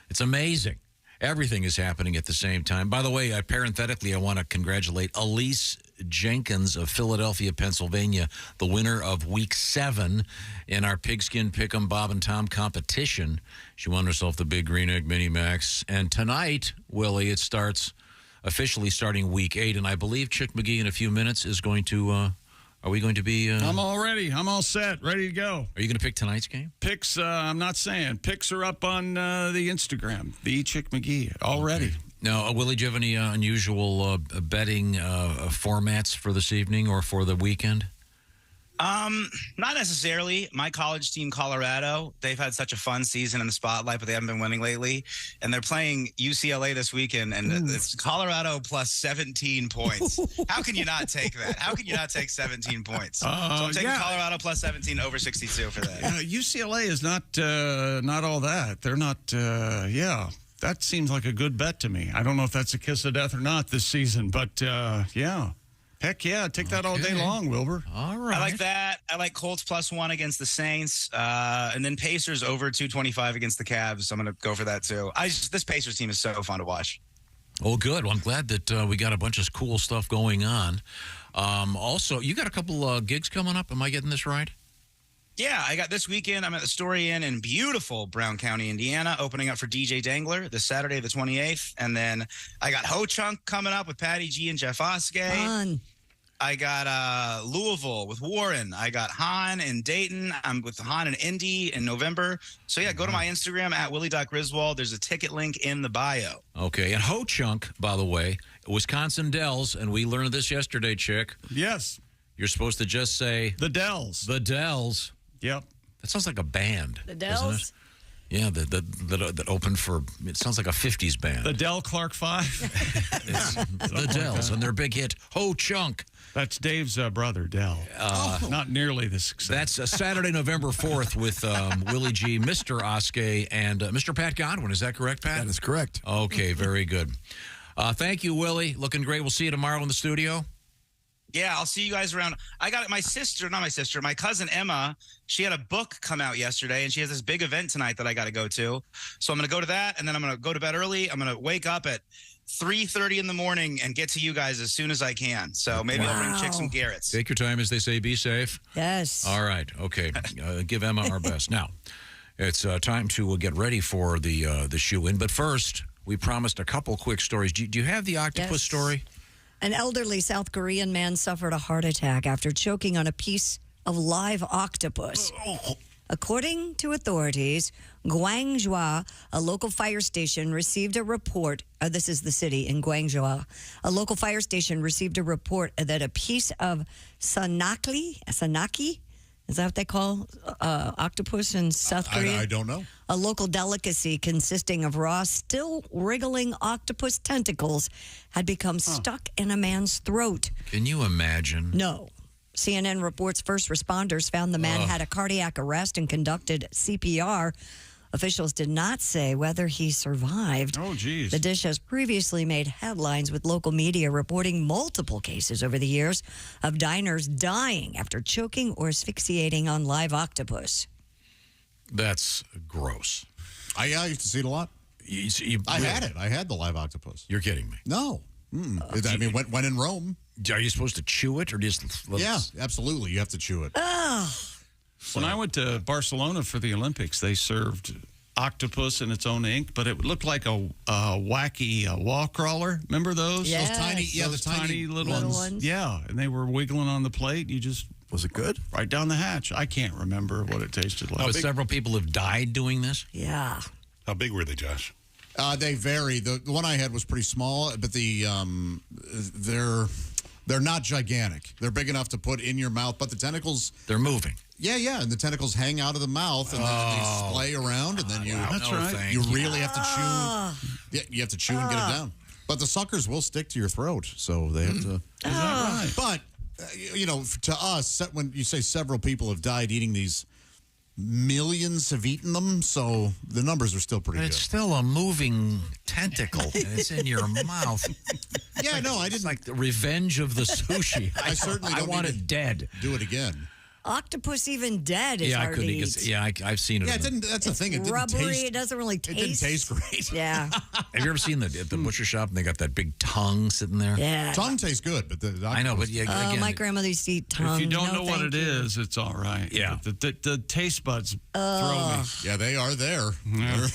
Speaker 7: It's amazing. Everything is happening at the same time. By the way, parenthetically, I want to congratulate Elise Jenkins of Philadelphia, Pennsylvania, the winner of Week 7 in our Pigskin Pickem Bob and Tom competition. She won herself the Big Green Egg Mini Max. And tonight, Willie, it starts officially starting Week 8, and I believe Chick McGee in a few minutes is going to. Are we going to be?
Speaker 1: I'm all ready. I'm all set, ready to go.
Speaker 7: Are you going to pick tonight's game?
Speaker 1: Picks. I'm not saying picks are up on the Instagram. The Chick McGee already. Okay.
Speaker 7: Now, Willie, do you have any unusual betting formats for this evening or for the weekend?
Speaker 4: Not necessarily. My college team, Colorado, they've had such a fun season in the spotlight, but they haven't been winning lately. And they're playing UCLA this weekend, and it's Colorado plus 17 points. How can you not take that? How can you not take 17 points? So I'm taking Colorado plus 17 over 62 for that.
Speaker 1: UCLA is not all that. They're not, that seems like a good bet to me. I don't know if that's a kiss of death or not this season, but yeah. Heck yeah, take that all day long, Wilbur.
Speaker 7: All right.
Speaker 4: I like that. I like Colts plus 1 against the Saints. And then Pacers over 225 against the Cavs. I'm going to go for that too. This Pacers team is so fun to watch.
Speaker 7: Oh, good. Well, I'm glad that we got a bunch of cool stuff going on. Also, you got a couple gigs coming up. Am I getting this right?
Speaker 4: Yeah, I got this weekend. I'm at the Story Inn in beautiful Brown County, Indiana, opening up for DJ Dangler this Saturday, the 28th. And then I got Ho Chunk coming up with Patty G and Jeff Oskey.
Speaker 3: Fun.
Speaker 4: I got Louisville with Warren. I got Han in Dayton. I'm with Han in Indy in November. So, yeah, go to my Instagram at Willie.Griswold. There's a ticket link in the bio.
Speaker 7: Okay. And Ho Chunk, by the way, Wisconsin Dells, and we learned this yesterday, Chick.
Speaker 1: Yes.
Speaker 7: You're supposed to just say...
Speaker 1: The Dells.
Speaker 7: The Dells.
Speaker 1: Yep.
Speaker 7: That sounds like a band.
Speaker 3: The Dells?
Speaker 7: Yeah, that opened for, it sounds like a 50s band.
Speaker 1: The Del Clark 5.
Speaker 7: It's the Dells and their big hit, Ho Chunk.
Speaker 1: That's Dave's brother, Del. Not nearly the success.
Speaker 7: That's Saturday, November 4th with Willie G, Mr. Oskey, and Mr. Pat Godwin. Is that correct, Pat?
Speaker 9: That is correct.
Speaker 7: Okay, very good. Thank you, Willie. Looking great. We'll see you tomorrow in the studio.
Speaker 4: Yeah, I'll see you guys around. I got my cousin Emma, she had a book come out yesterday, and she has this big event tonight that I got to go to. So I'm going to go to that, and then I'm going to go to bed early. I'm going to wake up at 3:30 in the morning and get to you guys as soon as I can. So maybe I'll bring Chick some Garrett's.
Speaker 7: Take your time, as they say. Be safe.
Speaker 3: Yes.
Speaker 7: All right. Okay. Give Emma our best. Now, it's time to get ready for the shoe-in. But first, we promised a couple quick stories. Do you have the octopus story?
Speaker 3: An elderly South Korean man suffered a heart attack after choking on a piece of live octopus. According to authorities, Gwangju, a local fire station, received a report. This is the city in Gwangju. A local fire station received a report that a piece of sanaki, is that what they call octopus in South Korea?
Speaker 6: I don't know.
Speaker 3: A local delicacy consisting of raw, still wriggling octopus tentacles had become stuck in a man's throat.
Speaker 7: Can you imagine?
Speaker 3: No. CNN reports first responders found the man had a cardiac arrest and conducted CPR. Officials did not say whether he survived.
Speaker 1: Oh, geez.
Speaker 3: The dish has previously made headlines with local media reporting multiple cases over the years of diners dying after choking or asphyxiating on live octopus.
Speaker 7: That's gross.
Speaker 6: I used to see it a lot. I had it. I had the live octopus.
Speaker 7: You're kidding me.
Speaker 6: No. I mean, when in Rome.
Speaker 7: Are you supposed to chew it or just...
Speaker 6: Yeah, absolutely. You have to chew it.
Speaker 1: When I went to Barcelona for the Olympics, they served octopus in its own ink, but it looked like a wacky wall crawler. Remember those?
Speaker 3: Yes.
Speaker 6: Those tiny,
Speaker 1: those tiny little
Speaker 3: ones.
Speaker 1: Yeah, and they were wiggling on the plate. You just...
Speaker 9: Was it good?
Speaker 1: Right down the hatch. I can't remember what it tasted like.
Speaker 7: But several people have died doing this?
Speaker 3: Yeah.
Speaker 8: How big were they, Josh?
Speaker 6: They vary. The one I had was pretty small, but they're not gigantic. They're big enough to put in your mouth, but the tentacles...
Speaker 7: They're moving.
Speaker 6: Yeah, and the tentacles hang out of the mouth, and then they splay around, and then you...
Speaker 1: That's right.
Speaker 6: You really have to chew. Yeah, you have to chew and get it down. But the suckers will stick to your throat, so they have to...
Speaker 1: Is that right?
Speaker 6: But, to us, when you say several people have died eating these, millions have eaten them, so the numbers are still pretty
Speaker 7: But
Speaker 6: good.
Speaker 7: it's still a moving tentacle, and it's in your mouth.
Speaker 6: Yeah, no, I didn't...
Speaker 7: It's like the revenge of the sushi.
Speaker 6: I certainly don't
Speaker 7: want
Speaker 6: need
Speaker 7: it
Speaker 6: to
Speaker 7: dead.
Speaker 6: Do it again.
Speaker 3: Octopus even dead is hard to eat.
Speaker 7: I've seen it.
Speaker 6: Yeah, that's the thing. It didn't
Speaker 3: rubbery.
Speaker 6: taste...
Speaker 3: It doesn't really taste.
Speaker 6: It didn't taste great.
Speaker 3: Yeah.
Speaker 7: Have you ever seen at the butcher shop and they got that big tongue sitting there?
Speaker 3: Yeah.
Speaker 6: Tongue tastes good, but
Speaker 7: I know, but yeah, again,
Speaker 3: my grandmother used to eat tongue.
Speaker 1: If you don't know what it is, it's all right.
Speaker 7: Yeah.
Speaker 1: The taste buds throw me.
Speaker 6: Yeah, they are there.
Speaker 1: Yeah.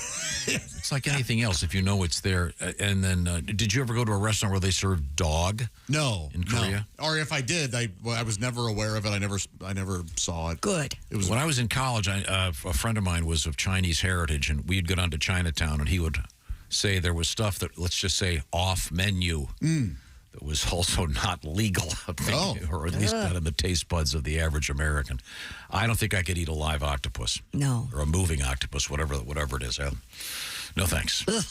Speaker 7: It's like anything else. If you know it's there, and then did you ever go to a restaurant where they serve dog?
Speaker 6: No,
Speaker 7: in Korea.
Speaker 6: Or if I did, I was never aware of it. I never saw it.
Speaker 3: Good.
Speaker 6: It was
Speaker 7: when I was in college. A friend of mine was of Chinese heritage, and we'd go down to Chinatown, and he would say there was stuff that, let's just say, off menu. That was also not legal, or at least not in the taste buds of the average American. I don't think I could eat a live octopus.
Speaker 3: No.
Speaker 7: Or a moving octopus, whatever it is. No thanks.
Speaker 3: Ugh.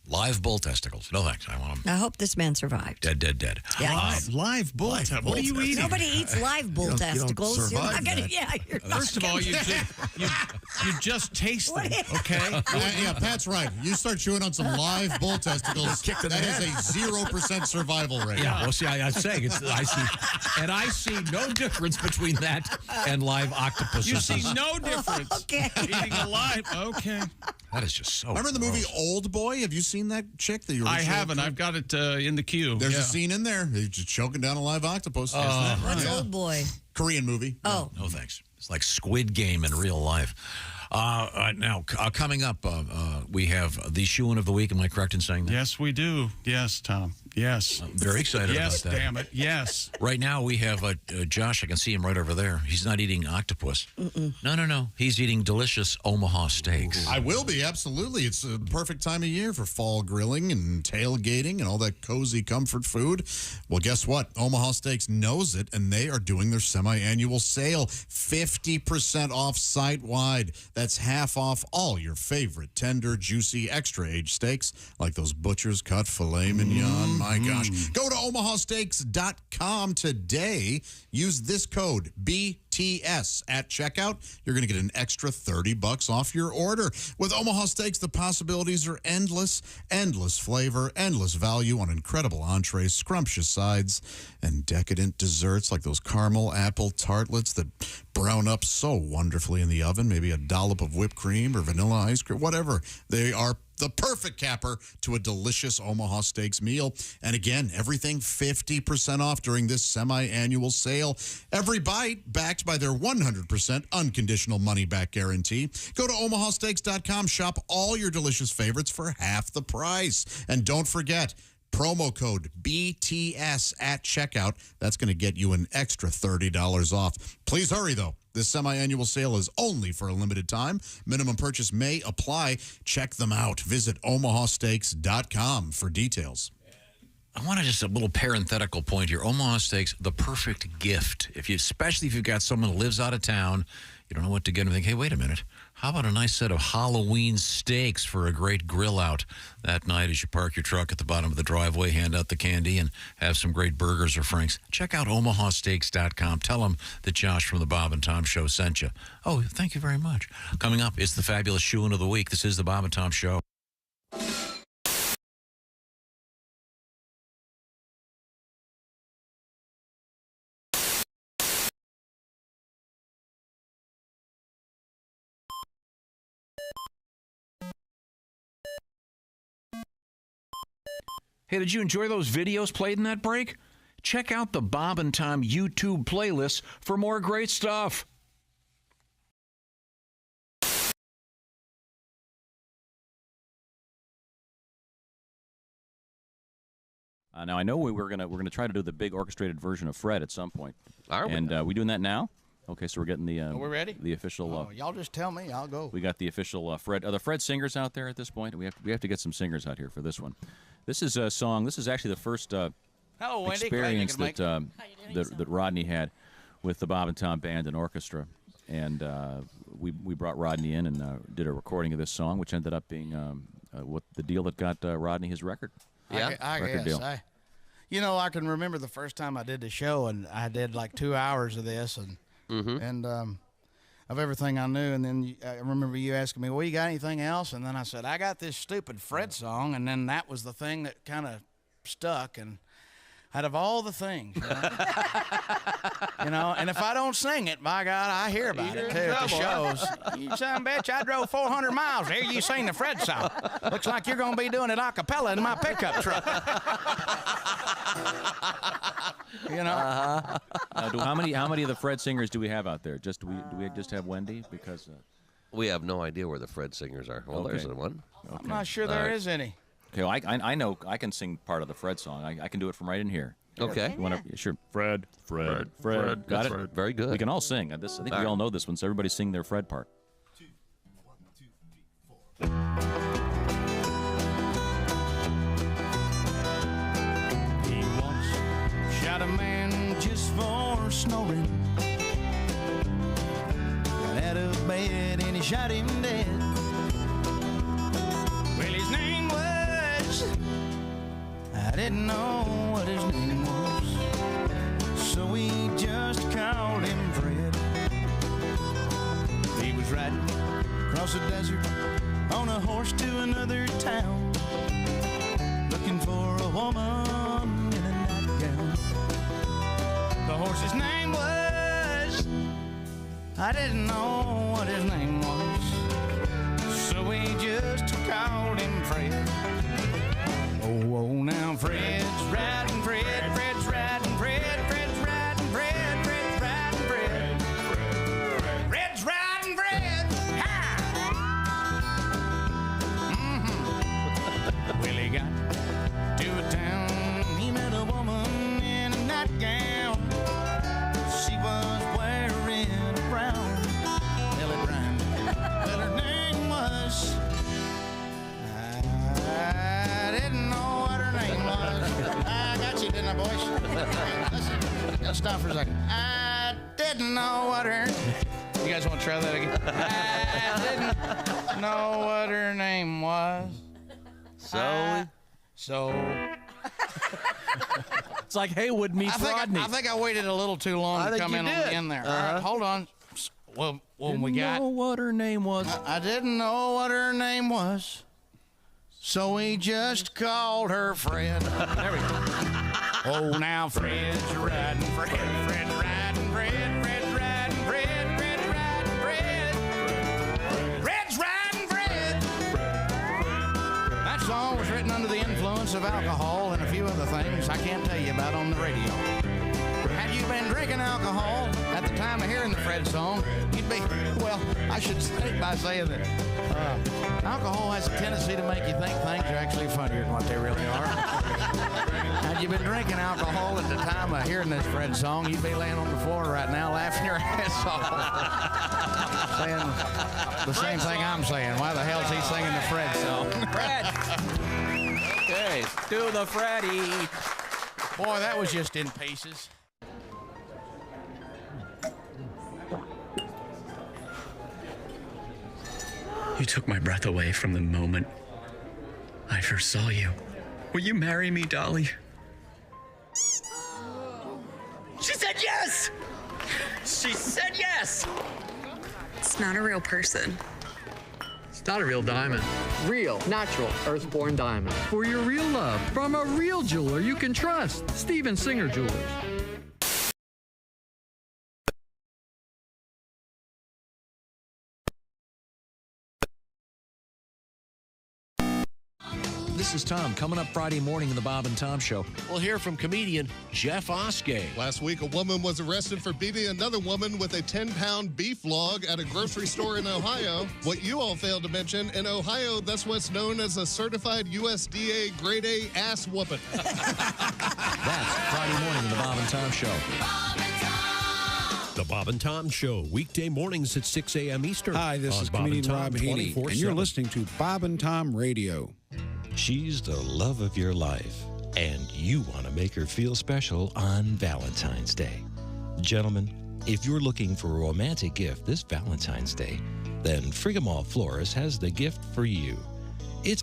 Speaker 7: Live bull testicles. No thanks. I want them
Speaker 3: I hope this man survived.
Speaker 7: dead.
Speaker 3: Yeah.
Speaker 1: Live bull testicles. What are you eating?
Speaker 3: Nobody eats live bull testicles.
Speaker 9: You don't survive that.
Speaker 3: You're
Speaker 1: First of all, you just taste them, okay?
Speaker 6: Yeah, Pat's right. You start chewing on some live bull testicles, that is a 0% survival rate.
Speaker 7: Yeah, well, see, I'm saying I see no difference between that and live octopuses.
Speaker 1: You see no difference.
Speaker 3: Okay.
Speaker 1: Eating a live, okay.
Speaker 7: That is just so.
Speaker 6: Remember the movie Old Boy? Have you seen that chick that you?
Speaker 1: I haven't. I've got it in the queue.
Speaker 6: There's a scene in there. They're just choking down a live octopus.
Speaker 3: What's Old Boy?
Speaker 6: Korean movie.
Speaker 3: Oh.
Speaker 7: No, thanks. It's like Squid Game in real life. Now, coming up, we have the shoe-in of the week. Am I correct in saying that?
Speaker 1: Yes, we do. Yes, Tom. Yes.
Speaker 7: I'm very excited about that.
Speaker 1: Yes, damn it. Yes.
Speaker 7: Right now, we have Josh. I can see him right over there. He's not eating octopus. No. He's eating delicious Omaha steaks.
Speaker 6: I will be, absolutely. It's a perfect time of year for fall grilling and tailgating and all that cozy comfort food. Well, guess what? Omaha Steaks knows it, and they are doing their semi-annual sale. 50% off site-wide. That's half off all your favorite tender, juicy, extra-aged steaks, like those Butcher's Cut filet mignon. My gosh. Go to omahasteaks.com today. Use this code BTS at checkout. You're going to get an extra $30 off your order. With Omaha Steaks, the possibilities are endless. Endless flavor, endless value on incredible entrees, scrumptious sides, and decadent desserts like those caramel apple tartlets that brown up so wonderfully in the oven. Maybe a dollop of whipped cream or vanilla ice cream, whatever. They are the perfect capper to a delicious Omaha Steaks meal. And again, everything 50% off during this semi-annual sale. Every bite backed by their 100% unconditional money-back guarantee. Go to omahasteaks.com, shop all your delicious favorites for half the price. And don't forget, promo code BTS at checkout. That's going to get you an extra $30 off. Please hurry, though. This semi-annual sale is only for a limited time. Minimum purchase may apply. Check them out. Visit omahasteaks.com for details.
Speaker 7: I want to just a little parenthetical point here. Omaha Steaks, the perfect gift. Especially if you've got someone who lives out of town, you don't know what to get them. Think, hey, wait a minute. How about a nice set of Halloween steaks for a great grill out that night as you park your truck at the bottom of the driveway, hand out the candy, and have some great burgers or franks? Check out omahasteaks.com. Tell them that Josh from the Bob and Tom Show sent you. Oh, thank you very much. Coming up, it's the fabulous shoe-in of the week. This is the Bob and Tom Show. Hey, did you enjoy those videos played in that break? Check out the Bob and Tom YouTube playlist for more great stuff.
Speaker 19: Now I know we're gonna try to do the big orchestrated version of Fred at some point.
Speaker 9: Are we?
Speaker 19: And we doing that now? Okay, so we're getting the.
Speaker 9: Are we ready?
Speaker 19: The official.
Speaker 9: Y'all just tell me. I'll go.
Speaker 19: We got the official Fred. Are the Fred singers out there at this point? We have to get some singers out here for this one. This is a song. This is actually the first experience that Rodney had with the Bob and Tom Band and Orchestra, and we brought Rodney in and did a recording of this song, which ended up being what the deal that got Rodney his record.
Speaker 9: Yeah, I
Speaker 19: record
Speaker 9: guess.
Speaker 19: deal.
Speaker 9: I can remember the first time I did the show, and I did like 2 hours of this, and of everything I knew. And then I remember you asking me, well, you got anything else? And then I said, I got this stupid Fred song. And then that was the thing that kind of stuck. And out of all the things, and if I don't sing it, by God, I hear about it too at the shows. You son of a bitch, I drove 400 miles to hear you sing the Fred song. Looks like you're going to be doing it a cappella in my pickup truck.
Speaker 19: How many of the Fred singers do we have out there? Do we just have Wendy? Because
Speaker 9: we have no idea where the Fred singers are. Well,
Speaker 19: Okay.
Speaker 9: there's one.
Speaker 19: Okay.
Speaker 9: I'm not sure there is any.
Speaker 19: Okay, well, I know I can sing part of the Fred song. I can do it from right in here.
Speaker 9: Okay.
Speaker 19: You want to? Sure. Fred.
Speaker 9: Fred.
Speaker 19: Got
Speaker 9: That's
Speaker 19: it.
Speaker 9: right. Very good.
Speaker 19: We can all sing. I think we all know this one. So everybody sing their Fred part.
Speaker 15: He once shot a man just for snoring. Got out of bed and he shot him dead. Well, his name was, I didn't know what his name was, so we just called him Fred. He was riding across the desert on a horse to another town, looking for a woman in a nightgown. The horse's name was, I didn't know what his name was, so we just
Speaker 9: Fred. Oh, now Fred's riding Fred. Fred's riding Fred. Fred's riding Fred. Fred's riding Fred. Fred's riding Fred. Ha! Willie got to a town. He met a woman in a nightgown. She was wearing a brown belly brown. Well, her name was. I didn't know what her name was. I got you, didn't I, boys? Listen, let's stop for a second. I didn't know what her. You guys want to try that again? I didn't know what her name was. So.
Speaker 2: It's like Haywood meets Rodney.
Speaker 9: I think I waited a little too long to come in on the end there. All right, hold on. Well, we got.
Speaker 2: Didn't know what her name was.
Speaker 9: I didn't know what her name was, so we just called her Fred. There we go. Oh, now Fred's riding Fred. Fred's riding Fred. Fred's riding Fred. Fred's riding Fred. Fred's riding Fred. That song was written under the influence of alcohol and a few other things I can't tell you about on the radio. Had you been drinking alcohol at the time of hearing the Fred song, you'd be, well, I should state by saying that alcohol has a tendency to make you think things are actually funnier than what they really are. Had you been drinking alcohol at the time of hearing this Fred song, you'd be laying on the floor right now laughing your ass off. Saying the same thing I'm saying. Why the hell's he singing the Fred song?
Speaker 2: Fred. Okay, do the Freddy.
Speaker 9: Boy, that was just in pieces.
Speaker 5: You took my breath away from the moment I first saw you. Will you marry me, Dolly? She said yes! She said yes!
Speaker 21: It's not a real person.
Speaker 5: It's not a real diamond.
Speaker 22: Real, natural, earthborn diamond.
Speaker 5: For your real love, from a real jeweler you can trust. Steven Singer Jewelers.
Speaker 7: This is Tom. Coming up Friday morning in the Bob and Tom Show, we'll hear from comedian Jeff Oskey.
Speaker 23: Last week, a woman was arrested for beating another woman with a 10-pound beef log at a grocery store in Ohio. What you all failed to mention, in Ohio, that's what's known as a certified USDA grade A ass whooping.
Speaker 7: That's Friday morning in the Bob and Tom Show.
Speaker 24: The Bob and Tom Show, weekday mornings at 6 a.m. Eastern.
Speaker 26: Hi, this is comedian Rob Haney, and you're listening to Bob and Tom Radio.
Speaker 28: She's the love of your life, and you want to make her feel special on Valentine's Day. Gentlemen, if you're looking for a romantic gift this Valentine's Day, then Frigamall Florist has the gift for you. It's...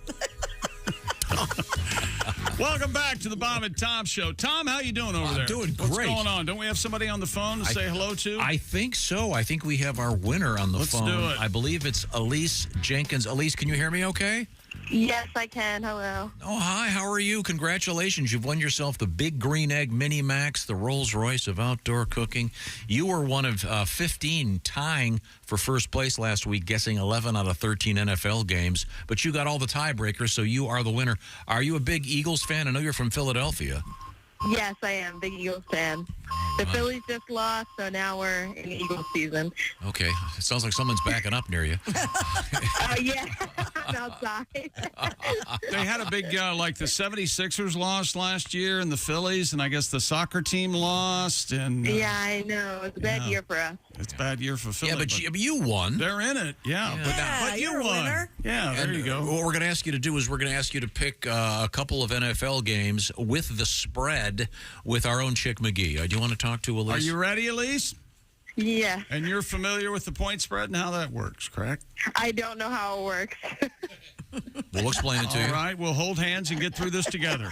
Speaker 1: Welcome back to the Bob and Tom Show. Tom, how you doing over there?
Speaker 7: Doing great.
Speaker 1: What's going on? Don't we have somebody on the phone to say hello to?
Speaker 7: I think so. I think we have our winner on the phone.
Speaker 1: Let's do it.
Speaker 7: I believe it's Elise Jenkins. Elise, can you hear me okay?
Speaker 29: Yes, I can. Hello.
Speaker 7: Oh, hi. How are you? Congratulations. You've won yourself the Big Green Egg Mini Max, the Rolls Royce of outdoor cooking. You were one of 15 tying for first place last week, guessing 11 out of 13 NFL games. But you got all the tiebreakers, so you are the winner. Are you a big Eagles fan? I know you're from Philadelphia.
Speaker 29: Yes, I am. Big Eagles fan. The Phillies just lost, so now we're in Eagles season.
Speaker 7: Okay. It sounds like someone's backing up near you.
Speaker 29: Yeah, I'm outside.
Speaker 1: They had a big, like the 76ers lost last year and the Phillies, and I guess the soccer team lost. And
Speaker 29: yeah, I know. It's a bad year for us.
Speaker 1: It's a bad year for Philly.
Speaker 7: Yeah, but you won.
Speaker 1: They're in it. Yeah. But you won. Yeah, there you go.
Speaker 7: What we're going to ask you to do is we're going to ask you to pick a couple of NFL games with the spread with our own Chick McGee. Do you want to talk to Elise?
Speaker 1: Are you ready, Elise?
Speaker 29: Yeah.
Speaker 1: And you're familiar with the point spread and how that works, correct?
Speaker 29: I don't know how it works.
Speaker 7: We'll explain it to you.
Speaker 1: All right, we'll hold hands and get through this together.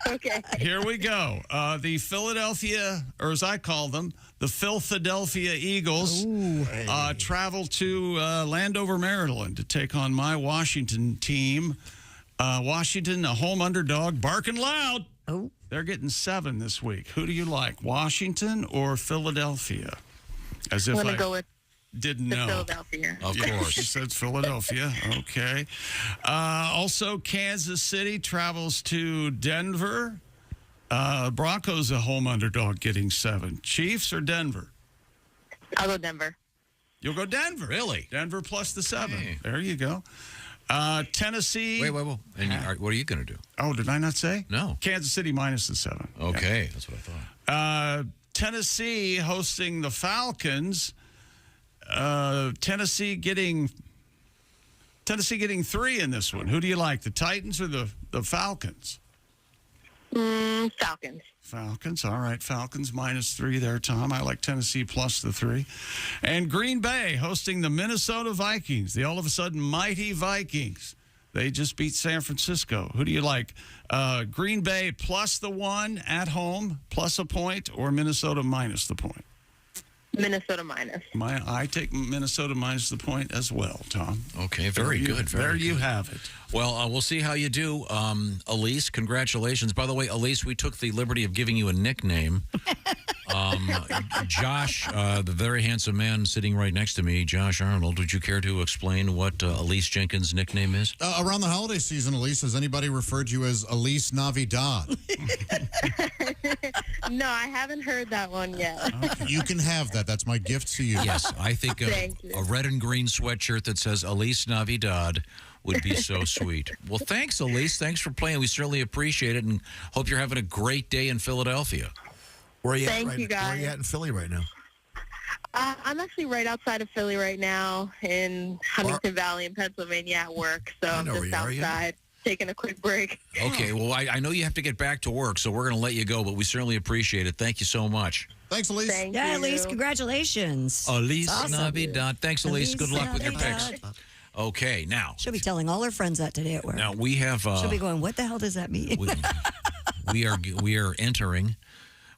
Speaker 29: Okay.
Speaker 1: Here we go. The Philadelphia, or as I call them, the Philadelphia Eagles travel to Landover, Maryland to take on my Washington team. Washington, a home underdog, barking loud.
Speaker 3: Oh.
Speaker 1: They're getting 7 this week. Who do you like, Washington or Philadelphia?
Speaker 29: I'm going to go with
Speaker 1: Didn't
Speaker 29: The
Speaker 1: know.
Speaker 29: Philadelphia.
Speaker 7: Of
Speaker 1: Yeah,
Speaker 7: course.
Speaker 1: she said Philadelphia. Okay. Also, Kansas City travels to Denver. Broncos a home underdog getting 7. Chiefs or Denver?
Speaker 29: I'll go Denver.
Speaker 1: You'll go Denver.
Speaker 7: Really?
Speaker 1: Denver plus the 7.
Speaker 7: Hey.
Speaker 1: There you go. Tennessee.
Speaker 7: Wait. And what are you going to do?
Speaker 1: Oh, did I not say?
Speaker 7: No.
Speaker 1: Kansas City minus the 7.
Speaker 7: Okay, that's what I thought.
Speaker 1: Tennessee hosting the Falcons. Tennessee getting 3 in this one. Who do you like, the Titans or the Falcons?
Speaker 29: Falcons.
Speaker 1: Falcons. All right, Falcons minus 3 there, Tom. I like Tennessee plus the 3. And Green Bay hosting the Minnesota Vikings, the all of a sudden mighty Vikings. They just beat San Francisco. Who do you like? Green Bay plus the 1 at home, plus a point, or Minnesota minus the point?
Speaker 29: Minnesota minus.
Speaker 1: I take Minnesota minus the point as well, Tom.
Speaker 7: Okay, very good.
Speaker 1: There you have it.
Speaker 7: Well, we'll see how you do. Elise, congratulations. By the way, Elise, we took the liberty of giving you a nickname. Josh, the very handsome man sitting right next to me, Josh Arnold, would you care to explain what Elise Jenkins' nickname is?
Speaker 6: Around the holiday season, Elise, has anybody referred to you as Elise Navidad?
Speaker 29: No, I haven't heard that one yet.
Speaker 6: You can have that. That's my gift to you.
Speaker 7: Yes, I think
Speaker 29: Thank you.
Speaker 7: a red and green sweatshirt that says Elise Navidad would be so sweet. Well, thanks, Elise. Thanks for playing. We certainly appreciate it and hope you're having a great day in Philadelphia.
Speaker 10: Where are you
Speaker 29: Thank
Speaker 10: at
Speaker 29: you, guys.
Speaker 10: Where are you at in Philly right now?
Speaker 29: I'm actually right outside of Philly right now in Huntington Valley in Pennsylvania at work. So I'm
Speaker 10: know where
Speaker 29: just
Speaker 10: you are, yeah.
Speaker 29: outside taking a quick break.
Speaker 7: Okay, well, I know you have to get back to work, so we're going to let you go, but we certainly appreciate it. Thank you so much.
Speaker 6: Thanks, Elise.
Speaker 29: Thank
Speaker 3: Yeah,
Speaker 29: you.
Speaker 3: Elise, congratulations.
Speaker 7: Elise
Speaker 3: Awesome.
Speaker 7: Navidad. Thanks, Elise. Good luck with your picks.
Speaker 3: Navidad.
Speaker 7: Okay, now.
Speaker 3: She'll be telling all her friends that today at work.
Speaker 7: Now, we have...
Speaker 3: She'll be going, what the hell does that mean?
Speaker 7: we are entering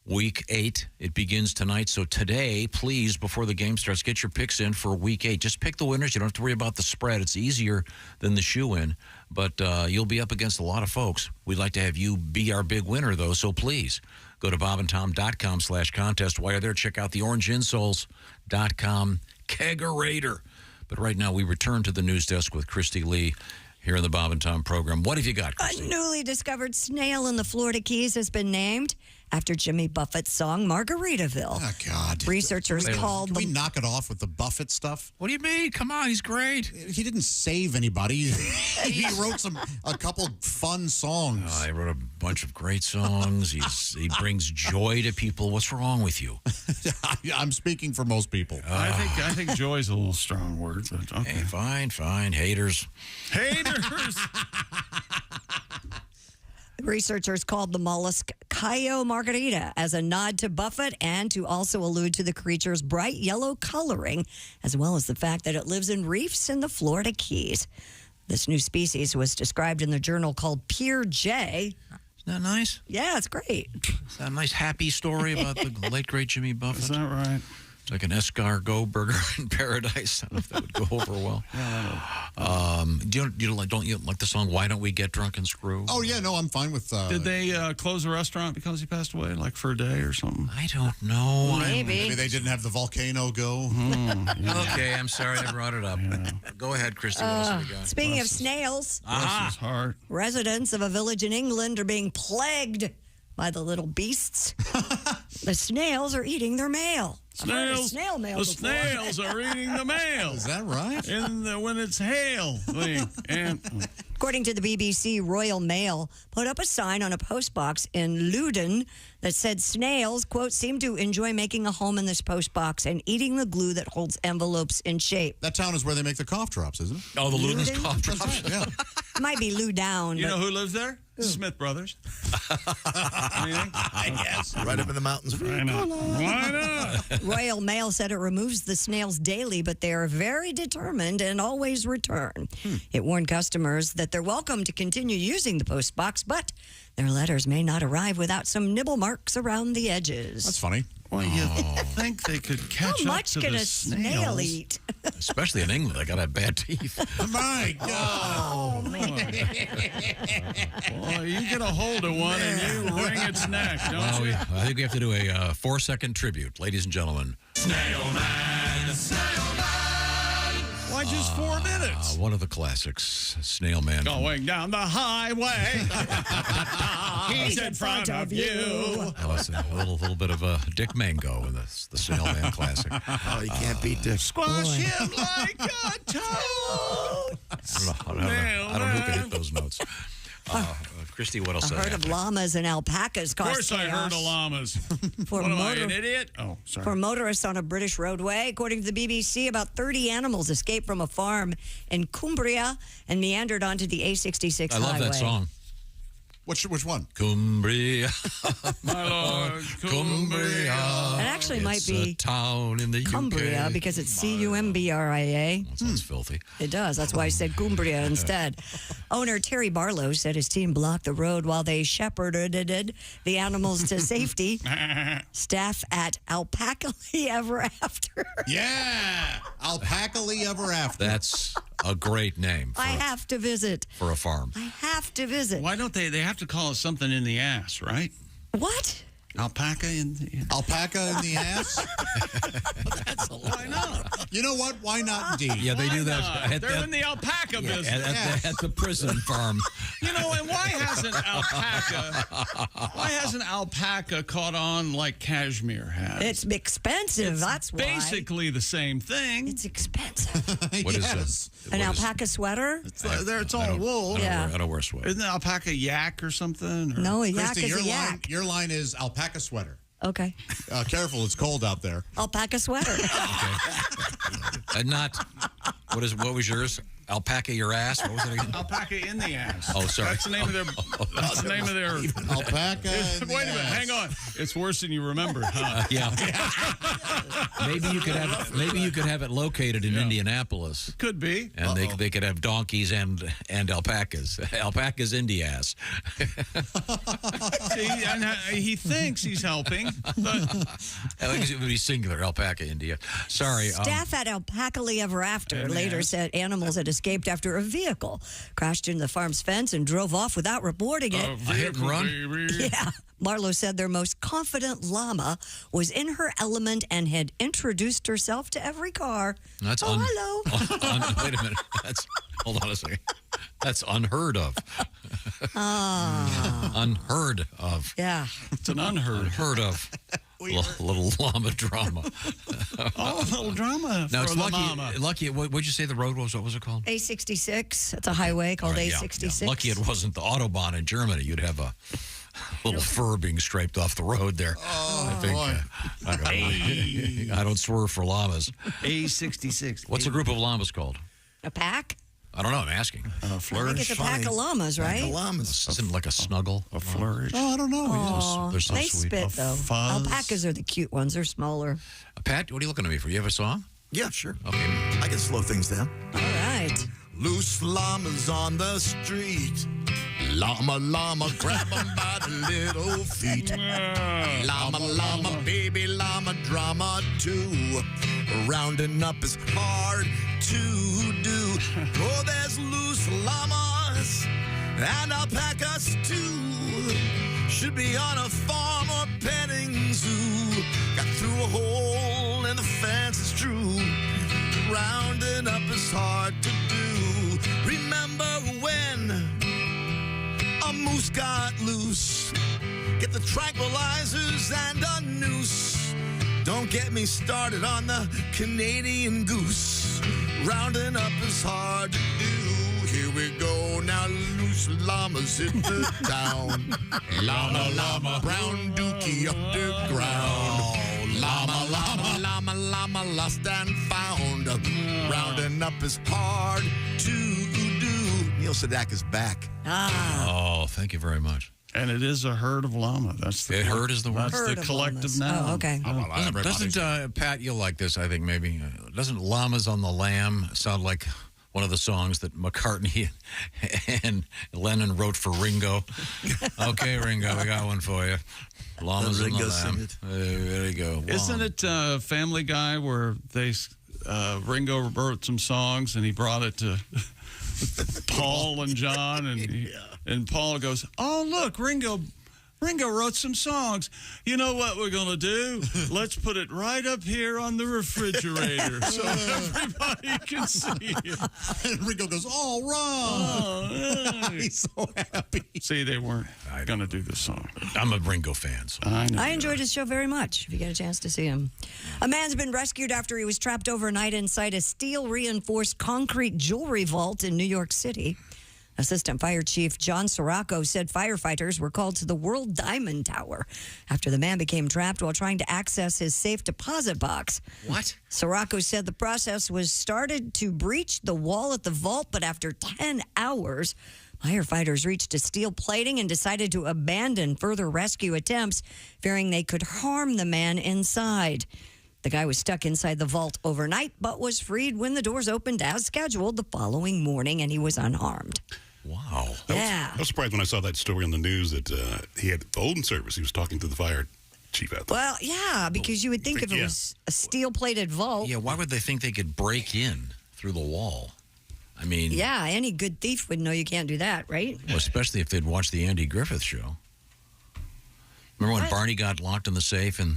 Speaker 7: Week 8. It begins tonight. So today, please, before the game starts, get your picks in for Week 8. Just pick the winners. You don't have to worry about the spread. It's easier than the shoe-in, but you'll be up against a lot of folks. We'd like to have you be our big winner, though, so please go to bobandtom.com/contest. While you're there, check out the orangeinsoles.com kegerator. But right now, we return to the news desk with Christy Lee here in the Bob and Tom program. What have you got, Christy?
Speaker 3: A newly discovered snail in the Florida Keys has been named after Jimmy Buffett's song Margaritaville.
Speaker 6: Oh, God.
Speaker 3: Researchers called
Speaker 6: Can we knock it off with the Buffett stuff?
Speaker 7: What do you mean? Come on, he's great.
Speaker 6: He didn't save anybody. He wrote a couple fun songs.
Speaker 7: He wrote a bunch of great songs. He brings joy to people. What's wrong with you?
Speaker 6: I'm speaking for most people.
Speaker 1: I think joy's a little strong word, but okay.
Speaker 7: Hey, fine. Haters.
Speaker 3: Researchers called the mollusk Cayo Margarita as a nod to Buffett and to also allude to the creature's bright yellow coloring, as well as the fact that it lives in reefs in the Florida Keys. This new species was described in the journal called Pier J.
Speaker 7: Isn't that nice?
Speaker 3: Yeah, it's great.
Speaker 7: Is that a nice happy story about the late, great Jimmy Buffett?
Speaker 1: Is that right?
Speaker 7: It's like an escargot burger in paradise. I don't know if that would go over well. Don't you like the song "Why Don't We Get Drunk and Screw"?
Speaker 6: Oh yeah, no, I'm fine with.
Speaker 1: Did they close the restaurant because he passed away, like for a day or something?
Speaker 7: I don't know.
Speaker 6: Maybe they didn't have the volcano go.
Speaker 7: Okay, I'm sorry I brought it up. Go ahead, Christy. What else have we got?
Speaker 3: Speaking of snails,
Speaker 1: Bless his heart.
Speaker 3: residents of a village in England are being plagued by the little beasts. The snails are eating their mail. I've heard of snail mail
Speaker 1: The
Speaker 3: before.
Speaker 1: snails are eating the mail.
Speaker 6: Is that right?
Speaker 1: When it's hail.
Speaker 3: According to the BBC, Royal Mail put up a sign on a postbox in Loudon that said snails, quote, seem to enjoy making a home in this postbox and eating the glue that holds envelopes in shape.
Speaker 6: That town is where they make the cough drops, isn't it?
Speaker 7: Oh, the Loudon's
Speaker 3: Loudon?
Speaker 7: cough drops.
Speaker 6: Yeah.
Speaker 3: It might be Loudown.
Speaker 1: You know who lives there? Smith Brothers.
Speaker 10: Yes, right up in the mountains.
Speaker 1: Why not? Why not?
Speaker 3: Royal Mail said it removes the snails daily, but they are very determined and always return. It warned customers that they're welcome to continue using the post box, but their letters may not arrive without some nibble marks around the edges.
Speaker 6: That's funny.
Speaker 1: Well, you think they could catch
Speaker 3: How
Speaker 1: up
Speaker 3: much
Speaker 1: to
Speaker 3: can
Speaker 1: the
Speaker 3: a snail
Speaker 1: snails?
Speaker 3: eat?
Speaker 7: Especially in England, they got to have bad teeth.
Speaker 6: My God.
Speaker 3: Oh, man.
Speaker 1: Boy, you get a hold of one and you wring its neck, don't you?
Speaker 7: I think we have to do a 4-second tribute, ladies and gentlemen.
Speaker 15: Snail Man, Snail Man.
Speaker 1: just 4 minutes.
Speaker 7: One of the classics, Snail Man.
Speaker 1: Going down the highway. He's in front of you.
Speaker 7: That was a little bit of a Dick Mango in the Snail Man classic.
Speaker 10: Oh, you can't beat Dick.
Speaker 1: Squash him like a toad.
Speaker 7: I don't know who can hit those notes. Christy, what else?
Speaker 3: A herd of llamas and alpacas
Speaker 1: Of
Speaker 3: caused
Speaker 1: course I heard
Speaker 3: chaos
Speaker 1: of llamas.
Speaker 3: For
Speaker 1: What am I,
Speaker 3: motor-
Speaker 1: an idiot? Oh, sorry.
Speaker 3: for motorists on a British roadway. According to the BBC, about 30 animals escaped from a farm in Cumbria and meandered onto the A66
Speaker 7: I love
Speaker 3: highway.
Speaker 7: that song.
Speaker 6: Which one?
Speaker 7: Cumbria.
Speaker 1: My Lord,
Speaker 7: Cumbria.
Speaker 3: It actually might be
Speaker 7: a town in the
Speaker 3: Cumbria
Speaker 7: UK.
Speaker 3: because it's Cumbria.
Speaker 7: That sounds filthy.
Speaker 3: It does. That's why I said Cumbria instead. Owner Terry Barlow said his team blocked the road while they shepherded the animals to safety. Staff at Alpacally Ever After.
Speaker 6: Yeah, Alpacally Ever After.
Speaker 7: That's a great name
Speaker 3: I have to visit.
Speaker 7: for a farm.
Speaker 3: I have to visit.
Speaker 1: Why don't they have to call it something in the ass, right?
Speaker 3: What?
Speaker 1: Alpaca in the
Speaker 6: Alpaca in the ass?
Speaker 1: Why not?
Speaker 6: You know what? Why not, indeed?
Speaker 7: Yeah, they do that.
Speaker 1: Not? They're in the alpaca business.
Speaker 7: At the prison farm.
Speaker 1: You know, and why hasn't alpaca caught on like cashmere has?
Speaker 3: It's expensive. That's why.
Speaker 1: Basically the same thing.
Speaker 3: It's expensive.
Speaker 7: What is
Speaker 6: Yes.
Speaker 3: An alpaca sweater?
Speaker 1: It's all wool.
Speaker 3: Yeah.
Speaker 7: I don't wear sweaters.
Speaker 1: Isn't alpaca yak or something? Or?
Speaker 3: No, a yak
Speaker 6: Christy,
Speaker 3: is
Speaker 6: your
Speaker 3: a yak.
Speaker 6: your line is alpaca sweater.
Speaker 3: Okay.
Speaker 6: Careful, it's cold out there.
Speaker 3: Alpaca sweater.
Speaker 7: And not, what was yours? Alpaca your ass? What was it again?
Speaker 1: Alpaca in the ass.
Speaker 7: Oh, sorry.
Speaker 1: That's the name of their. That's the name of their.
Speaker 6: Alpaca.
Speaker 1: Wait a minute. Hang on. It's worse than you remember, huh?
Speaker 7: Yeah. Maybe you could have it located in Indianapolis.
Speaker 1: Could be.
Speaker 7: And they could have donkeys and alpacas. Alpacas Indy ass.
Speaker 1: See, and he thinks he's helping, but
Speaker 7: I think it would be singular, alpaca India. Sorry.
Speaker 3: Staff at Alpacally Ever After later said animals had escaped after a vehicle crashed into the farm's fence and drove off without reporting it.
Speaker 7: A hit and run?
Speaker 1: Baby.
Speaker 3: Yeah. Marlowe said their most confident llama was in her element and had introduced herself to every car.
Speaker 7: That's
Speaker 3: hello.
Speaker 7: Wait a minute. Hold on a second. That's unheard of. Unheard of.
Speaker 3: Yeah.
Speaker 1: It's an unheard
Speaker 7: of. Little llama drama.
Speaker 1: Oh, a little drama.
Speaker 7: Now it's
Speaker 1: for the
Speaker 7: lucky.
Speaker 1: mama.
Speaker 7: Lucky. What'd you say the road was? What was it called?
Speaker 3: A66. It's a highway called
Speaker 7: All right,
Speaker 3: A66.
Speaker 7: Yeah. Lucky it wasn't the Autobahn in Germany. You'd have a little fur being scraped off the road there.
Speaker 6: Oh,
Speaker 7: I think. I don't swerve for llamas.
Speaker 1: A66.
Speaker 7: What's a group of llamas called?
Speaker 3: A pack?
Speaker 7: I don't know. I'm asking.
Speaker 3: I think it's a pack of llamas, right?
Speaker 7: Isn't it like a snuggle?
Speaker 1: A flourish.
Speaker 6: Oh, I don't know.
Speaker 3: Aw,
Speaker 7: They're so
Speaker 3: they
Speaker 7: sweet.
Speaker 3: spit, though.
Speaker 1: fuzz.
Speaker 3: Alpacas are the cute ones. They're smaller.
Speaker 7: Pat, what are you looking at me for? You have a song?
Speaker 10: Yeah, sure.
Speaker 7: Okay.
Speaker 10: I can slow things down.
Speaker 3: All right.
Speaker 10: Loose llamas on the street. Llama, llama, grab 'em by the little feet. Llama, llama, baby llama, drama too. Rounding up is hard to do. Oh, there's loose llamas and alpacas too. Should be on a farm or petting zoo. Got through a hole in the fence, it's true. Rounding up is hard to do. Remember when a moose got loose? Get the tranquilizers and a noose. Don't get me started on the Canadian goose. Rounding up is hard to do. Here we go now, loose llamas hit the town. Llama, llama, brown dookie up the ground. Llama, llama, llama, llama, lost and found. Rounding up is hard to do. Neil Sedaka is back.
Speaker 7: Oh, thank you very much.
Speaker 1: And it is a herd of llama. That's the
Speaker 7: herd is the word.
Speaker 1: That's
Speaker 3: Herd
Speaker 1: the
Speaker 3: of
Speaker 1: collective
Speaker 3: llamas.
Speaker 1: noun.
Speaker 3: Oh, okay.
Speaker 7: Doesn't Pat, you'll like this, I think, maybe. Doesn't Llamas on the Lamb sound like one of the songs that McCartney and Lennon wrote for Ringo? Okay, Ringo, we got one for you. Llamas on the Lamb. There you go.
Speaker 1: Isn't it Family Guy where they Ringo wrote some songs and he brought it to Paul and John and Paul goes, "Oh look, Ringo Ringo wrote some songs. You know what we're going to do? Let's put it right up here on the refrigerator so everybody can see it.
Speaker 6: And Ringo goes, all right. He's so happy.
Speaker 1: See, they weren't going to do this song.
Speaker 7: I'm a Ringo fan. So.
Speaker 3: I enjoyed his show very much, if you get a chance to see him. A man's been rescued after he was trapped overnight inside a steel-reinforced concrete jewelry vault in New York City. Assistant Fire Chief John Sirocco said firefighters were called to the World Diamond Tower after the man became trapped while trying to access his safe deposit box.
Speaker 7: What?
Speaker 3: Sirocco said the process was started to breach the wall at the vault, but after 10 hours, firefighters reached a steel plating and decided to abandon further rescue attempts, fearing they could harm the man inside. The guy was stuck inside the vault overnight, but was freed when the doors opened as scheduled the following morning, and he was unharmed.
Speaker 7: Wow.
Speaker 3: Yeah.
Speaker 8: I was surprised when I saw that story on the news that he had Olden service. He was talking to the fire chief out there.
Speaker 3: Well, yeah, because you would think if it was a steel-plated vault.
Speaker 7: Yeah, why would they think they could break in through the wall? I mean...
Speaker 3: Yeah, any good thief would know you can't do that, right?
Speaker 7: Well, especially if they'd watched the Andy Griffith show. Remember when Barney got locked in the safe and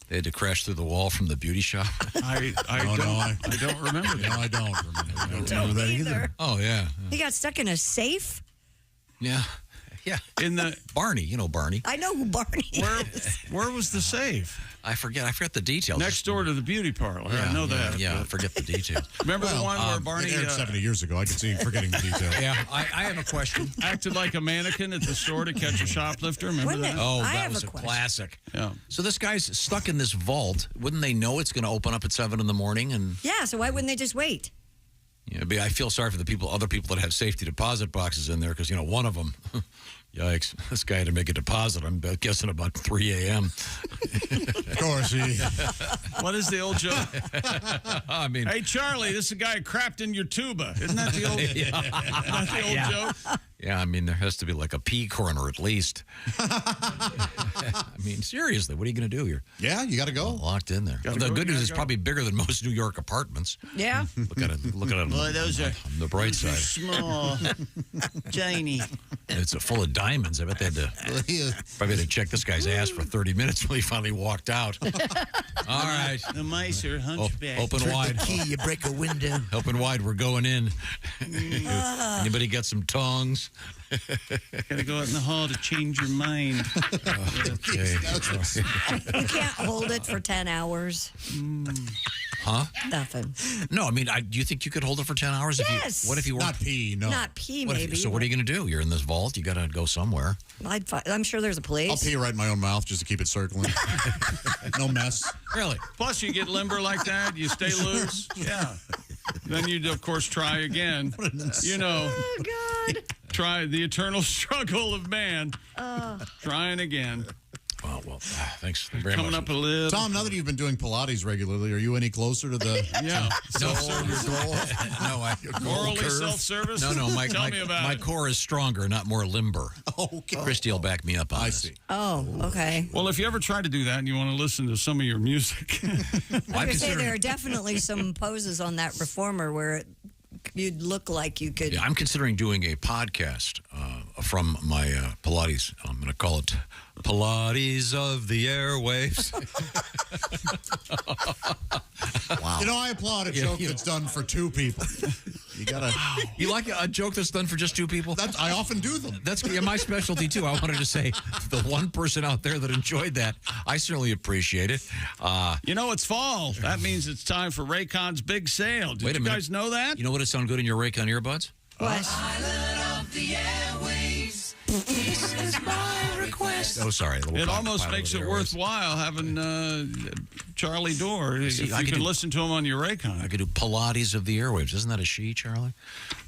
Speaker 7: they had to crash through the wall from the beauty shop?
Speaker 1: I don't remember that.
Speaker 6: No, I don't remember that either.
Speaker 7: Oh, yeah.
Speaker 3: He got stuck in a safe?
Speaker 7: Yeah. Yeah.
Speaker 1: In the
Speaker 7: Barney, you know Barney.
Speaker 3: I know who Barney is.
Speaker 1: Where was the safe?
Speaker 7: I forget the details.
Speaker 1: Next door to the beauty parlor.
Speaker 7: Yeah,
Speaker 1: I know that.
Speaker 7: Yeah, I forget the details.
Speaker 1: Remember the one where Barney...
Speaker 6: It aired 70 years ago. I could see him forgetting the details.
Speaker 7: Yeah, I have a question.
Speaker 1: Acted like a mannequin at the store to catch a shoplifter. Remember that?
Speaker 7: Oh, that was a classic.
Speaker 1: Yeah.
Speaker 7: So this guy's stuck in this vault. Wouldn't they know it's going to open up at 7 in the morning? And
Speaker 3: Yeah, so why wouldn't they just wait?
Speaker 7: I feel sorry for the other people that have safety deposit boxes in there because, one of them... Yikes. This guy had to make a deposit, I'm guessing about 3 a.m.
Speaker 6: Of course.
Speaker 1: What is the old joke?
Speaker 7: I mean...
Speaker 1: Hey, Charlie, this is a guy crapped in your tuba. Isn't that the old, joke?
Speaker 7: Yeah, I mean, there has to be like a pea corner at least. I mean, seriously, what are you going to do here?
Speaker 6: Yeah, you got to go.
Speaker 7: Locked in there. The good news is probably bigger than most New York apartments.
Speaker 3: Yeah.
Speaker 7: Look at it.
Speaker 1: Boy, those are
Speaker 7: on the bright side.
Speaker 1: Small, tiny.
Speaker 7: And it's full of diamonds. I bet they had to probably had to check this guy's ass for 30 minutes until he finally walked out. All right.
Speaker 1: The mice are hunchback.
Speaker 7: Open wide.
Speaker 10: Key, you break a window.
Speaker 7: Open wide. We're going in. Anybody got some tongs?
Speaker 1: Gotta go out in the hall to change your mind.
Speaker 7: Okay.
Speaker 3: You can't hold it for 10 hours.
Speaker 7: Huh?
Speaker 3: Nothing.
Speaker 7: No, I mean, do you think you could hold it for 10 hours?
Speaker 3: Yes.
Speaker 7: What if you were...
Speaker 6: Not pee, no.
Speaker 3: Not pee,
Speaker 7: What
Speaker 3: maybe.
Speaker 7: so what are you going to do? You're in this vault. You got to go somewhere.
Speaker 3: I'm sure there's a place.
Speaker 6: I'll pee right in my own mouth just to keep it circling. No mess.
Speaker 7: Really?
Speaker 1: Plus, you get limber like that. You stay loose. Yeah. Then you'd, of course, try again.
Speaker 3: Oh, God.
Speaker 1: Try the eternal struggle of man. Trying again.
Speaker 7: Well, thanks very
Speaker 1: Coming
Speaker 7: much.
Speaker 1: up a little.
Speaker 6: Tom, now that you've been doing Pilates regularly, are you any closer to the
Speaker 1: self-service?
Speaker 7: No,
Speaker 1: Morally self-service?
Speaker 7: No,
Speaker 1: Tell me about
Speaker 7: my
Speaker 1: it.
Speaker 7: core is stronger, not more limber.
Speaker 6: Okay.
Speaker 7: Christy will back me up on this.
Speaker 6: see.
Speaker 3: Oh, okay.
Speaker 1: Well, if you ever try to do that and you want to listen to some of your music,
Speaker 3: I was going to say there are definitely some poses on that reformer where you'd look like you could.
Speaker 7: Yeah, I'm considering doing a podcast from my Pilates. I'm going to call it Pilates of the Airwaves.
Speaker 6: Wow. I applaud a joke that's done for two people. You gotta.
Speaker 7: You like a joke that's done for just two people?
Speaker 6: I often do them.
Speaker 7: That's my specialty too. I wanted to say the one person out there that enjoyed that, I certainly appreciate it.
Speaker 1: it's fall. That means it's time for Raycon's big sale. Did
Speaker 7: Wait a
Speaker 1: you
Speaker 7: minute.
Speaker 1: guys know that?
Speaker 7: You know what would sound good in your Raycon earbuds?
Speaker 3: What?
Speaker 7: This is my request. Oh, sorry.
Speaker 1: It almost makes it worthwhile having Charlie Dorr.
Speaker 7: See,
Speaker 1: if you can listen to him on your Raycon.
Speaker 7: I could do Pilates of the airwaves. Isn't that a she, Charlie?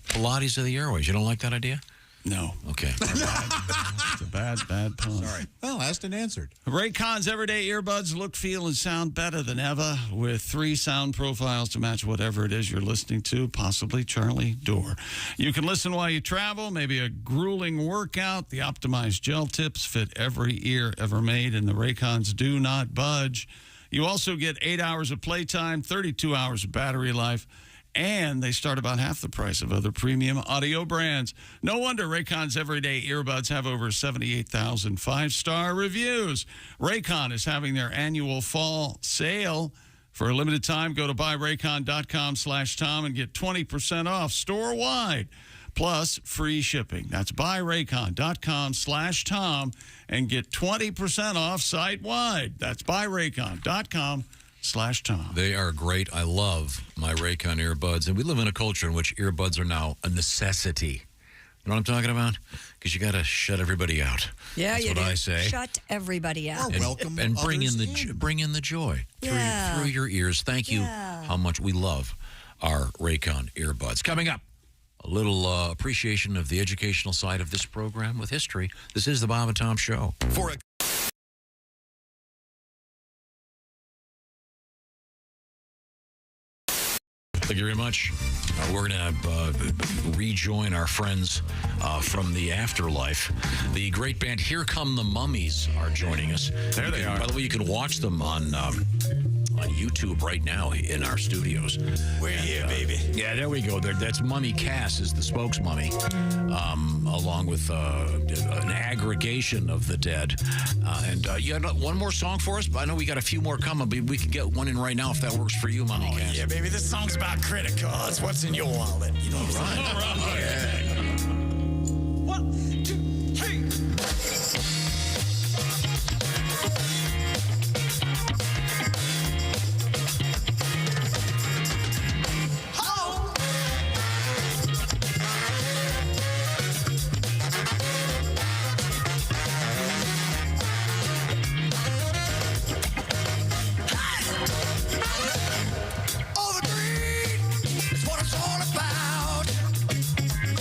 Speaker 7: Pilates of the airwaves. You don't like that idea?
Speaker 1: No.
Speaker 7: Okay.
Speaker 1: It's a bad pun.
Speaker 7: Sorry.
Speaker 6: Well, asked and answered.
Speaker 1: Raycon's everyday earbuds look, feel, and sound better than ever with 3 sound profiles to match whatever it is you're listening to, possibly Charlie Dorr. You can listen while you travel, maybe a grueling workout. The optimized gel tips fit every ear ever made, and the Raycons do not budge. You also get 8 hours of playtime, 32 hours of battery life, and they start about half the price of other premium audio brands. No wonder Raycon's everyday earbuds have over 78,000 five-star reviews. Raycon is having their annual fall sale. For a limited time, go to buyraycon.com/Tom and get 20% off store-wide, plus free shipping. That's buyraycon.com/Tom and get 20% off site-wide. That's buyraycon.com/Tom.
Speaker 7: They are great. I love my Raycon earbuds, and we live in a culture in which earbuds are now a necessity. You know what I'm talking about? Because you got to shut everybody out.
Speaker 3: Yeah,
Speaker 7: That's
Speaker 3: you
Speaker 7: what
Speaker 3: do.
Speaker 7: I say.
Speaker 3: Shut everybody out.
Speaker 7: And bring in the joy through your ears. Thank you. How much we love our Raycon earbuds. Coming up, a little appreciation of the educational side of this program with history. This is the Bob and Tom Show.
Speaker 10: For a
Speaker 7: Thank you very much. We're going to rejoin our friends from the afterlife. The great band Here Come the Mummies are joining us.
Speaker 1: There they are.
Speaker 7: By the way, you can watch them on YouTube right now in our studios.
Speaker 10: We're here, baby.
Speaker 7: Yeah, there we go. That's Mummy Cass is the spokesmummy, along with an aggregation of the dead. And you had one more song for us? I know we got a few more coming, but we can get one in right now if that works for you, Mummy Cass.
Speaker 10: Yeah, baby. This song's about credit cards. What's in your wallet? You know what I'm saying?
Speaker 7: All right.
Speaker 10: Yeah.
Speaker 15: 1, 2, 3.
Speaker 10: All the green is what it's all about.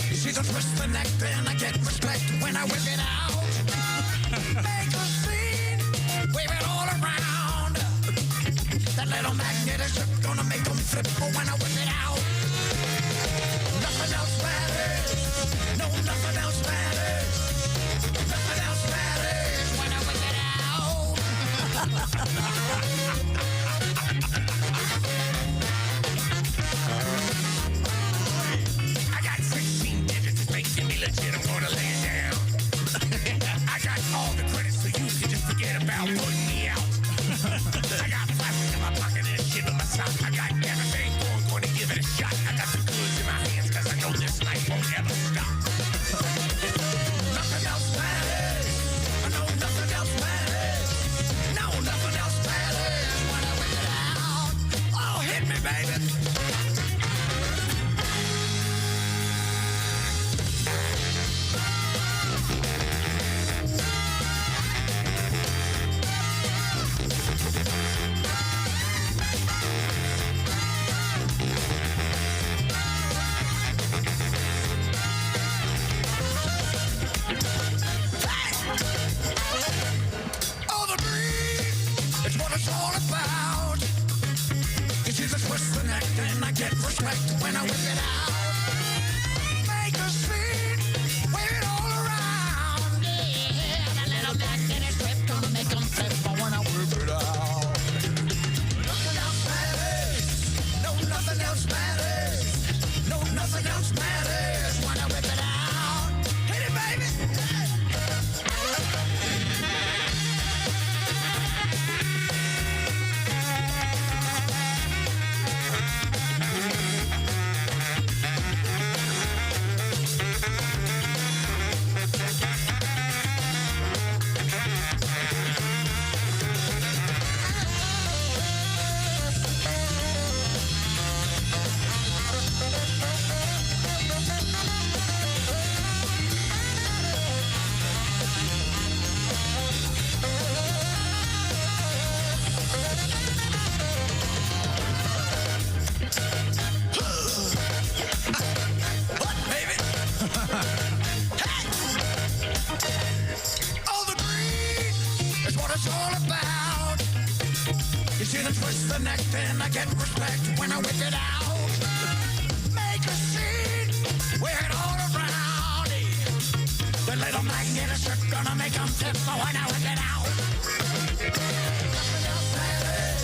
Speaker 10: You see the twist the neck, then I get respect when I whip it out. Make a scene, wave it all around. That little magnetic strip gonna make them flip when I whip it out. Nothing else matters. No, nothing else matters. Nothing else matters when I whip it out. I got 16 digits making me legit. I'm gonna lay it down. I got all the credits so you can just forget about putting me out. I got plastic in my pocket and shit in my sock. I got everything going to give it a shot. I got the goods in my hands because I know this night won't ever stop. Nothing else matters. No, nothing else matters. No, nothing else matters when I whip it out. Oh, hit me, baby. All the green is what it's all about. You see the twist the neck, then I get respect when I whip it out. Make a scene, wave it all around. Yeah, that little magnetic strip gonna make them flip when I whip it out. Nothing else matters. No, nothing else matters. No, nothing else matters when I whip it out. Hit it, baby. What, baby? All the green is what it's all about. You see the twist the neck, then I get respect when I whip it out. Make a scene, wear it all around. The little magnetic strip gonna make them tip when I whip it out. Nothing else matters.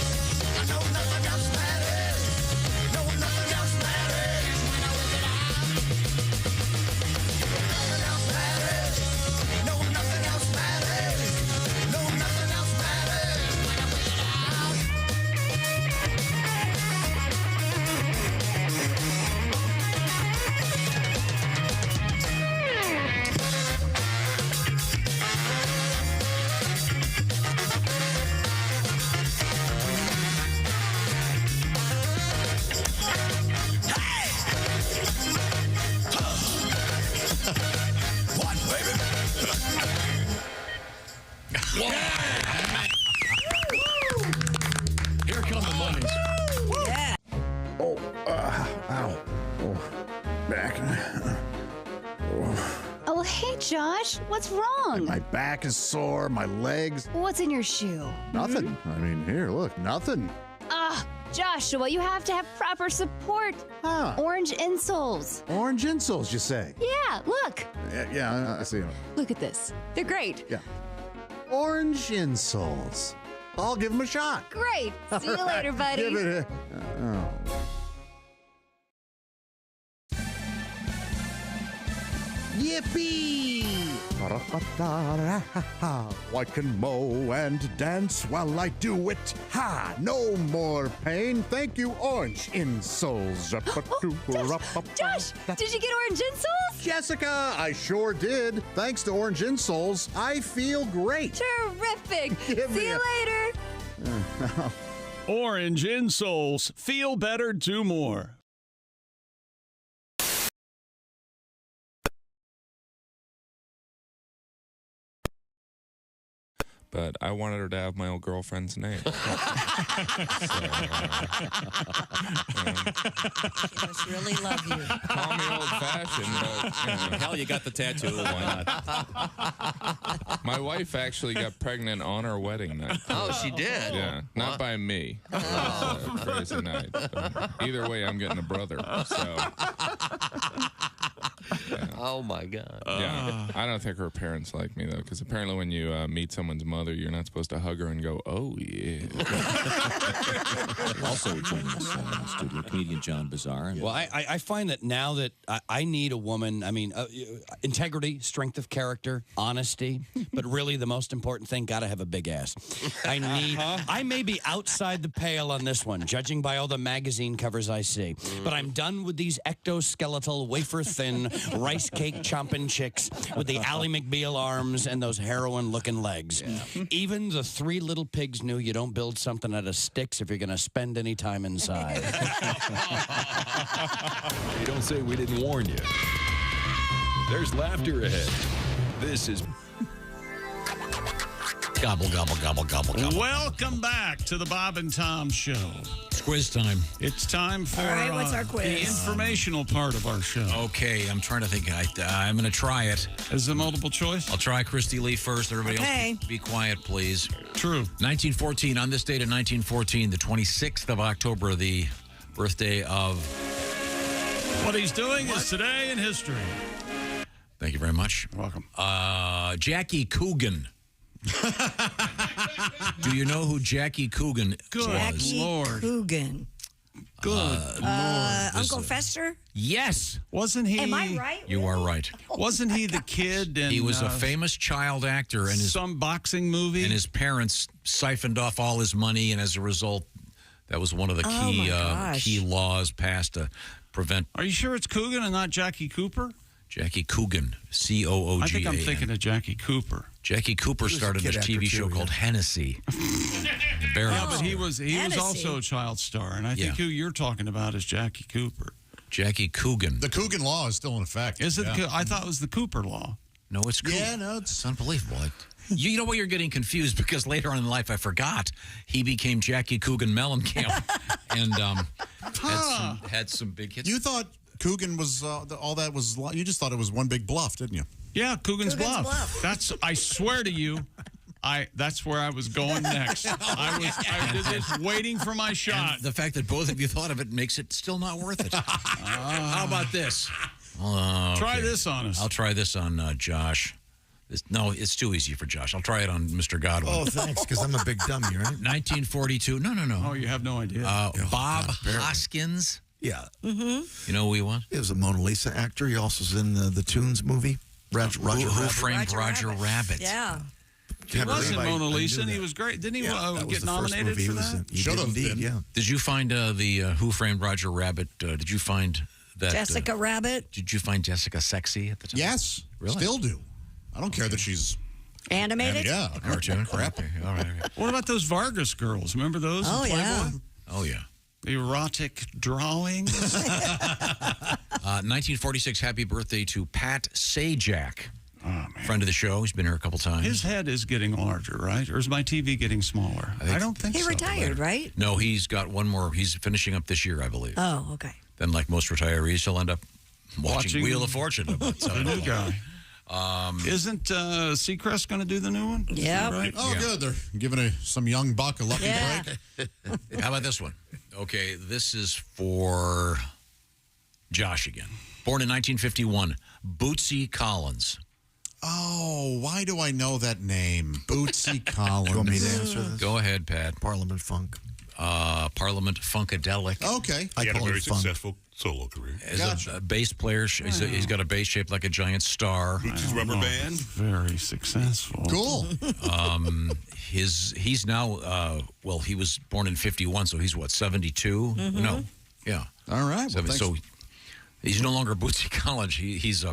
Speaker 10: I know nothing else matters. No, nothing else matters.
Speaker 12: Josh, what's wrong?
Speaker 6: My back is sore, my legs.
Speaker 12: What's in your shoe?
Speaker 6: Nothing. I mean, here, look, nothing.
Speaker 12: Joshua, you have to have proper support. Orange insoles.
Speaker 6: Orange insoles, you say?
Speaker 12: Yeah, look.
Speaker 6: Yeah, I see them.
Speaker 12: Look at this. They're great.
Speaker 6: Yeah. Orange insoles. I'll give them a shot.
Speaker 12: Great. See you later, buddy.
Speaker 6: Give it a... Yippee! I can mow and dance while I do it. Ha! No more pain. Thank you, orange insoles.
Speaker 12: Josh, did you get orange insoles?
Speaker 6: Jessica, I sure did. Thanks to orange insoles, I feel great.
Speaker 12: Terrific. See you later.
Speaker 1: Orange insoles. Feel better, do more.
Speaker 13: But I wanted her to have my old girlfriend's name.
Speaker 3: She must really love you.
Speaker 13: Call me old-fashioned, but...
Speaker 19: Hell, you got the tattoo. Why
Speaker 13: not? My wife actually got pregnant on our wedding night.
Speaker 10: Oh, she did?
Speaker 13: Yeah, not by me. It was crazy night. But either way, I'm getting a brother, so... Yeah.
Speaker 10: Oh, my God.
Speaker 13: Yeah, I don't think her parents like me, though, because apparently when you meet someone's mother, you're not supposed to hug her and go, oh, yeah.
Speaker 19: Also joining us in the studio, comedian John Bazar.
Speaker 14: Well, I find that now that I need a woman, I mean, integrity, strength of character, honesty, but really the most important thing, got to have a big ass. I may be outside the pale on this one, judging by all the magazine covers I see, but I'm done with these ectoskeletal, wafer-thin, rice cake chomping chicks with the Ally McBeal arms and those heroin-looking legs. Yeah. Even the three little pigs knew you don't build something out of sticks if you're going to spend any time inside.
Speaker 11: Hey, don't say we didn't warn you. There's laughter ahead. This is...
Speaker 7: Gobble, gobble, gobble, gobble, gobble.
Speaker 1: Welcome back to the Bob and Tom Show.
Speaker 7: It's quiz time.
Speaker 1: It's time for
Speaker 3: All right, what's our quiz?
Speaker 1: The informational part of our show.
Speaker 7: Okay, I'm trying to think. I'm going to try it.
Speaker 1: Is it multiple choice?
Speaker 7: I'll try Christy Lee first. Everybody
Speaker 3: Okay.
Speaker 7: else, be quiet, please.
Speaker 1: True.
Speaker 7: 1914, on this date of 1914, the 26th of October, the birthday of...
Speaker 1: What he's doing is today in history.
Speaker 7: Thank you very much.
Speaker 1: You're welcome.
Speaker 7: Jackie Coogan. Do you know who Jackie Coogan was?
Speaker 3: Jackie
Speaker 1: Lord.
Speaker 3: Coogan.
Speaker 1: Good Lord.
Speaker 3: Uncle Fester?
Speaker 7: Yes.
Speaker 1: Wasn't he?
Speaker 3: Am I right?
Speaker 7: You are right.
Speaker 1: Wasn't he the kid? In,
Speaker 7: He was a famous child actor, and
Speaker 1: some boxing movie.
Speaker 7: And his parents siphoned off all his money, and as a result, that was one of the key laws passed to prevent.
Speaker 1: Are you sure it's Coogan and not Jackie Cooper?
Speaker 7: Jackie Coogan, Coogan.
Speaker 1: I think I'm thinking of Jackie Cooper.
Speaker 7: Jackie Cooper started this TV show called Hennessy.
Speaker 1: Yeah, but he was also a child star, and I think who you're talking about is Jackie Cooper.
Speaker 7: Jackie Coogan.
Speaker 6: The Coogan law is still in effect.
Speaker 1: Is it? Yeah. I thought it was the Cooper law.
Speaker 7: No, it's Coogan.
Speaker 6: Yeah, no, it's
Speaker 7: unbelievable. You know what? You're getting confused because later on in life, I forgot he became Jackie Coogan Mellencamp, and had some big hits.
Speaker 6: You thought Coogan was all that was? You just thought it was one big bluff, didn't you?
Speaker 1: Yeah, Coogan's Bluff. That's. I swear to you, that's where I was going next. I was just waiting for my shot.
Speaker 7: And the fact that both of you thought of it makes it still not worth it. How about this?
Speaker 1: Try this on us.
Speaker 7: I'll try this on Josh. No, it's too easy for Josh. I'll try it on Mr. Godwin.
Speaker 10: Oh, thanks, because I'm a big dummy, right?
Speaker 7: 1942. No.
Speaker 1: Oh, you have no idea.
Speaker 7: Bob Hoskins.
Speaker 10: Yeah.
Speaker 3: Mm-hmm.
Speaker 7: You know who he was?
Speaker 10: He was a Mona Lisa actor. He also was in the Toons movie. Roger
Speaker 7: Who
Speaker 10: Rabbit.
Speaker 7: Framed Roger Rabbit?
Speaker 3: Yeah.
Speaker 1: He was in Mona Lisa, and he was great. Didn't he get nominated for that?
Speaker 10: Should have been. Yeah.
Speaker 7: Did you find the Who Framed Roger Rabbit? Did you find that
Speaker 3: Jessica Rabbit?
Speaker 7: Did you find Jessica sexy at the time?
Speaker 6: Yes.
Speaker 7: Really?
Speaker 6: Still do. I don't care that she's
Speaker 3: animated.
Speaker 6: Yeah,
Speaker 7: a cartoon. Crap. All right.
Speaker 1: What about those Vargas girls? Remember those?
Speaker 3: Oh,
Speaker 1: in Playboy?
Speaker 3: yeah.
Speaker 7: Oh, yeah.
Speaker 1: The erotic drawings.
Speaker 7: 1946, happy birthday to Pat Sajak.
Speaker 1: Oh, man.
Speaker 7: Friend of the show. He's been here a couple times.
Speaker 1: His head is getting larger, right? Or is my TV getting smaller? I don't think so.
Speaker 3: He retired, right?
Speaker 7: No, he's got one more. He's finishing up this year, I believe.
Speaker 3: Oh, okay.
Speaker 7: Then, like most retirees, he'll end up watching Wheel of Fortune.
Speaker 1: The new guy. Isn't Seacrest going to do the new one?
Speaker 3: Yeah.
Speaker 1: Right?
Speaker 6: Oh, good. They're giving some young buck a lucky break.
Speaker 7: How about this one? Okay, this is for Josh again. Born in 1951, Bootsy Collins.
Speaker 6: Oh, why do I know that name? Bootsy Collins.
Speaker 10: You want me to answer this?
Speaker 7: Go ahead, Pat.
Speaker 10: Parliament Funk.
Speaker 7: Parliament Funkadelic.
Speaker 6: Okay.
Speaker 8: He had a
Speaker 10: call
Speaker 8: very
Speaker 10: it funk.
Speaker 8: successful solo career.
Speaker 7: As a bass player, he's got a bass shaped like a giant star.
Speaker 8: Bootsy's rubber band.
Speaker 1: Very successful.
Speaker 6: Cool.
Speaker 7: He's now, he was born in 51, so he's what, 72? No. Yeah.
Speaker 6: All right. Well,
Speaker 7: So he's no longer Bootsy Collins. He's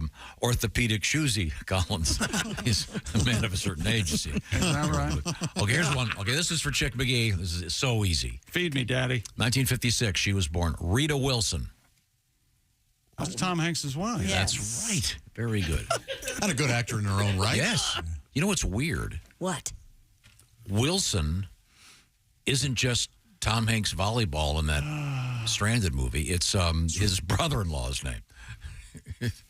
Speaker 7: orthopedic shoesy Collins. He's a man of a certain age, you see.
Speaker 1: Is that right?
Speaker 7: Okay, here's one. Okay, this is for Chick McGee. This is so easy.
Speaker 1: Feed me, Daddy.
Speaker 7: 1956, she was born. Rita Wilson.
Speaker 1: That's Tom Hanks' wife.
Speaker 3: Yes.
Speaker 7: That's right. Very good.
Speaker 6: And a good actor in her own right.
Speaker 7: Yes. You know what's weird?
Speaker 3: What?
Speaker 7: Wilson isn't just Tom Hanks' volleyball in that Stranded movie. It's his brother-in-law's name.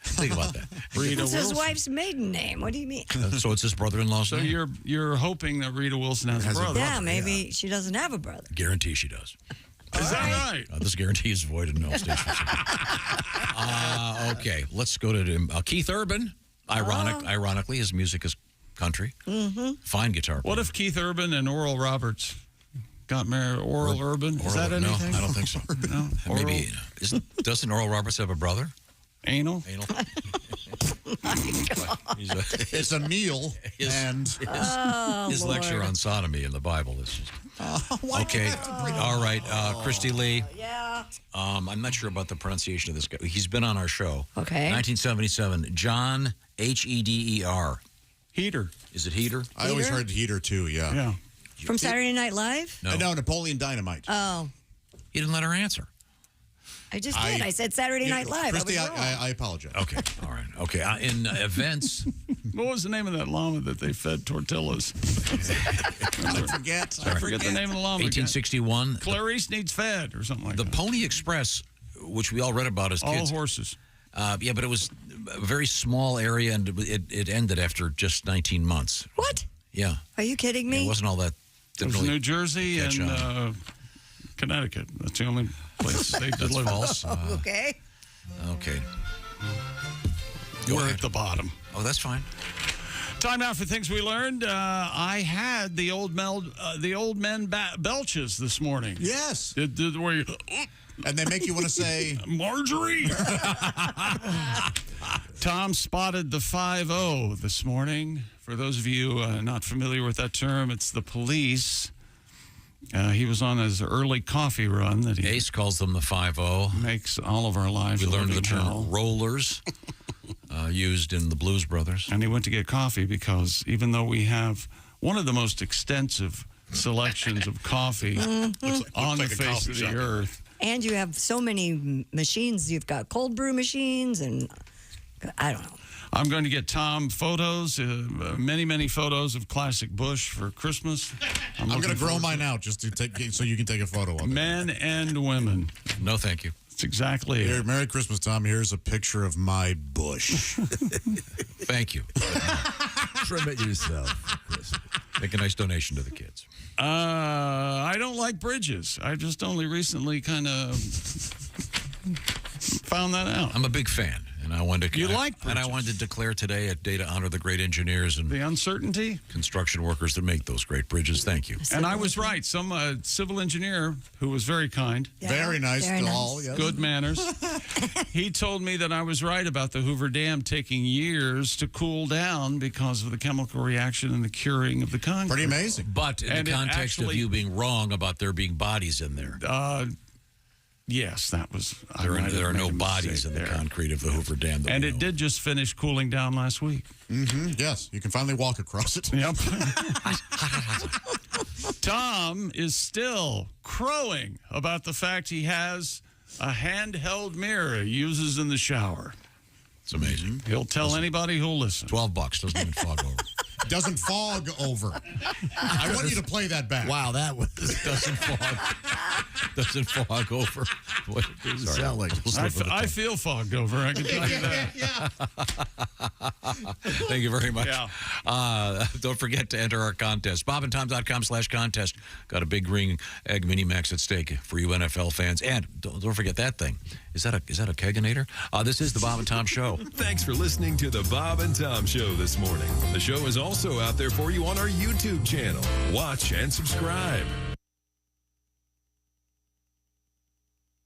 Speaker 7: Think about that.
Speaker 1: Rita
Speaker 3: It's his
Speaker 1: Wilson.
Speaker 3: wife's maiden name. What do you mean?
Speaker 7: So it's his brother-in-law's
Speaker 1: So
Speaker 7: name?
Speaker 1: you're hoping that Rita Wilson has a brother.
Speaker 3: Yeah, maybe she doesn't have a brother.
Speaker 7: Guarantee she does.
Speaker 1: Is that right?
Speaker 7: This guarantee is void in all stations. Okay, let's go to Keith Urban. Ironically, his music is country.
Speaker 3: Mm-hmm.
Speaker 7: Fine guitar player.
Speaker 1: What if Keith Urban and Oral Roberts got married? Oral Urban? Is that anything?
Speaker 7: No, I don't think so.
Speaker 1: No?
Speaker 7: Maybe. Doesn't Oral Roberts have a brother?
Speaker 1: Anal?
Speaker 6: It's a meal.
Speaker 7: His lecture on sodomy in the Bible is just... Okay. All right. Christy Lee.
Speaker 3: Yeah.
Speaker 7: I'm not sure about the pronunciation of this guy. He's been on our show.
Speaker 3: Okay.
Speaker 7: 1977. John Heder.
Speaker 1: Heater.
Speaker 7: Is it Heater?
Speaker 6: I always heard Heater, too, yeah.
Speaker 1: Yeah.
Speaker 3: From Saturday Night Live?
Speaker 6: No, Napoleon Dynamite.
Speaker 3: Oh.
Speaker 7: You didn't let her answer.
Speaker 3: I just did. I said Saturday Night Live.
Speaker 6: Christy,
Speaker 3: I was wrong.
Speaker 6: I apologize.
Speaker 7: Okay. All right. Okay. In events.
Speaker 1: What was the name of that llama that they fed tortillas?
Speaker 6: I forget.
Speaker 1: I forget the name of the llama.
Speaker 7: 1861.
Speaker 1: Clarice needs fed or something like
Speaker 7: the
Speaker 1: that.
Speaker 7: Pony Express, which we all read about as
Speaker 1: All
Speaker 7: kids.
Speaker 1: horses.
Speaker 7: Yeah, but it was a very small area, and it ended after just 19 months.
Speaker 3: What?
Speaker 7: Yeah.
Speaker 3: Are you kidding me?
Speaker 7: It wasn't all that.
Speaker 1: It was
Speaker 7: really
Speaker 1: New Jersey
Speaker 7: catch
Speaker 1: and
Speaker 7: on.
Speaker 1: Connecticut. That's the only place they
Speaker 7: That's
Speaker 1: deliver.
Speaker 7: false.
Speaker 3: Okay.
Speaker 7: Okay.
Speaker 1: We're at the bottom.
Speaker 7: Oh, that's fine.
Speaker 1: Time now for things we learned. I had the old men belches this morning.
Speaker 6: Yes.
Speaker 1: Where you,
Speaker 6: and they make you want to say,
Speaker 1: Marjorie. Tom spotted the 5-0 this morning. For those of you not familiar with that term, it's the police. He was on his early coffee run that he
Speaker 7: Ace calls them the 5-0.
Speaker 1: Makes all of our lives.
Speaker 7: We learned the
Speaker 1: hell.
Speaker 7: term rollers, used in the Blues Brothers.
Speaker 1: And he went to get coffee because even though we have one of the most extensive selections of coffee on the
Speaker 8: like a
Speaker 1: face
Speaker 8: coffee
Speaker 1: of the
Speaker 8: shop.
Speaker 1: earth.
Speaker 3: And you have so many machines. You've got cold brew machines and I don't know.
Speaker 1: I'm going to get Tom photos, many, many photos of classic Bush for Christmas.
Speaker 6: I'm going to grow mine out just to take so you can take a photo of it.
Speaker 1: Men and women.
Speaker 7: No, thank you.
Speaker 1: That's exactly
Speaker 6: Here,
Speaker 1: it.
Speaker 6: Merry Christmas, Tom. Here's a picture of my bush.
Speaker 7: Thank you.
Speaker 10: Trim it yourself.
Speaker 7: Make a nice donation to the kids.
Speaker 1: I don't like bridges. I just only recently kind of found that out.
Speaker 7: I'm a big fan. And I wanted to,
Speaker 1: You like
Speaker 7: and I
Speaker 1: bridges.
Speaker 7: wanted to declare today a day to honor the great engineers and
Speaker 1: The uncertainty.
Speaker 7: construction workers that make those great bridges. Thank you.
Speaker 1: And I was right. Some civil engineer who was very kind,
Speaker 6: Very nice
Speaker 3: Very
Speaker 6: to all.
Speaker 3: nice.
Speaker 6: Yes.
Speaker 1: good manners, he told me that I was right about the Hoover Dam taking years to cool down because of the chemical reaction and the curing of the concrete.
Speaker 6: Pretty amazing.
Speaker 7: But in
Speaker 1: And
Speaker 7: the
Speaker 1: it
Speaker 7: context of
Speaker 1: actually-
Speaker 7: you being wrong about there being bodies in there,
Speaker 1: Yes, that was. I
Speaker 7: there
Speaker 1: might have
Speaker 7: are
Speaker 1: made
Speaker 7: no
Speaker 1: a
Speaker 7: bodies
Speaker 1: mistake
Speaker 7: in the
Speaker 1: there.
Speaker 7: concrete of the Hoover Dam. that
Speaker 1: And
Speaker 7: we
Speaker 1: it
Speaker 7: know.
Speaker 1: did just finish cooling down last week.
Speaker 6: Mm-hmm. Yes, you can finally walk across it.
Speaker 1: Yep. Tom is still crowing about the fact he has a handheld mirror he uses in the shower.
Speaker 7: It's amazing.
Speaker 1: He'll tell anybody who'll listen.
Speaker 7: $12 doesn't even fog over.
Speaker 6: Doesn't fog over. I want you to play that back.
Speaker 10: Wow, that was
Speaker 7: doesn't fog over. What, sorry.
Speaker 1: I feel fogged over. I can tell you that.
Speaker 7: Thank you very much.
Speaker 1: Yeah.
Speaker 7: Don't forget to enter our contest. BobandTom.com/contest. Got a big green egg mini max at stake for you NFL fans. And don't forget that thing. Is that a keganator? This is the Bob and Tom Show.
Speaker 11: Thanks for listening to the Bob and Tom Show this morning. The show is also out there for you on our YouTube channel. Watch and subscribe.